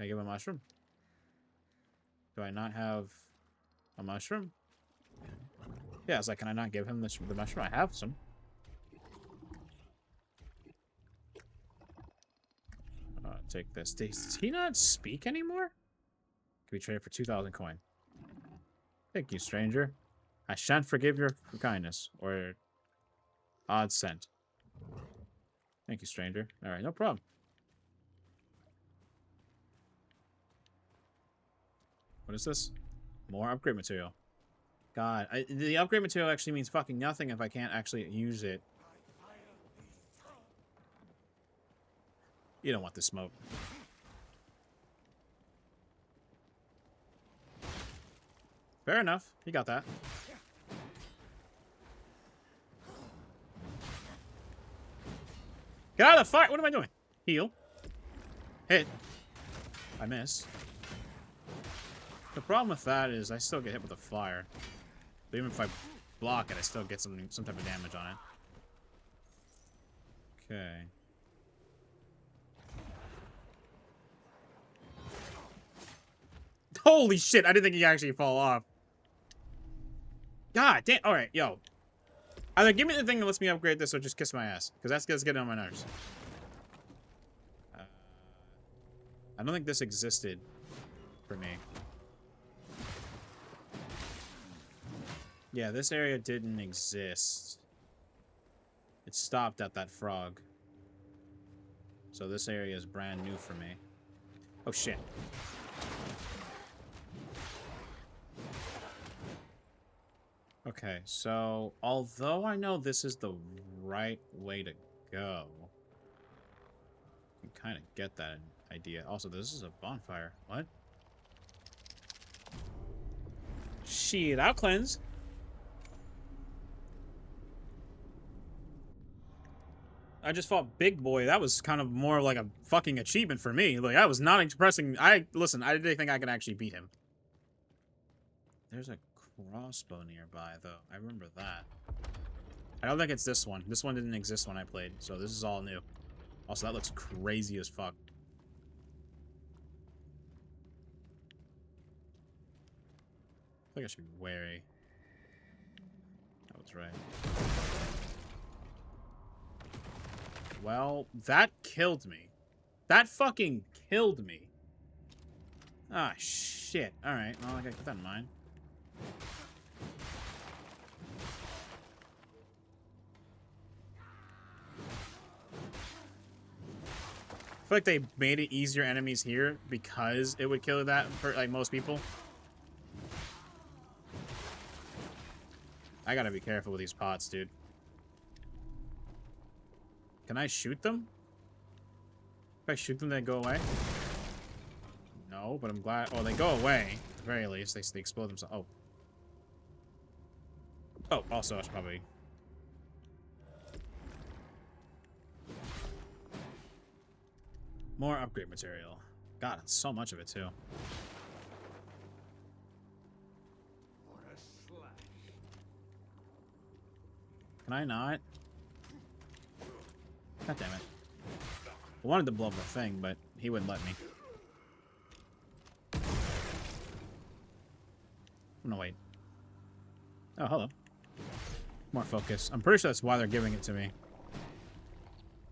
I give him a mushroom? Do I not have a mushroom? Yeah, it's like, can I not give him the mushroom? I have some. Take this. Does he not speak anymore? Can be traded for 2,000 coin. Thank you, stranger. I shan't forgive your kindness, or odd cent. Thank you, stranger. Alright, no problem. What is this? More upgrade material. God, the upgrade material actually means fucking nothing if I can't actually use it. You don't want the smoke. Fair enough. You got that. Get out of the fire! What am I doing? Heal. Hit. I miss. The problem with that is I still get hit with a fire. But even if I block it, I still get some type of damage on it. Okay. Holy shit, I didn't think he'd actually fall off. God damn. Alright, yo. Either give me the thing that lets me upgrade this or just kiss my ass. Because that's getting on my nerves. I don't think this existed for me. Yeah, this area didn't exist. It stopped at that frog. So this area is brand new for me. Oh shit. Okay, so although I know this is the right way to go, you can kind of get that idea. Also, this is a bonfire. What? Shit, I'll cleanse. I just fought Big Boy. That was kind of more like a fucking achievement for me. Like, I was not expressing... Listen, I didn't think I could actually beat him. There's a crossbow nearby, though. I remember that. I don't think it's this one. This one didn't exist when I played, so this is all new. Also, that looks crazy as fuck. I think I should be wary. That was right. Well, that killed me. That fucking killed me. Ah, shit. Alright, well, I gotta keep that in mind. I feel like they made it easier enemies here because it would kill that for, like, most people. I gotta be careful with these pots, dude. Can I shoot them? If I shoot them, they go away? No, but I'm glad... Oh, they go away. At the very least, they explode themselves. Oh. Oh, also, I should probably... More upgrade material. God, it's so much of it, too. Can I not? God damn it. I wanted to blow up the thing, but he wouldn't let me. No, wait. Oh, hello. More focus. I'm pretty sure that's why they're giving it to me.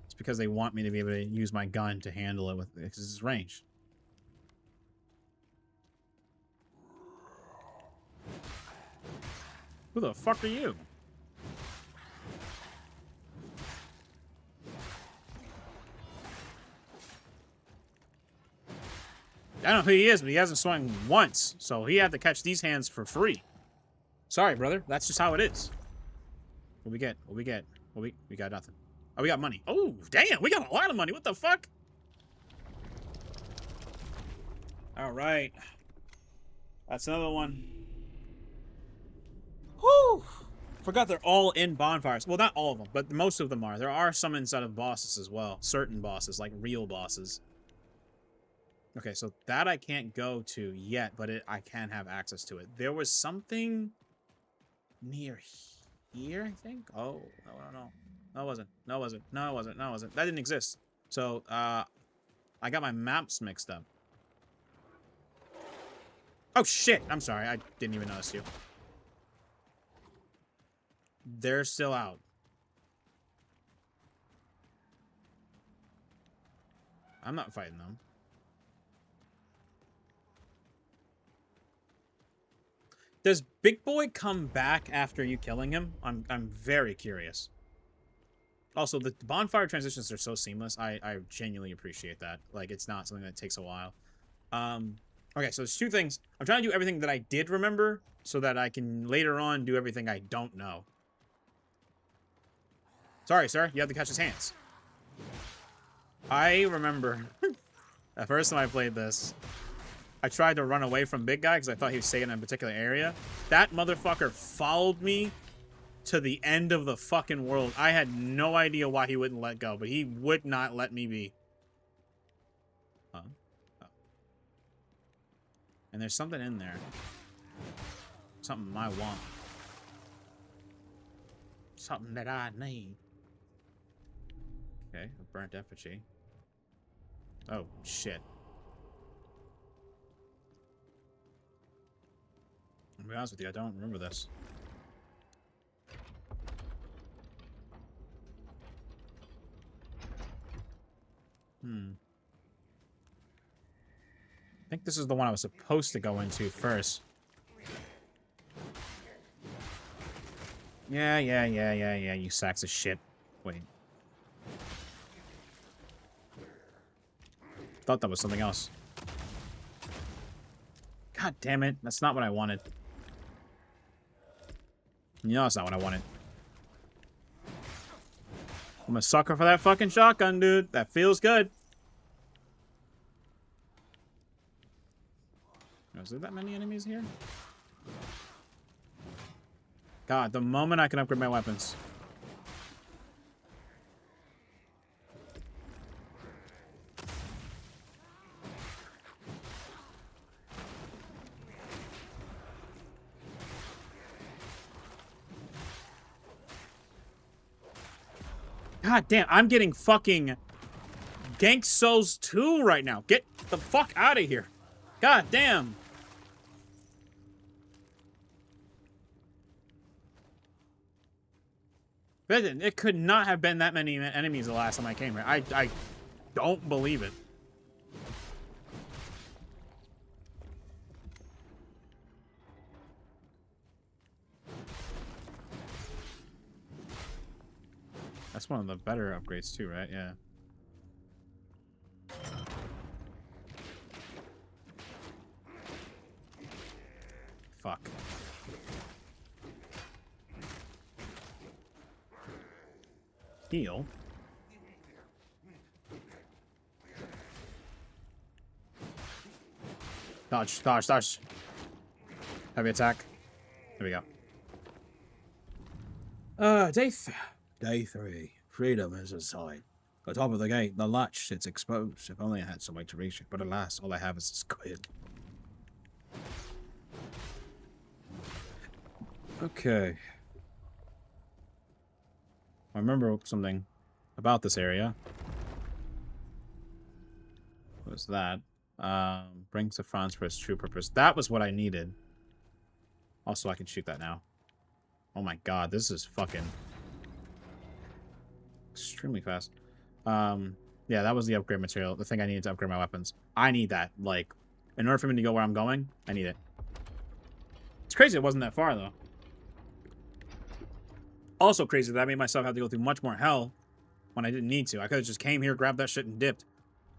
It's because they want me to be able to use my gun to handle it with it, because it's ranged. Who the fuck are you? I don't know who he is, but he hasn't swung once, so he had to catch these hands for free. Sorry, brother. That's just how it is. What we get? What we get? We got nothing. Oh, we got money. Oh, damn. We got a lot of money. What the fuck? All right. That's another one. Whew. Forgot they're all in bonfires. Well, not all of them, but most of them are. There are some inside of bosses as well. Certain bosses, like real bosses. Okay, so that I can't go to yet, but I can have access to it. There was something near here, I think? Oh, no. No, it wasn't. No, it wasn't. No, it wasn't. No, it wasn't. That didn't exist. So, I got my maps mixed up. Oh, shit. I'm sorry. I didn't even notice you. They're still out. I'm not fighting them. Does Big Boy come back after you killing him? I'm very curious. Also, the bonfire transitions are so seamless. I genuinely appreciate that. Like, it's not something that takes a while. Okay, so there's two things. I'm trying to do everything that I did remember so that I can later on do everything I don't know. Sorry, sir. You have to catch his hands. I remember the first time I played this, I tried to run away from Big Guy because I thought he was staying in a particular area. That motherfucker followed me to the end of the fucking world. I had no idea why he wouldn't let go, but he would not let me be. Huh? Oh. And there's something in there. Something I want. Something that I need. Okay, a burnt effigy. Oh, shit. To be honest with you, I don't remember this. I think this is the one I was supposed to go into first. Yeah, you sacks of shit. Wait. Thought that was something else. God damn it. That's not what I wanted. You know that's not what I wanted. I'm a sucker for that fucking shotgun, dude. That feels good. Is there that many enemies here? God, the moment I can upgrade my weapons. God damn, I'm getting fucking Gank Souls 2 right now. Get the fuck out of here. God damn. It could not have been that many enemies the last time I came here. I don't believe it. That's one of the better upgrades too, right? Yeah. Fuck. Heal. Dodge, dodge, dodge. Heavy attack. There we go. Day 3. Freedom is a sign. The top of the gate, the latch sits exposed. If only I had some way to reach it, but alas, all I have is this quid. Okay. I remember something about this area. What was that? Brings to France for its true purpose. That was what I needed. Also, I can shoot that now. Oh my god, this is fucking extremely fast. Yeah, that was the upgrade material. The thing I needed to upgrade my weapons. I need that. Like, in order for me to go where I'm going, I need it. It's crazy it wasn't that far, though. Also crazy that I made myself have to go through much more hell when I didn't need to. I could have just came here, grabbed that shit, and dipped.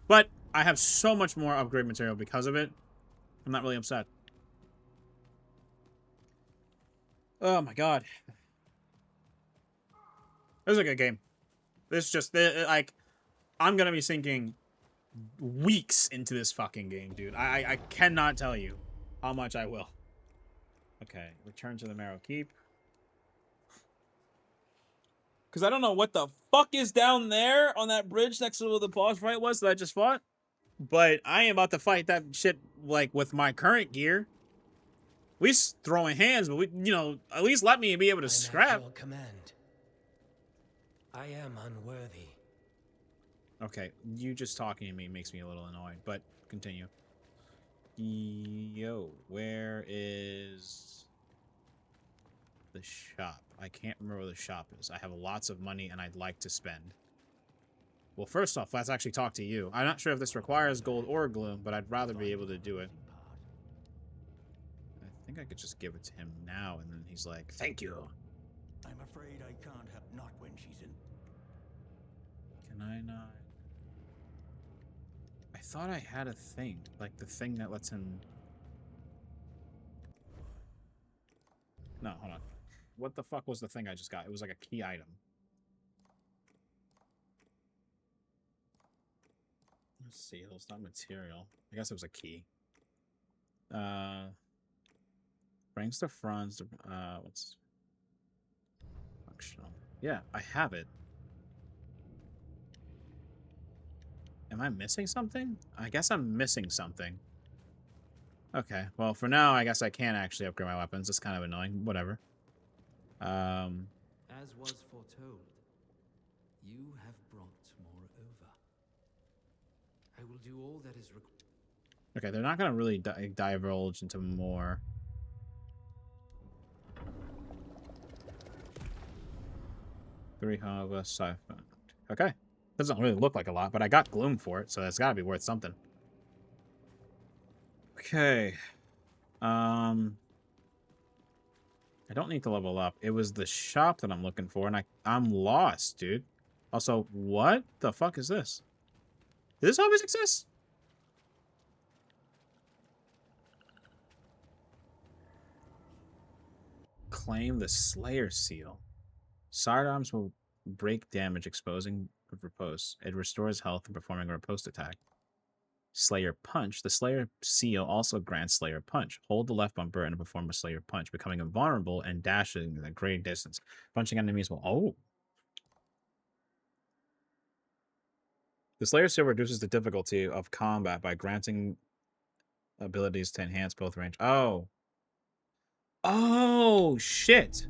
But I have so much more upgrade material because of it. I'm not really upset. Oh my god. This is a good game. This just, like, I'm gonna be sinking weeks into this fucking game, dude. I cannot tell you how much I will. Okay, return to the Marrow Keep. Because I don't know what the fuck is down there on that bridge next to where the boss fight was that I just fought. But I am about to fight that shit, like, with my current gear. We throwing hands, but we, you know, at least let me be able to scrap. Your command. I am unworthy. Okay, you just talking to me makes me a little annoyed, but continue. Yo, where is the shop? I can't remember where the shop is. I have lots of money and I'd like to spend. Well, first off, let's actually talk to you. I'm not sure if this requires gold or gloom, but I'd rather be able to do it. I think I could just give it to him now, and then he's like, thank you. I'm afraid I can't help, not when she's in. Can I not? I thought I had a thing, like the thing that lets him... No, hold on. What the fuck was the thing I just got? It was like a key item. Let's see, it was not material. I guess it was a key. Brings the fronds, what's... Functional. Yeah, I have it. Am I missing something? I guess I'm missing something. Okay, well, for now, I guess I can actually upgrade my weapons. It's kind of annoying. Whatever. As was foretold, you have brought more over. I will do all that is required. Okay, they're not going to really divulge into more. Three Hava Siphon. Okay. Doesn't really look like a lot, but I got Gloom for it, so that's got to be worth something. Okay. I don't need to level up. It was the shop that I'm looking for, and I'm lost, dude. Also, what the fuck is this? Did this always exist? Claim the Slayer Seal. Sidearms will break damage, exposing riposte. It restores health and performing a riposte attack. Slayer Punch. The Slayer Seal also grants Slayer Punch. Hold the left bumper and perform a Slayer Punch, becoming invulnerable and dashing a great distance. Punching enemies will... Oh! The Slayer Seal reduces the difficulty of combat by granting abilities to enhance both range. Oh! Oh, shit!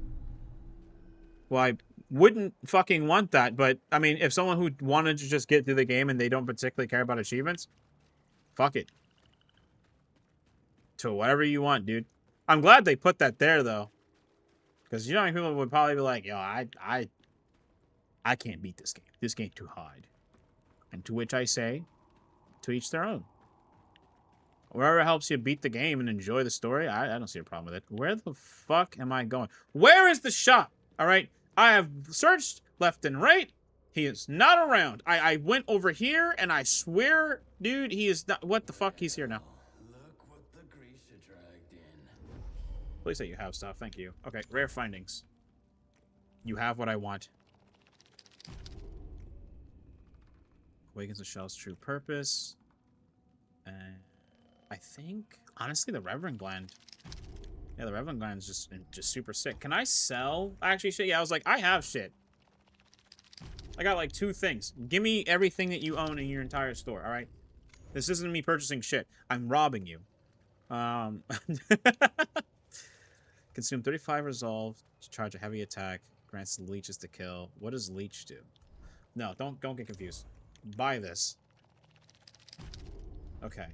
Well, I wouldn't fucking want that, but, I mean, if someone who wanted to just get through the game and they don't particularly care about achievements, fuck it. To whatever you want, dude. I'm glad they put that there, though. Because you know how many people would probably be like, yo, I can't beat this game. This game's too hard. And to which I say, to each their own. Wherever helps you beat the game and enjoy the story, I don't see a problem with it. Where the fuck am I going? Where is the shop? All right? I have searched left and right. He is not around. I went over here, and I swear, dude, he is not... What the fuck? He's here now. Look what the greaser dragged in. Please say you have stuff. Thank you. Okay, rare findings. You have what I want. Awakens the shell's true purpose. And I think, honestly, the Reverend Gland. Yeah, the Reverend Gland is just super sick. Can I sell? Actually, shit. Yeah, I was like, I have shit. I got like 2 things. Give me everything that you own in your entire store, all right? This isn't me purchasing shit. I'm robbing you. Consume 35 resolve to charge a heavy attack. Grants leeches to kill. What does leech do? No, don't get confused. Buy this. Okay.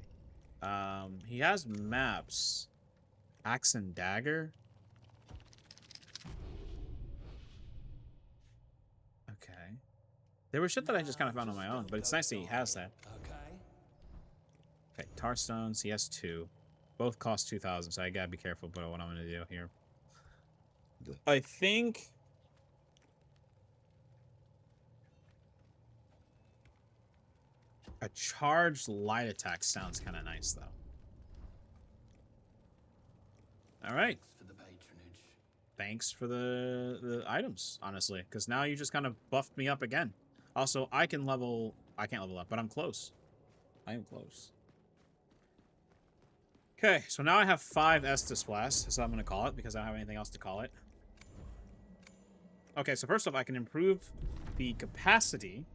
He has maps. Axe and dagger. Okay. There was shit that I just kind of found on my own, but it's nice that he has that. Okay, tar stones. He has 2. Both cost 2,000, so I gotta be careful about what I'm gonna do here. I think... a charged light attack sounds kind of nice, though. All right. Thanks for the items, honestly, because now you just kind of buffed me up again. Also, I can't level up, but I'm close. I am close. Okay, so now I have 5 Estus Blast, so I'm going to call it, because I don't have anything else to call it. Okay, so first off, I can improve the capacity,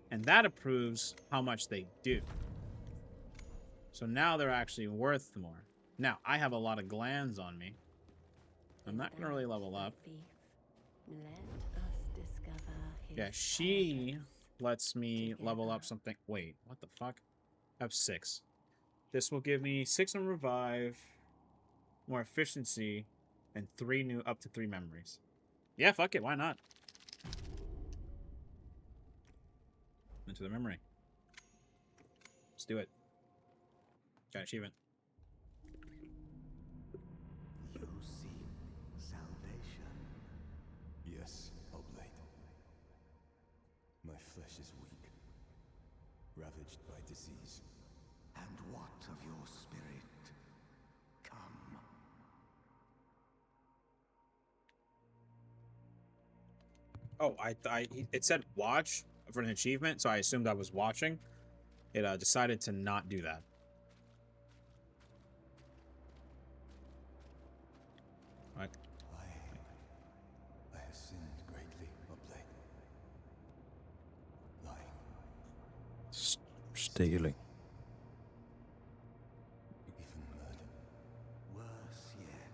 and that improves how much they do. So now they're actually worth more. Now, I have a lot of glands on me. I'm not going to really level up. Yeah, she lets me level up something. Wait, what the fuck? I have 6. This will give me 6 on revive, more efficiency, and 3 new up to 3 memories. Yeah, fuck it, why not? Into the memory. Let's do it. Got achievement. You seek salvation. Yes, Oblate. My flesh is weak, ravaged by disease. And what of your spirit? Come. Oh, it said watch for an achievement, so I assumed I was watching. It decided to not do that. Right. I have sinned greatly, Oblate. Lying. Stealing. Even murder. Worse yet,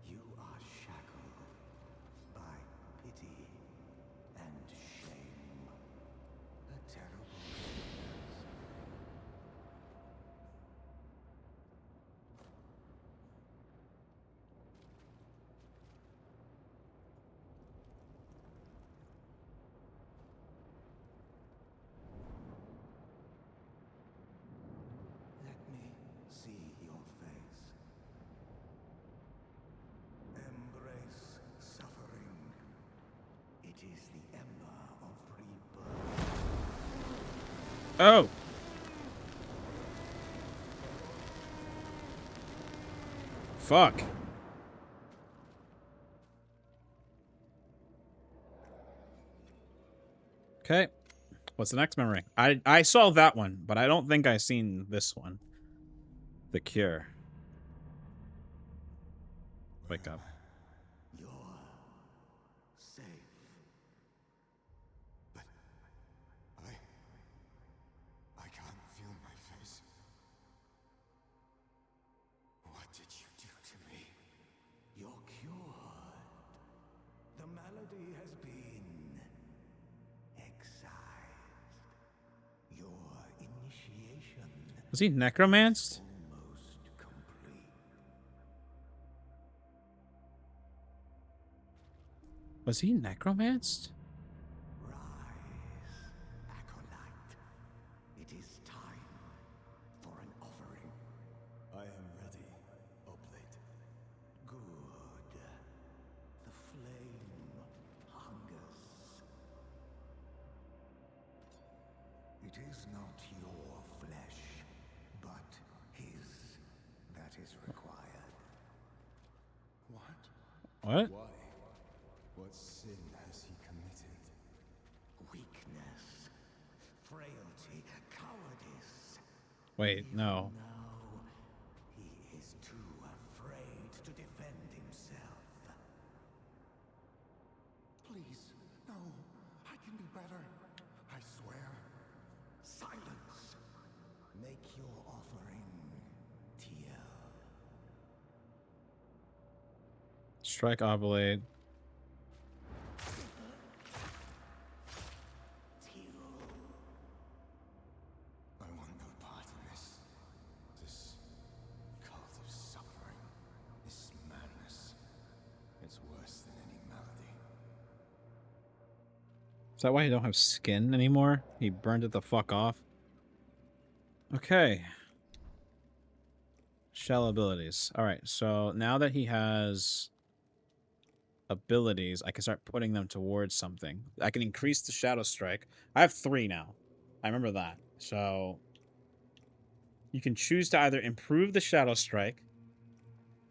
you are shackled by pity and shame. A terrible sickness. Let me see your face. Embrace suffering. It is the ember of rebirth. Oh! Fuck. Okay. What's the next memory? I saw that one, but I don't think I seen this one. The Cure. Wake up. You're safe. But I can't feel my face. What did you do to me? You're cured. The malady has been excised. Your initiation Was he necromanced? almost complete. Was he necromanced? Rise, acolyte. It is time for an offering. I am ready, Oblate. Good. The flame hungers. It is not your flesh, but his that is required. What? What? Why? What sin has he committed? Weakness, frailty, cowardice. Wait, no. Now he is too afraid to defend himself. Please, no. I can do better. I swear. Silence. Make your offering, TL. Strike Oblate. I want no part in this. This cult of suffering. This madness. It's worse than any malady. Is that why he don't have skin anymore? He burned it the fuck off. Okay. Shell abilities. Alright, so now that he has abilities, I can start putting them towards something. I can increase the Shadow Strike. I have 3 now. I remember that. So you can choose to either improve the Shadow Strike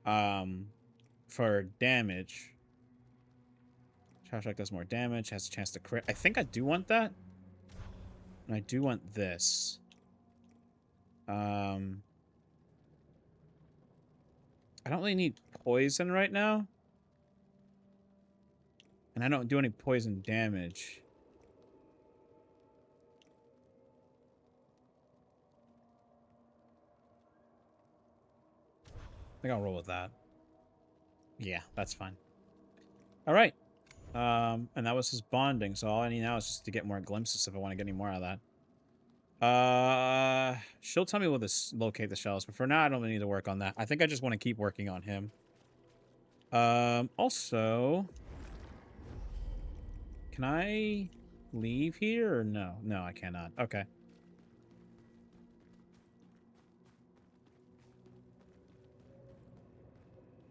for damage. Shadow Strike does more damage, has a chance to crit. I think I do want that. And I do want this. I don't really need poison right now. And I don't do any poison damage. I think I'll roll with that. Yeah, that's fine. All right. And that was his bonding. So all I need now is just to get more glimpses if I want to get any more out of that. She'll tell me where to locate the shells, but for now I don't really need to work on that. I think I just want to keep working on him. Also, can I leave here or no? No, I cannot. Okay.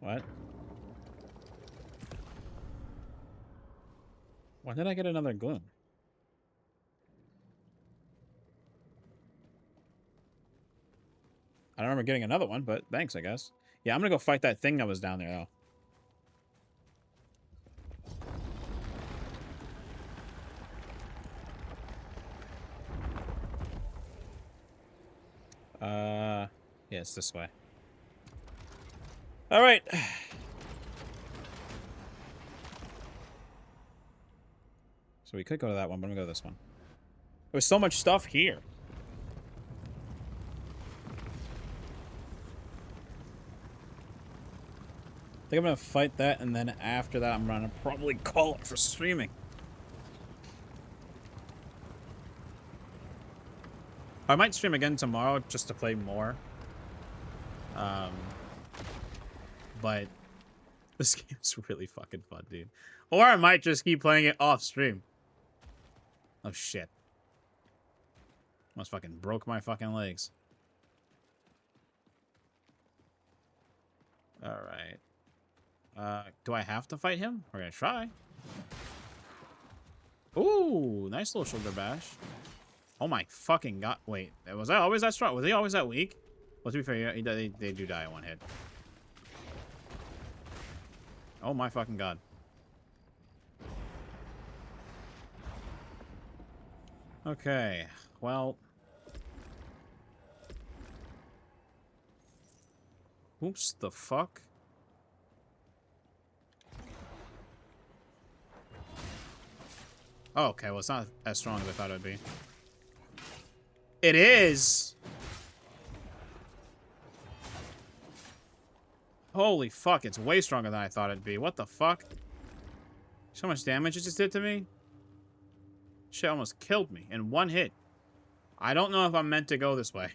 What? When did I get another gloom? I don't remember getting another one, but thanks, I guess. Yeah, I'm gonna go fight that thing that was down there, though. Yeah, it's this way. All right. So we could go to that one, but I'm gonna go to this one. There's so much stuff here. I think I'm gonna fight that, and then after that, I'm gonna probably call it for streaming. I might stream again tomorrow just to play more. But this game's really fucking fun, dude. Or I might just keep playing it off stream. Oh shit. Almost fucking broke my fucking legs. Alright. Do I have to fight him? We're gonna try. Ooh, nice little shoulder bash. Oh my fucking god. Wait, was I always that strong? Was he always that weak? Well, to be fair, they do die in one hit. Oh my fucking god. Okay, well. Oops, the fuck? Oh, okay, well, it's not as strong as I thought it would be. It is! Holy fuck, it's way stronger than I thought it'd be. What the fuck? So much damage it just did to me? Shit almost killed me in one hit. I don't know if I'm meant to go this way.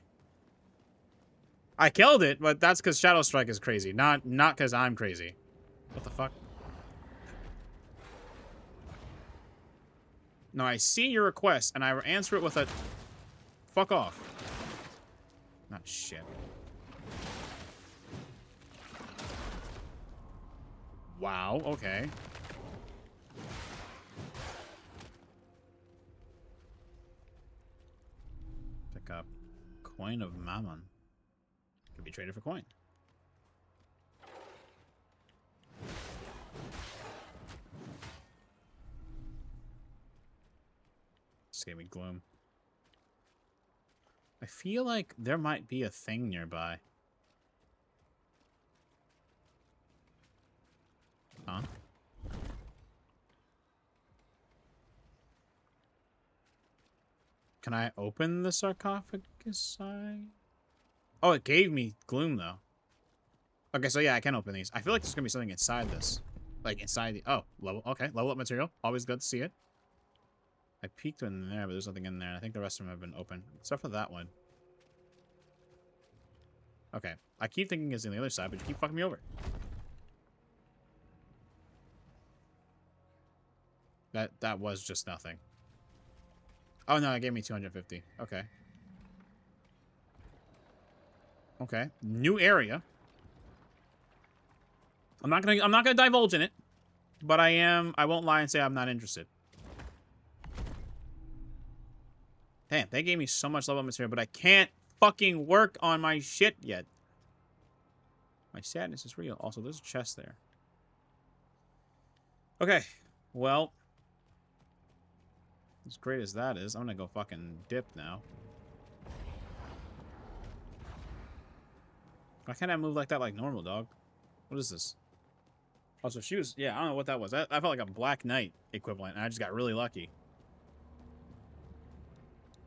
I killed it, but that's because Shadow Strike is crazy, not because I'm crazy. What the fuck? No, I see your request, and I answer it with a... Fuck off. Not shit. Wow, okay. Pick up Coin of Mammon. Could be traded for coin. Just gave me gloom. I feel like there might be a thing nearby. Huh? Can I open the sarcophagus? Oh, it gave me gloom, though. Okay, so yeah, I can open these. I feel like there's gonna be something inside this. Like, inside the... Oh, level... Okay, level up material. Always good to see it. I peeked in there, but there's nothing in there. I think the rest of them have been open. Except for that one. Okay. I keep thinking it's on the other side, but you keep fucking me over. That was just nothing. Oh, no, it gave me 250. Okay. Okay. New area. I'm not gonna divulge in it, but I won't lie and say I'm not interested. Damn, they gave me so much level material, but I can't fucking work on my shit yet. My sadness is real. Also, there's a chest there. Okay. Well, as great as that is, I'm gonna go fucking dip now. Why can't I move like that like normal, dog? What is this? Oh, so she was... Yeah, I don't know what that was. I felt like a Black Knight equivalent, and I just got really lucky.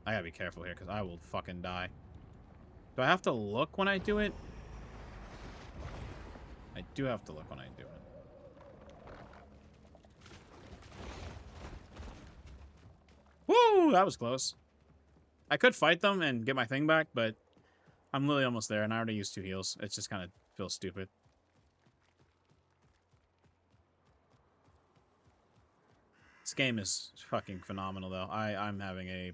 I gotta be careful here, because I will fucking die. Do I have to look when I do it? I do have to look when I do it. Woo! That was close. I could fight them and get my thing back, but I'm literally almost there, and I already used 2 heals. It just kind of feels stupid. This game is fucking phenomenal, though. I'm having a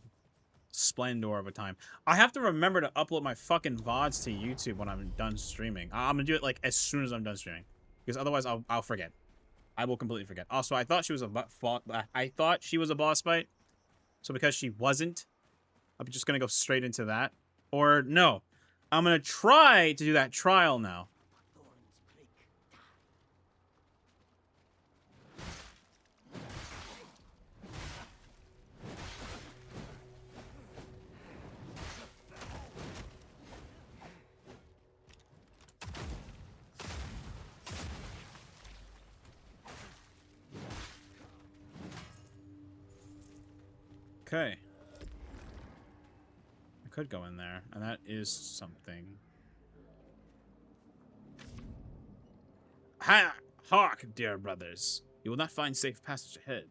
splendor of a time. I have to remember to upload my fucking VODs to YouTube when I'm done streaming. I'm gonna do it like as soon as I'm done streaming, because otherwise I'll forget. I will completely forget. Also, I thought she was a boss fight, so because she wasn't, I'm just gonna go straight into that. Or no, I'm gonna try to do that trial now. Okay. I could go in there, and that is something. Hark, dear brothers. You will not find safe passage ahead.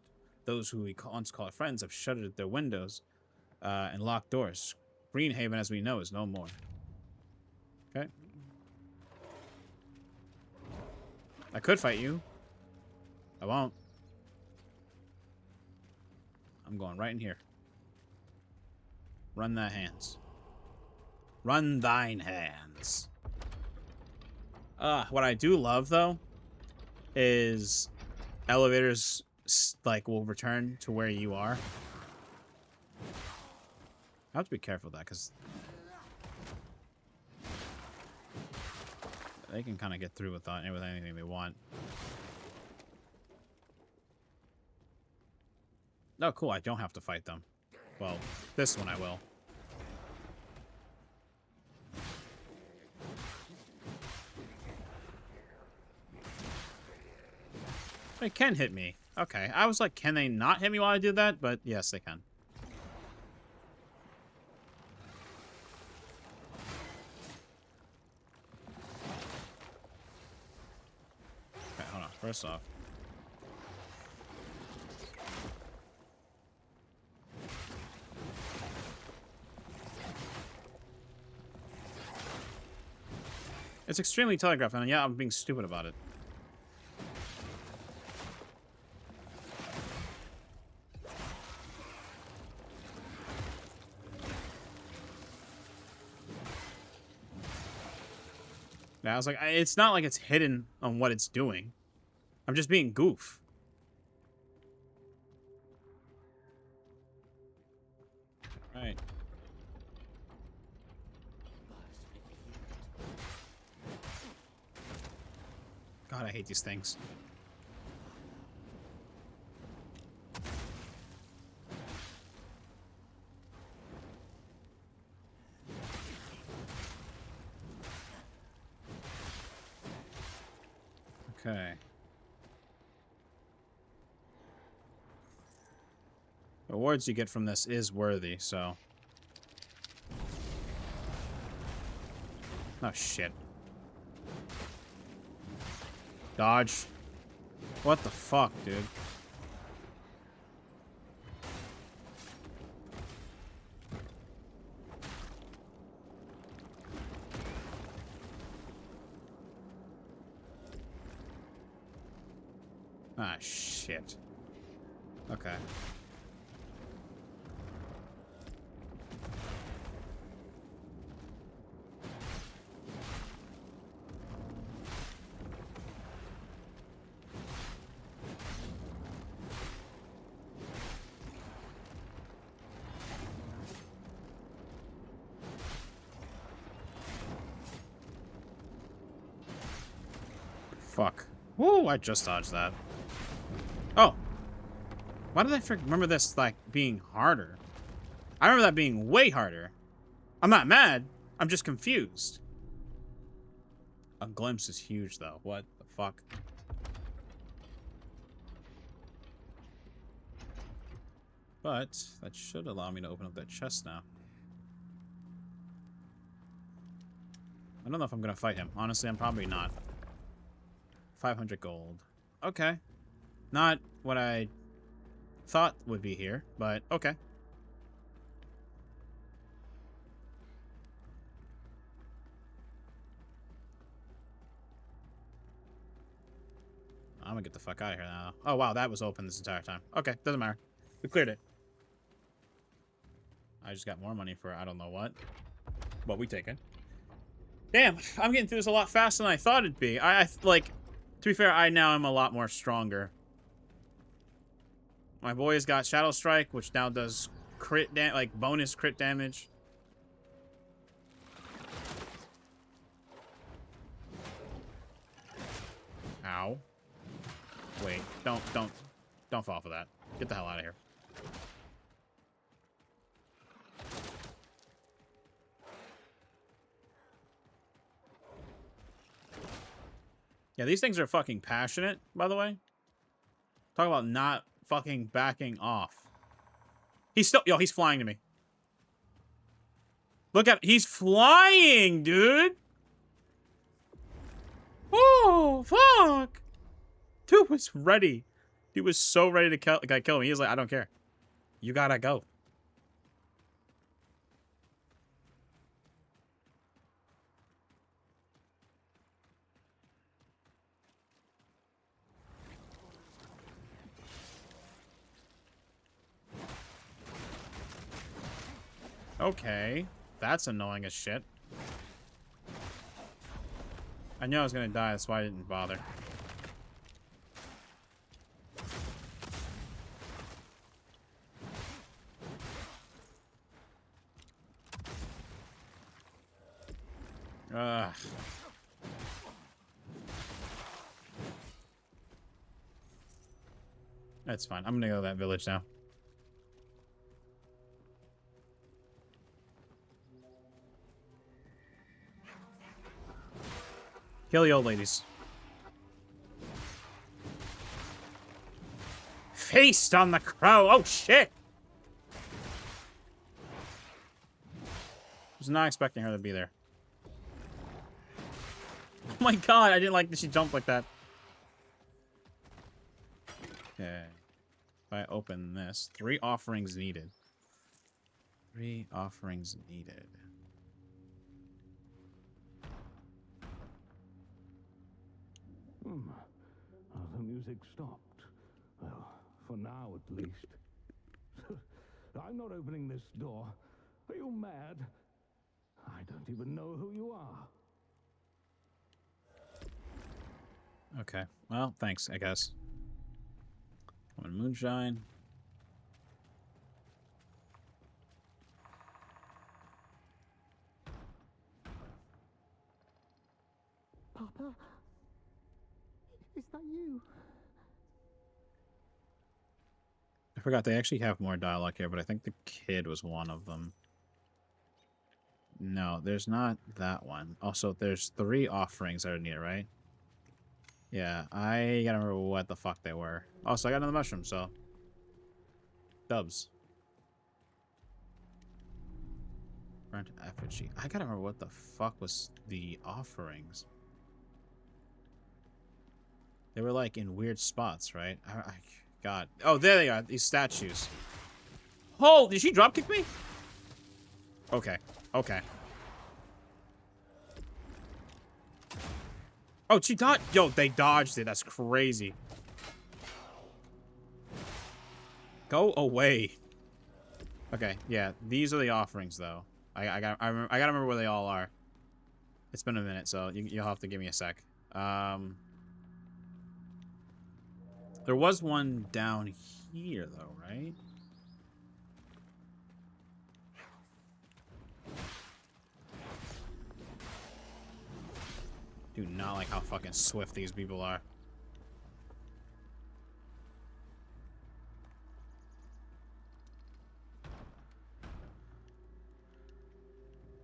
Those who we once called friends have shuttered their windows and locked doors. Greenhaven, as we know, is no more. Okay. I could fight you. I won't. I'm going right in here. Run thy hands. Run thine hands. What I do love, though, is elevators, like, will return to where you are. I have to be careful with that, because they can kind of get through with anything they want. Oh, cool. I don't have to fight them. Well, this one I will. They can hit me. Okay. I was like, can they not hit me while I do that? But yes, they can. Okay, hold on. First off. It's extremely telegraphed, and yeah, I'm being stupid about it. Yeah, I was like, it's not like it's hidden on what it's doing. I'm just being goof. Right. God, I hate these things. Okay. The rewards you get from this is worthy, so. Oh, shit. Dodge. What the fuck, dude? Ah, shit. Okay. Fuck. Woo, I just dodged that. Oh. Why did I remember this, like, being harder? I remember that being way harder. I'm not mad. I'm just confused. A glimpse is huge, though. What the fuck? But that should allow me to open up that chest now. I don't know if I'm going to fight him. Honestly, I'm probably not. 500 gold. Okay. Not what I thought would be here, but okay. I'm gonna get the fuck out of here now. Oh, wow, that was open this entire time. Okay, doesn't matter. We cleared it. I just got more money for I don't know what. But we take it. Damn, I'm getting through this a lot faster than I thought it'd be. Like, to be fair, I now am a lot more stronger. My boy has got Shadow Strike, which now does like bonus crit damage. Ow. Wait, don't fall for that. Get the hell out of here. Yeah, these things are fucking passionate, by the way. Talk about not fucking backing off. He's still... Yo, he's flying to me. Look at... He's flying, dude! Oh, fuck! Dude was ready. He was so ready to kill me. He was like, I don't care. You gotta go. Okay. That's annoying as shit. I knew I was gonna die, that's why I didn't bother. Ugh. That's fine. I'm gonna go to that village now. Kill the old ladies. Feast on the crow! Oh, shit! Was not expecting her to be there. Oh my god, I didn't like that she jumped like that. Okay. If I open this, 3 offerings needed. 3 offerings needed. The music stopped. Well, for now at least. I'm not opening this door. Are you mad? I don't even know who you are. Okay. Well, thanks, I guess. One moonshine. Papa? Is that you? I forgot they actually have more dialogue here, but I think the kid was one of them. No, there's not that one. Also, there's 3 offerings that are near, right? Yeah, I gotta remember what the fuck they were. Also, I got another mushroom, so... Dubs. Burnt effigy. I gotta remember what the fuck was the offerings. They were, like, in weird spots, right? God. Oh, there they are. These statues. Oh, did she dropkick me? Okay. Okay. Oh, she dodged. Yo, they dodged it. That's crazy. Go away. Okay, yeah. These are the offerings, though. I gotta remember where they all are. It's been a minute, so you'll have to give me a sec. There was one down here, though, right? Do not like how fucking swift these people are.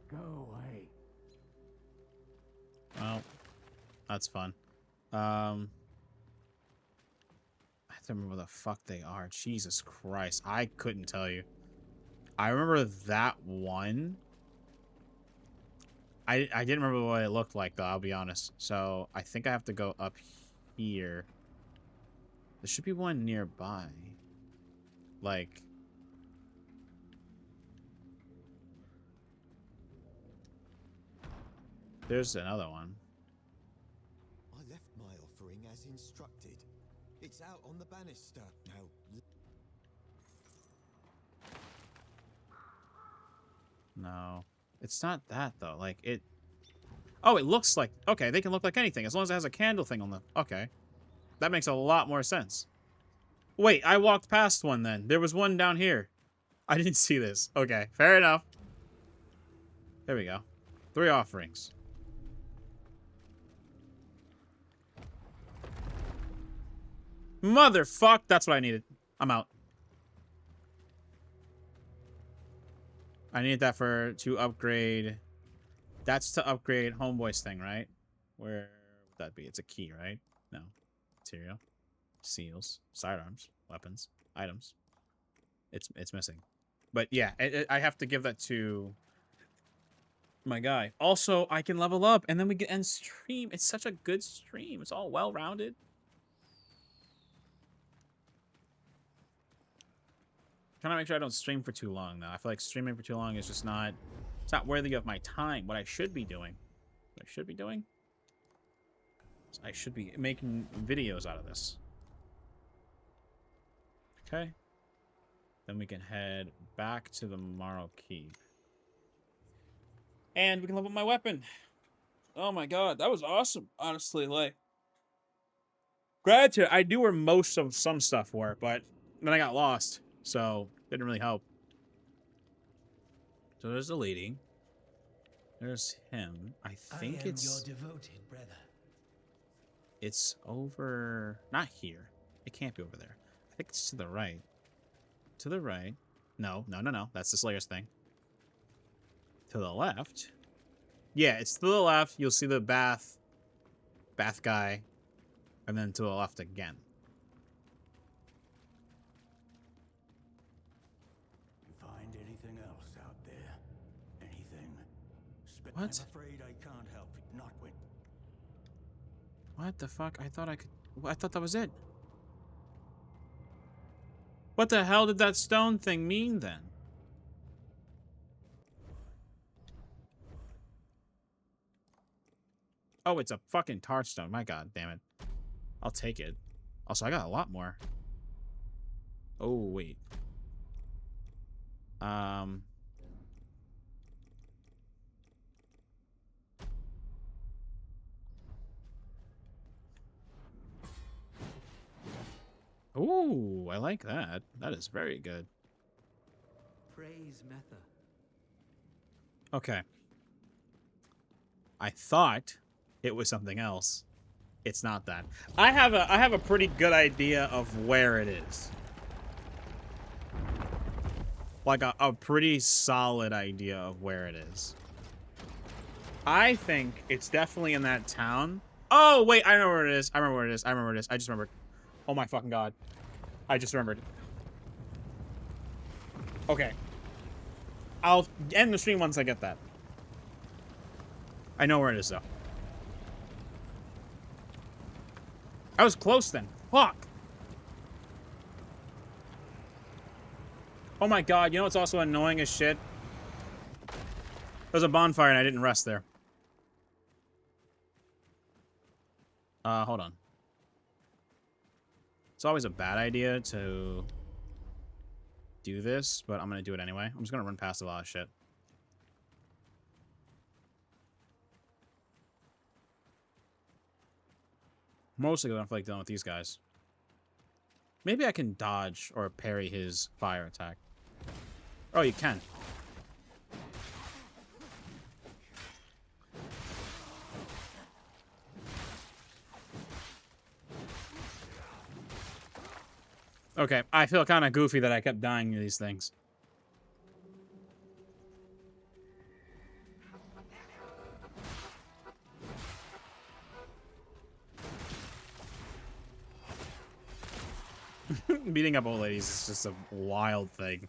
Go away. Well, that's fun. I have to remember where the fuck they are. Jesus Christ. I couldn't tell you. I remember that one. I didn't remember what it looked like, though, I'll be honest. So, I think I have to go up here. There should be one nearby. Like... There's another one. I left my offering as instructed. It's out on the banister. Now. No. It's not that, though. Like, it... Oh, it looks like... Okay, they can look like anything, as long as it has a candle thing on the... Okay. That makes a lot more sense. Wait, I walked past one, then. There was one down here. I didn't see this. Okay, fair enough. There we go. 3 offerings. Motherfuck! That's what I needed. I'm out. I need that to upgrade... That's to upgrade Homeboy's thing, right? Where would that be? It's a key, right? No. Material. Seals. Sidearms. Weapons. Items. It's missing. But yeah, I have to give that to my guy. Also, I can level up, and then we can end stream. It's such a good stream. It's all well-rounded. Trying to make sure I don't stream for too long, though. I feel like streaming for too long is just not... It's not worthy of my time. What I should be doing... What I should be doing? Is I should be making videos out of this. Okay. Then we can head back to the Morrow Keep. And we can level up my weapon. Oh my god, that was awesome. Honestly, like... Gratitude, I knew where most of some stuff were, but then I got lost. So, didn't really help. So there's the lady. There's him. I think it's... your devoted brother. It's over... Not here. It can't be over there. I think it's to the right. To the right. No. That's the Slayer's thing. To the left. Yeah, it's to the left. You'll see the bath guy. And then to the left again. Find anything else out there? Anything? What? I'm afraid I can't help it. Not when. What the fuck? I thought I could... I thought that was it. What the hell did that stone thing mean then? Oh, it's a fucking tar stone. My god, damn it. I'll take it. Also, I got a lot more. Oh, wait. Ooh, I like that. That is very good. Praise Metha. Okay. I thought it was something else. It's not that. I have a pretty good idea of where it is. Like a pretty solid idea of where it is. I think it's definitely in that town. Oh, wait, I know where it is. I remember where it is. I just remembered. Oh my fucking god. I just remembered. Okay. I'll end the stream once I get that. I know where it is, though. I was close then. Fuck. Oh my god, you know what's also annoying as shit? There's a bonfire and I didn't rest there. Hold on. It's always a bad idea to do this, but I'm gonna do it anyway. I'm just gonna run past a lot of shit. Mostly because I don't feel like dealing with these guys. Maybe I can dodge or parry his fire attack. Oh, you can. Okay, I feel kind of goofy that I kept dying to these things. Beating up old ladies is just a wild thing.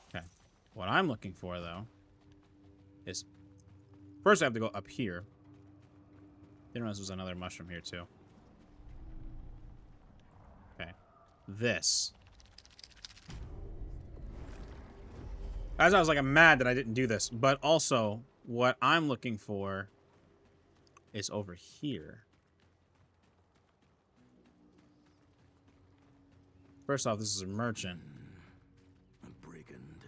Okay. What I'm looking for, though, is... First I have to go up here. Didn't realize there was another mushroom here, too. Okay. This. As I was like, I'm mad that I didn't do this. But also, what I'm looking for is over here. First off, this is a merchant. A brigand.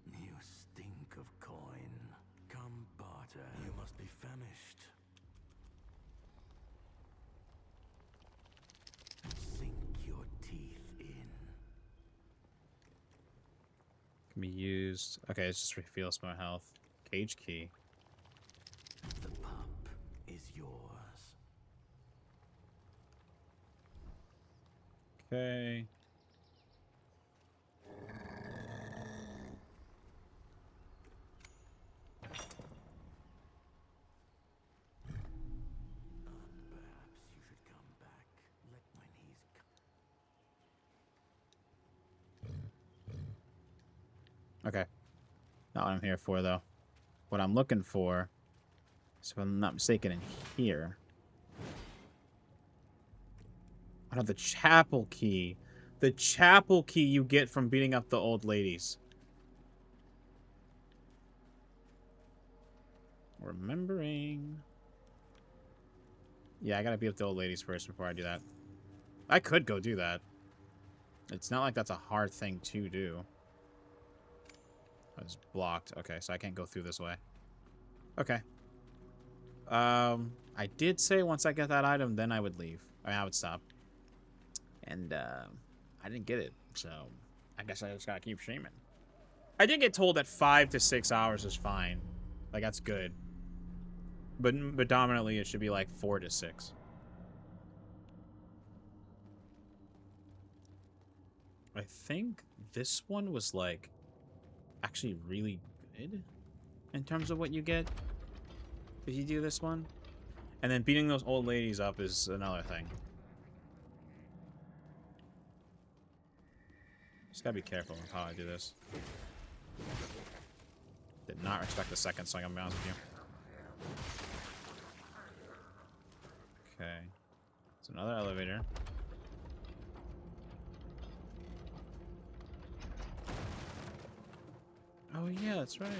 You stink of coin. Come barter. You must be famished. Sink your teeth in. Can be used. Okay, it's just refills my health. Cage key. The pup is yours. Okay. Perhaps you should come back. Let when he's Okay. Not what I'm here for, though. What I'm looking for, so if I'm not mistaken, in here. Oh, no, the chapel key. The chapel key you get from beating up the old ladies. Remembering. Yeah, I gotta beat up the old ladies first before I do that. I could go do that. It's not like that's a hard thing to do. I was blocked. Okay, so I can't go through this way. Okay. I did say once I get that item, then I would leave. I mean, I would stop. And, I didn't get it, so I guess I just gotta keep streaming. I did get told that 5 to 6 hours is fine. Like, that's good. But predominantly, it should be like 4 to 6. I think this one was, like, actually really good in terms of what you get if you do this one. And then beating those old ladies up is another thing. Just gotta be careful with how I do this. Did not respect the second swing, I'm gonna be honest with you. Okay. It's another elevator. Oh yeah, that's right.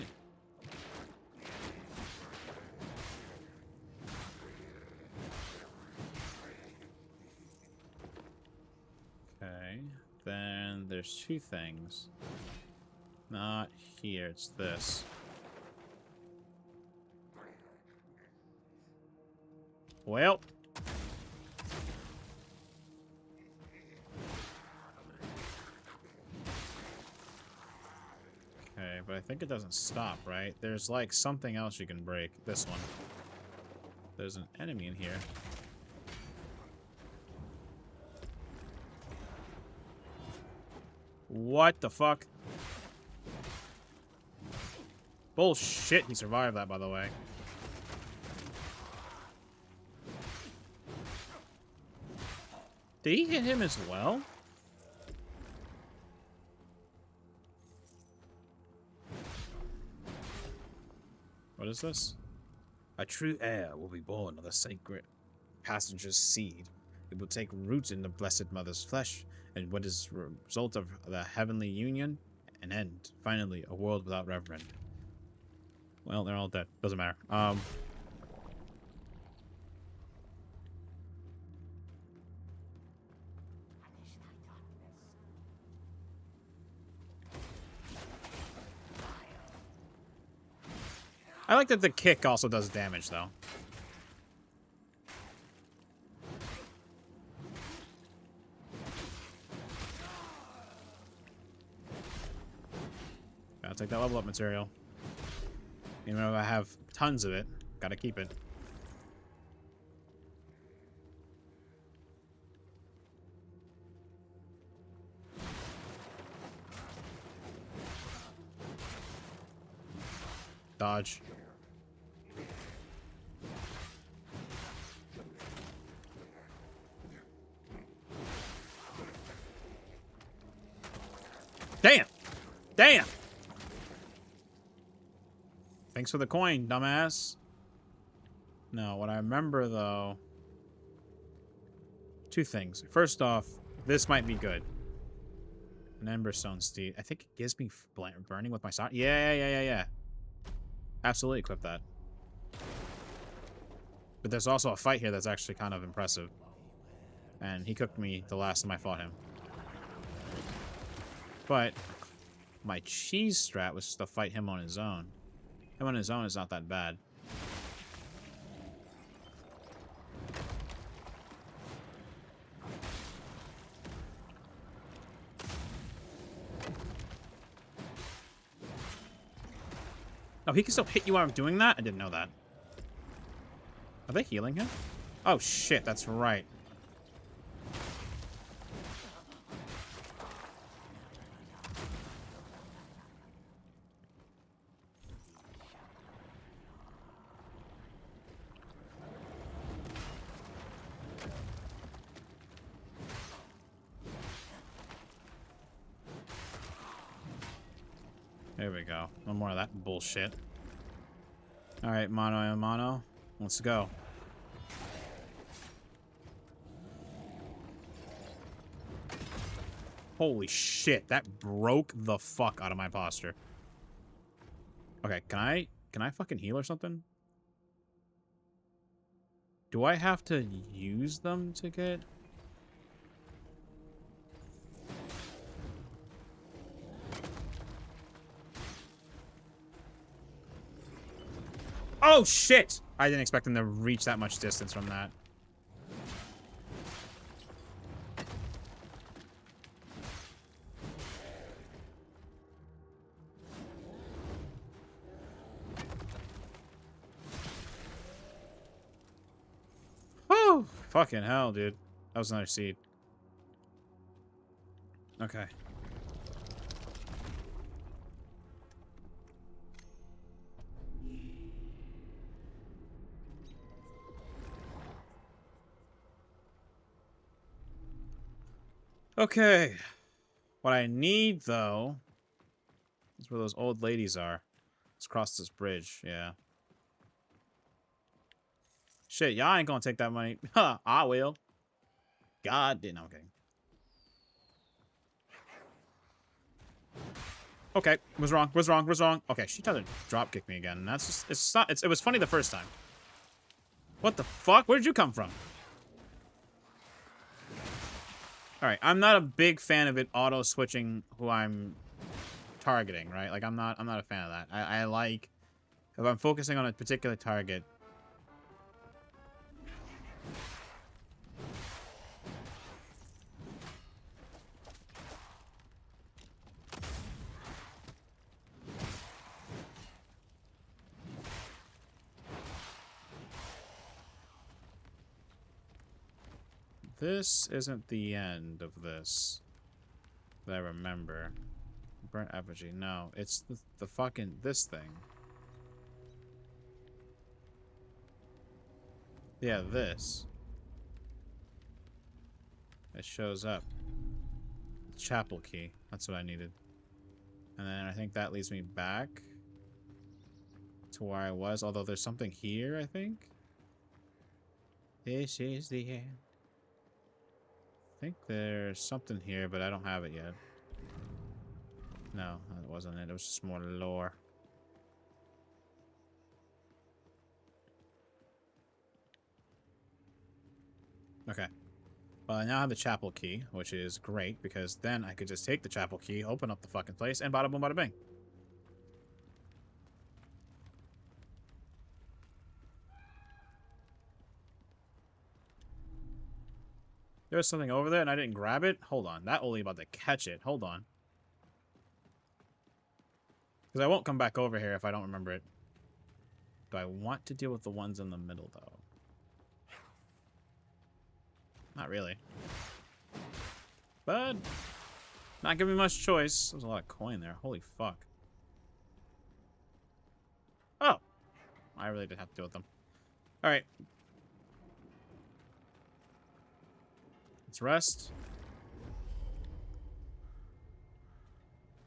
Okay. Then there's two things. Not here, it's this. Well. Okay, but I think it doesn't stop, right? There's like something else you can break. This one. There's an enemy in here. What the fuck? Bullshit, he survived that, by the way. Did he hit him as well? What is this? A true heir will be born of the sacred passenger's seed. It will take root in the Blessed Mother's flesh, and what is the result of the heavenly union? An end. Finally, a world without reverend. Well, they're all dead. Doesn't matter. I like that the kick also does damage, though. Gotta take that level up material. Even though I have tons of it, gotta keep it. Dodge. Damn! Damn! Thanks for the coin, dumbass. No, what I remember, though... Two things. First off, this might be good. An Emberstone Steed. I think it gives me burning with my sword. Yeah. Absolutely equip that. But there's also a fight here that's actually kind of impressive. And he cooked me the last time I fought him. But my cheese strat was just to fight him on his own. Him on his own is not that bad. Oh, he can still hit you while I'm doing that? I didn't know that. Are they healing him? Oh, shit, that's right. There we go. No more of that bullshit. Alright, mano a mano. Let's go. Holy shit, that broke the fuck out of my posture. Okay, can I fucking heal or something? Do I have to use them to get... Oh, shit! I didn't expect them to reach that much distance from that. Oh, fucking hell, dude. That was another seed. Okay. Okay. What I need, though, is where those old ladies are. Let's cross this bridge, yeah. Shit, y'all ain't gonna take that money. Huh, I will. God damn, okay. Okay, was wrong. Okay, she tried to drop kick me again. And that's just, it was funny the first time. What the fuck? Where did you come from? Alright, I'm not a big fan of it auto-switching who I'm targeting, right? Like, I'm not a fan of that. I like, if I'm focusing on a particular target... This isn't the end of this. That I remember. Burnt effigy. No, it's the fucking this thing. Yeah, this. It shows up. Chapel key. That's what I needed. And then I think that leads me back to where I was. Although there's something here, I think. This is the end. I think there's something here, but I don't have it yet. No, that wasn't it. It was just more lore. Okay. Well, I now have the chapel key, which is great, because then I could just take the chapel key, open up the fucking place, and bada boom, bada bing. There was something over there and I didn't grab it? Hold on. That only about to catch it. Hold on. Because I won't come back over here if I don't remember it. Do I want to deal with the ones in the middle, though? Not really. But not giving me much choice. There's a lot of coin there. Holy fuck. Oh. I really did have to deal with them. Alright. Let's rest.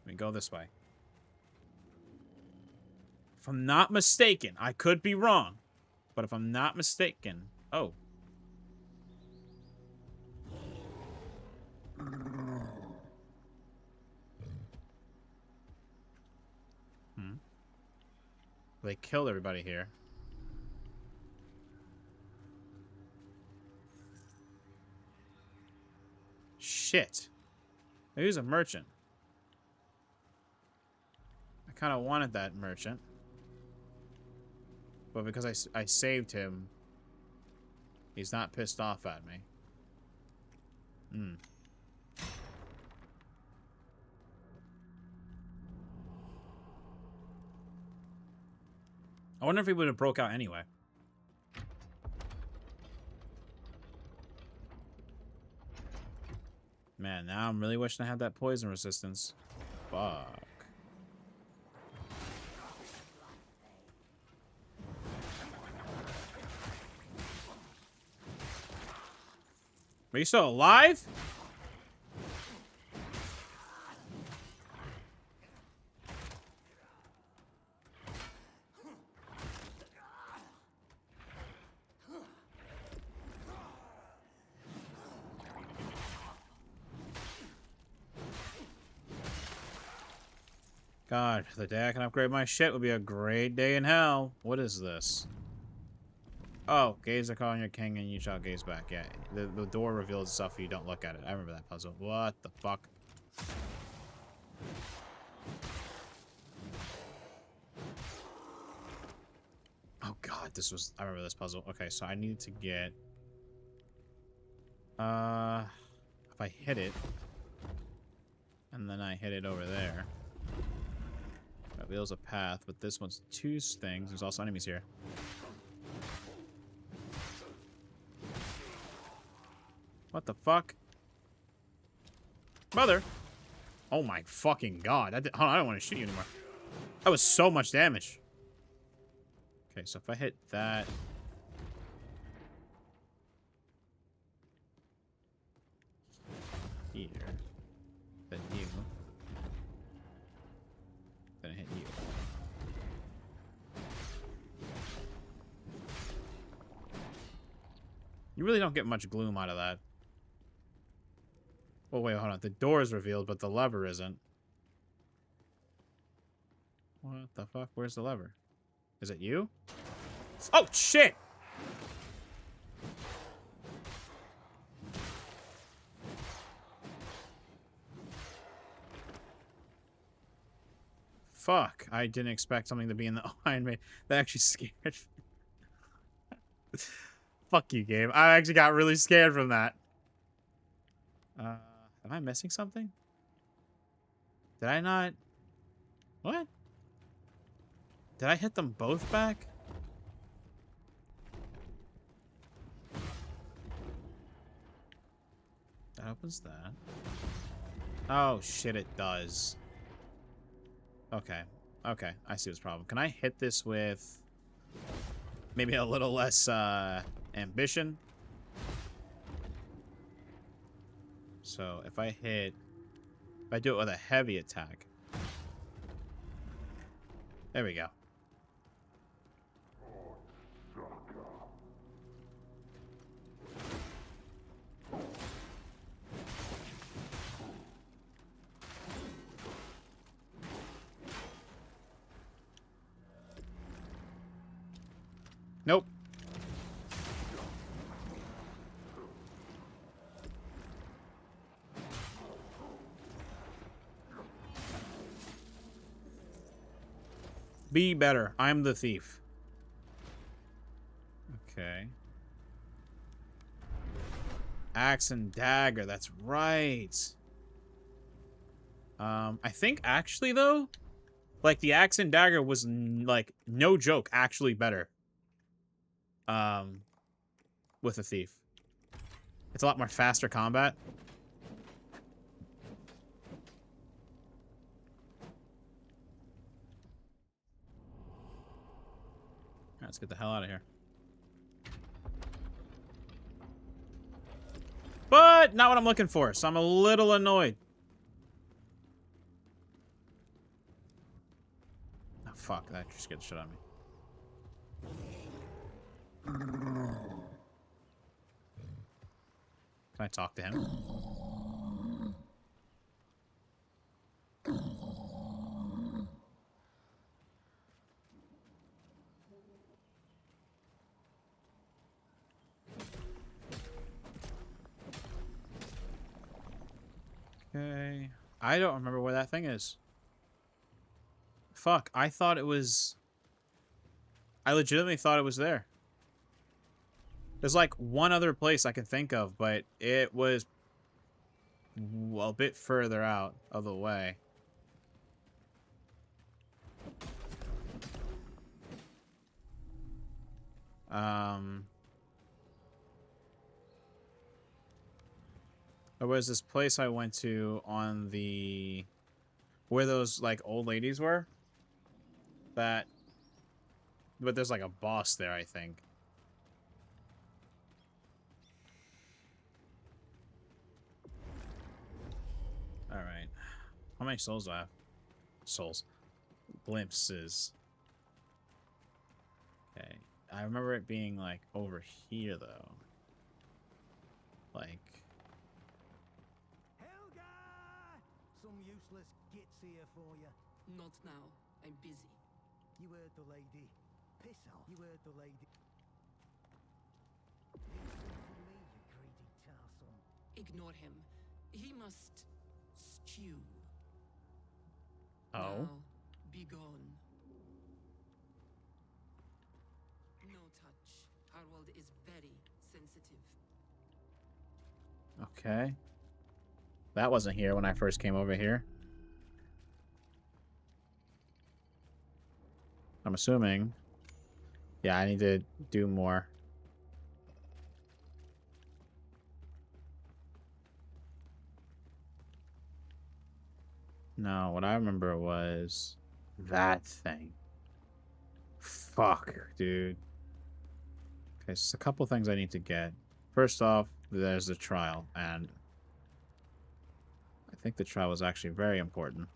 We go this way. If I'm not mistaken, I could be wrong, but if I'm not mistaken, oh. They killed everybody here. shit. Who's a merchant? I kind of wanted that merchant. But because I saved him, he's not pissed off at me. Hmm. I wonder if he would have broke out anyway. Man, now I'm really wishing I had that poison resistance. Fuck. Are you still alive? God, the day I can upgrade my shit would be a great day in hell. What is this? Oh, gaze are calling your king and you shall gaze back. Yeah, the door reveals stuff if you don't look at it. I remember that puzzle. What the fuck? Oh god, I remember this puzzle. Okay, so I need to get... if I hit it, and then I hit it over there, it reveals a path, but this one's two things. There's also enemies here. What the fuck? Mother! Oh my fucking god. Hold on, I don't want to shoot you anymore. That was so much damage. Okay, so if I hit that... here. Then you. Then I hit you. You really don't get much gloom out of that. Oh, wait, hold on. The door is revealed, but the lever isn't. What the fuck? Where's the lever? Is it you? Oh, shit! Fuck. I didn't expect something to be in the Iron Maiden. That actually scared me. Fuck you, game. I actually got really scared from that. Am I missing something? Did I not... What? Did I hit them both back? That opens that. Oh, shit, it does. Okay. Okay, I see this problem. Can I hit this with... maybe a little less, ambition? So, if I do it with a heavy attack. There we go. Nope. Be better. I'm the thief. Okay. Axe and dagger. That's right. I think actually though, like the axe and dagger was like no joke actually better. With a thief. It's a lot more faster combat. Let's get the hell out of here. But not what I'm looking for, so I'm a little annoyed. Oh, fuck, that just scared the shit out of me. Can I talk to him? Okay. I don't remember where that thing is. Fuck, I thought it was... I legitimately thought it was there. There's like one other place I can think of, but it was a bit further out of the way. There was this place I went to on the... where those, like, old ladies were. But there's, like, a boss there, I think. Alright. How many souls do I have? Souls. Glimpses. Okay. I remember it being, like, over here, though. Like... Some useless gits here for you. Not now. I'm busy. You heard the lady. Piss off. You heard the lady. Leave some for me, you greedy tarsome. Ignore him. He must stew. Oh. Now, be gone. No touch. Harwald is very sensitive. Okay. That wasn't here when I first came over here. I'm assuming. Yeah, I need to do more. No, what I remember was that thing. Fuck, dude. Okay, so a couple things I need to get. First off, there's the trial, and I think the trial is actually very important.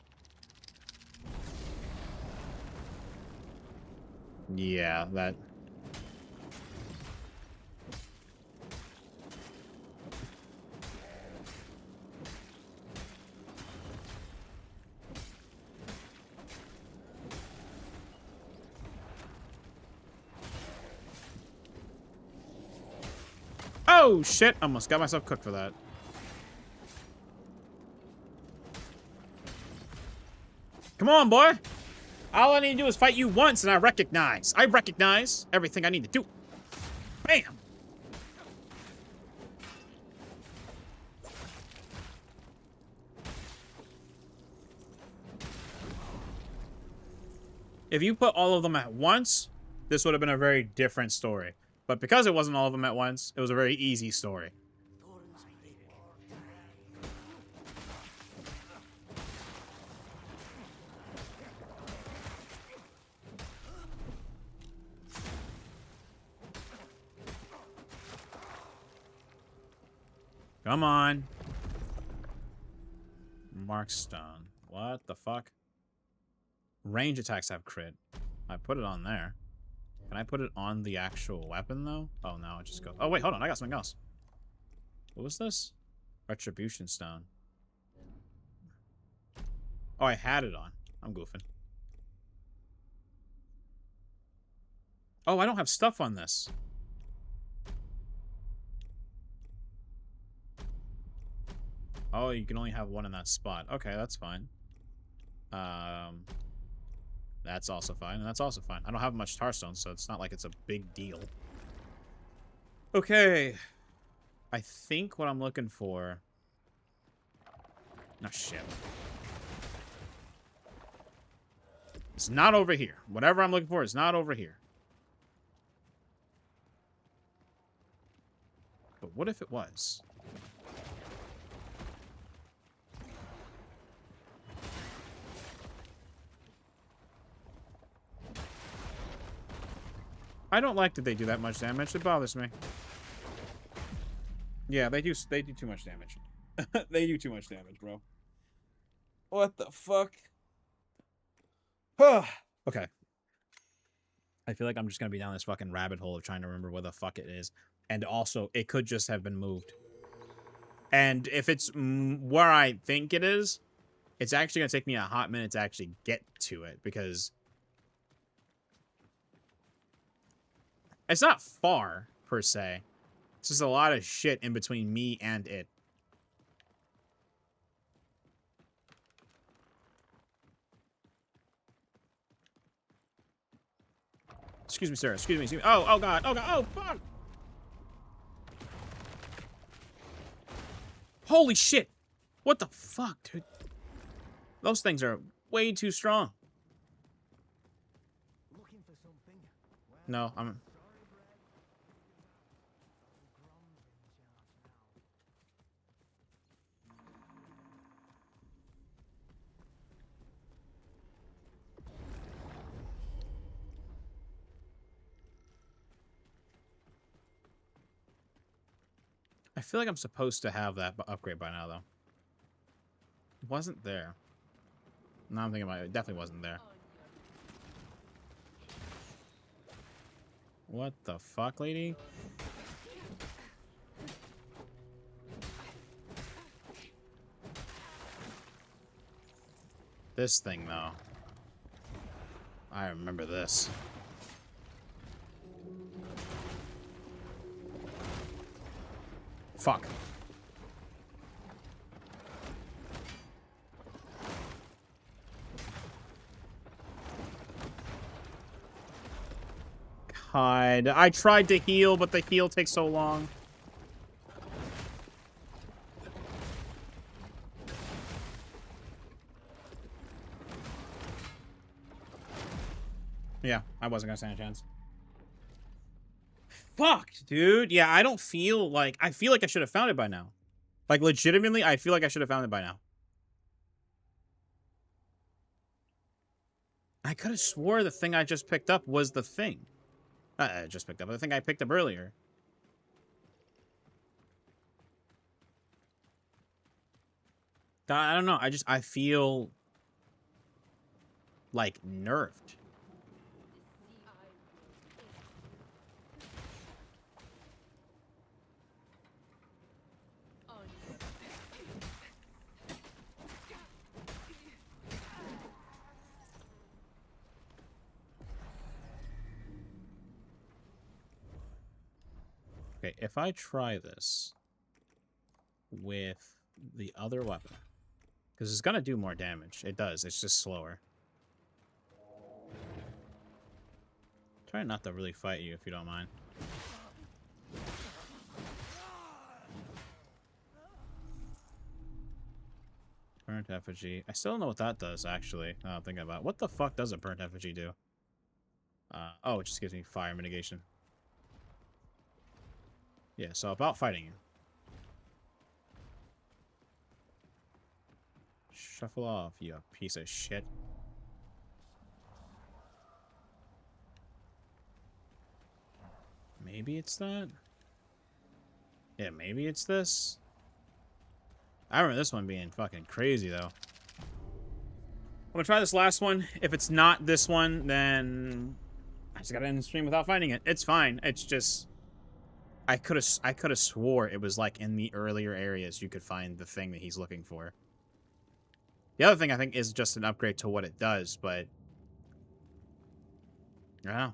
Yeah, that... Oh, shit! Almost got myself cooked for that. Come on, boy! All I need to do is fight you once, and I recognize everything I need to do. Bam! If you put all of them at once, this would have been a very different story. But because it wasn't all of them at once, it was a very easy story. Come on. Markstone. What the fuck? Range attacks have crit. I put it on there. Can I put it on the actual weapon, though? Oh, no, it just goes... Oh, wait, hold on. I got something else. What was this? Retribution Stone. Oh, I had it on. I'm goofing. Oh, I don't have stuff on this. Oh, you can only have one in that spot. Okay, that's fine. That's also fine, and that's also fine. I don't have much Tarstone, so it's not like it's a big deal. Okay. I think what I'm looking for... Oh, shit. It's not over here. Whatever I'm looking for is not over here. But what if it was? I don't like that they do that much damage. It bothers me. Yeah, they do too much damage. They do too much damage, bro. What the fuck? Okay. I feel like I'm just gonna be down this fucking rabbit hole of trying to remember where the fuck it is. And also, it could just have been moved. And if it's where I think it is, it's actually gonna take me a hot minute to actually get to it, because it's not far, per se. It's just a lot of shit in between me and it. Excuse me, sir. Excuse me. Excuse me. Oh, oh god. Oh god. Oh fuck. Holy shit. What the fuck, dude? Those things are way too strong. No, I'm... I feel like I'm supposed to have that upgrade by now, though. It wasn't there. Now I'm thinking about it. It definitely wasn't there. What the fuck, lady? This thing, though. I remember this. Fuck. God, I tried to heal, but the heal takes so long. Yeah, I wasn't gonna stand a chance. Fuck, dude. Yeah, I don't feel like... I feel like I should have found it by now. Like, legitimately, I feel like I should have found it by now. I could have swore the thing I just picked up was the thing. I just picked up. The thing I picked up earlier. I don't know. I feel... like, nerfed. Okay, if I try this with the other weapon, because it's gonna do more damage. It does. It's just slower. Try not to really fight you if you don't mind. Burnt effigy. I still don't know what that does, actually. Now I'm thinking about it. What the fuck does a burnt effigy do? Oh, it just gives me fire mitigation. Yeah, so about fighting you. Shuffle off, you piece of shit. Maybe it's that? Yeah, maybe it's this? I remember this one being fucking crazy, though. I'm gonna try this last one. If it's not this one, then... I just gotta end the stream without finding it. It's fine. It's just... I could have swore it was like in the earlier areas you could find the thing that he's looking for. The other thing I think is just an upgrade to what it does, but I don't know.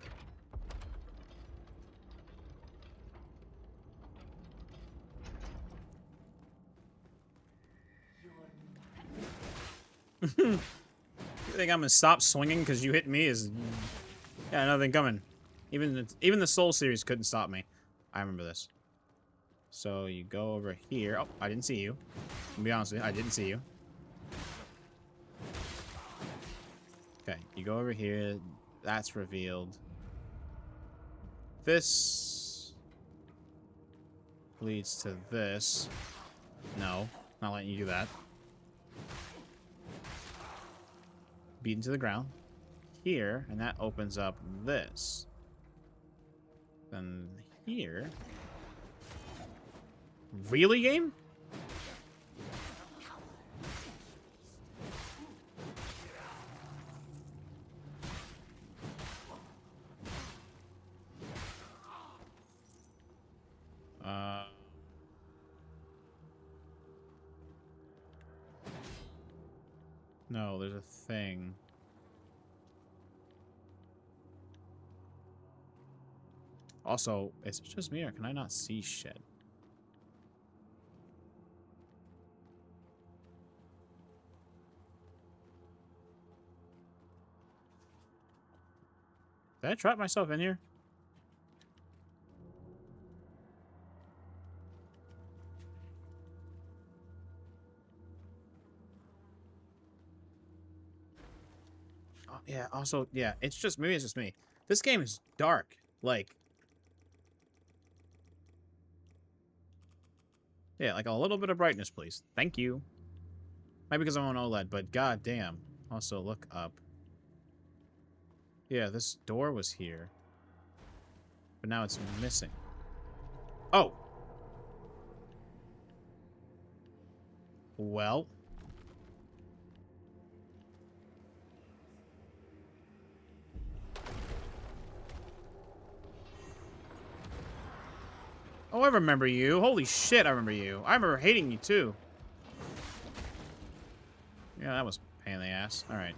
You think I'm gonna stop swinging because you hit me? Is yeah, nothing coming. Even the Soul series couldn't stop me. I remember this. So you go over here. Oh, I didn't see you. To be honest with you, I didn't see you. Okay, you go over here. That's revealed. This leads to this. No, not letting you do that. Beaten to the ground. Here, and that opens up this. Then here. Really, game? No, there's a thing. Also, is it just me or can I not see shit? Did I trap myself in here? Oh, yeah, also, yeah, it's just, maybe it's just me. This game is dark. Like, yeah, like a little bit of brightness, please. Thank you. Maybe because I'm on OLED, but goddamn. Also, look up. Yeah, this door was here. But now it's missing. Oh! Well. Oh, I remember you. Holy shit, I remember you. I remember hating you, too. Yeah, that was a pain in the ass. Alright.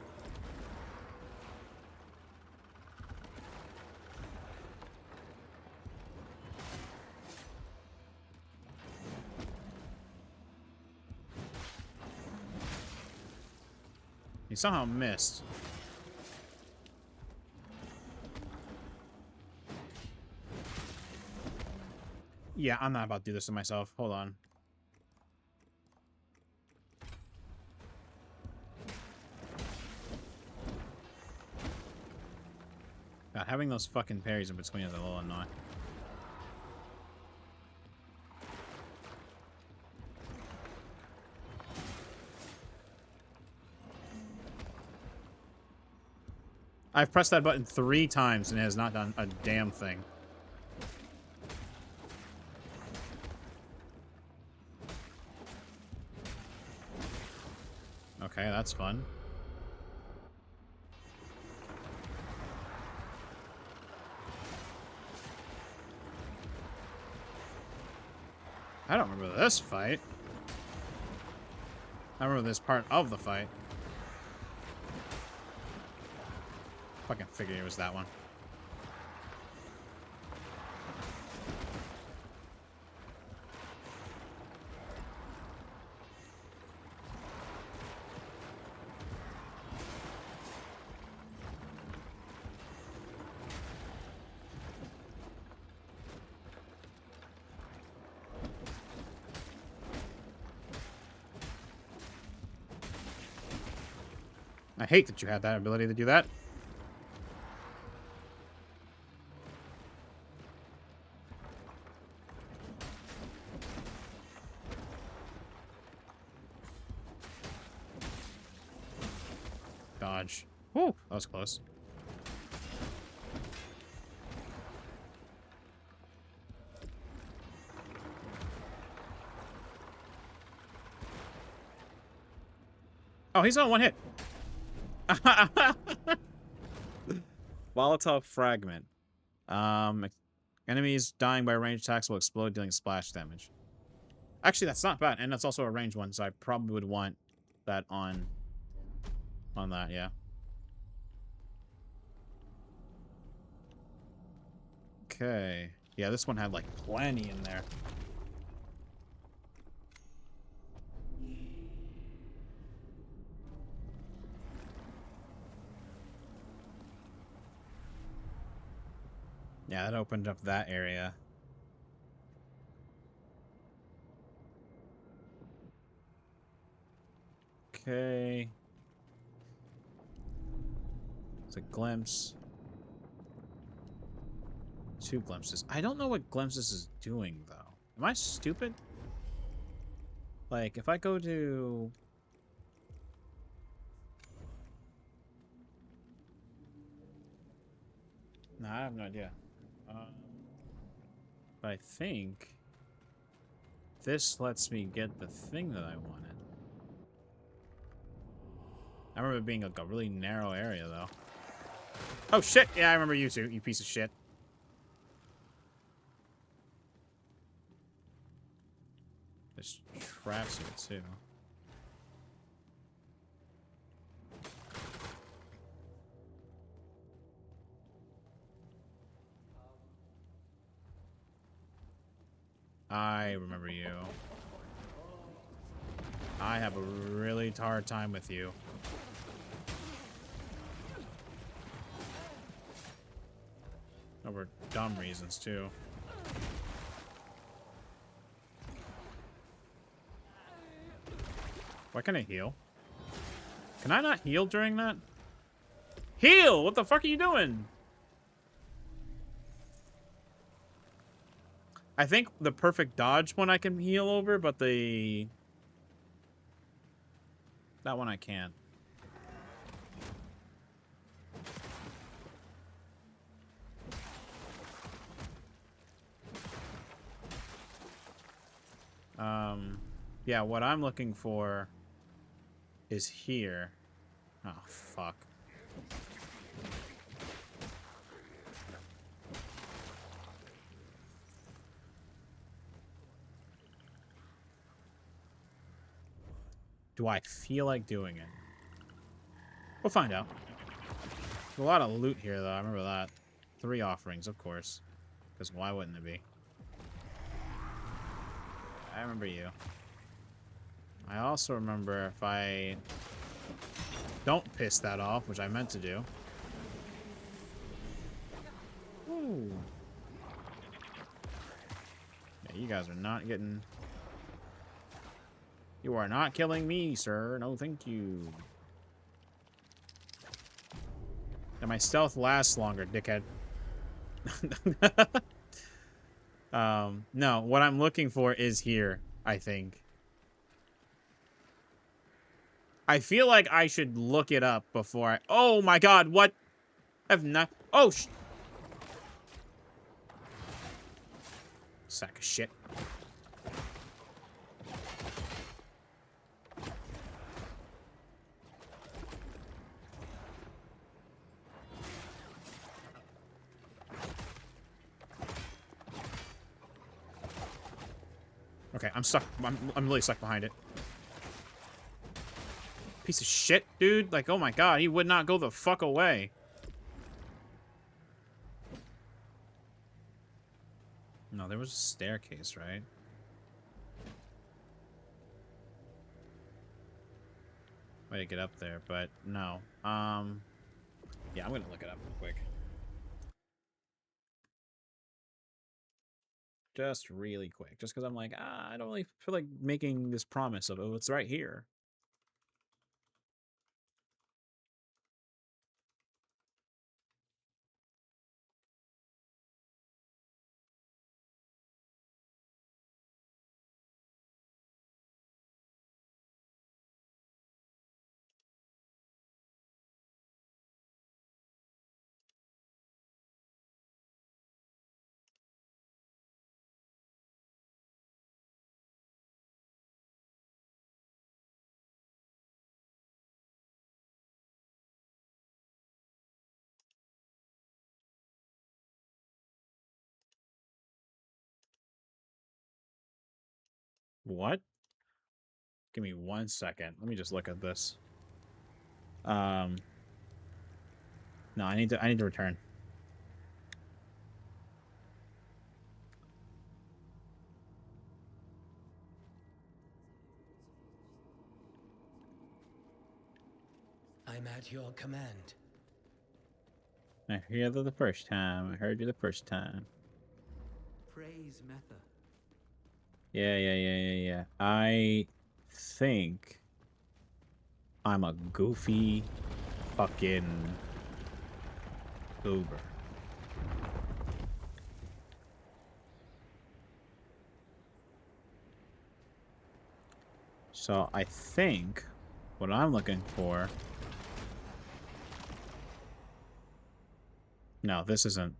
He somehow missed. Yeah, I'm not about to do this to myself. Hold on. God, having those fucking parries in between is a little annoying. I've pressed that button 3 times and it has not done a damn thing. Okay, that's fun. I don't remember this fight. I remember this part of the fight. Fucking figured it was that one. I hate that you had that ability to do that. Dodge. Whew, that was close. Oh, he's on 1 hit. Volatile fragment. Enemies dying by ranged attacks will explode, dealing splash damage. Actually, that's not bad, and that's also a ranged one, so I probably would want that on that, yeah. Okay. Yeah, this one had like plenty in there. Yeah, that opened up that area. Okay. It's a glimpse. 2 glimpses. I don't know what glimpses is doing, though. Am I stupid? Like, if I go to... No, I have no idea. But I think this lets me get the thing that I wanted. I remember it being like a really narrow area, though. Oh, shit! Yeah, I remember you too, you piece of shit. There's traps here, too. I remember you. I have a really hard time with you. Over dumb reasons, too. Why can't I heal? Can I not heal during that? Heal! What the fuck are you doing? I think the perfect dodge one I can heal over, but the... that one I can't. Yeah, what I'm looking for is here. Oh, fuck. Do I feel like doing it? We'll find out. There's a lot of loot here, though. I remember that. 3 offerings, of course. Because why wouldn't it be? I remember you. I also remember if I don't piss that off, which I meant to do. Ooh. Yeah, you guys are not getting... You are not killing me, sir. No, thank you. And my stealth lasts longer, dickhead. No, what I'm looking for is here, I think. I feel like I should look it up before I... Oh my god, what? I've not... Oh, sack of shit. Okay, I'm stuck. I'm really stuck behind it. Piece of shit, dude. Like, oh my god, he would not go the fuck away. No, there was a staircase, right? Way to get up there, but no. Yeah, I'm gonna look it up real quick. Just really quick. Just because I'm like, I don't really feel like making this promise of, oh, it's right here. What? Give me 1 second. Let me just look at this. No, I need to return. I'm at your command. I hear you the first time. I heard you the first time. Praise Metha. Yeah. I think I'm a goofy fucking Uber. So I think what I'm looking for... No, this isn't...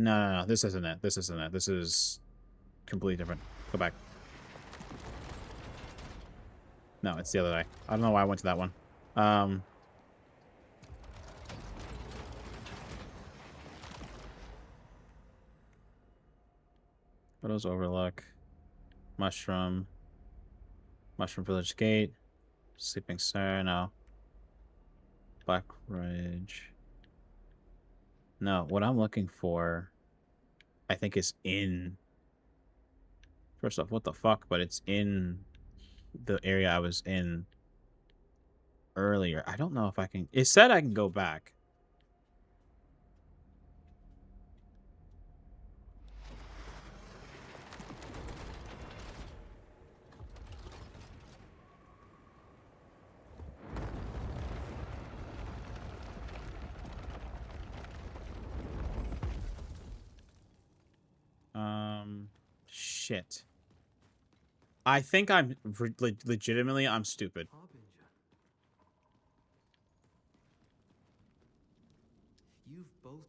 No, this isn't it. This isn't it. This is completely different. Go back. No, it's the other way. I don't know why I went to that one. Photos Overlook. Mushroom. Mushroom Village Gate. Sleeping Sir, no. Black Ridge. No, what I'm looking for, I think is in... First off, what the fuck? But it's in the area I was in earlier. I don't know if I can... It said I can go back. Shit. I think I'm legitimately I'm stupid. You've both.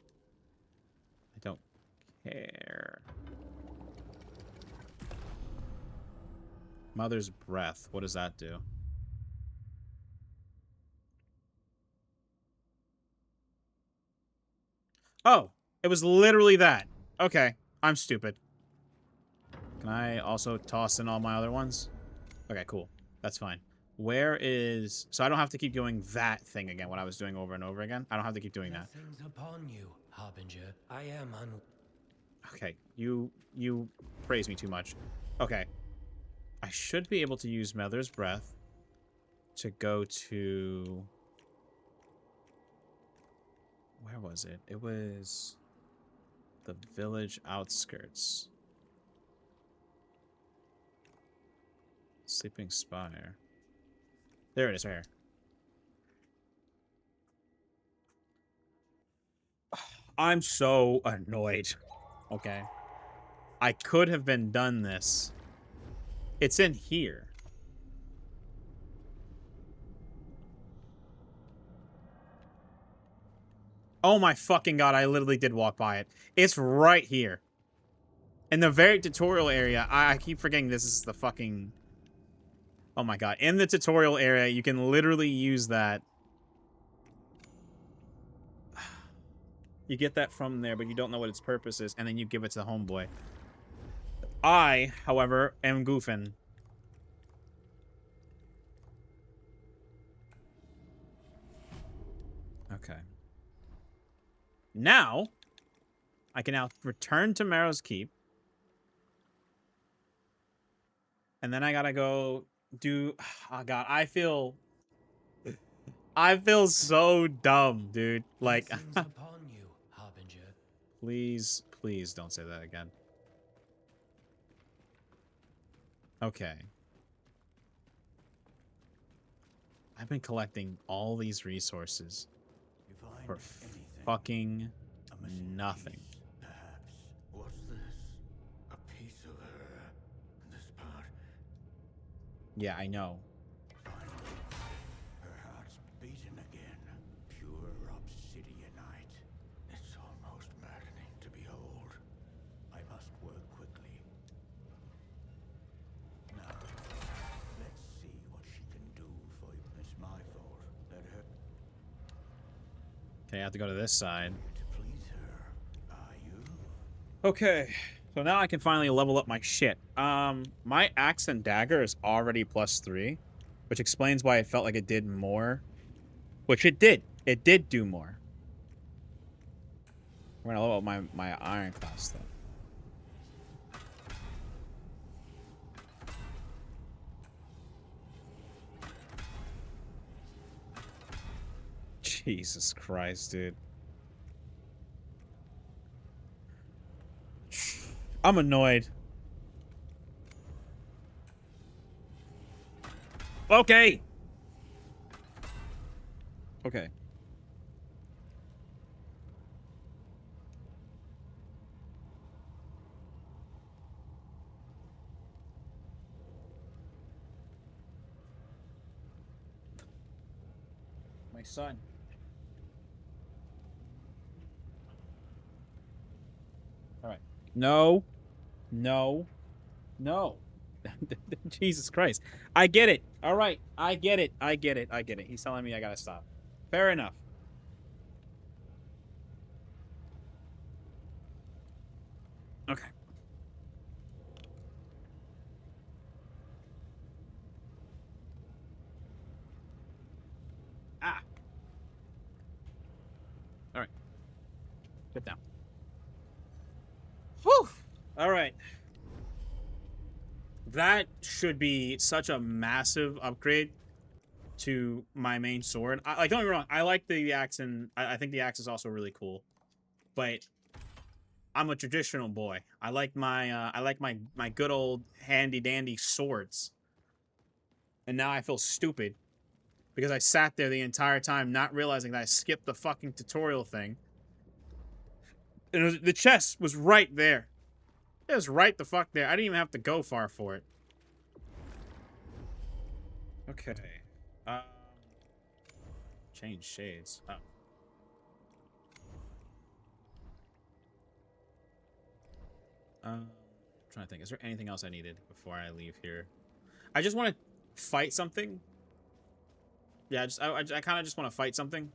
I don't care. Mother's breath. What does that do? Oh, it was literally that. Okay, I'm stupid. Can I also toss in all my other ones? Okay, cool. That's fine. Where is... So I don't have to keep doing that thing again, what I was doing over and over again. I don't have to keep doing that. Blessings upon you, Harbinger. I am Okay, you praise me too much. Okay. I should be able to use Mother's Breath to go to... Where was it? It was the village outskirts. Sleeping Spire. There it is, right here. I'm so annoyed. Okay. I could have been done this. It's in here. Oh my fucking god, I literally did walk by it. It's right here. In the very tutorial area, I keep forgetting this is the fucking... Oh my god. In the tutorial area, you can literally use that. You get that from there, but you don't know what its purpose is, and then you give it to the homeboy. I, however, am goofing. Okay. Now, I can now return to Marrow's Keep. And then I gotta go do... Oh god, I feel so dumb, dude. Like, upon you, Harbinger. please don't say that again. Okay. I've been collecting all these resources for fucking nothing. Perhaps. What's this? A piece of her. This part. Yeah, I know. Her heart's beating again. Pure obsidianite. It's almost maddening to behold. I must work quickly. Now, let's see what she can do for you. It's my fault. Let her Okay, I have to go to this side. to please her. Are you? Okay, so now I can finally level up my shit. My axe and dagger is already +3, which explains why it felt like it did more. Which it did. It did do more. We're gonna level up my iron class though. Jesus Christ, dude. I'm annoyed. Okay. Okay. My son. All right. No. No. No. Jesus Christ. I get it. All right. I get it. I get it. I get it. He's telling me I gotta stop. Fair enough. Okay. Ah. All right. Get down. Whew. All right. That should be such a massive upgrade to my main sword. Like, don't get me wrong, I like the axe, and I think the axe is also really cool. But I'm a traditional boy. I like my good old handy dandy swords. And now I feel stupid because I sat there the entire time not realizing that I skipped the fucking tutorial thing. And the chest was right there. It was right the fuck there. I didn't even have to go far for it. Okay. Change shades. Oh. Trying to think. Is there anything else I needed before I leave here? I just want to fight something. Yeah, I kind of just want to fight something.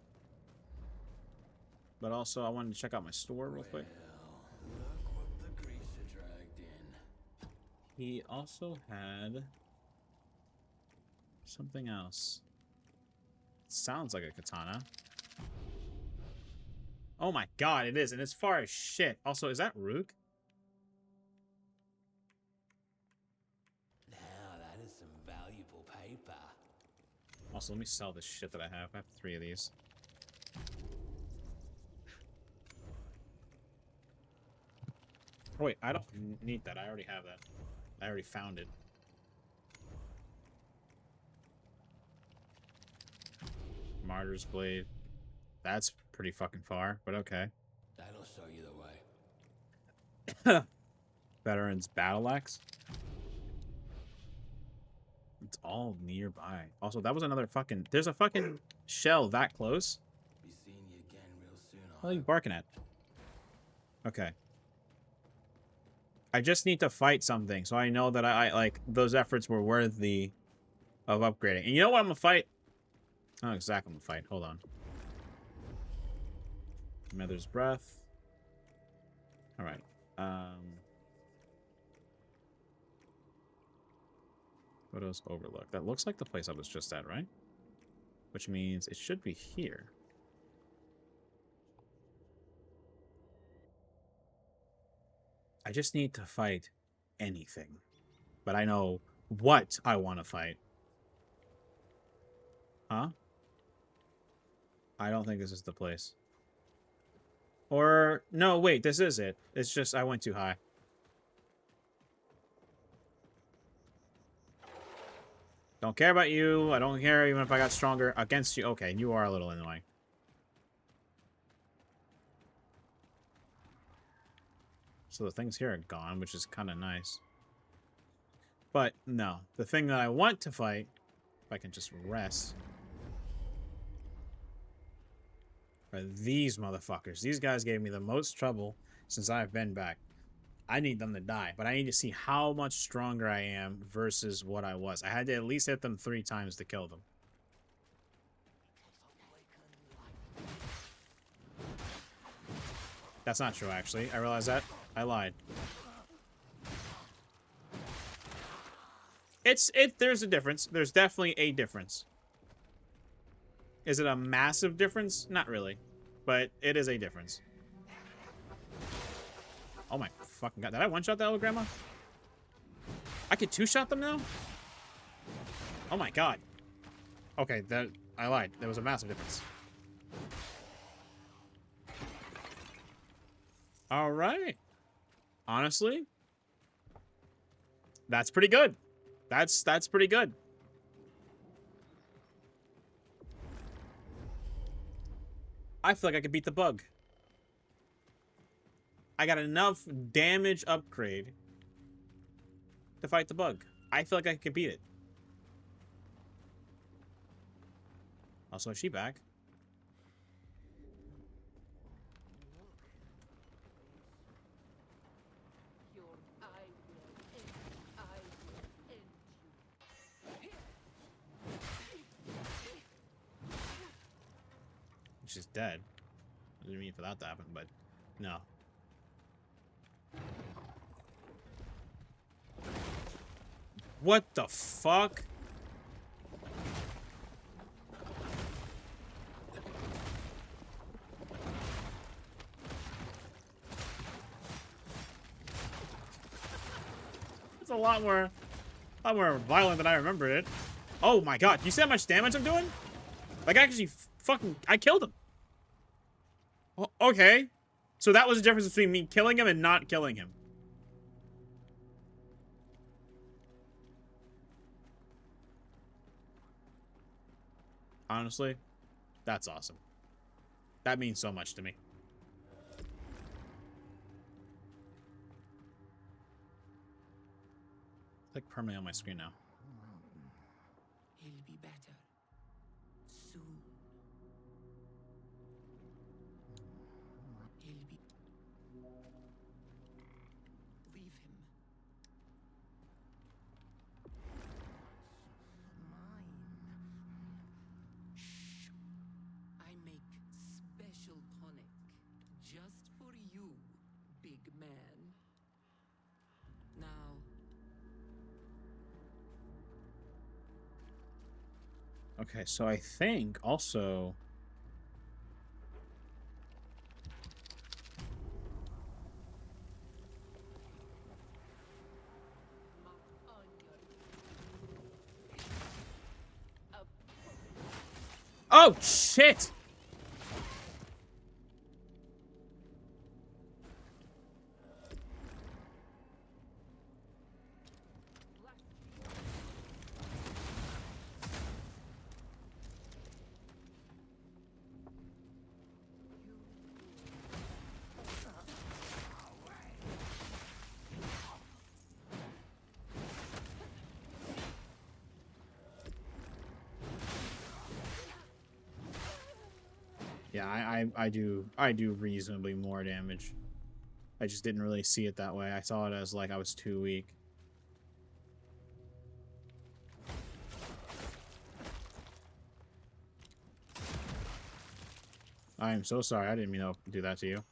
But also, I wanted to check out my store real quick. Look what the greaser dragged in. He also had something else. Sounds like a katana. Oh my god, it is, and it's far as shit. Also, is that Rook? Now that is some valuable paper. Also, let me sell this shit that I have. I have 3 of these. Oh wait, I don't need that. I already have that. I already found it. Martyr's Blade. That's pretty fucking far, but okay. That'll show you the way. Veteran's Battle Axe. It's all nearby. Also, that was another fucking... There's a fucking shell that close. Be seeing you again real soon. What are you barking at? Okay. I just need to fight something, so I know that I like those efforts were worthy of upgrading. And you know what I'm gonna fight? I know exactly what I'm gonna fight. Hold on. Mother's Breath. Alright. Widow's Overlook. That looks like the place I was just at, right? Which means it should be here. I just need to fight anything. But I know what I want to fight. Huh? I don't think this is the place. Or, no, wait, this is it. It's just I went too high. Don't care about you. I don't care even if I got stronger against you. Okay, you are a little annoying. So the things here are gone, which is kind of nice. But, no. The thing that I want to fight, if I can just rest, are these motherfuckers. These guys gave me the most trouble since I've been back. I need them to die, but I need to see how much stronger I am versus what I was. I had to at least hit them 3 times to kill them. That's not true, actually. I realized that. I lied. There's a difference. There's definitely a difference. Is it a massive difference? Not really. But it is a difference. Oh my fucking god. Did I one-shot that old grandma? I could 2-shot them now? Oh my god. Okay, I lied. There was a massive difference. Alright. Honestly, that's pretty good. That's pretty good. I feel like I could beat the bug. I got enough damage upgrade to fight the bug. I feel like I could beat it. Also, is she back? She's dead. I didn't mean for that to happen, but no. What the fuck? It's a lot more violent than I remembered it. Oh my god, you see how much damage I'm doing? Like, actually, I killed him. Okay. So that was the difference between me killing him and not killing him. Honestly, that's awesome. That means so much to me. It's like permanently on my screen now. He'll be better. Soon. He'll be... Leave him. Shh. I make special tonic. Just for you, big man. Now... Okay, so I think also... Oh, shit! Yeah, I do reasonably more damage. I just didn't really see it that way. I saw it as like I was too weak. I am so sorry. I didn't mean to do that to you.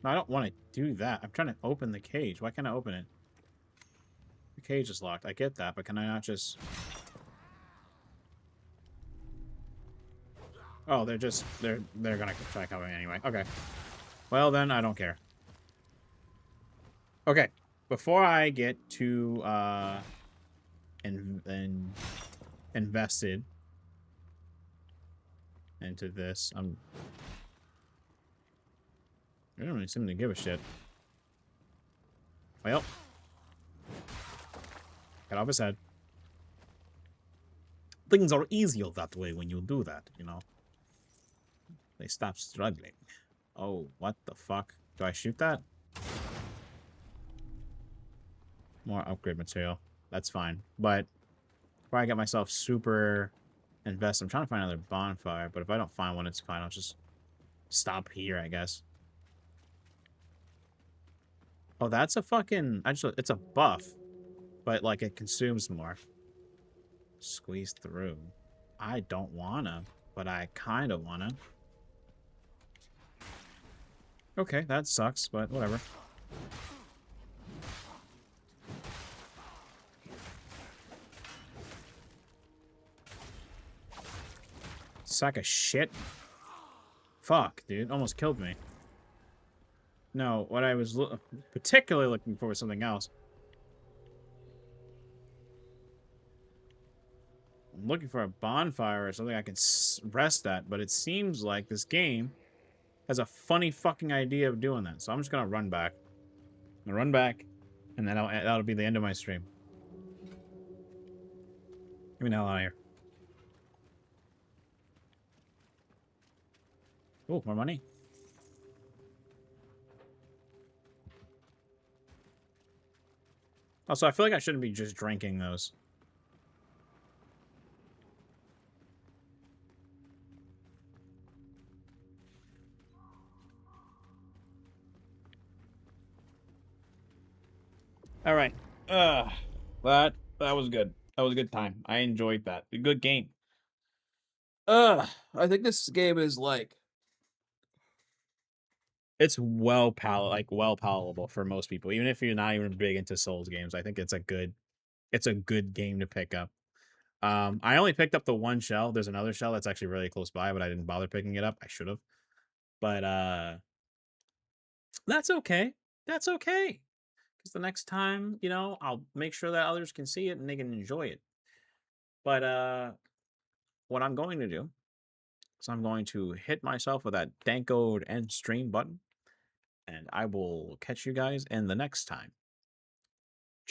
No, I don't want to do that. I'm trying to open the cage. Why can't I open it? The cage is locked. I get that, but can I not just... Oh, they're gonna try coming anyway. Okay. Well, then I don't care. Okay. Before I get too invested into this, I don't really seem to give a shit. Well, get off his head. Things are easier that way when you do that, you know. They stop struggling. Oh, what the fuck? Do I shoot that? More upgrade material. That's fine. But before I get myself super invested, I'm trying to find another bonfire, but if I don't find one, it's fine. I'll just stop here, I guess. Oh, that's a fucking... it's a buff. But, like, it consumes more. Squeeze through. I don't wanna, but I kind of wanna. Okay, that sucks, but whatever. Sack of shit. Fuck, dude. Almost killed me. No, what I was particularly looking for was something else. I'm looking for a bonfire or something I can rest at, but it seems like this game has a funny fucking idea of doing that. So I'm just gonna run back. I'm gonna run back, and then that'll be the end of my stream. Get me the hell out of here. Oh, more money. Also, I feel like I shouldn't be just drinking those. All right. That was good. That was a good time. I enjoyed that. A good game. I think this game is like it's well palatable for most people, even if you're not even big into Souls games. I think it's a good game to pick up. I only picked up the one shell. There's another shell that's actually really close by, but I didn't bother picking it up. I should have. But that's okay. That's okay. Because the next time, you know, I'll make sure that others can see it and they can enjoy it. But what I'm going to do is I'm going to hit myself with that Dankode end stream button, and I will catch you guys in the next time.